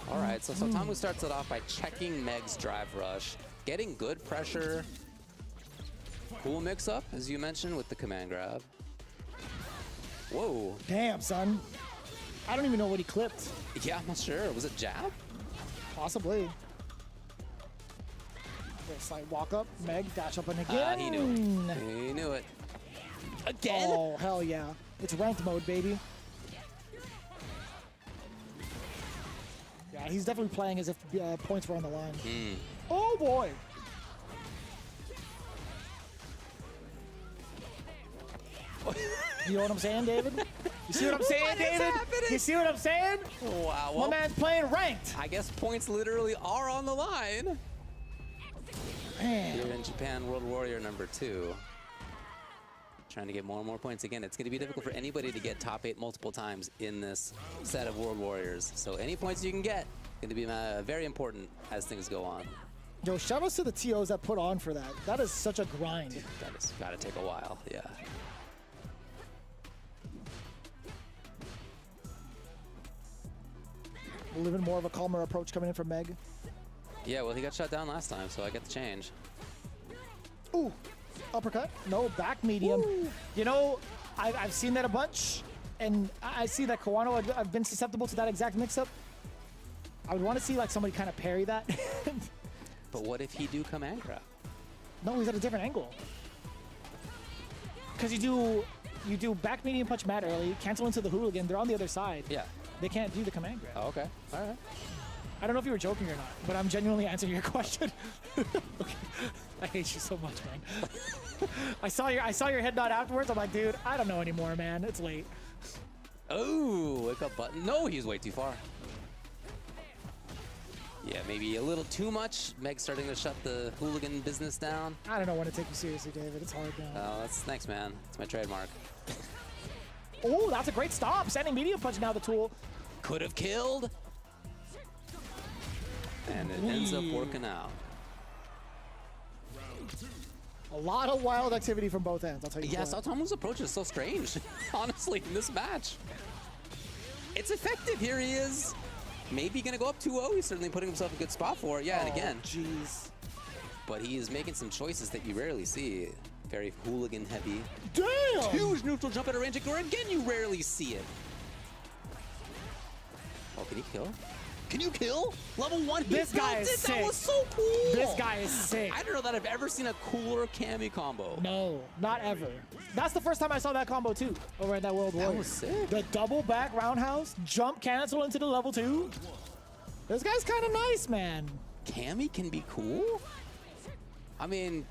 All right, so Saotamu starts it off by checking Meg's drive rush, getting good pressure. Cool mix-up, as you mentioned, with the command grab. Whoa. Damn, son. I don't even know what he clipped. Yeah, I'm not sure. Was it jab? Possibly. Slight walk up, Meg, dash up and again. He knew it. He knew it. Again? Oh, hell yeah. It's ranked mode, baby. Yeah, he's definitely playing as if points were on the line. Oh, boy. You know what I'm saying, David? You see what I'm saying, David? You see what I'm saying? Wow. My man's playing ranked. I guess points literally are on the line. Man. Here in Japan, World Warrior number 2. Trying to get more and more points. Again, it's going to be difficult for anybody to get top 8 multiple times in this set of World Warriors. So any points you can get going to be very important as things go on. Yo, shout outs to the TOs that put on for that. That is such a grind. That has got to take a while, yeah. A little bit more of a calmer approach coming in from Meg. Yeah, well, he got shut down last time, so I get the change. Ooh, uppercut. No, back medium. Ooh. You know, I've seen that a bunch, and I see that Kawano, I've been susceptible to that exact mix-up. I would want to see like somebody kind of parry that. But what if he do command grab? No, he's at a different angle. Because you do back medium punch mad early, cancel into the hooligan, they're on the other side. Yeah. They can't do the command grab. Oh, okay, all right. I don't know if you were joking or not, but I'm genuinely answering your question. Okay. I hate you so much, man. I saw your head nod afterwards. I'm like, dude, I don't know anymore, man. It's late. Oh, wake up button. No, he's way too far. Yeah, maybe a little too much. Meg's starting to shut the hooligan business down. I don't know when to take you seriously, David. It's hard now. Oh, thanks, man. It's my trademark. Oh, that's a great stop. Sending medium punch now the tool. Could have killed. And it ends up working out. A lot of wild activity from both ends, I'll tell you. Yeah, Saotamu's approach is so strange, honestly, in this match. It's effective. Here he is. Maybe going to go up 2-0. He's certainly putting himself in a good spot for it. Yeah, and again. Jeez. But he is making some choices that you rarely see. Very hooligan heavy. Damn! Huge neutral jump at a range ignore. Again, you rarely see it. Oh, can he kill? Can you kill? Level 1, This guy is sick. That was so cool. This guy is sick. I don't know that I've ever seen a cooler Cammy combo. No, not ever. That's the first time I saw that combo too, over at that World Warrior. That was sick. The double back roundhouse, jump cancel into the level 2. This guy's kind of nice, man. Cammy can be cool? I mean,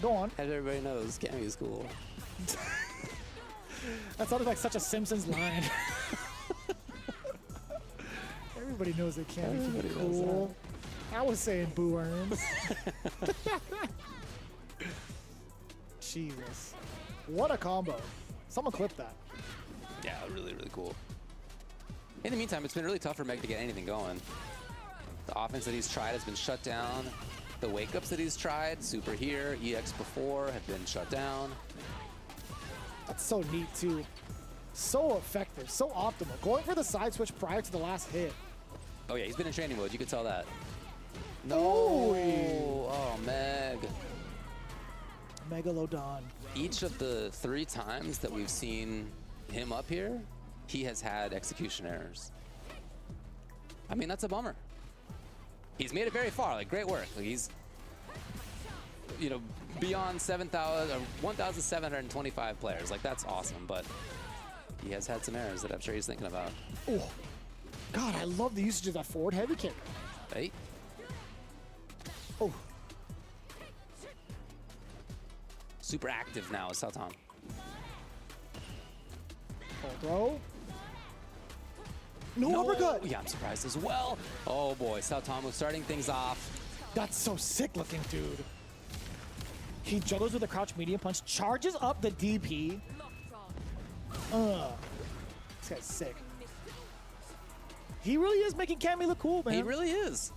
go on. As everybody knows, Cammy is cool. That sounded like such a Simpsons line. Everybody knows that Cammy can be cool. I was saying boo earns. Jesus. What a combo. Someone clip that. Yeah, really, really cool. In the meantime, it's been really tough for Meg to get anything going. The offense that he's tried has been shut down. The wake-ups that he's tried, Super here, EX before, have been shut down. That's so neat, too. So effective, so optimal. Going for the side switch prior to the last hit. Oh, yeah, he's been in training mode. You can tell that. No. Oh, Meg. Megalodon. Each of the 3 times that we've seen him up here, he has had execution errors. I mean, that's a bummer. He's made it very far. Like, great work. Like, he's, you know, beyond 1,725 players. Like, that's awesome. But he has had some errors that I'm sure he's thinking about. Oh, God, I love the usage of that forward heavy kick. Hey. Oh. Super active now is Sautom. Full throw. No uppercut. Yeah, I'm surprised as well. Oh boy, Sautom starting things off. That's so sick looking, dude. He juggles with a crouch medium punch, charges up the DP. This guy's sick. He really is making Cammy look cool, man. He really is.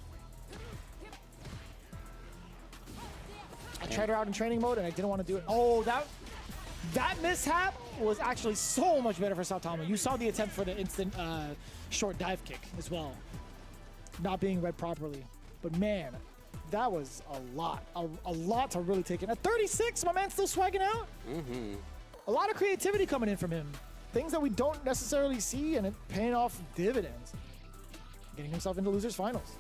I tried her out in training mode and I didn't want to do it. Oh, that mishap was actually so much better for Sautom. You saw the attempt for the instant short dive kick as well, not being read properly. But man, that was a lot to really take in. At 36, my man's still swagging out. Mm-hmm. A lot of creativity coming in from him. Things that we don't necessarily see, and it paying off dividends. Getting himself into losers finals.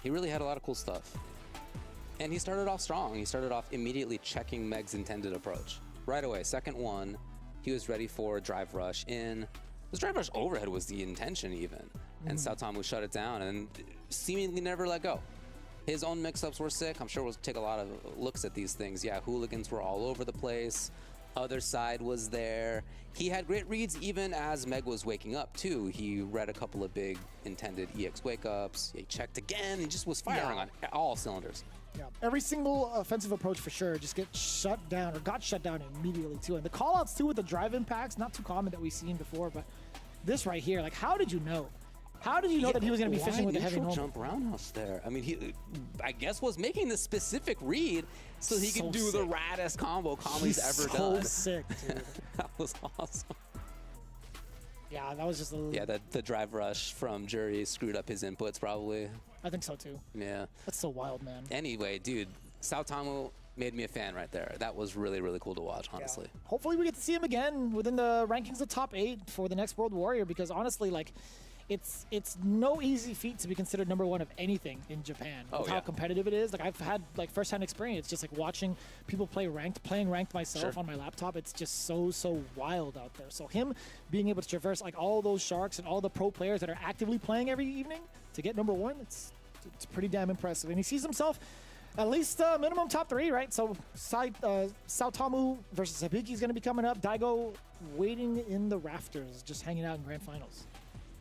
He really had a lot of cool stuff. And he started off strong. He started off immediately checking Meg's intended approach. Right away, second one, he was ready for a drive rush in. This drive rush overhead was the intention even. And Sautom shut it down and seemingly never let go. His own mix-ups were sick. I'm sure we'll take a lot of looks at these things. Yeah, hooligans were all over the place. Other side was there. He had great reads even as Meg was waking up too. He read a couple of big intended EX wake-ups. He checked again and just was firing on all cylinders. Yeah, every single offensive approach for sure just got shut down immediately too. And the callouts too with the drive impacts, not too common that we've seen before, but this right here, like, how did you know? How did you know that he was going to be fishing with a heavy normal? Jump roundhouse there. I mean, he, I guess, was making the specific read so he could do the raddest combo Kami's ever done. So sick, dude. That was awesome. Yeah, that was just a little... Yeah, the drive rush from Jury screwed up his inputs probably. I think so too. Yeah. That's so wild, man. Anyway, dude, Sautom made me a fan right there. That was really, really cool to watch, honestly. Yeah. Hopefully we get to see him again within the rankings of top 8 for the next World Warrior, because honestly, like, it's no easy feat to be considered #1 of anything in Japan. With how competitive it is. Like, I've had like first-hand experience just like watching people playing ranked myself on my laptop. It's just so wild out there. So him being able to traverse like all those sharks and all the pro players that are actively playing every evening to get #1, it's pretty damn impressive. And he sees himself at least minimum top 3, right? So Sautom versus Hibiki is going to be coming up. Daigo waiting in the rafters, just hanging out in grand finals.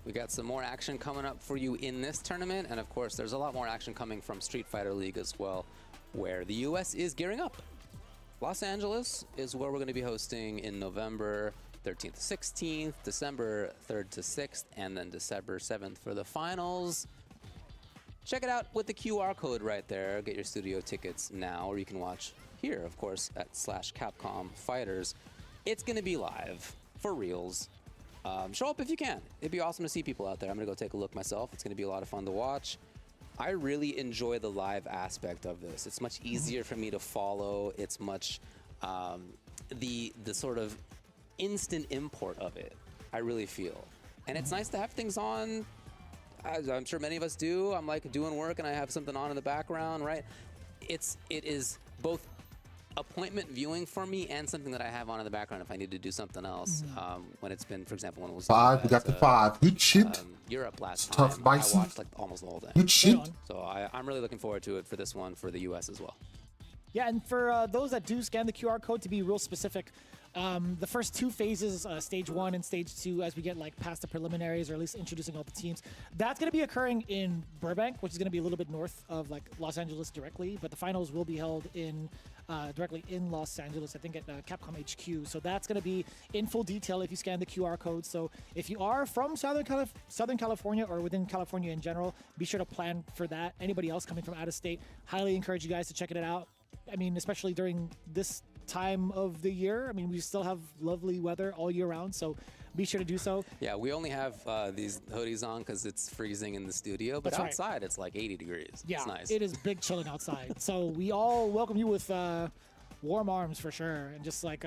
We got some more action coming up for you in this tournament, and of course there's a lot more action coming from Street Fighter League as well, where the US is gearing up. Los Angeles is where we're going to be hosting in November 13th to 16th, December 3rd to 6th, and then December 7th for the finals. Check it out with the QR code right there. Get your studio tickets now, or you can watch here, of course, at /Capcom Fighters. It's going to be live, for reals. Show up if you can. It'd be awesome to see people out there. I'm going to go take a look myself. It's going to be a lot of fun to watch. I really enjoy the live aspect of this. It's much easier for me to follow. It's much the sort of instant import of it, I really feel. And it's nice to have things on, as I'm sure many of us do. I'm like doing work and I have something on in the background, right? It is both appointment viewing for me and something that I have on in the background if I need to do something else. When it's been, for example, when it was 5, we got the 5. Good shit. Europe last Tough time, Bison. I watched like almost the whole thing. Good shit. So I'm really looking forward to it for this one for the US as well. Yeah, and for those that do scan the QR code, to be real specific, the first 2 phases, stage 1 and stage 2, as we get like past the preliminaries or at least introducing all the teams, that's going to be occurring in Burbank, which is going to be a little bit north of like Los Angeles directly, but the finals will be held in directly in Los Angeles, I think at Capcom HQ. So that's going to be in full detail if you scan the QR code. So if you are from Southern California or within California in general, be sure to plan for that. Anybody else coming from out of state, highly encourage you guys to check it out. I mean, especially during this time of the year. I mean, we still have lovely weather all year round, so be sure to do so. Yeah, we only have these hoodies on because it's freezing in the studio, but That's outside right. It's like 80 degrees. Yeah, it's nice. It is big chilling outside. So we all welcome you with warm arms for sure, and just like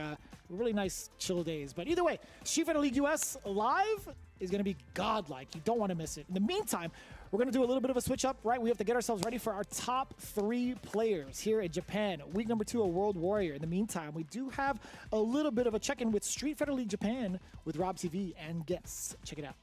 really nice chill days. But either way, Street Fighter League US live is going to be godlike. You don't want to miss it. In the meantime, we're going to do a little bit of a switch up, right? We have to get ourselves ready for our top 3 players here in Japan. Week number 2, a World Warrior. In the meantime, we do have a little bit of a check-in with Street Fighter League Japan with Rob TV and guests. Check it out.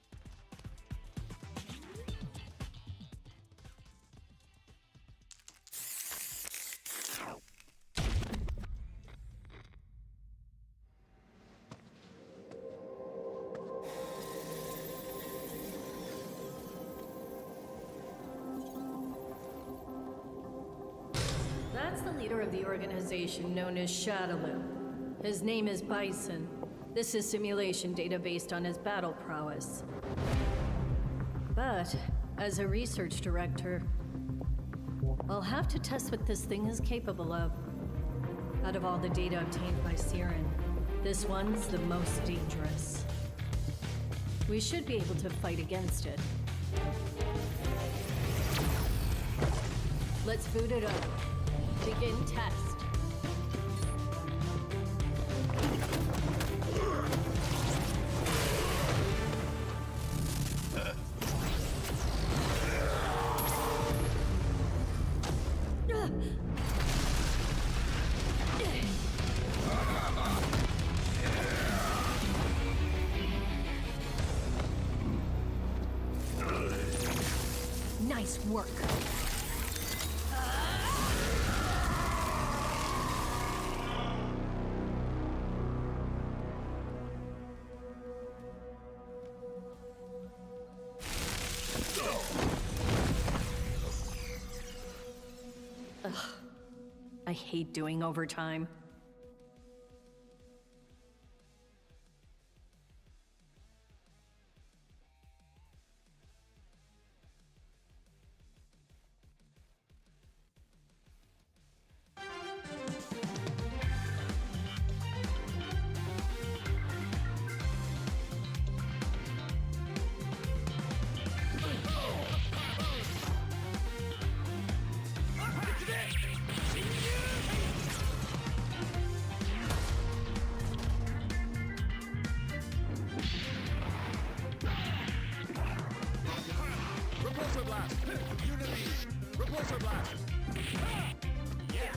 That's the leader of the organization known as Shadaloo. His name is Bison. This is simulation data based on his battle prowess. But, as a research director, I'll have to test what this thing is capable of. Out of all the data obtained by Siren, this one's the most dangerous. We should be able to fight against it. Let's boot it up. Begin test. Nice work. Ugh. I hate doing overtime. Repulsor blast! Unity! Repulsor blast! Yes!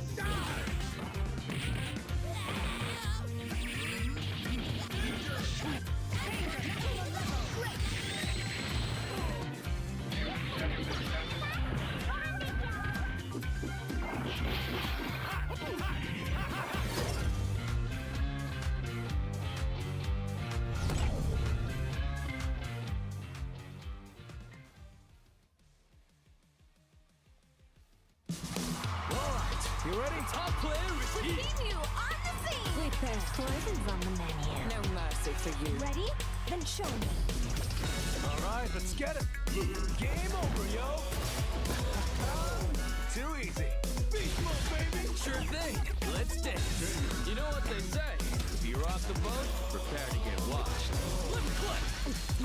You ready? Top player is We've here. seen you on the scene! With there's poisons on the menu. No mercy for you. Ready? Then show me. All right, let's get it. Game over, yo. Too easy. Beast mode, baby! Sure thing. Let's dance. You know what they say. If you rock the boat, prepare to get washed. Left foot.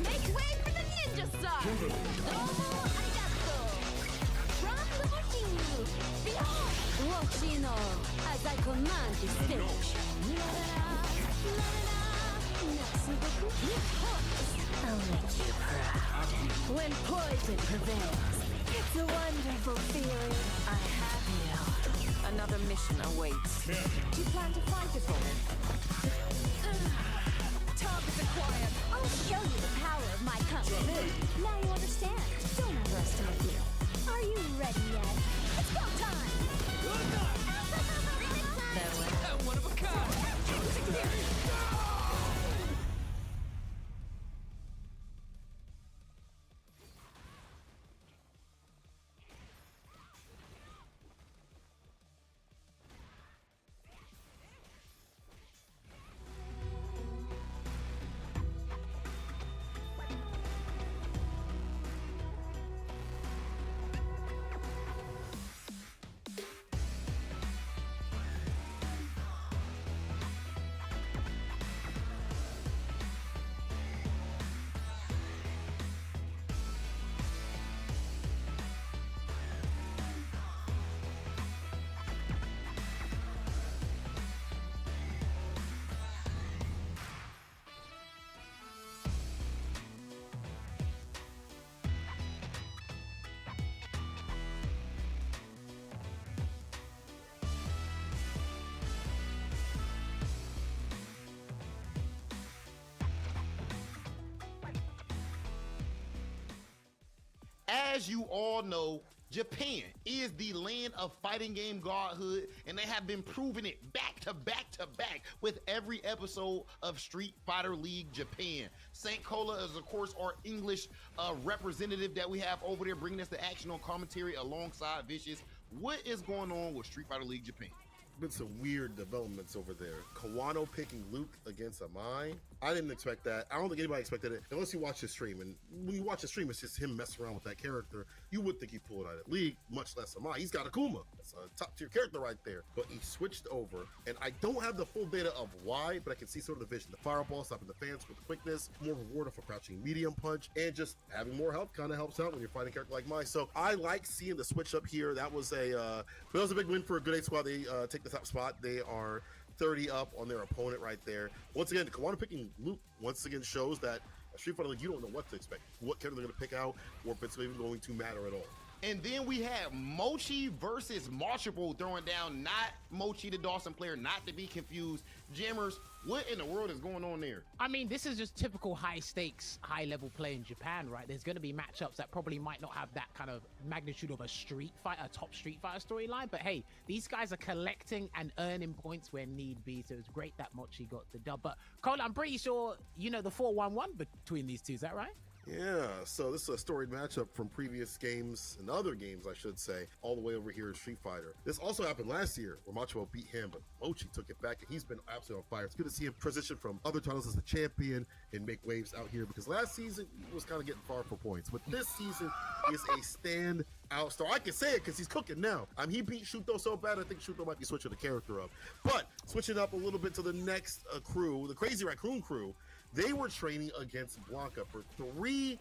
Make way for the ninja star! Domo arigato! From Little Watch you know as I command this stage. I'll make you proud. When poison prevails, it's a wonderful feeling. I have you. Another mission awaits. Do you plan to fight us all? Targets acquired. I'll show you the power of my company. Now you understand. Don't underestimate me. Are you ready yet? It's go time! One of a kind. As you all know, Japan is the land of fighting game godhood, and they have been proving it back to back to back with every episode of Street Fighter League Japan. Saint Cola is, of course, our English representative that we have over there, bringing us the action on commentary alongside Vicious. What is going on with Street Fighter League Japan? Been some weird developments over there. Kawano picking Luke against Amai. I didn't expect that. I don't think anybody expected it unless you watch his stream. And when you watch his stream, it's just him messing around with that character. You would think he pulled out of League, much less Amai. He's got Akuma. That's a top tier character right there. But he switched over, and I don't have the full data of why, but I can see sort of the vision. The fireball, stopping the fans with the quickness, more rewarded for crouching medium punch, and just having more health kind of helps out when you're fighting a character like Mai. So I like seeing the switch up here. That was a big win for a Good 8 squad. They take the top spot. They are 30 up on their opponent right there. Once again, Kawano picking Luke once again shows that Street Fighter League, you don't know what to expect, what character they're going to pick out, or if it's even going to matter at all. And then we have Mochi versus Marshall throwing down not Mochi, the Dawson player, not to be confused. Jammers, what in the world is going on there? I mean, this is just typical high stakes, high level play in Japan, right? There's going to be matchups that probably might not have that kind of magnitude of a top Street Fighter storyline. But hey, these guys are collecting and earning points where need be. So it's great that Mochi got the dub. But Cole, I'm pretty sure you know the 4-1-1 between these two. Is that right? Yeah, so this is a storied matchup from previous games and other games, I should say, all the way over here in Street Fighter. This also happened last year where Macho beat him, but Mochi took it back, and he's been absolutely on fire. It's good to see him transition from other titles as a champion and make waves out here, because last season he was kind of getting far for points, but this season is a stand-out star. I can say it because he's cooking now. He beat Shuto so bad, I think Shuto might be switching the character up. But switching up a little bit to the next crew, the Crazy Raccoon crew. They were training against Blanca for 3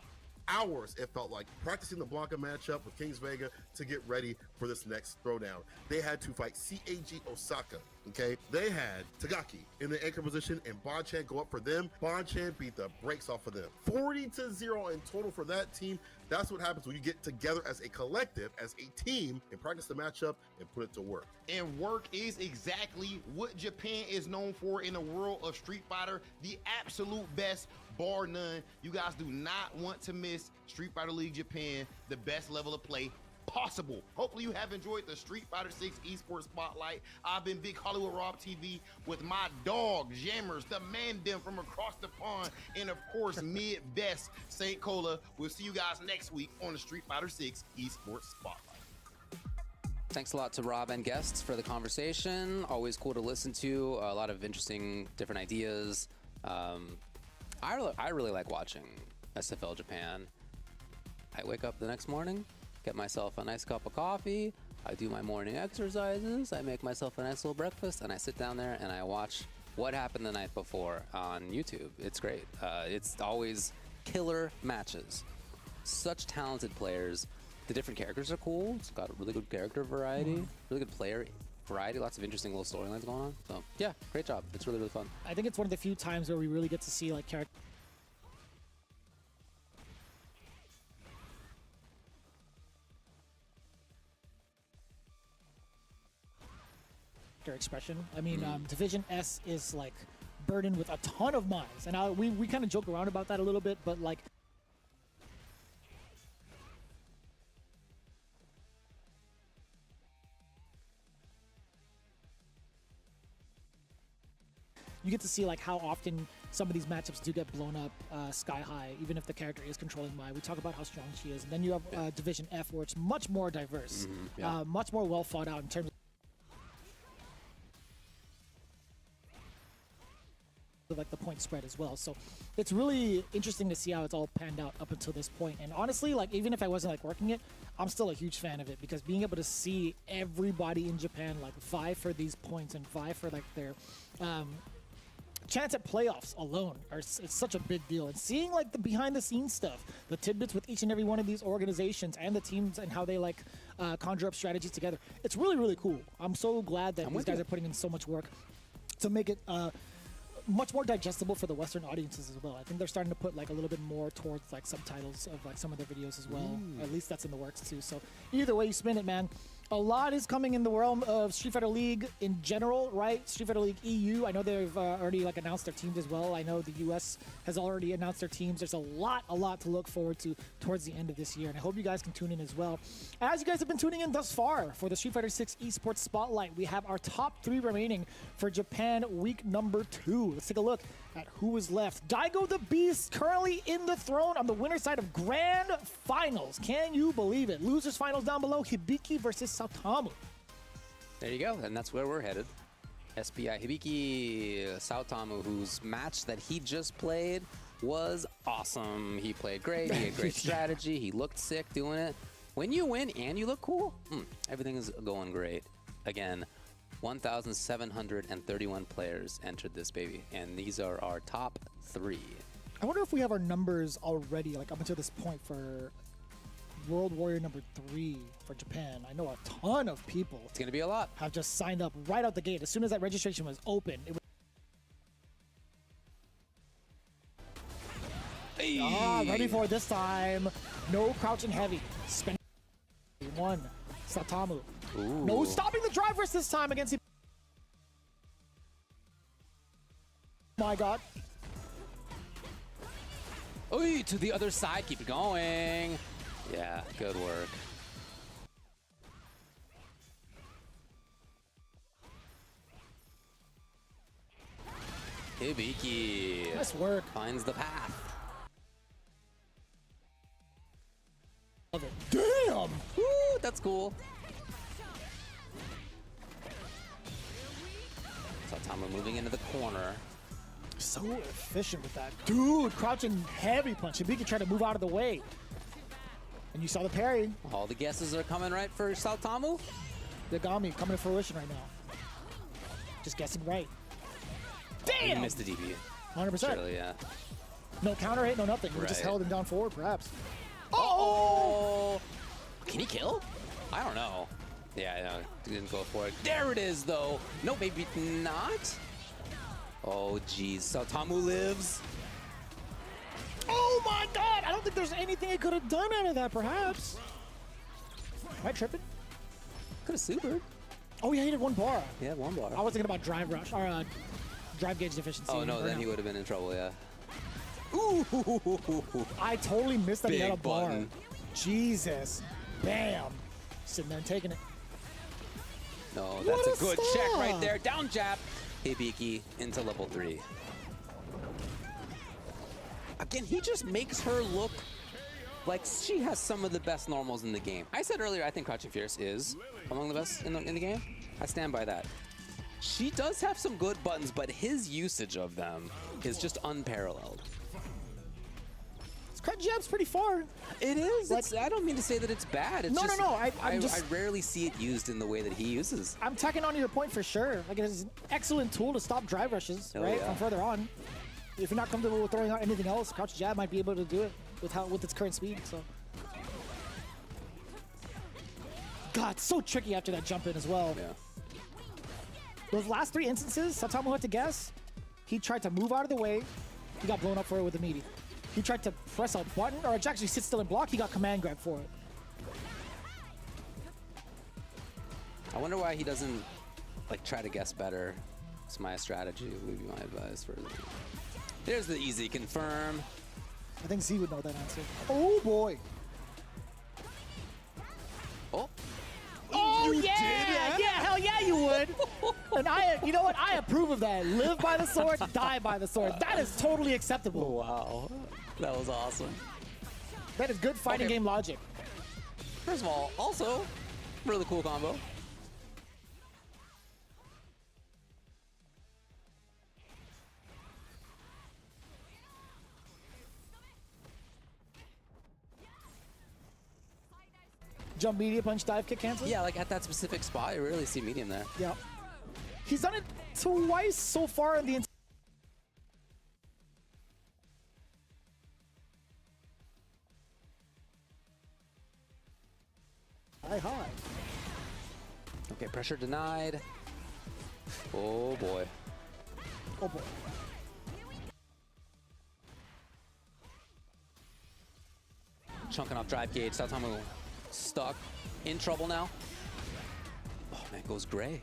hours, it felt like, practicing the Blanca matchup with Kings Vega to get ready for this next throwdown. They had to fight CAG Osaka, okay? They had Tagaki in the anchor position and Bonchan go up for them. Bonchan beat the brakes off of them. 40-0 in total for that team. That's what happens when you get together as a collective, as a team, and practice the matchup and put it to work. And work is exactly what Japan is known for in the world of Street Fighter. The absolute best, bar none. You guys do not want to miss Street Fighter League Japan, the best level of play possible. Hopefully you have enjoyed the Street Fighter 6 Esports Spotlight. I've been Big Hollywood Rob TV with my dog, Jammers, the man them from across the pond, and of course, mid-best Saint Cola. We'll see you guys next week on the Street Fighter 6 Esports Spotlight. Thanks a lot to Rob and guests for the conversation. Always cool to listen to. A lot of interesting, different ideas. I really like watching SFL Japan. I wake up the next morning, get myself a nice cup of coffee, I do my morning exercises, I make myself a nice little breakfast, and I sit down there and I watch what happened the night before on YouTube. It's great. It's always killer matches. Such talented players, the different characters are cool. It's got a really good character variety, really good player variety, lots of interesting little storylines going on. So yeah, great job. It's really, really fun. I think it's one of the few times where we really get to see like character expression. I mean, Division S is like burdened with a ton of mines, and we kind of joke around about that a little bit, but like you get to see like how often some of these matchups do get blown up sky high, even if the character is controlling mine. We talk about how strong she is, and then you have Division F, where it's much more diverse, much more well thought out in terms of like the point spread as well. So it's really interesting to see how it's all panned out up until this point. And honestly, like even if I wasn't like working it, I'm still a huge fan of it, because being able to see everybody in Japan like vie for these points and vie for like their chance at playoffs alone it's such a big deal. And seeing like the behind the scenes stuff, the tidbits with each and every one of these organizations and the teams and how they like conjure up strategies together, it's really, really cool. I'm so glad that these guys are putting in so much work to make it much more digestible for the Western audiences as well. I think they're starting to put like a little bit more towards like subtitles of like some of their videos as well. At least that's in the works too. So either way you spin it, man, a lot is coming in the realm of Street Fighter League in general, right? Street Fighter League EU, I know they've already like announced their teams as well. I know the US has already announced their teams. There's a lot to look forward to towards the end of this year, and I hope you guys can tune in as well. As you guys have been tuning in thus far for the Street Fighter 6 Esports Spotlight, we have our top 3 remaining for Japan week number 2. Let's take a look at who is left. Daigo the Beast currently in the throne on the winner side of Grand Finals. Can you believe it? Losers Finals down below, Hibiki versus Saotamu. There you go, and that's where we're headed. SPI Hibiki Saotamu, whose match that he just played was awesome. He played great, he had great strategy, he looked sick doing it. When you win and you look cool, everything is going great. Again, 1,731 players entered this baby, and these are our top 3. I wonder if we have our numbers already, like up until this point, for World Warrior number 3 for Japan. I know a ton of people. It's gonna be a lot. Have just signed up right out the gate. As soon as that registration was open, it was ready for it this time. No crouching heavy. Spend 1. Saotamu. Ooh. No stopping the drive rush this time against him. My God. Ooh, to the other side. Keep it going. Yeah, good work. Hibiki. Nice work. Finds the path. Love it. Damn! Woo, that's cool. Saotamu moving into the corner. So efficient with that. Dude, crouching heavy punch. Hibiki tried to move out of the way. And you saw the parry. All the guesses are coming right for Saotamu. The Gami coming to fruition right now. Just guessing right. Damn! He missed the DP. 100%. Surely, yeah. No counter hit, no nothing. We just Right. held him down forward, perhaps. Oh! Can he kill? I don't know. Yeah, no, didn't go for it. There it is, though. No, maybe not. Oh, geez. Saotamu lives. Oh my God! I don't think there's anything I could have done out of that, perhaps. Am I tripping? Could have supered. Oh, yeah, he did 1 bar. Yeah, 1 bar. I was thinking about drive rush, or drive gauge deficiency. Oh, no, then burnout. he would have been in trouble, yeah. Ooh! I totally missed that he had a Big bar. button. Jesus. Bam. Sitting there and taking it. No, that's a good check right there. Down jab. Hibiki into level 3. Again, he just makes her look like she has some of the best normals in the game. I said earlier, I think Crouching Fierce is among the best in the game. I stand by that. She does have some good buttons, but his usage of them is just unparalleled. His crouch jab's pretty far. It is. Like, I don't mean to say that it's bad. It's No. I just rarely see it used in the way that he uses. I'm tacking on to your point for sure. Like, it's an excellent tool to stop drive rushes, Oh, right? yeah. From further on. If you're not comfortable with throwing out anything else, crouch jab might be able to do it with its current speed. So God, so tricky after that jump in as well. Yeah. Those last 3 instances, Satomu had to guess. He tried to move out of the way. He got blown up for it with a meaty. He tried to press a button or actually sit still and block. He got command grab for it. I wonder why he doesn't like try to guess better. It's my strategy. Would be my advice for. There's the easy confirm. I think Z would know that answer. Oh boy. Oh. Oh yeah, yeah, hell yeah, you would. And you know what? I approve of that. Live by the sword, die by the sword. That is totally acceptable. Wow, that was awesome. That is good fighting game logic. First of all, also really cool combo. Jump media punch dive kick cancel? Yeah, like at that specific spot, you really see medium there. Yeah. He's done it twice so far in the high. Okay, pressure denied. Oh boy. Oh boy. Chunking off drive gauge. Satomu stuck. In trouble now. Oh man, goes gray.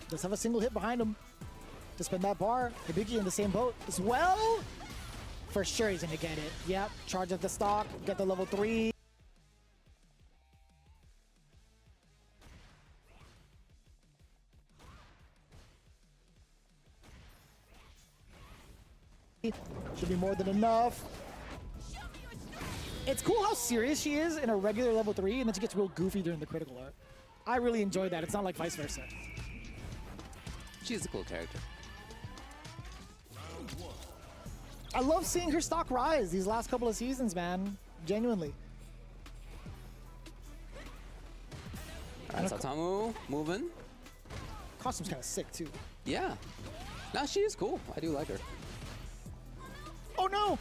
Does have a single hit behind him to spin that bar. Hibiki in the same boat as well. For sure he's gonna get it. Yep, charge at the stock, get the level 3. Should be more than enough. It's cool how serious she is in a regular level 3 and then she gets real goofy during the critical art. I really enjoyed that. It's not like vice versa. She's a cool character. I love seeing her stock rise these last couple of seasons, man. Genuinely. All right, Satomu moving. Costume's kind of sick too. Yeah. No, she is cool. I do like her. Oh no!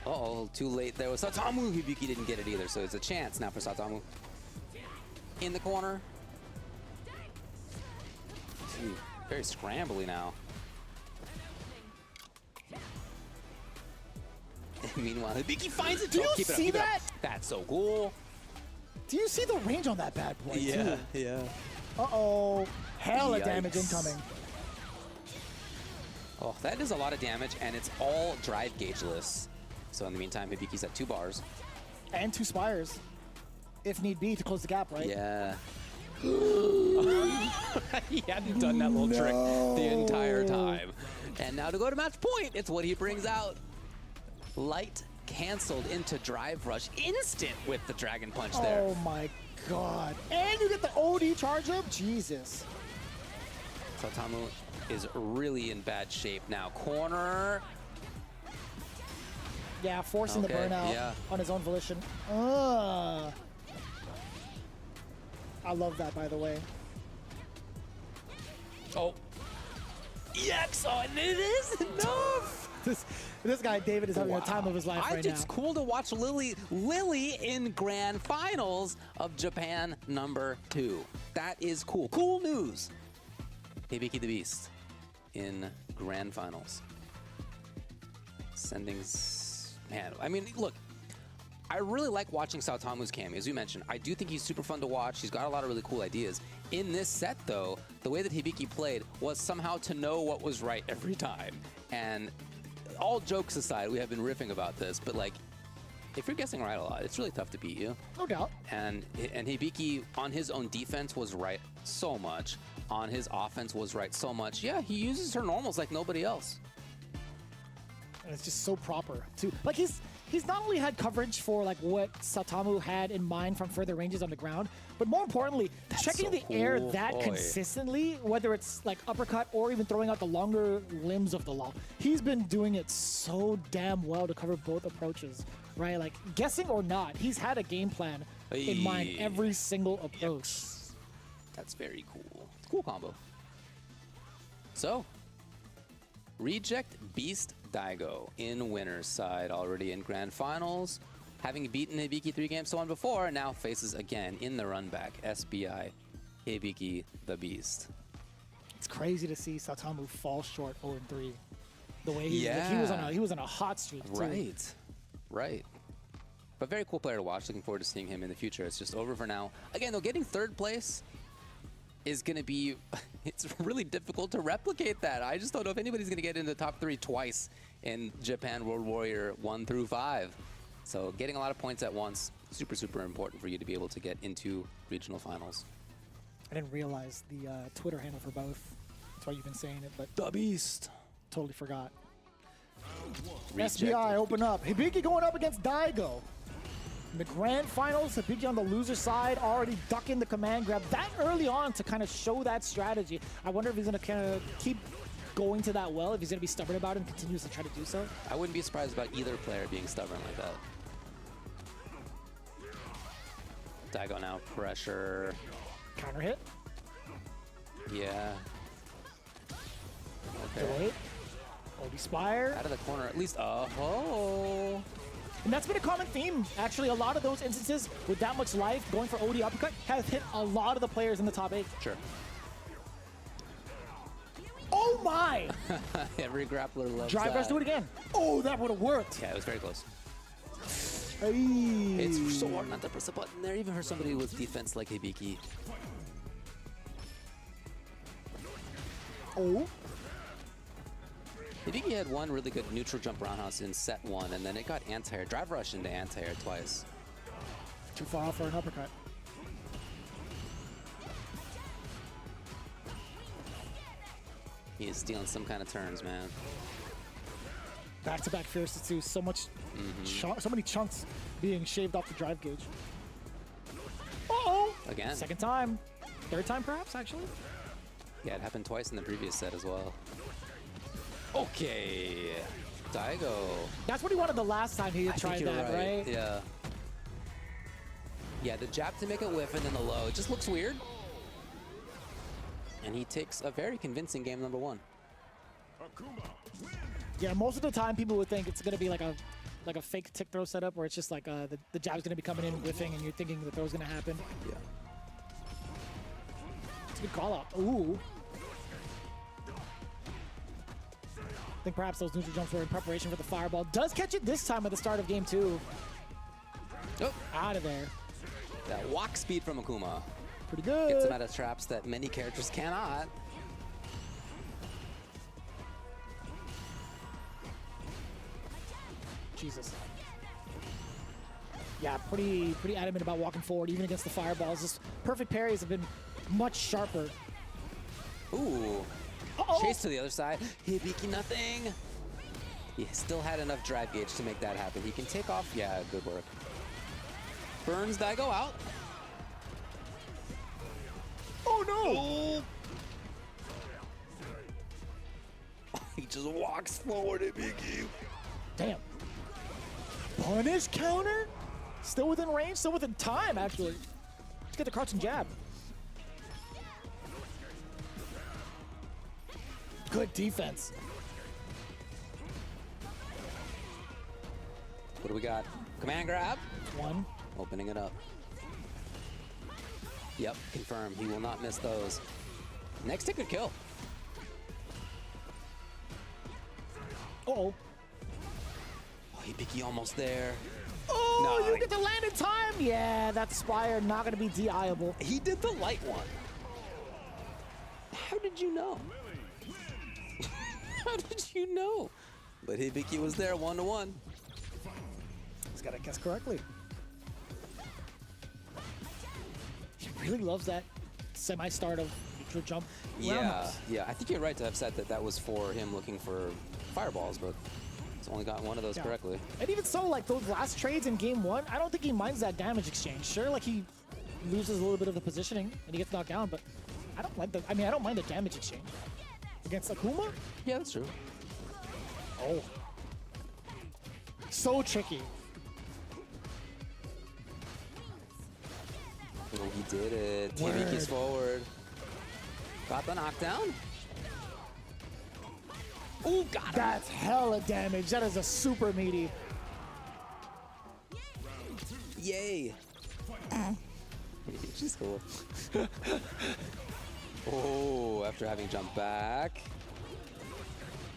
Uh-oh, too late there with Satomu. Hibiki didn't get it either, so it's a chance now for Satomu. In the corner. Ooh, very scrambly now. Meanwhile, Hibiki finds it. Do you see that? That's so cool. Do you see the range on that bad boy too? Yeah. Uh-oh. Hella damage incoming. Oh, that is a lot of damage, and it's all drive gaugeless. So in the meantime, Hibiki's at 2 bars. And 2 spires. If need be, to close the gap, right? Yeah. He hadn't done that little trick the entire time. And now to go to match point, it's what he brings out. Light canceled into drive rush. Instant with the dragon punch there. Oh my god. And you get the OD charge up? Jesus. Satomu is really in bad shape now. Corner. Yeah, forcing the burnout on his own volition. I love that, by the way. Oh. EX on it is enough. This guy, David, is having the time of his life right now. It's cool to watch Lily in grand finals of Japan #2. That is cool. Cool news. Hibiki the Beast in grand finals. Man, I mean, look, I really like watching Satomu's cam. As you mentioned, I do think he's super fun to watch. He's got a lot of really cool ideas. In this set, though, the way that Hibiki played was somehow to know what was right every time. And all jokes aside, we have been riffing about this, but like, if you're guessing right a lot, it's really tough to beat you. No doubt. And Hibiki, on his own defense, was right so much. On his offense, was right so much. Yeah, he uses her normals like nobody else. And it's just so proper too. Like he's not only had coverage for like what Satomu had in mind from further ranges on the ground, but more importantly, checking the air that consistently, whether it's like uppercut or even throwing out the longer limbs of the law. He's been doing it so damn well to cover both approaches, right? Like guessing or not, he's had a game plan in mind every single approach. That's very cool. It's a cool combo. So, Reject Beast Daigo in winner's side already in grand finals. having beaten Hibiki 3 games to 1 before, now faces again in the run back SBI Hibiki the Beast. It's crazy to see Satomu fall short 0-3. The way he was on a hot streak too. Right. But very cool player to watch. Looking forward to seeing him in the future. It's just over for now. Again, though, getting 3rd place is going to be, it's really difficult to replicate that. I just don't know if anybody's going to get into the top 3 twice in Japan World Warrior 1 through 5. So getting a lot of points at once, super, super important for you to be able to get into regional finals. I didn't realize the Twitter handle for both. That's why you've been saying it, but the Beast. Totally forgot. Rejected. SBI open up. Hibiki going up against Daigo. In the grand finals, Hibiki on the loser side, already ducking the command grab that early on to kind of show that strategy. I wonder if he's going to kind of keep going to that well, if he's going to be stubborn about it and continues to try to do so. I wouldn't be surprised about either player being stubborn like that. Daigo now, pressure. Counter hit. Yeah. Okay. Wait. Obi Spire. Out of the corner, at least. Oh. And that's been a common theme. Actually, a lot of those instances with that much life, going for OD uppercut, has hit a lot of the players in the top 8. Sure. Oh my! Every grappler loves Drive rush, do it again. Oh, that would have worked. Yeah, it was very close. Hey. It's so hard not to press a button there, even for somebody with defense like Hibiki. Oh. Hibiki had one really good neutral jump roundhouse in set 1, and then it got anti-air, drive rush into anti-air twice. Too far off for an uppercut. He is stealing some kind of turns, man. Back-to-back fierces too. So much, so many chunks being shaved off the drive gauge. Uh-oh! Again. Second time. 3rd time, perhaps, actually? Yeah, it happened twice in the previous set as well. Okay. Daigo. That's what he wanted the last time he tried that, right? Yeah. Yeah, the jab to make it whiff and then the low. It just looks weird. And he takes a very convincing game number 1. Yeah, most of the time people would think it's going to be like a fake tick throw setup where it's just like the jab's going to be coming in whiffing and you're thinking the throw's going to happen. Yeah. It's a good call out. Ooh. I think perhaps those neutral jumps were in preparation for the fireball. Does catch it this time at the start of game 2. Oh. Out of there. That walk speed from Akuma. Pretty good. Gets him out of traps that many characters cannot. Jesus. Yeah, pretty adamant about walking forward, even against the fireballs. His perfect parries have been much sharper. Ooh. Uh-oh. Chase to the other side. Hibiki nothing. He still had enough drive gauge to make that happen. He can take off. Yeah, good work. Burns Daigo out. Oh no! Oh. He just walks forward, Hibiki. Damn. Punish counter? Still within range, still within time, actually. Let's get the crouch and jab. Good defense. What do we got? Command grab. 1. Opening it up. Yep, confirmed. He will not miss those. Next hit could kill. Uh-oh. Oh, Hibiki almost there. Oh, No, you get to land in time. Yeah, that Spire not going to be DI-able. He did the light one. How did you know? How did you know? But Hibiki was there 1-1. He's got to guess correctly. He really loves that semi-start of neutral jump. Yeah, yeah. I think you're right to have said that that was for him looking for fireballs, but he's only got one of those correctly. And even so, like those last trades in game 1, I don't think he minds that damage exchange. Sure, like he loses a little bit of the positioning and he gets knocked down, but I don't like the. I mean, I don't mind the damage exchange against Akuma. Yeah, that's true. Oh, so tricky. Oh, he did it. Hibiki's forward. Got the knockdown. Ooh, got him. That's hella damage. That is a super meaty. Yay! She's cool. Oh, after having jumped back.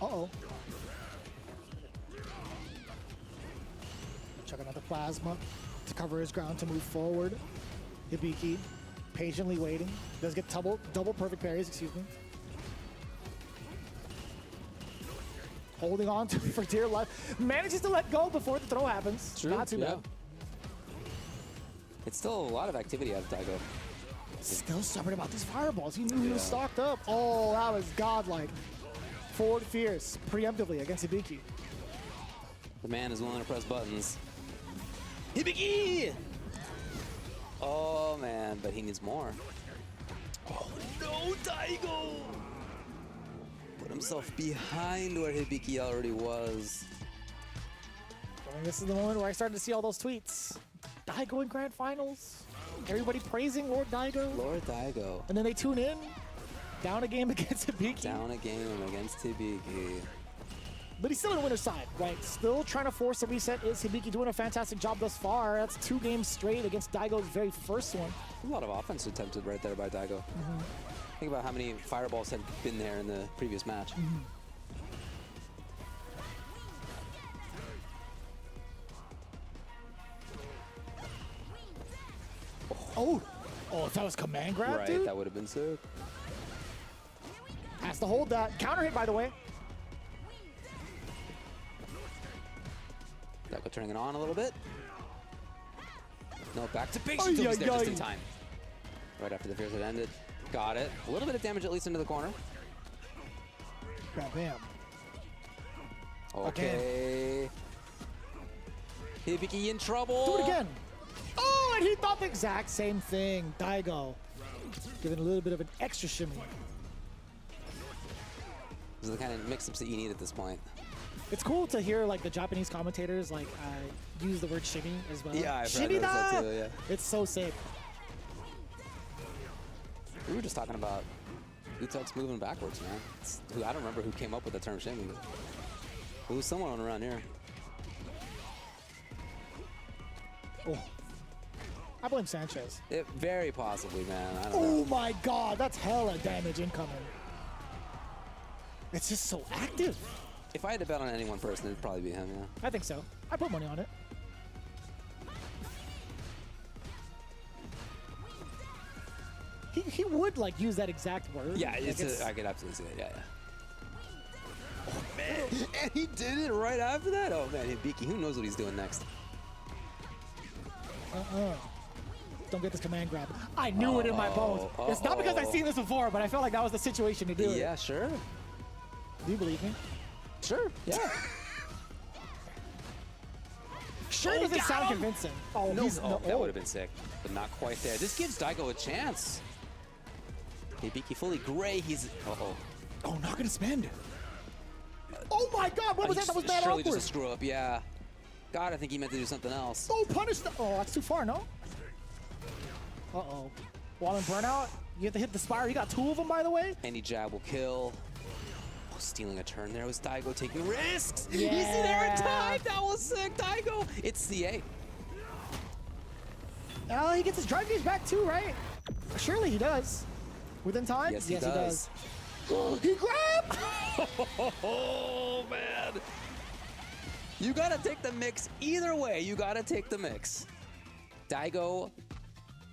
Uh-oh. Chuck another plasma to cover his ground to move forward. Hibiki patiently waiting. Does get double perfect parries, excuse me. Holding on to for dear life. Manages to let go before the throw happens. True, Not too bad. It's still a lot of activity out of Daigo. Still stubborn about these fireballs. He knew he was stocked up. Oh, that was godlike. Forward fierce, preemptively against Hibiki. The man is willing to press buttons. Hibiki! Oh man, but he needs more. Oh no, Daigo! Put himself behind where Hibiki already was. I mean, this is the moment where I started to see all those tweets. Daigo in grand finals. Everybody praising Lord Daigo. Lord Daigo. And then they tune in. Down a game against Hibiki. Down a game against Hibiki. But he's still on the winner's side, right? Still trying to force a reset. Is Hibiki doing a fantastic job thus far? That's 2 games straight against Daigo's very first one. A lot of offense attempted right there by Daigo. Think about how many fireballs had been there in the previous match. Oh, if that was command grab, right, dude? that would have been sick. Has to hold that. Counter hit, by the way. Daigo turning it on a little bit. No, back to big. She was there just in time. Right after the fierce had ended. Got it. A little bit of damage at least into the corner. Bam, bam. Okay. Hibiki in trouble. Do it again. Oh, and he thought the exact same thing. Daigo giving a little bit of an extra shimmy. These are the kind of mix-ups that you need at this point. It's cool to hear like the Japanese commentators like use the word shimmy as well. Yeah, I've shimmy heard that too, yeah. It's so sick. We were just talking about Utuk's moving backwards, man. I don't remember who came up with the term shimmy, but it was someone around here. Oh, I blame Sanchez. Very possibly, man. I don't Oh know. my God, that's hella damage incoming. It's just so active. If I had to bet on any one person, it'd probably be him, yeah. I think so. I put money on it. He would like use that exact word. Yeah, like I could absolutely see it. Yeah, yeah. Oh man, and he did it right after that. Oh man, Hibiki, who knows what he's doing next? Don't get this command grab. I knew it in my bones. It's not because I've seen this before, but I felt like that was the situation to do it. Yeah, sure. Do you believe me? Sure. Yeah. Sure doesn't sound convincing. Oh, no, he's, that would have been sick, but not quite there. This gives Daigo a chance. Hibiki fully gray. He's Oh, not gonna spend. Oh my God! What was that? That was bad surely awkward. just a screw up. Yeah. God, I think he meant to do something else. Oh, punish the. Oh, that's too far, no? Uh-oh. Wall and burnout. You have to hit the spire. You got 2 of them, by the way. Any jab will kill. Oh, stealing a turn there was Daigo taking risks. Yeah. He's there in time. That was sick, Daigo. It's CA. Oh, he gets his drive gauge back too, right? Surely he does. Within time? Yes, he does. Oh, he grabbed! Oh, man. You got to take the mix. Either way, you got to take the mix. Daigo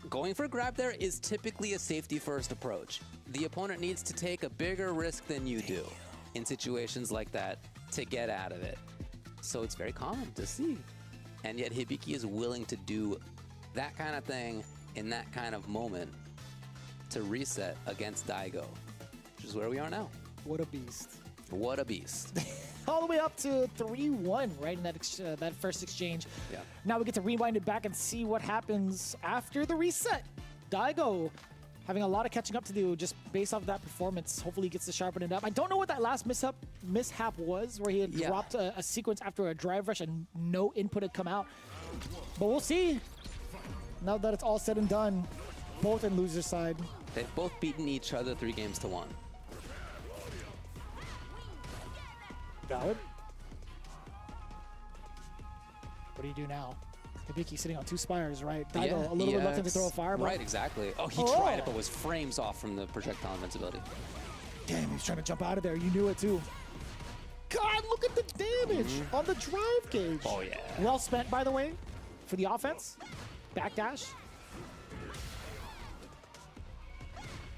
going for a grab there is typically a safety-first approach. The opponent needs to take a bigger risk than you do in situations like that to get out of it. So it's very common to see. And yet Hibiki is willing to do that kind of thing in that kind of moment to reset against Daigo, which is where we are now. What a beast. What a beast. All the way up to 3-1, right, in that first exchange. Yeah. Now we get to rewind it back and see what happens after the reset. Daigo having a lot of catching up to do just based off of that performance. Hopefully he gets to sharpen it up. I don't know what that last mishap was, where he had dropped a sequence after a drive rush and no input had come out. But we'll see. Now that it's all said and done, both in loser's side. They've both beaten each other 3-1. Valid. What do you do now? Hibiki sitting on 2 spires, right? Daigo a little reluctant to throw a fireball. Right, exactly. Oh, he tried it, but was frames off from the projectile invincibility. Damn, he was trying to jump out of there. You knew it too. God, look at the damage on the drive gauge. Oh, yeah. Well spent, by the way, for the offense. Backdash.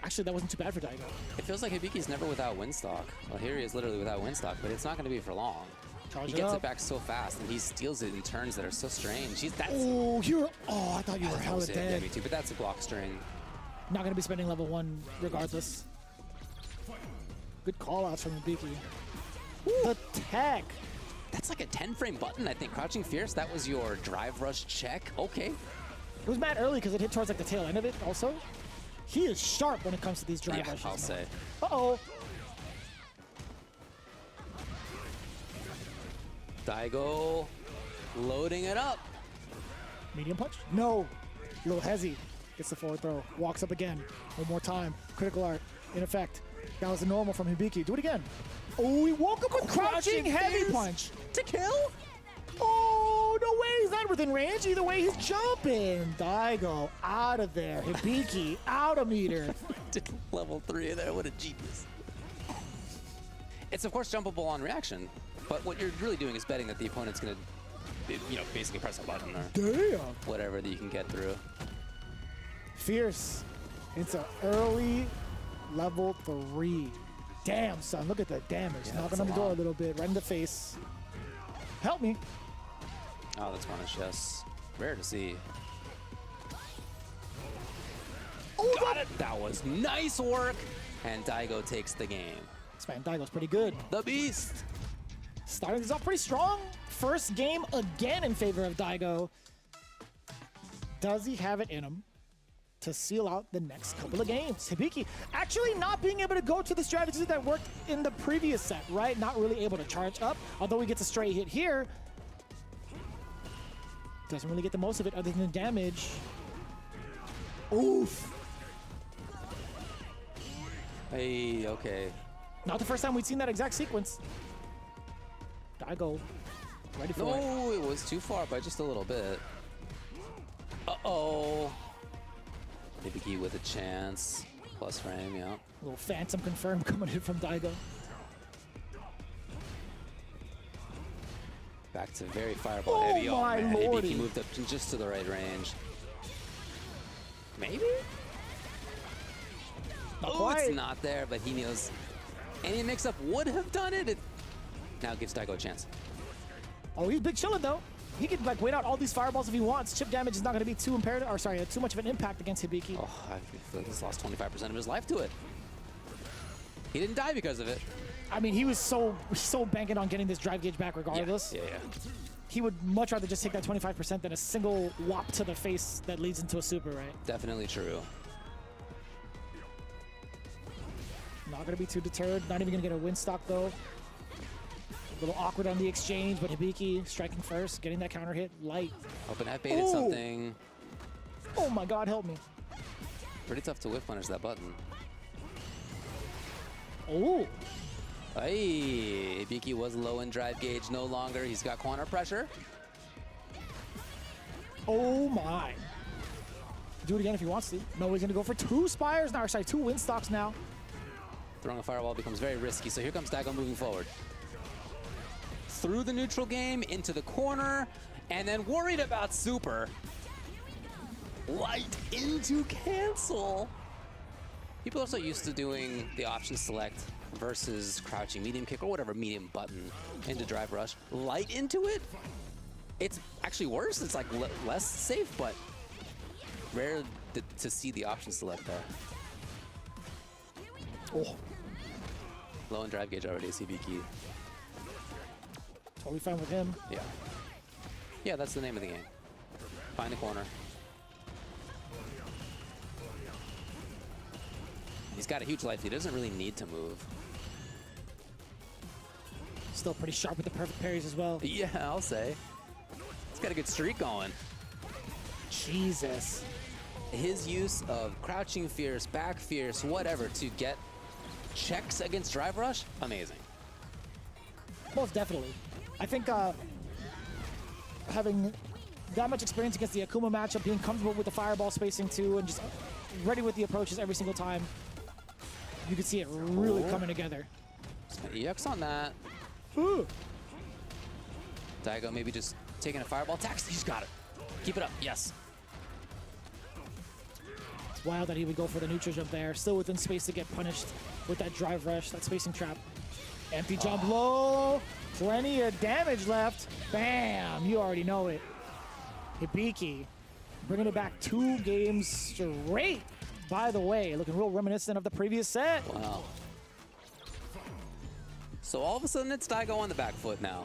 Actually, that wasn't too bad for Daigo. It feels like Hibiki's never without Windstock. Well, here he is literally without Windstock, but it's not going to be for long. Charge he gets it back so fast, and he steals it in turns that are so strange. Oh, I thought you were hella dead. Yeah, me too, but that's a block string. Not going to be spending level 1 regardless. Good call-outs from Hibiki. The tech. That's like a 10-frame button, I think. Crouching Fierce, that was your drive rush check. Okay. It was mad early because it hit towards like the tail end of it also. He is sharp when it comes to these drive rushes. I'll say. Uh-oh. Daigo loading it up. Medium punch? No. Little hezzy. Gets the forward throw. Walks up again. One more time. Critical art. In effect. That was a normal from Hibiki. Do it again. Oh, he woke up with crouching heavy punch. To kill? Oh, no way. He's not within range. Either way, he's jumping. Daigo out of there. Hibiki out of meter. Level 3 there. What a genius. It's, of course, jumpable on reaction. But what you're really doing is betting that the opponent's going to, basically press a button or damn. Whatever that you can get through. Fierce. It's an early level 3. Damn, son. Look at the damage. Knocking on the door a little bit. Right in the face. Help me. Oh, that's punish, yes. Rare to see. Oh, got it. That was nice work. And Daigo takes the game. This man Daigo's pretty good. The beast. Starting this off pretty strong. First game again in favor of Daigo. Does he have it in him to seal out the next couple of games? Hibiki actually not being able to go to the strategies that worked in the previous set, right? Not really able to charge up. Although he gets a straight hit here, doesn't really get the most of it other than damage. Oof. Hey, okay. Not the first time we'd seen that exact sequence. Daigo, ready for it. No, it was too far by just a little bit. Uh-oh. Hibiki with a chance. Plus frame, yeah. A little phantom confirmed coming in from Daigo. Back to very fireball heavy. Oh my man. lordy. Hibiki moved up just to the right range. Maybe? It's not there, but he knows any mix-up would have done it. It now gives Daigo a chance. Oh, he's big chillin' though. He could wait out all these fireballs if he wants. Chip damage is not going to be too imperative, or sorry, too much of an impact against Hibiki. Oh, I feel like he's lost 25% of his life to it. He didn't die because of it. I mean, he was so banking on getting this drive gauge back regardless. Yeah. He would much rather just take that 25% than a single whop to the face that leads into a super, right? Definitely true. Not going to be too deterred. Not even going to get a win stock though. A little awkward on the exchange, but Hibiki striking first, getting that counter hit light. Hoping that baited something. Oh my god, help me. Pretty tough to whip punish that button. Oh. Hey, Hibiki was low in drive gauge, no longer. He's got corner pressure. Oh my. Do it again if he wants to. No, he's going to go for 2 spires now. Sorry, 2 win stocks now. Throwing a fireball becomes very risky, so here comes Daigo moving forward. Through the neutral game, into the corner, and then worried about super. Light into cancel. People are so used to doing the option select versus crouching medium kick or whatever medium button into drive rush. Light into it? It's actually worse. It's like less safe, but rare to see the option select there. Oh. Low in drive gauge already, Hibiki. Totally fine with him. Yeah. Yeah, that's the name of the game. Find the corner. He's got a huge life. He doesn't really need to move. Still pretty sharp with the perfect parries as well. Yeah, I'll say. He's got a good streak going. Jesus. His use of crouching fierce, back fierce, whatever, to get checks against drive rush, amazing. Most definitely. I think having that much experience against the Akuma matchup, being comfortable with the fireball spacing too, and just ready with the approaches every single time. You can see it really coming together. EX on that. Ooh. Daigo maybe just taking a fireball attack. He's got it. Keep it up. Yes. It's wild that he would go for the neutral jump there. Still within space to get punished with that drive rush, that spacing trap. Empty jump low. Plenty of damage left. Bam. You already know it. Hibiki bringing it back 2 games straight. By the way, looking real reminiscent of the previous set. Wow. So all of a sudden it's Daigo on the back foot now.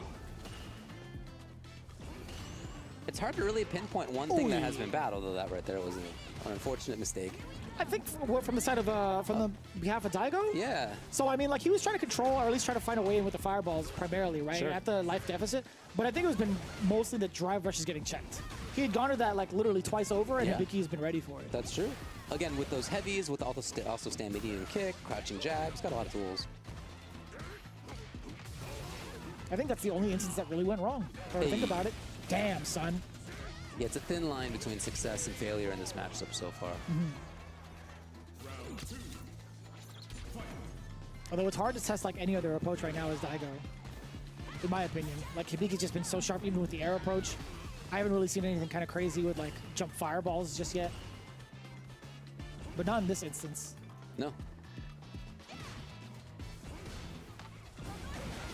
It's hard to really pinpoint one thing that has been bad, although that right there was an unfortunate mistake. I think from the side of from the behalf of Daigo. Yeah. So I mean, like he was trying to control, or at least try to find a way in with the fireballs primarily, right? Sure. At the life deficit. But I think it's been mostly the drive rush is getting checked. He had gone to that like literally twice over, and Hibiki's been ready for it. That's true. Again, with those heavies, with also stand medium kick, crouching jab, he's got a lot of tools. I think that's the only instance that really went wrong. If I think about it. Damn, son. Yeah, it's a thin line between success and failure in this matchup so far. Although it's hard to test like any other approach right now as Daigo, in my opinion. Like Hibiki's just been so sharp even with the air approach. I haven't really seen anything kind of crazy with like jump fireballs just yet. But not in this instance. No.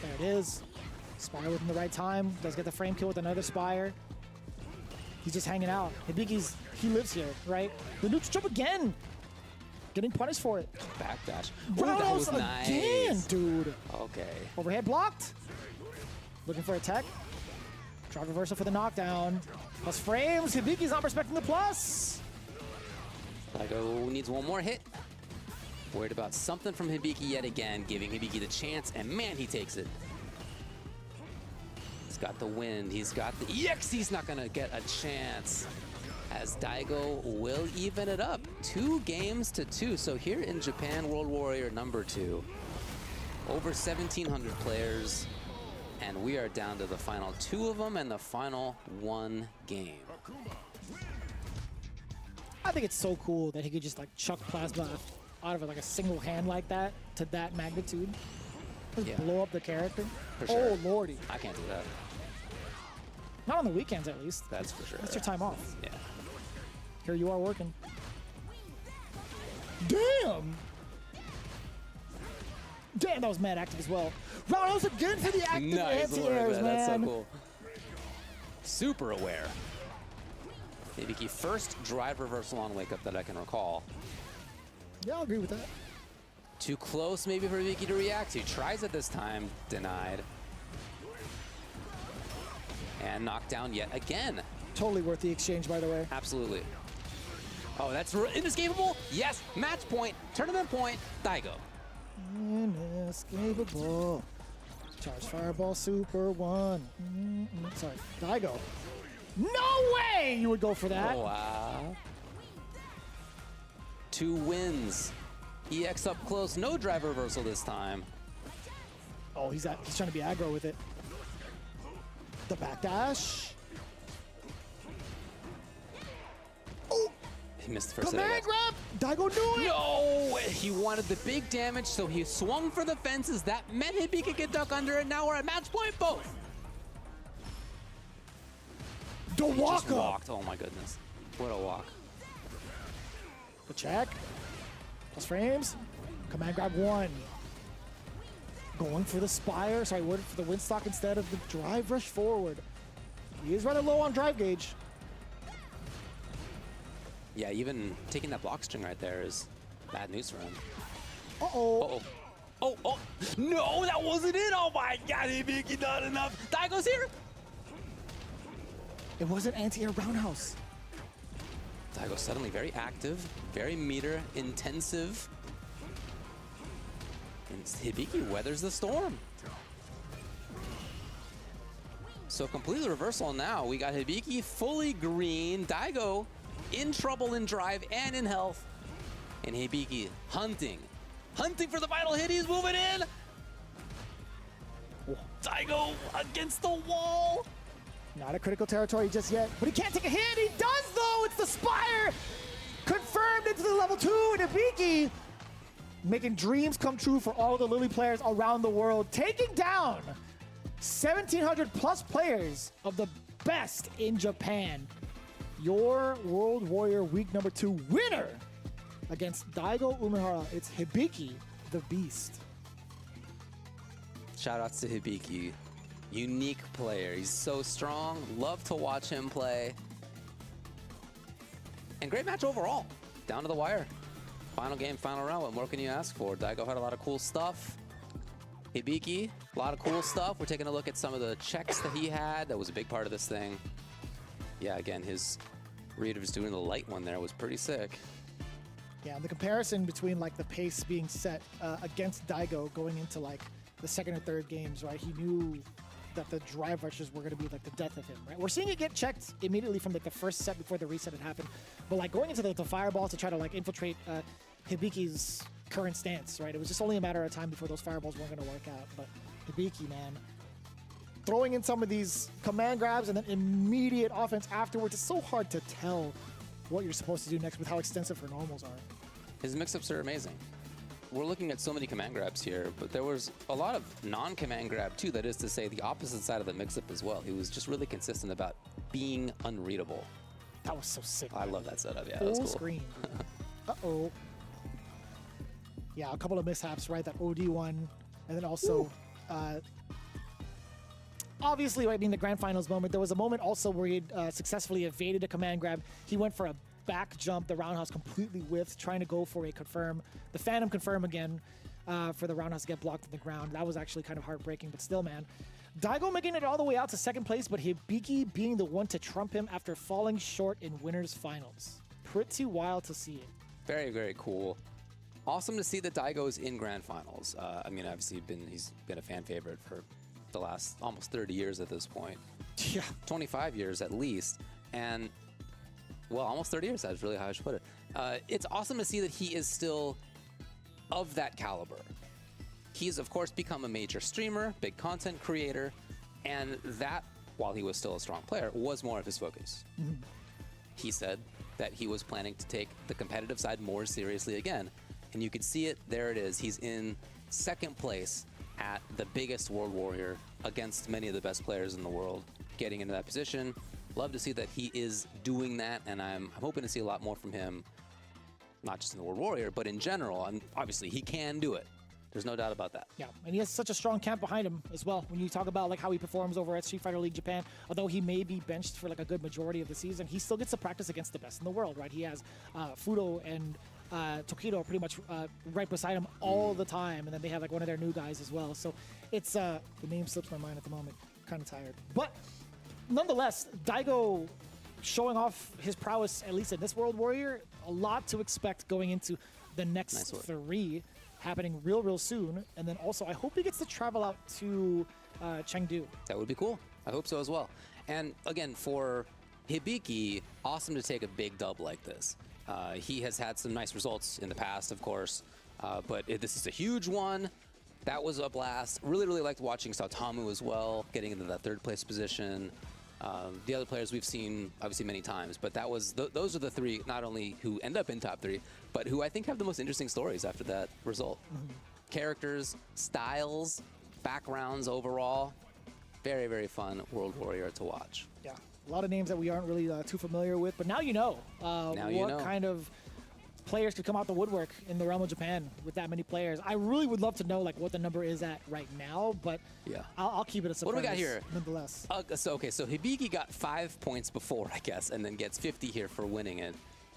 There it is. Spire within the right time. Does get the frame kill with another Spire. He's just hanging out. Hibiki's, he lives here, right? The neutral jump again. Getting punished for it. Backdash. Ooh, that was nice. Again, dude. Okay. Overhead blocked. Looking for a tech. Drive reversal for the knockdown. Plus frames. Hibiki's not respecting the plus. Daigo needs one more hit. Worried about something from Hibiki yet again, giving Hibiki the chance, and man, he takes it. He's got the wind, he's got the EX, he's not gonna get a chance. As Daigo will even it up. 2 games to 2. So here in Japan, World Warrior #2. Over 1,700 players. And we are down to the final 2 of them and the final 1 game. I think it's so cool that he could just like chuck plasma out of it like a single hand like that to that magnitude. Just blow up the character. For sure. Oh, lordy. I can't do that. Not on the weekends, at least. That's for sure. That's your time off. Yeah. Here you are working. Damn! Damn, that was mad active as well. Roundhouse again for the active anti-airs, man. That's so cool. Super aware. Hibiki first drive reversal on wake up that I can recall. Yeah, I'll agree with that. Too close maybe for Hibiki to react. He tries it this time, denied. And knocked down yet again. Totally worth the exchange, by the way. Absolutely. Oh, that's inescapable. Yes, match point, tournament point, Daigo. Inescapable. Charge fireball, super 1. Sorry, Daigo. No way you would go for that. Oh, wow. 2 wins. EX up close, no drive reversal this time. Oh, he's trying to be aggro with it. The backdash. Oh! He missed the first Command hit. grab! Daigo knew it! No! He wanted the big damage, so he swung for the fences. That meant Hibiki could duck under it. Now we're at match point both. The walk just walked. Oh my goodness. What a walk. The check. Plus frames. Command grab 1. Going for the Spire. Sorry, went for the Windstock instead of the drive rush forward. He is running low on drive gauge. Yeah, even taking that block string right there is bad news for him. Uh-oh. Uh-oh. Oh, oh. No, that wasn't it. Oh my God, Hibiki not enough. Daigo's here. It wasn't anti-air roundhouse. Daigo suddenly very active, very meter intensive. And Hibiki weathers the storm. So completely reversal now. We got Hibiki fully green. Daigo in trouble in drive and in health. And Hibiki hunting for the final hit. He's moving in. Daigo against the wall. Not a critical territory just yet, but he can't take a hit. He does, though. It's the Spire. Confirmed into the level 2, and Hibiki making dreams come true for all the Lily players around the world, taking down 1,700 plus players of the best in Japan. Your World Warrior Week number 2 winner against Daigo Umehara. It's Hibiki, the Beast. Shout outs to Hibiki. Unique player. He's so strong. Love to watch him play. And great match overall. Down to the wire. Final game, final round. What more can you ask for? Daigo had a lot of cool stuff. Hibiki, a lot of cool stuff. We're taking a look at some of the checks that he had. That was a big part of this thing. Yeah, again, his read of just doing the light one there was pretty sick. Yeah, the comparison between like the pace being set against Daigo going into like the second or third games, right? He knew that the drive rushes were going to be like the death of him, right? We're seeing it get checked immediately from like the first set before the reset had happened, but like going into the fireballs to try to like infiltrate Hibiki's current stance, right? It was just only a matter of time before those fireballs weren't going to work out. But Hibiki, man, throwing in some of these command grabs and then immediate offense afterwards, it's so hard to tell what you're supposed to do next with how extensive her normals are. His mix-ups are amazing. We're looking at so many command grabs here, but there was a lot of non-command grab too. That is to say, the opposite side of the mix-up as well. He was just really consistent about being unreadable. That was so sick. I love that setup. Yeah, Full that was cool. screen. Uh-oh. Yeah, a couple of mishaps, right? That OD one, and then also, obviously, right, I mean, the grand finals moment, there was a moment also where he successfully evaded a command grab. He went for a back jump, the roundhouse completely whiffed, trying to go for a confirm. The Phantom confirm again for the roundhouse to get blocked on the ground. That was actually kind of heartbreaking, but still, man. Daigo making it all the way out to second place, but Hibiki being the one to trump him after falling short in winners finals. Pretty wild to see it. Very, very cool. Awesome to see that Daigo's in grand finals. I mean, obviously, he's been a fan favorite for the last almost 30 years at this point. Yeah. 25 years at least. And well, almost 30 years, that's really how I should put it. It's awesome to see that he is still of that caliber. He's, of course, become a major streamer, big content creator, and that, while he was still a strong player, was more of his focus. Mm-hmm. He said that he was planning to take the competitive side more seriously again, and you could see it. There it is. He's in second place at the biggest World Warrior against many of the best players in the world, getting into that position. Love to see that he is doing that, and I'm hoping to see a lot more from him, not just in the World Warrior, but in general. And obviously, he can do it. There's no doubt about that. Yeah, and he has such a strong camp behind him as well. When you talk about like how he performs over at Street Fighter League Japan, although he may be benched for like a good majority of the season, he still gets to practice against the best in the world, right? He has Fudo and Tokido pretty much right beside him all the time, and then they have like one of their new guys as well. So it's the name slips my mind at the moment. Kind of tired, but nonetheless, Daigo showing off his prowess, at least in this World Warrior. A lot to expect going into the next three happening real soon. And then also, I hope he gets to travel out to Chengdu. That would be cool. I hope so as well. And again, for Hibiki, awesome to take a big dub like this. He has had some nice results in the past, of course, but this is a huge one. That was a blast. Really liked watching Saotamu as well, getting into that third place position. The other players we've seen obviously many times, but that was those are the three not only who end up in top three, but who I think have the most interesting stories after that result. Mm-hmm. Characters, styles, backgrounds overall. Very fun World Warrior to watch. Yeah, a lot of names that we aren't really too familiar with, but now you know what kind of players could come out the woodwork in the realm of Japan with that many players. I really would love to know like what the number is at right now, but yeah, I'll keep it a surprise. What do we got here? Nonetheless. So Hibiki got 5 points before, I guess, and then gets 50 here for winning it.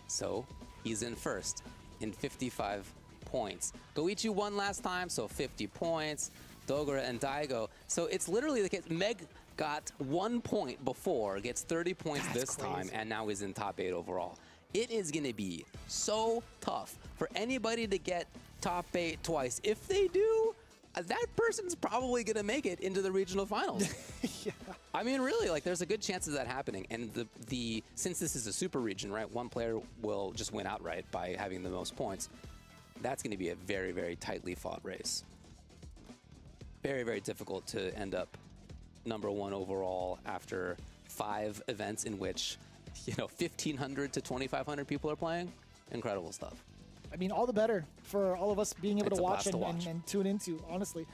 So he's in first in 55 points. Goichi won last time, so 50 points. Dogura and Daigo. So it's literally the case. Meg got 1 point before, gets 30 points this time, and now he's in top 8 overall. It is going to be so tough for anybody to get top 8 twice. If they do, that person's probably going to make it into the regional finals. Yeah. I mean, really, like there's a good chance of that happening. And since this is a super region, right, one player will just win outright by having the most points. That's going to be a very tightly fought race. Very difficult to end up #1 overall after 5 events in which, 1,500 to 2,500 people are playing. Incredible stuff. I mean, all the better for all of us being able to watch, and tune into, honestly.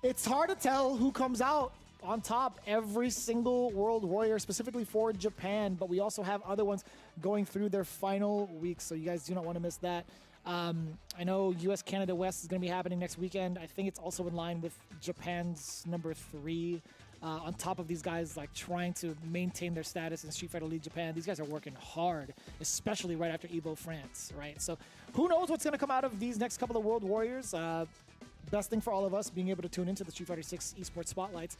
It's hard to tell who comes out on top every single World Warrior, specifically for Japan, but we also have other ones going through their final week, so you guys do not want to miss that. I know US Canada West is going to be happening next weekend. I think it's also in line with Japan's number 3. On top of these guys like trying to maintain their status in Street Fighter League Japan, these guys are working hard, especially right after EVO France, right? So who knows what's going to come out of these next couple of World Warriors. Best thing for all of us being able to tune into the Street Fighter 6 esports spotlights.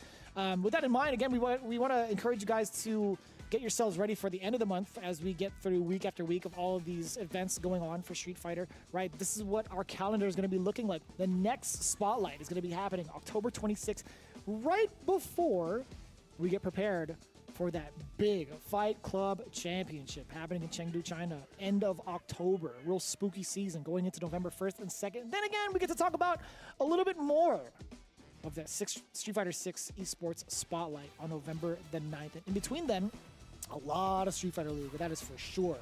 With that in mind, again, we want to encourage you guys to get yourselves ready for the end of the month as we get through week after week of all of these events going on for Street Fighter, right? This is what our calendar is going to be looking like. The next spotlight is going to be happening October 26th, right before we get prepared for that big Fight Club Championship happening in Chengdu, China, end of October. Real spooky season going into November 1st and 2nd. Then again, we get to talk about a little bit more of that Street Fighter 6 esports spotlight on November the 9th. And in between then, a lot of Street Fighter League, that is for sure.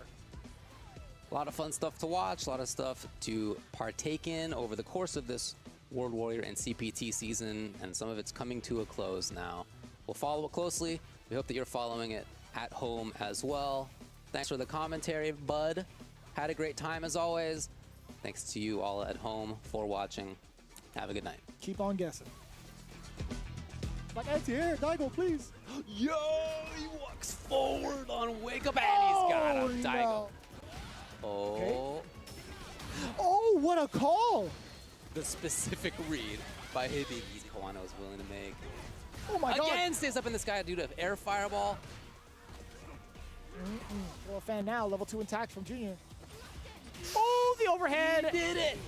A lot of fun stuff to watch, a lot of stuff to partake in over the course of this World Warrior and CPT season, and some of it's coming to a close now. We'll follow it closely. We hope that you're following it at home as well. Thanks for the commentary, bud. Had a great time as always. Thanks to you all at home for watching. Have a good night. Keep on guessing. Like anti-air, Daigo, please. Yo, he walks forward on Wake Up, and he's got him, Daigo. No. Oh. Okay. Oh, what a call! The specific read by Hibiki Kawano is willing to make. Oh my God! Again, stays up in the sky due to air fireball. Well, a fan now, level 2 intact from Junior. Oh, the overhead! He did it!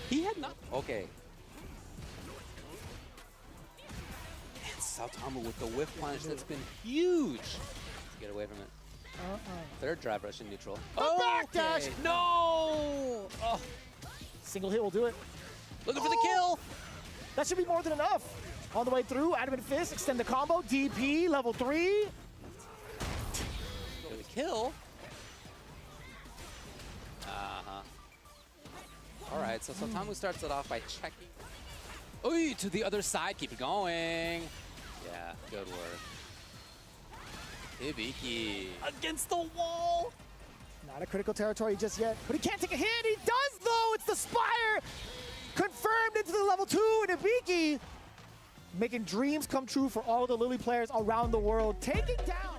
He had not. Okay. And Saotama with the whiff punch, that's been huge. Get away from it. Third drive rush in neutral. Backdash! No! Oh. Single hit will do it. Looking for the kill. That should be more than enough. All the way through, Adamant Fist, extend the combo, DP, level 3. For the kill. Uh-huh. All right, so Saotama starts it off by checking. Ooh, to the other side, keep it going. Yeah, good work. Hibiki against the wall. Not a critical territory just yet, but he can't take a hit. He does, though. It's the Spire. Confirmed into the level 2, and Hibiki making dreams come true for all the Lily players around the world. Taking down.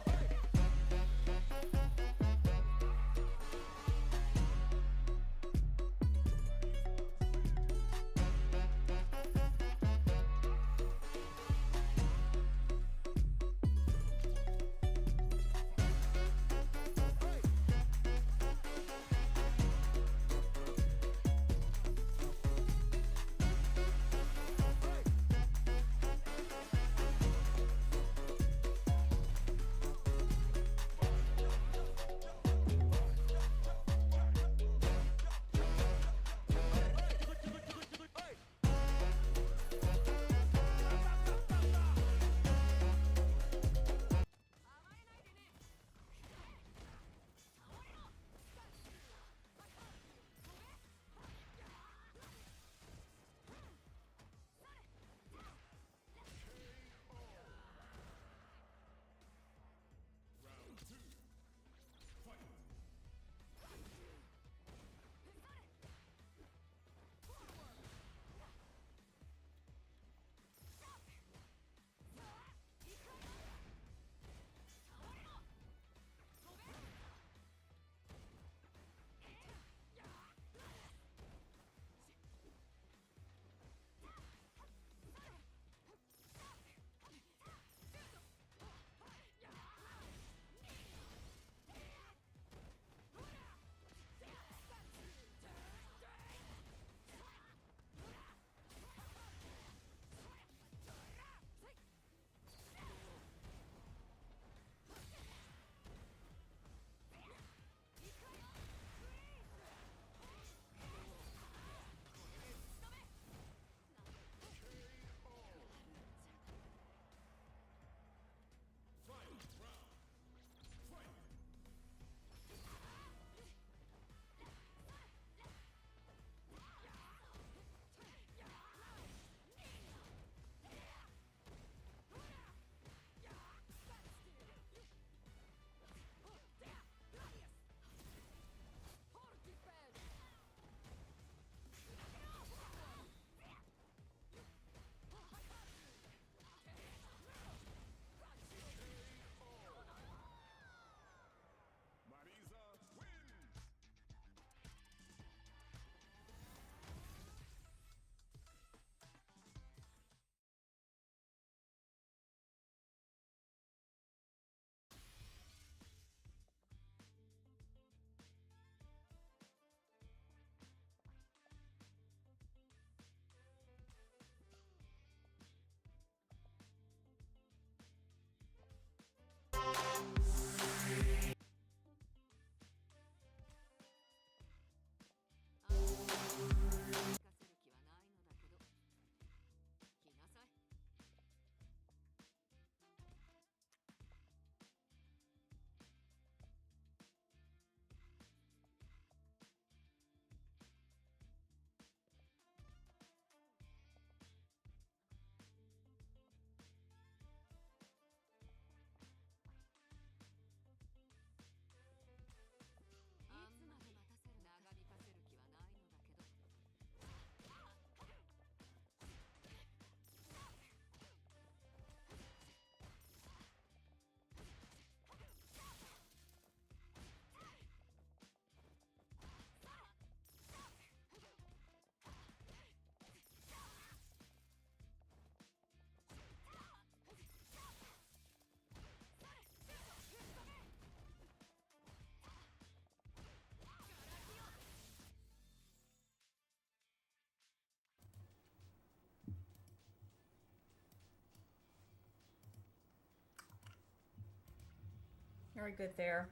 Very good there.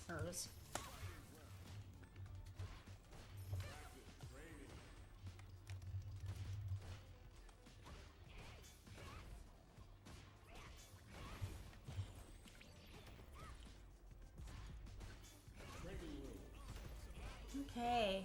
Hers. Okay.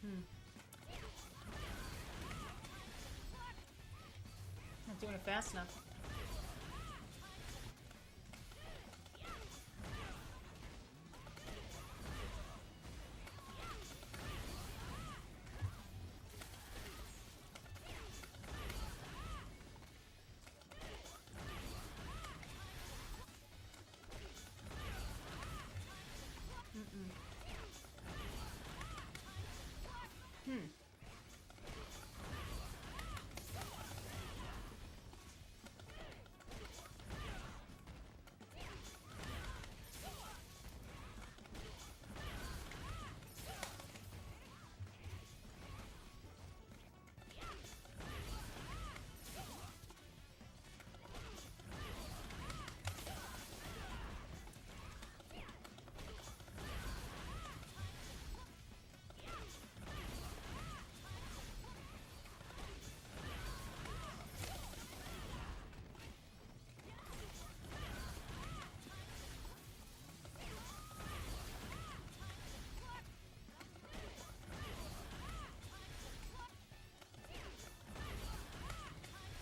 Hmm. Not doing it fast enough. Hmm.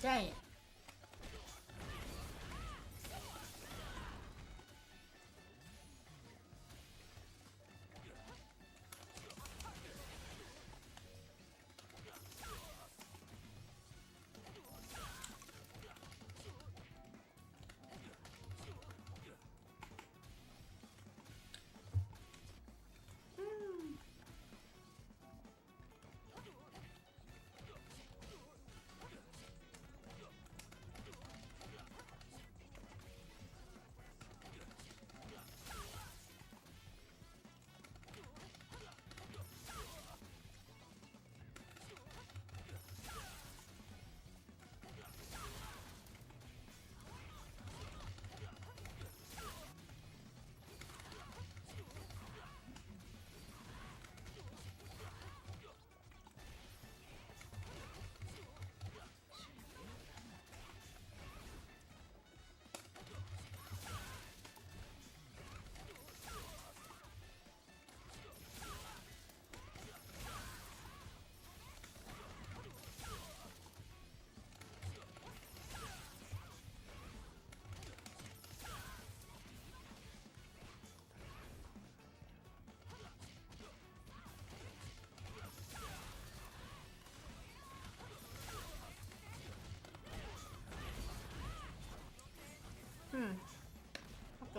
Dang it.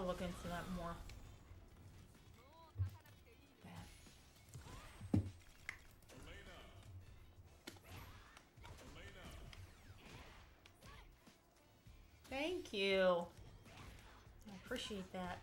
look into that more. Thank you. I appreciate that.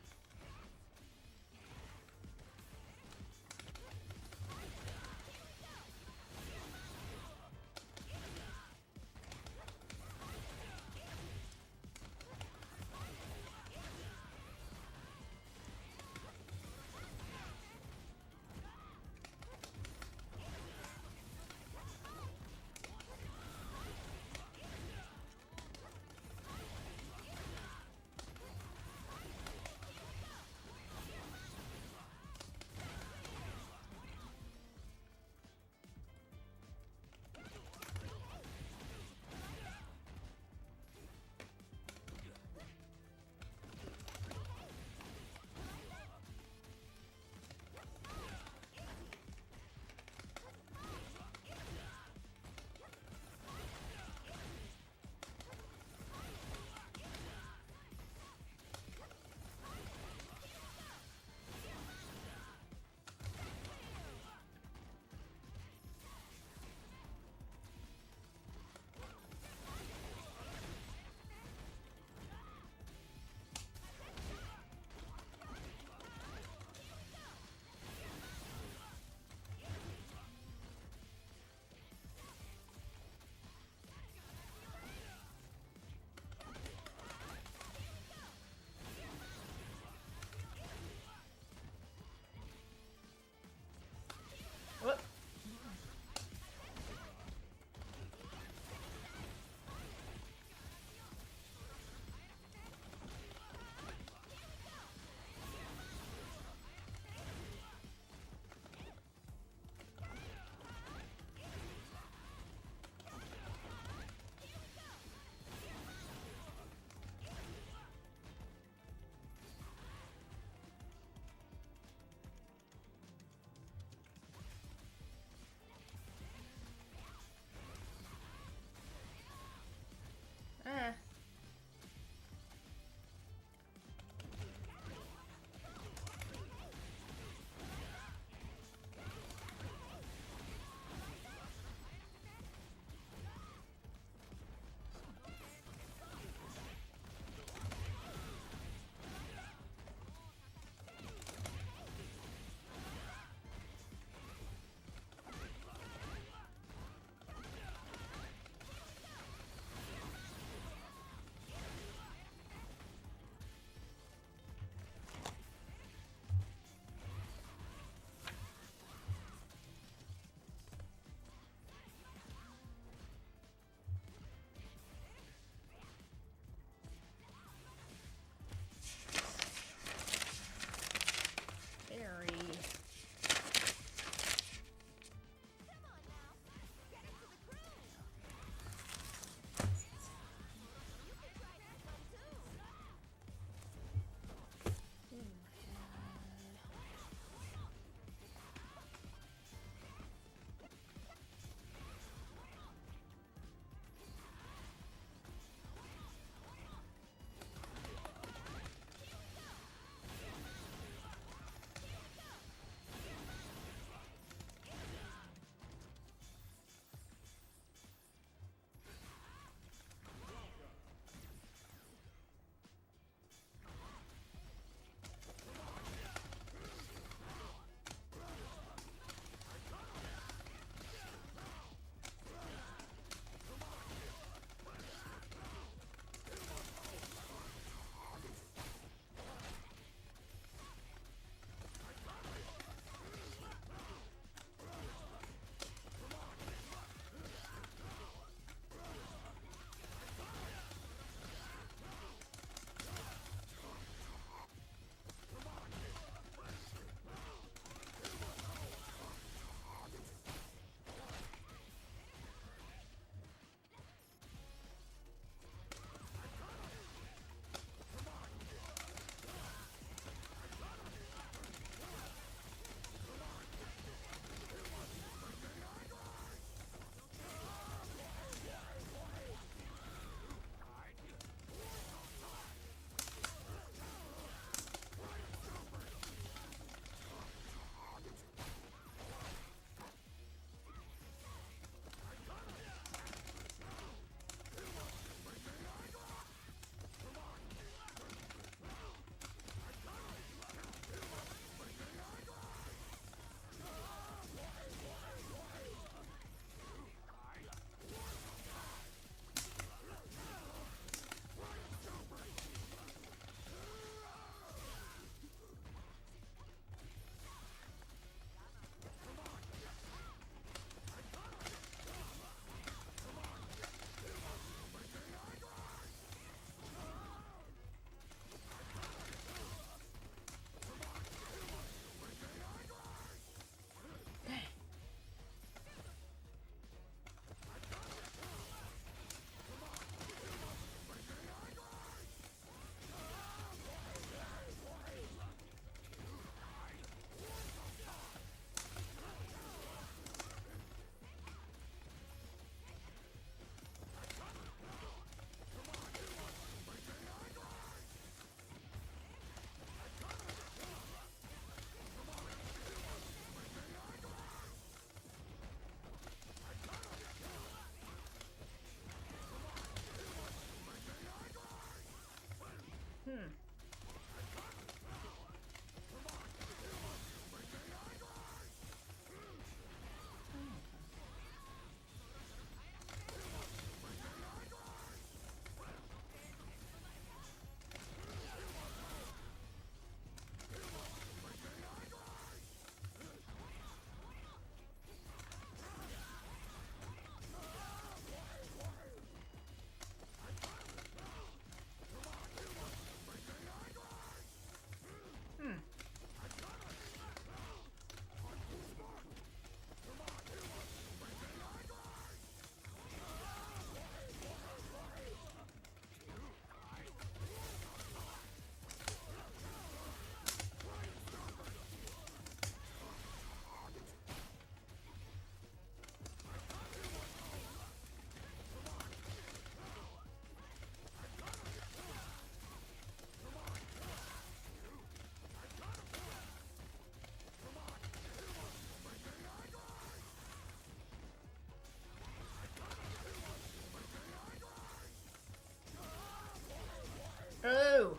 Oh!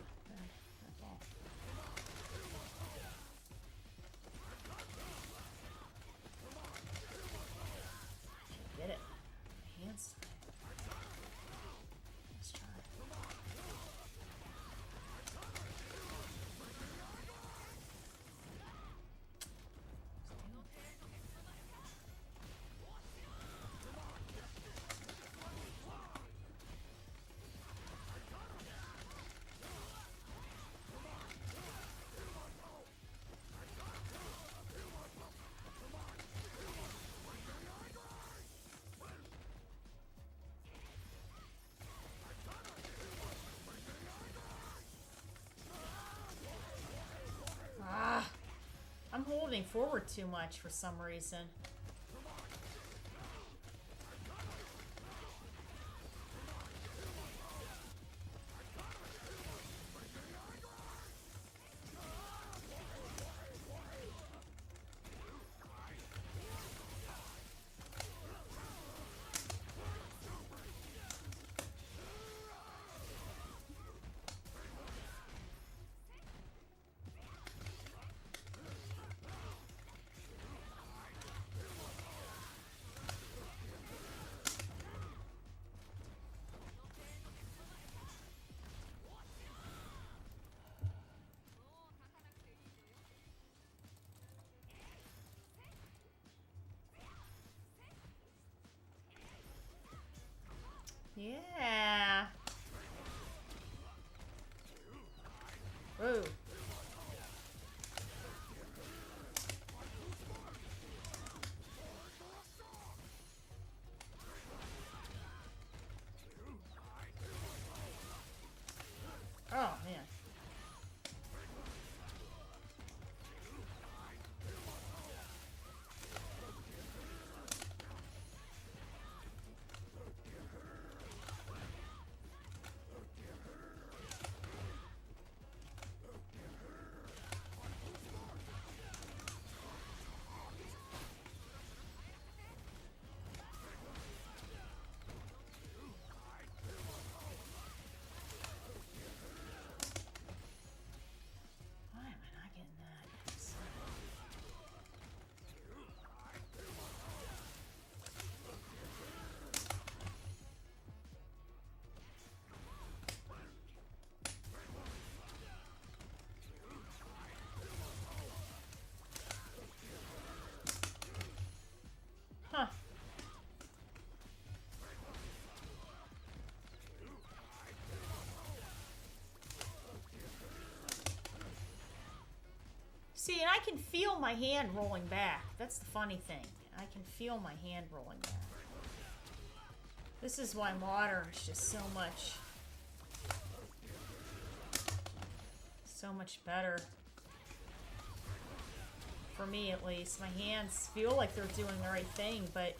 Get it. Hands. Let's try. I'm holding forward too much for some reason. Yeah. Whoa. Oh, man. Why am I not getting that? Huh. See, and I can feel my hand rolling back. That's the funny thing. I can feel my hand rolling back. This is why modern is just so much better. For me, at least. My hands feel like they're doing the right thing, but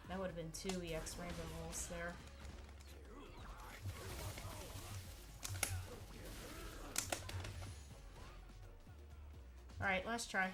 that would have been 2 EX Rainbow rolls there. Alright, last try.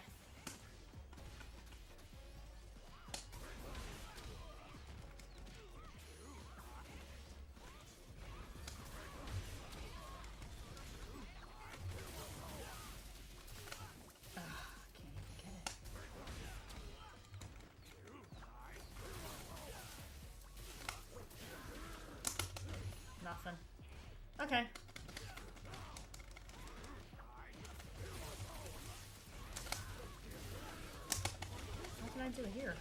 Okay. What can I do here?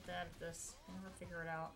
bad at this. I'll never figure it out.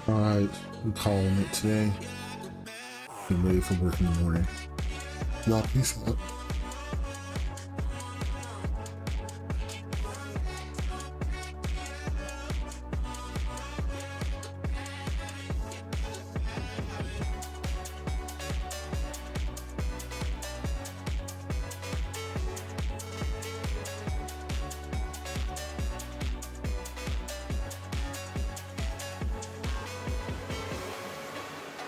Alright, we're calling it today. Getting ready for work in the morning. Y'all, peace out.